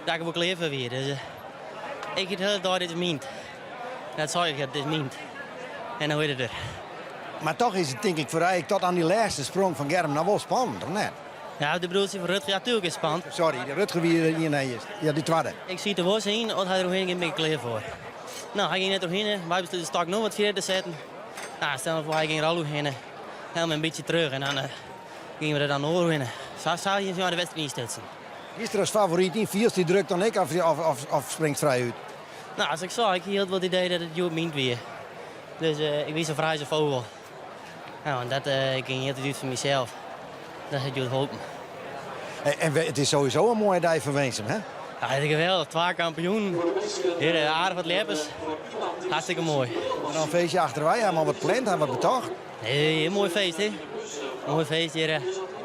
Dat ik ook leven weer. Dus ik heb de hele dag dit mint. Dat zou ik, dit mint. En dan weet je het er. Maar toch is het denk ik voor eigenlijk tot aan die laatste sprong van Germ nou wel spannend, of net? Ja, de broertje van Rutger, ja, natuurlijk is het spannend. Sorry, de Rutger wie hier nee is. Ja, die tweede. Ik zie het er wel zien, dat hij erheen een beetje klaar voor. Nou, hij ging net doorheen. Wij besloten de stak nog wat verder te zetten. Nou, stel voor hij ging er al doorheen. Helemaal een beetje terug en dan gingen we er dan overheen. Zo zou je de wedstrijd niet stutsen. Is er als favoriet in? Viers die drukt dan ik of springt vrij uit? Nou, als ik zag, ik hield wel het idee dat het Joop mint weer. Dus ik wist zo vrij zo vogel. Nou, en dat ging heel uit voor mezelf. Dat had Joop hopen. En het is sowieso een mooie dag voor Wensum, hè? Ja, dat is geweldig. 2 kampioen. Hier aardig wat lepers. Hartstikke mooi. En dan een feestje achter wij, helemaal wat plant, hebben wat betocht. Nee, een mooi feest, hè? Mooi feest hier.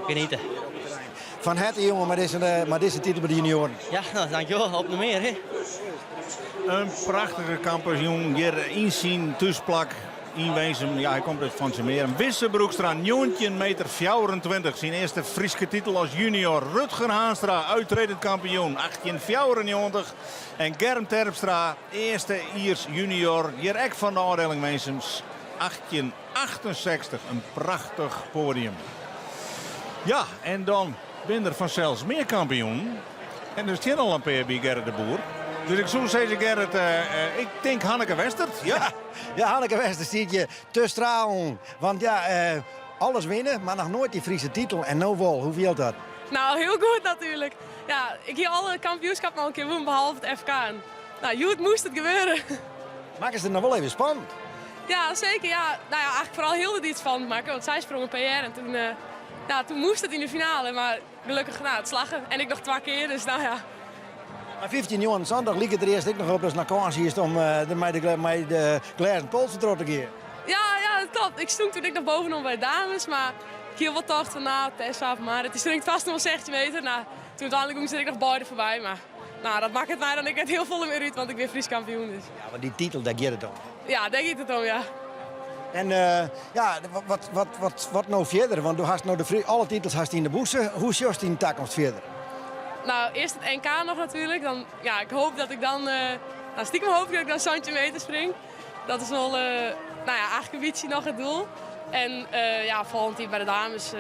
Genieten. Van harte jongen, maar deze titel bij de junioren. Ja, nou, dankjewel. Op nog meer, hè? Een prachtige kampioen. Hier inzien, tussenplak. In Wensum, ja, hij komt uit Van Semeeren. Wisse Broekstra, 19,24 meter. Zijn eerste Friese titel als junior. Rutger Haanstra, uitredend kampioen. 18,94. En Germ Terpstra, eerste Iers junior. Hier ook van de afdeling Wensum. 18,68. Een prachtig podium. Ja, en dan ben er vanzelfs meer kampioen. En er is al een paar bij Gerrit de Boer. Dus ik zou zeggen, Gerrit, ik denk Hanneke Westert. Ja. Ja, Hanneke Wester ziet je te stralen. Want ja, alles winnen, maar nog nooit die Friese titel. En nou wel, hoe viel dat? Nou, heel goed natuurlijk. Ja, ik heb alle kampioenschappen al een keer gewonnen, behalve het FK. En, nou, goed moest het gebeuren. Maken ze het nog wel even spannend? Ja, zeker. Ja. Nou ja, eigenlijk vooral Hilde die het spannend maken, want zij sprong een PR. En toen moest het in de finale, maar gelukkig het slagen. En ik nog 2 keer, dus nou ja. Maar 15 jongen zondag liep het er eerst ook nog op als naar kans is om de glazen pols te keer. Ja, dat klopt. Ik stond toen ik nog bovenop bij de dames, maar ik hield wat dacht van Tessa, maar het is denk ik vast nog wel 16 meter. Nou, toen uiteindelijk zit ik nog beide voorbij, maar nou, dat maakt het mij dan ik het heel vol meer uit, want ik ben Fries kampioen. Dus. Ja, maar die titel, daar gaat het om. Ja, denk ik het om, ja. En ja, wat nou verder? Want du hast nou alle titels hast in de boeze. Hoe is die toekomst verder? Nou, eerst het NK nog natuurlijk. Dan, ja, ik hoop dat ik dan, stiekem hoop ik dat ik dan Santje meter spring. Dat is wel, nou ja, eigenlijk een beetje nog het doel. En ja, volgend jaar bij de dames,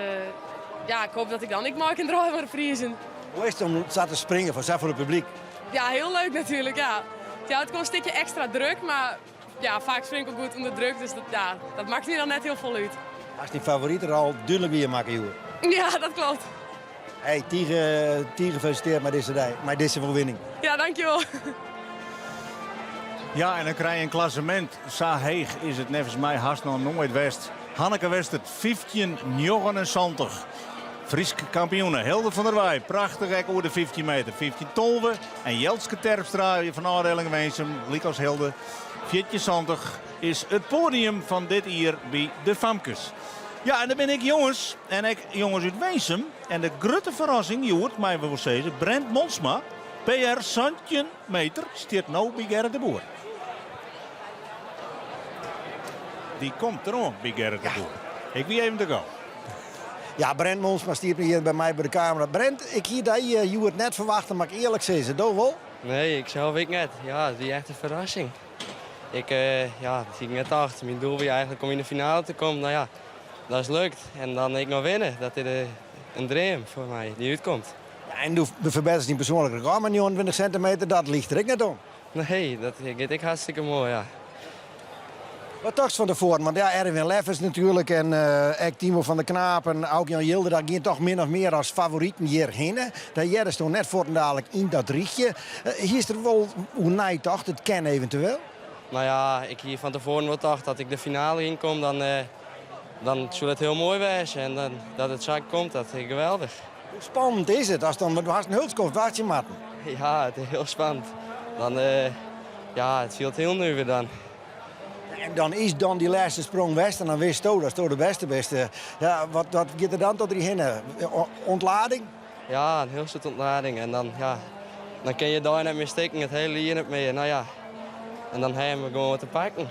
ja, ik hoop dat ik dan, ik maak een draai maar de prijzen. Hoe is het om te springen voor het publiek? Ja, heel leuk natuurlijk, ja. Ja, het komt een stukje extra druk, maar ja, vaak spring ik ook goed onder druk. Dus dat maakt me dan net heel vol uit. Als die favoriet er al duidelijk weer maken, joh. Ja, dat klopt. Hey, Tiege gefeliciteerd met deze overwinning. Ja, dankjewel. Ja, en dan krijg je een klassement. Zo heeg is het nevens mij haast nog nooit West. Hanneke Westert, 15,79. Fries kampioenen. Hilde van der Waai, prachtig hek over de 15 meter. 15,12. En Jeltske Terpstra van afdeling Wensum, Likos Hilde. 14,70 is het podium van dit hier bij de Famkes. Ja, en dan ben ik jongens. En ik jongens uit Wensum. En de grote verrassing, je hoort mij wel zeggen, Brent Monsma, PR Santje meter, staat nou bij Gerrit de Boer. Die komt er ook bij Gerrit de Boer. Ik wie even te gaan. Ja, Brent Monsma stiert hier bij mij bij de camera. Brent, ik hier dat je het net verwachten, maar ik eerlijk zeggen, dat wel? Nee, ik zelf ik net. Ja, het is echt een verrassing. Ik, ja, dat zie ik net achter. Mijn doel was eigenlijk om in de finale te komen. Nou ja, dat is lukt. En dan ik nog winnen. Dat is een droom voor mij die uitkomt. Ja, en de verbetert die persoonlijke record met 29 centimeter, dat ligt er ook net om. Nee, dat gaat ik hartstikke mooi, ja. Wat dacht je van tevoren? Want ja, Erwin Leffers natuurlijk en ook Timo van der Knaap en Auk-Jan Yildiz, daar gaan toch min of meer als favorieten hierheen. Daar jij toch net voor dadelijk in dat richtje. Hier is er wel hoe nij dacht, het kan eventueel. Nou ja, ik hier van tevoren wel dacht dat ik de finale inkom, dan zou het heel mooi wezen. En dan, dat het zo komt, dat is geweldig. Hoe spannend is het als dan was een hulpskof waard je matten? Ja, het is heel spannend. Dan, ja, het viel heel nu weer dan. En dan is dan die laatste sprong west en dan wist je dat is de beste. Ja, wat gaat er dan tot hierheen? Ontlading? Ja, een heel soort ontlading. En dan, ja, dan kun je daar net mee steken, het hele hier niet mee. Nou ja, en dan hebben we gewoon wat te pakken.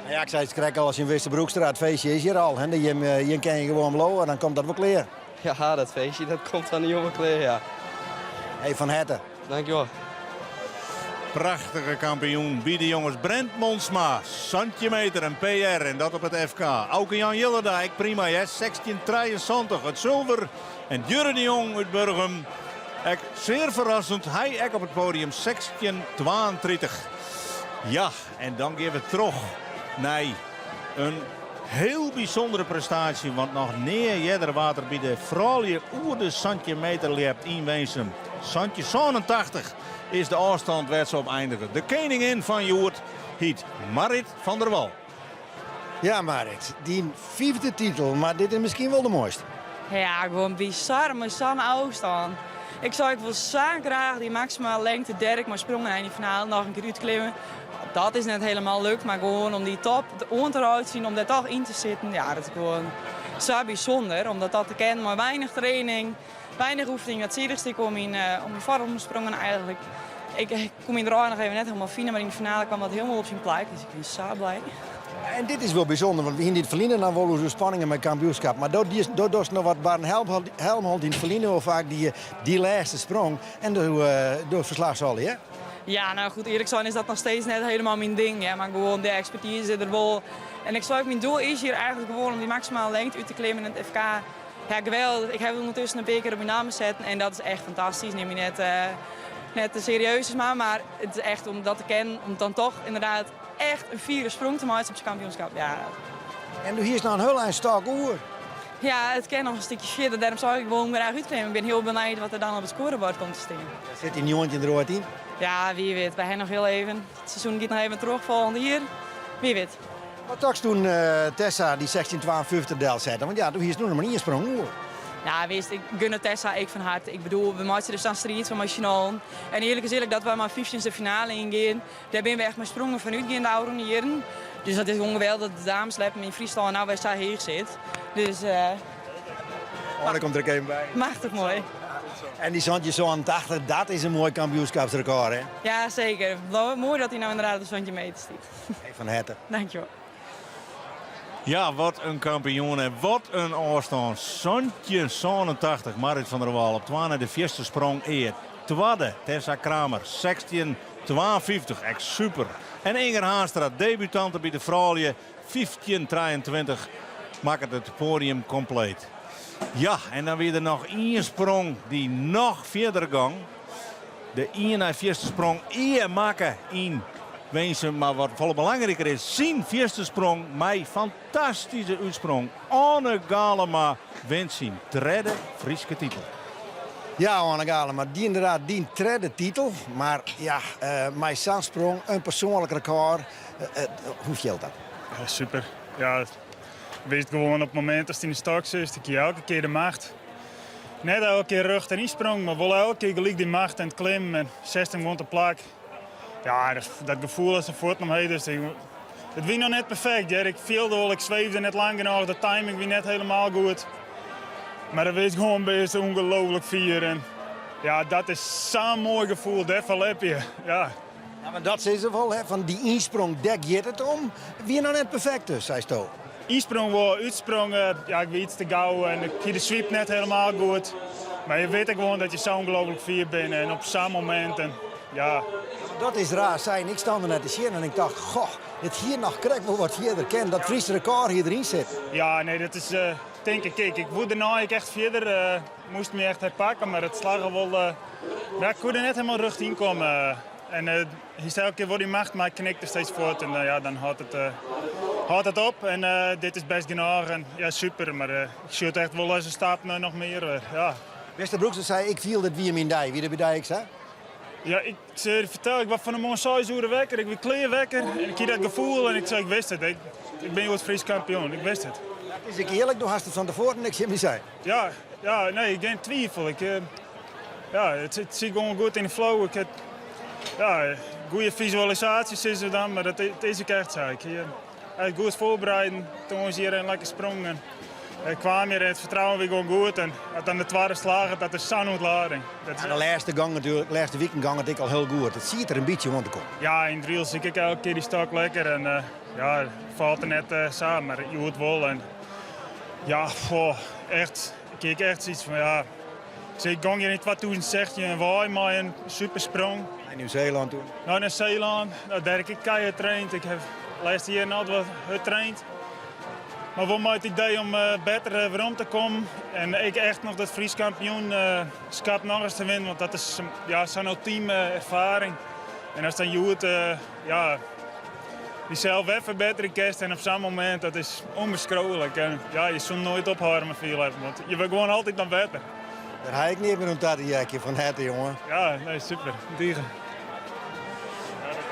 Ja, ik zei het krijg al als je in Westerbroekstraat feestje is hier al. Hè? Je kan je gewoon blowen en dan komt dat wel kleer. Ja, dat feestje dat komt van de jonge kleer, ja. Hey, van Herten. Dankjewel. Prachtige kampioen bij de jongens. Brent Monsma, centimeter en PR en dat op het FK. Auk-Jan Yildiz, prima, hè? 16,73 het zilver. En Jurre de Jong uit Burgum, zeer verrassend, hij op het podium 16,32. Ja, en dan geven we terug naar een heel bijzondere prestatie. Want nog neer water bij de vrouwen oer de centimeter leert in Weensum. Santje 87 is de afstand werd ze op eindigen. De koningin van Joert heet Marit van der Wal. Ja, Marit, die 5e titel, maar dit is misschien wel de mooiste. Ja, gewoon bizar, maar zo'n afstand. Ik zou wel zo graag die maximale lengte Dirk, maar sprongen in die finale nog een keer uitklimmen. Dat is net helemaal leuk, maar gewoon om die top onderuit te zien, om daar toch in te zitten. Ja, dat is gewoon zo bijzonder, omdat dat te kennen, maar weinig training, weinig oefening. Dat zierigste om in vormsprongen eigenlijk. Ik kom in de rij nog even net helemaal fine, maar in de finale kwam dat helemaal op zijn plek. Dus ik ben zo blij. En dit is wel bijzonder, want we hier niet verliezen dan wel zo spanningen met kampioenschap. Maar door nog wat Baren Helmholt in het verliezen wel vaak die laatste sprong. En door verslag zal hè? Ja, nou goed, eerlijk zijn is dat nog steeds net helemaal mijn ding. Ja, maar gewoon de expertise er wel. En ik zou ook mijn doel is hier eigenlijk gewoon om die maximale lengte uit te klimmen in het FK. Ja, geweldig. Ik heb ondertussen een beker op mijn naam zetten en dat is echt fantastisch. Neem je net te serieus is maar het is echt om dat te kennen, om dan toch inderdaad echt een 4e sprong te maken op zijn kampioenschap. Ja. En hier is nou een heel eind stak oer. Ja, het kan nog een stukje verder, daarom zou ik gewoon graag uitklimmen. Ik ben heel benieuwd wat er dan op het scorebord komt te staan. Zit die nieuwtje er ooit in? Ja, wie weet. Wij hebben nog heel even. Het seizoen gaat nog even terug, volgende hier. Wie weet. Wat dacht toen Tessa die 16,52 del zette? Want ja, hier is nog maar niet gesprong hoor. Ja, wees, ik gun het Tessa, ik van harte. Ik bedoel, we maken dus dan strijd van Machinaal. En eerlijk is eerlijk dat we maar 15e de finale ingaan. Daar ben we echt met sprongen vanuit gaan de oude jaren. Dus dat is gewoon geweldig dat de dames leppen in freestyle nou waar zij hier zit. Dus daar komt er ook even bij. Machtig mooi. En die zandje zo aan 80, dat is een mooi kampioenschapsrecord hè? Ja, zeker. Mooi dat hij nou inderdaad een zandje mee stiet. Van Herten. Dankjewel. Ja, wat een kampioen en wat een afstand. Santje 87, Marit van der Wal op 12 de 4e sprong eer. Tweede, Tessa Kramer, 16,52, echt super. En Inger Haanstra, debutante bij de vrouwen, 15,23, maakt het podium compleet. Ja, en dan weer er nog één sprong die nog verder gang. De 1 naar 4e sprong eer maken in Weensum, maar wat veel belangrijker is, zien 4e sprong, mij fantastische uitsprong. Anne Galema wint zijn 3e Friese titel. Ja, Anne Galema, die inderdaad die 3e titel. Maar ja, mijn zandsprong, een persoonlijk record. Hoe geldt dat? Ja, super. Ja, weet gewoon op het moment als hij in de stok zit, dat je elke keer de macht. Net elke keer rug erin sprong, maar wel elke keer gelijk die macht en het klimmen en 16 gewoon te plak. Ja, dat gevoel als een voortnomheid is. Het was nog net perfect. Ja. Ik viel wel, ik zweefde net lang genoeg, de timing was net helemaal goed. Maar dat was gewoon best ongelooflijk vier. En ja, dat is zo'n mooi gevoel, dat heb je. Ja. Ja, maar dat is er wel, hè? Van die insprong, dek je het om. Wie nog net perfect dus, zei Sto. Insprong wel, uitsprong, ja, ik weet iets te gauw en ik zie de sweep net helemaal goed. Maar je weet gewoon dat je zo ongelooflijk vier bent en op zo'n moment. En, ja. Dat is raar zijn. Ik stond er net te zien en ik dacht, goh, het hier nog krijgt wel wat verder kent. Dat Friese record hier erin zit. Ja, nee, dat is denk ik. Kijk, ik woede nou echt verder. Moest me echt herpakken, maar het slagen wel. Ik kon er net helemaal rug in komen. En hij zei elke keer wat hij mag, maar ik knikte steeds voort. En ja, dan houdt het op. En dit is best genoeg. En ja, super. Maar ik zie het echt wel als een stap nog meer. Ja. Westerbroekse zei, ik viel dat wie hem in dij. Wie de bedij ik zei? Ja, ik vertel, ik was van een mooie 6 uur wekker. Ik ben kleer wekker. En ik had dat gevoel en ik zei, ik wist het. Ik ben het Fries kampioen. Ik wist het. Is ik eerlijk, toen had het van tevoren niks in me zei. Ja, nee, geen twijfel. Het zit gewoon goed in de flow. Ik heb goede visualisaties is er dan, maar dat is ik echt zo. Ik goed voorbereiden, toen was hier een lekker sprong. En ik kwam hier en het vertrouwen weer gewoon goed. En dan de tweede slagen, dat is zo'n ontlading. De laatste gang natuurlijk, de laatste weekend gang het ik al heel goed. Het ziet er een beetje want te komen. Ja, in driel zie ik elke keer die stok lekker. En het valt er net samen, maar je hoort wel. En ja, echt. Ik kijk echt zoiets van ja. Ik ging hier in 2016 en waai maar een super sprong. In Nieuw-Zeeland toen? Nou, in Zeeland. Daar heb ik keihard getraind. Ik heb de laatste jaren altijd wat getraind. Maar wel met het idee om beter weer om te komen. En ik echt nog dat Fries kampioenschap nog eens te winnen. Want dat is zo'n ultieme ervaring. En als dan je het jezelf even beter kerst en op zo'n moment, dat is onbeschrijfelijk. En ja, je zult nooit ophouden met veel hebben, want je wil gewoon altijd nog beter. Daar ga ik niet meer een tadijekje van het, jongen. Ja, nee, super. Dieren.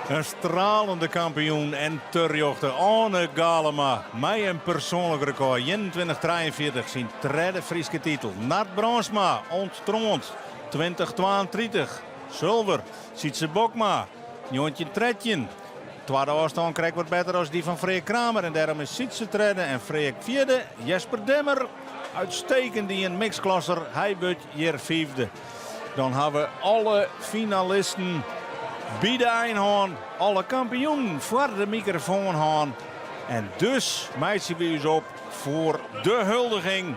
Een stralende kampioen en terjochte Arne Galema. Met een persoonlijk record. 21-43 zijn derde Friese titel. Nat Bronsma onttroond. 20-32. Zilver. Sietse Bokma. Jontje Tretjen. Tweede afstand krijgt wat beter als die van Freek Kramer. En daarom is Sietse trede en Freek vierde. Jesper Demmer. Uitstekend die een mixklasser. Hij wordt hier vijfde. Dan hebben we alle finalisten bij de Einhoorn. Alle kampioenen voor de microfoon gaan. En dus meiden we ons op voor de huldiging.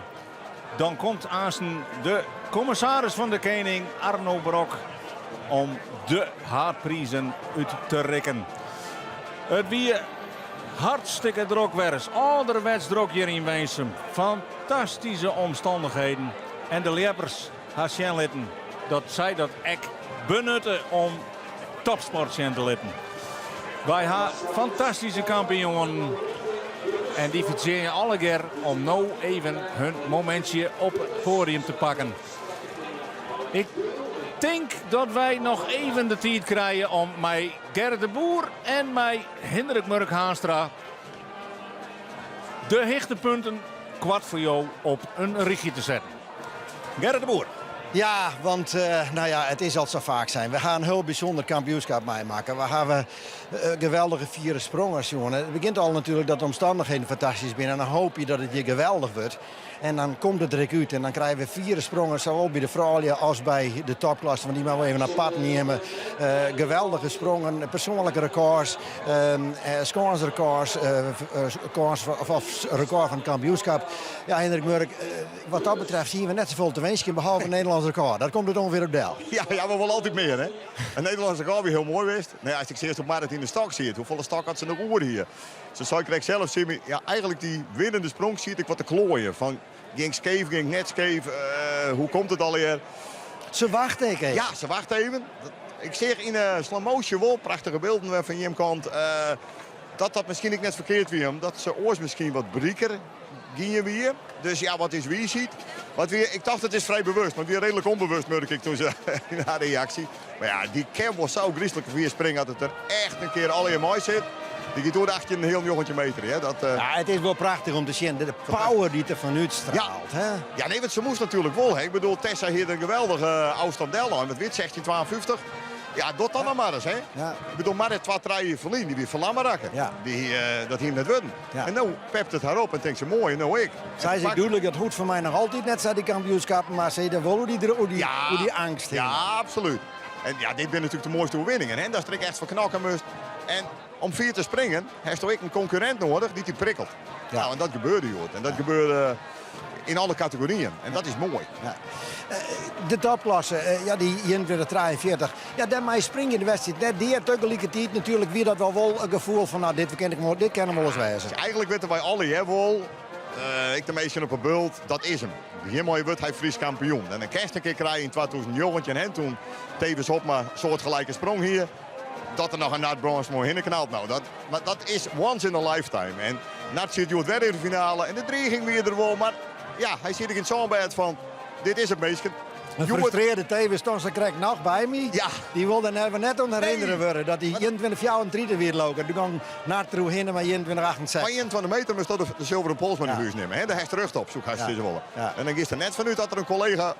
Dan komt aanstaan de commissaris van de koning, Arno Brok, om de haarprijzen uit te rekken. Het weer hartstikke druk werd. Ouderwets druk hier in Weensum. Fantastische omstandigheden. En de lepers hebben litten dat zij dat echt benutten om topsport te litten. Wij hebben fantastische kampioenen. En die verdienen alle keer om nou even hun momentje op het podium te pakken. Ik denk dat wij nog even de tijd krijgen om mij Gerrit de Boer en mij Hendrik Murk Haanstra de hechtepunten kwart voor jou op een ritje te zetten. Gerrit de Boer. Ja, want het is al zo vaak zijn. We gaan een heel bijzonder kampioenschap meemaken. We hebben geweldige vierde sprongers, jongen. Het begint al natuurlijk dat de omstandigheden fantastisch zijn. En dan hoop je dat het hier geweldig wordt. En dan komt het direct uit. En dan krijgen we vierde sprongers, zowel bij de vrouwen als bij de topklasse. Want die moeten we even apart nemen. Geweldige sprongen, persoonlijke records, scoresrecords, record van het kampioenschap. Ja, Hendrik Murk, wat dat betreft zien we net zoveel te wensen behalve een Nederlands record. Dat komt het ongeveer op del. Ja, we willen altijd meer, hè. Een Nederlands record weer heel mooi wist. Nee, als ik eerst op Marit in de stok zie, hoeveel stok had ze nog oor hier? Zo zou ik zelf zien, ja, eigenlijk die winnende sprong zie ik wat te klooien. Van ging scheef, ging net scheef, hoe komt het alweer? Ze wachten even. Ja, ze wachten even. Ik zeg in slow motion wel, prachtige beelden van je kant, dat misschien ik net verkeerd weer, dat ze oors misschien wat brieker gingen weer. Dus ja, wat is wie ziet. Ik dacht het is vrij bewust, maar weer redelijk onbewust merk ik toen ze na de reactie. Maar ja, die Cam was zo griezelig weer springen dat het er echt een keer al in mooi zit. Die gaat door de 18 een heel jongetje meter. Hè? Ja, het is wel prachtig om te zien. De power die er vanuit straalt. Ja, hè? Ja, nee, want ze moest natuurlijk wel. Hè? Ik bedoel, Tessa heeft een geweldige afstand delen. Met wit 16,52. Ja, dat dan maar eens. Hè? Ja. Ik bedoel, maar het 2-3 verliezen. Die weer verlammen raken. Ja. Dat hier net worden. Ja. En nu pept het haar op en denkt ze mooi. En nou ik. Zij zegt duidelijk, dat hoeft voor mij nog altijd net zijn die kampioenschappen. Maar ze hebben wel hoe die angst heeft. Ja, absoluut. En ja, dit zijn natuurlijk de mooiste overwinningen. Hè? Dat is er echt van knakken moest. En om 4 te springen, heeft toch ook een concurrent nodig die prikkelt. Ja. Nou, en dat gebeurde, joh. En dat gebeurde in alle categorieën. En dat is mooi. Ja. De topklasse, die 21-43. Ja, daarmee spring je de wedstrijd net die tegelijkertijd natuurlijk weer dat wel een gevoel van nou, dit kennen we wel eens wijzen. Dus eigenlijk weten wij alle, hè, wel. Ik de meesten op een bult, dat is hem. Hiermee wordt hij Fries kampioen. En een kerst keer krijgen in 2009 en toen tevens op maar soortgelijke sprong hier. Dat er nog een Nat Brons mooi hinneknalt. Nou, dat is once in a lifetime. En Nat zit het weer in de finale en de 3 ging weer er wel. Maar ja, hij zit er in zo'n bed van, dit is het meest. Een frustreerde Tevens stond ze krijgt nog bij me. Ja. Die wilde net om herinneren worden dat hij 21-34 weer lopen. Toen kwam naar toe heen met 21-68. Maar 21 meter moest de zilveren pols met de huis nemen. Hè? Daar heeft terug op, zoek hij ze willen. Ja. En dan is er net vanuit dat er een collega.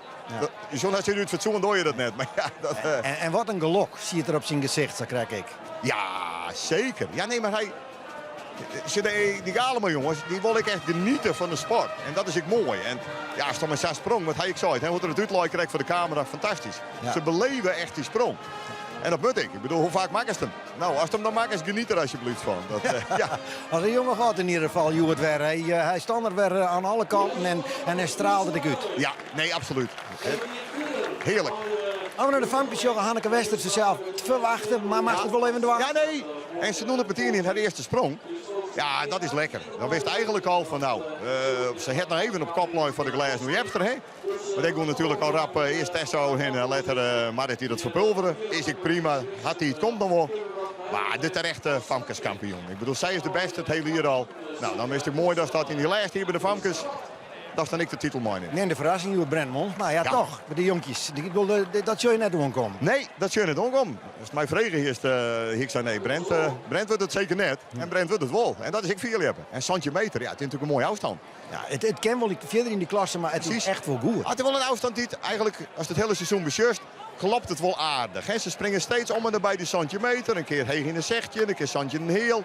Zo'n als je nu het fatsoen doe je dat net. Maar ja, dat, en wat een gelok ziet er op zijn gezicht, zo krijg ik. Ja, zeker. Ja, nee, maar hij. Die Galema jongens, die wil ik echt genieten van de sport. En dat is ik mooi. En ja, als het om een sprong, wat hij ik zei, hoe er het uitlaai krijgt voor de camera, fantastisch. Ja. Ze beleven echt die sprong. En dat moet ik. Ik bedoel, hoe vaak maken ze hem? Nou, als ze hem dan maken, geniet er alsjeblieft van. Dat, ja. Als een jongen gaat in ieder geval, Joert weer. Hij stond er weer aan alle kanten en hij straalde de uit. Ja, nee, absoluut. Heerlijk. Gaan we naar de Famkeshow, Hanneke Wester zichzelf verwachten, maar mag het wel even door? Ja, nee. En ze doen het meteen in haar eerste sprong. Ja, dat is lekker. Dan wist eigenlijk al van nou, ze het nog even op koplijn voor de glas. Nu heb je er, hè? Maar ik wil natuurlijk al rap eerst Tesso en later Marit die dat verpulveren. Is ik prima, had hij het komt dan wel. Maar de terechte Famkes kampioen. Ik bedoel, zij is de beste het hele jaar al. Nou, dan is het mooi dat dat in die lijst hier bij de Famkes. Dat is dan ik de titel mine. Nee, de verrassing, Joert Brentmond. Maar ja, toch, bij de jonkies. Dat zul je net doen komen. Nee, dat zul je net doen komen. Als mijn vraag is, ik zei nee, Brent wordt het zeker net. En Brent wordt het wel. En dat is ik veel hebben. En Santje Meter, ja, het is natuurlijk een mooie afstand. Ja, het kan wel verder in die klasse, maar het is echt wel goed. Het is wel een afstand die eigenlijk, als het hele seizoen beslist, klopt het wel aardig. Hè? Ze springen steeds om en erbij die Santje Meter. Een keer heen in een zegtje, een keer Santje een heel.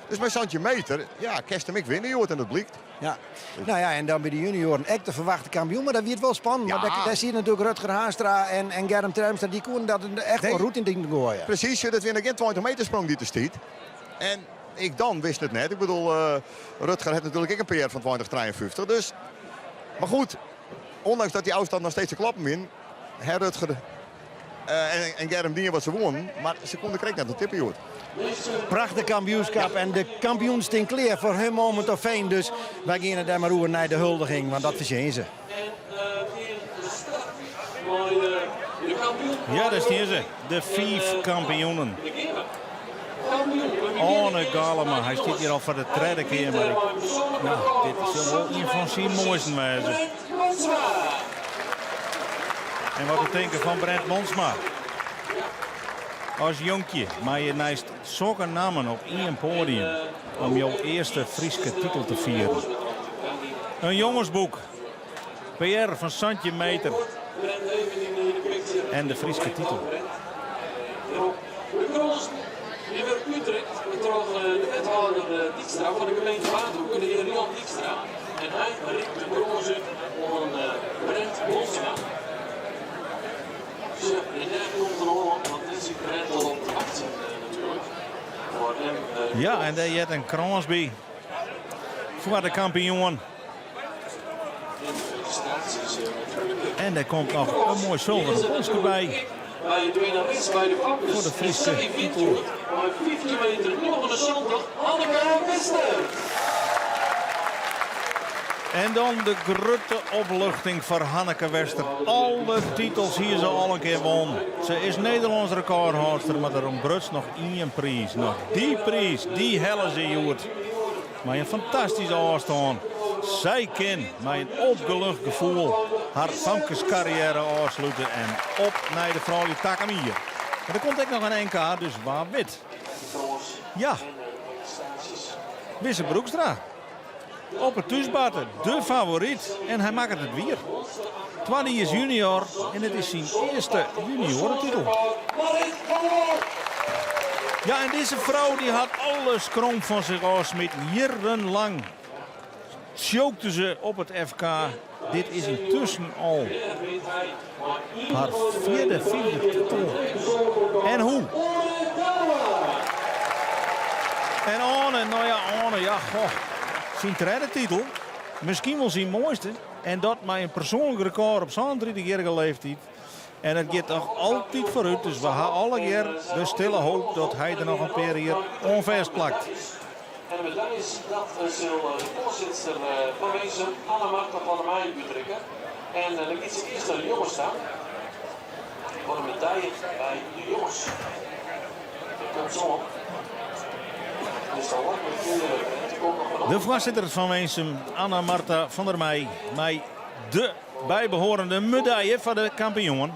Dus met Santje Meter, ja, kerst hem ik winnen, joh, en dat blijkt. Ja. Nou ja, en dan bij de junioren echt de verwachte kampioen. Maar dat wordt wel spannend. Ja. Maar daar zie je natuurlijk Rutger Haastra en Germ Termstra. Die konden dat echt wel route in ding gooien. Precies, dat weer een 20 meter sprong die te stiet. En ik dan wist het net. Ik bedoel, Rutger heeft natuurlijk ook een PR van 2053. Dus, maar goed, ondanks dat die afstand nog steeds te klappen win. Rutger en Germ die wat ze won. Maar ze konden krijgen net een tipje, joh. Prachtig kampioenschap en de kampioen Stinkleer voor hun moment of fame. Dus wij gaan daar maar roer naar de huldiging, want dat verzien ze. Ja, daar staan ze. De 5 kampioenen. Arne Galema, hij staat hier al voor de derde keer. Maar dit is wel een van zijn mooiste wijzen. En wat we denken van Brent Monsma. Als jonkje, maar je naast zulke namen op één podium om jouw eerste Frieske titel te vieren. Een jongensboek. PR van Santje Meter. En de Frieske titel. Je werd Utrecht, de wethouder Dijkstra van de gemeente Waterhoek, de heer Jan Dijkstra. En hij riep de bronzen om een Brent Monsma. En daar komt er al, want dit is een Brent al op de 18 natuurlijk. Voor hem, ja, en daar heeft een krans bij. Voor de kampioen. En er komt nog een mooi zilveren polsje bij. Bij de winnares bij de Famkes. Voor de Frieske titel. Maar 15 meter nog een zondag, Hanneke Wester. En dan de grote opluchting voor Hanneke Wester. Alle titels hier ze al een keer won. Ze is Nederlands recordhoudster, maar er ontbruts nog één prijs. Nog die prijs, die hellen ze Joert. Maar een fantastische afstand. Zij kan met een opgelucht gevoel haar Famkes carrière afsluiten. En op naar de vrouwelijke Takamier. Maar er komt ook nog een NK, dus waar wit. Ja. Wisse Broekstra. Op het thuisbaten, de favoriet. En hij maakt het weer. Twanny is junior en het is zijn eerste juniorentitel. Ja, en deze vrouw die had alles krom van zich afsmeten. Jarenlang chokte ze op het FK. Dit is intussen al haar vierde titel. En hoe? En Arne, nou ja, Arne, ja, goh. Zijn derde titel. Misschien wel zijn mooiste. En dat met een persoonlijk record op zo'n 30-jarige leeftijd. En het gaat toch altijd vooruit. Dus we gaan alle keer de stille hoop dat hij er nog een paar hier onvast plakt. En de medaille is dat zal de voorzitter van Wezen, Anne-Marta van der Meijen, uitdrukken. En dan gaat ze eerst naar de jongens staan. Voor de medaille bij de jongens. Dat komt zo op. Dus dan wordt het de voorzitter van Wezen, Anne-Marta van der Meijen, met de bijbehorende medaille van de kampioen.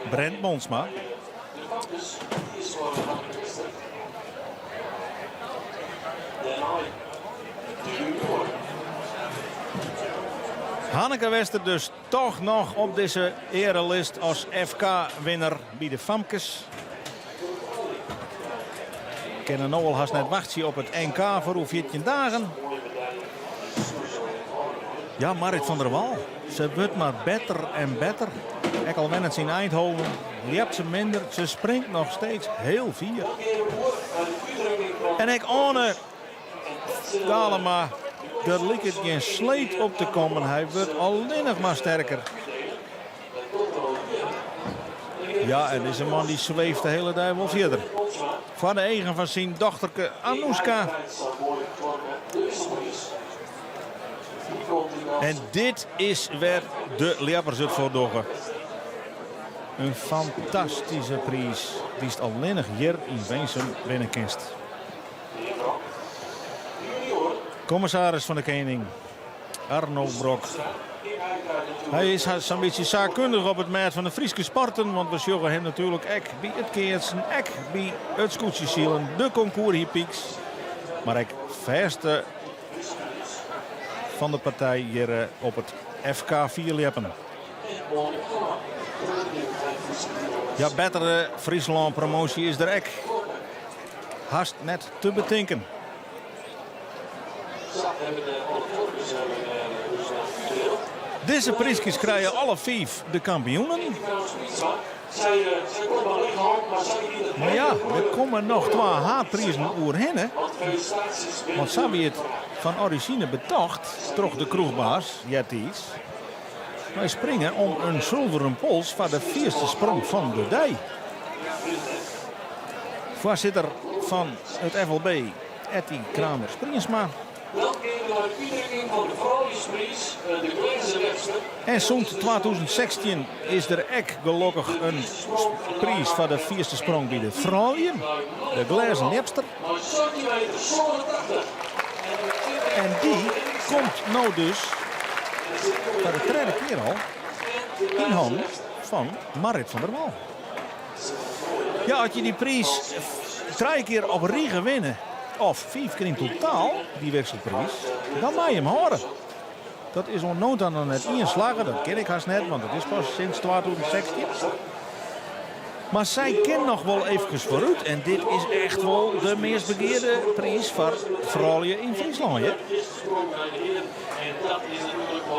Brent Monsma. Hanneke Wester dus toch nog op deze erelist als FK-winnaar bij de Famkes. We kunnen nu al haast net wachten op het NK voor hoe 14 dagen. Ja, Marit van der Wal. Ze wordt maar beter en beter. Ik al wennend in Eindhoven. Liept ze minder. Ze springt nog steeds heel vier. En ik Arne Galema. Er lijkt het geen sleet op te komen. Hij wordt alleen nog maar sterker. Ja, en deze man die zweeft de hele dag wel verder. Van de eigen van zijn dochterke Anouska. En dit is waar de Leppers het voor doen. Een fantastische prijs. Die is alleen nog hier in Weensum binnenkunst. Commissaris van de Koning, Arno Brok. Hij is zo'n beetje zaakkundig op het maat van de Friese sporten. Want we zorgen hem natuurlijk ook bij het keertsen, ook bij het scootjesielen, de concours hippieks. Maar ik verste van de partij hier op het FK 4 Leppen. Ja, betere Friesland promotie is er ook. Haast net te betinken. Deze prijsjes krijgen alle 5 de kampioenen. Maar ja, er komen nog 2 haatprijzen oerheen. Want zo wie het van origine betocht, toch de kroegbaas, Jetties. Wij springen om een zilveren pols van de 4e sprong van de dij. Voorzitter van het FLB, Etty Kramer-Springsma. Dan geven we naar de uitdrukking van de vrouwenprijs, de Glense Webster. En zo'n 2016 is er ook gelukkig een prijs van de 4e sprong bij de vrouwen. De Glense Webster. En die komt nou dus voor de derde keer al in handen van Marit van der Wal. Ja, als je die prijs 3 keer op Riegen winnen, of 5 keer in totaal, die wisselprijs, dan mag je hem horen. Dat is onnood dan net inslagen, dat ken ik haast net, want dat is pas sinds 2016. Maar zij kent nog wel even vooruit en dit is echt wel de meest begeerde prijs voor vrouwen in Friesland. Hè?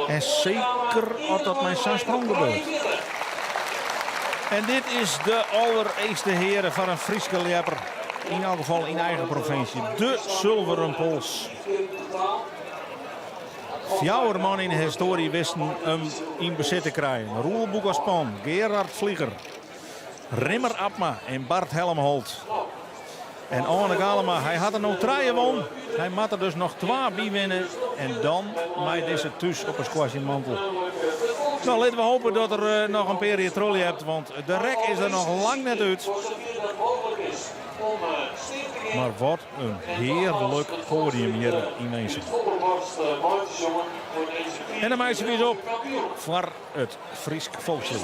En zeker als dat met zo'n sprong gebeurt. En dit is de allereerste heren van een Friese Lepper. In elk geval in eigen provincie. De zilveren pols. 4 man in de historie wisten hem in bezit te krijgen. Roel Boegaspan, Gerard Vlieger, Rimmer Abma en Bart Helmholt. En Arne Galema, hij had er nog 3 gewonnen. Hij moet er dus nog 2 bij winnen. En dan met deze thuis op een squashmantel. Nou, laten we hopen dat er nog een paar trolley hebt. Want de rek is er nog lang net uit. Maar wat een heerlijk podium hier in Weensum. En de meisje weer op voor het Fries volkslied.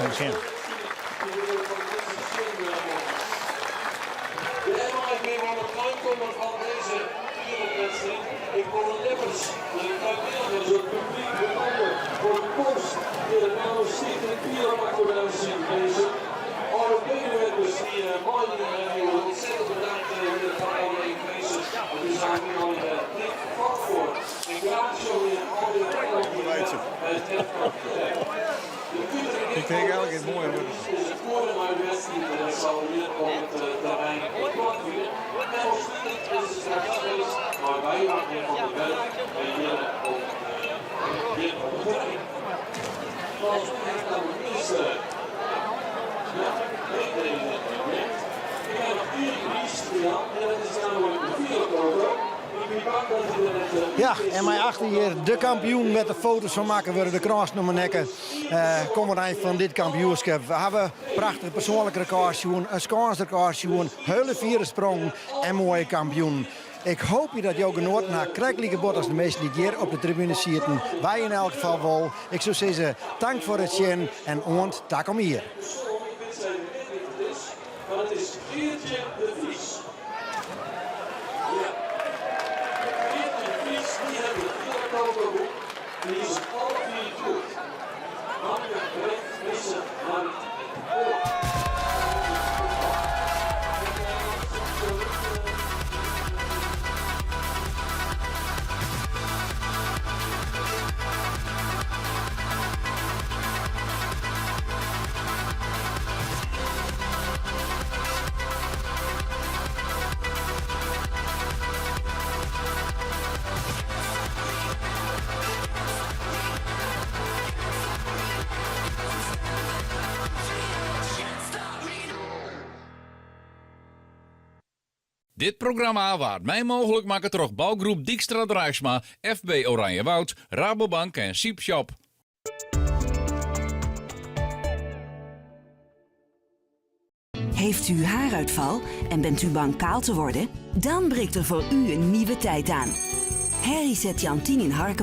gaan zien. Ik wil de lippers, de kruidmeelers, het publiek bedanken voor de komst in de Nederlandse Stichting Pierenbakcoördinatie. Deze oude medewerkers die mooi hebben ontzettend bedankt in het verhaal in deze. We zijn nu al dik vak voor. En graag zo in al die Ik denk eigenlijk het mooie wordt. is het voordeel uit de wedstrijd en dat zal hier op het terrein opgepakt worden. En als het is het straks geweest, maar wij maken van de werk en hier op het terrein. Als de minister, ja, ik denk het niet. Ik heb nog 4 gewiest gedaan en dat is namelijk de 4 foto. Ja, en mij achter hier de kampioen met de foto's van maken worden de kruis naar mijn nekken. Komen we eind van dit kampioenschap. We hebben prachtige persoonlijke records, een scoresrecord, hele vierde sprong en mooie kampioen. Ik hoop dat jou genoten naar krijgelijke bord als de meesten die hier op de tribune zitten. Wij in elk geval wel. Ik zou zeggen, dank voor het zien en ont, tak om hier. Maar het is Geertje de Vries. Die hebben het heel goed. Die is alle 4 goed. Hanneke, Brent, Missen, Marit. Dit programma waard mij mogelijk maken door bouwgroep Dijkstra Drijfsma, FB Oranjewoud, Rabobank en Siep Shop. Heeft u haaruitval en bent u bang kaal te worden? Dan breekt er voor u een nieuwe tijd aan. Harry zet Jan 10 in Harken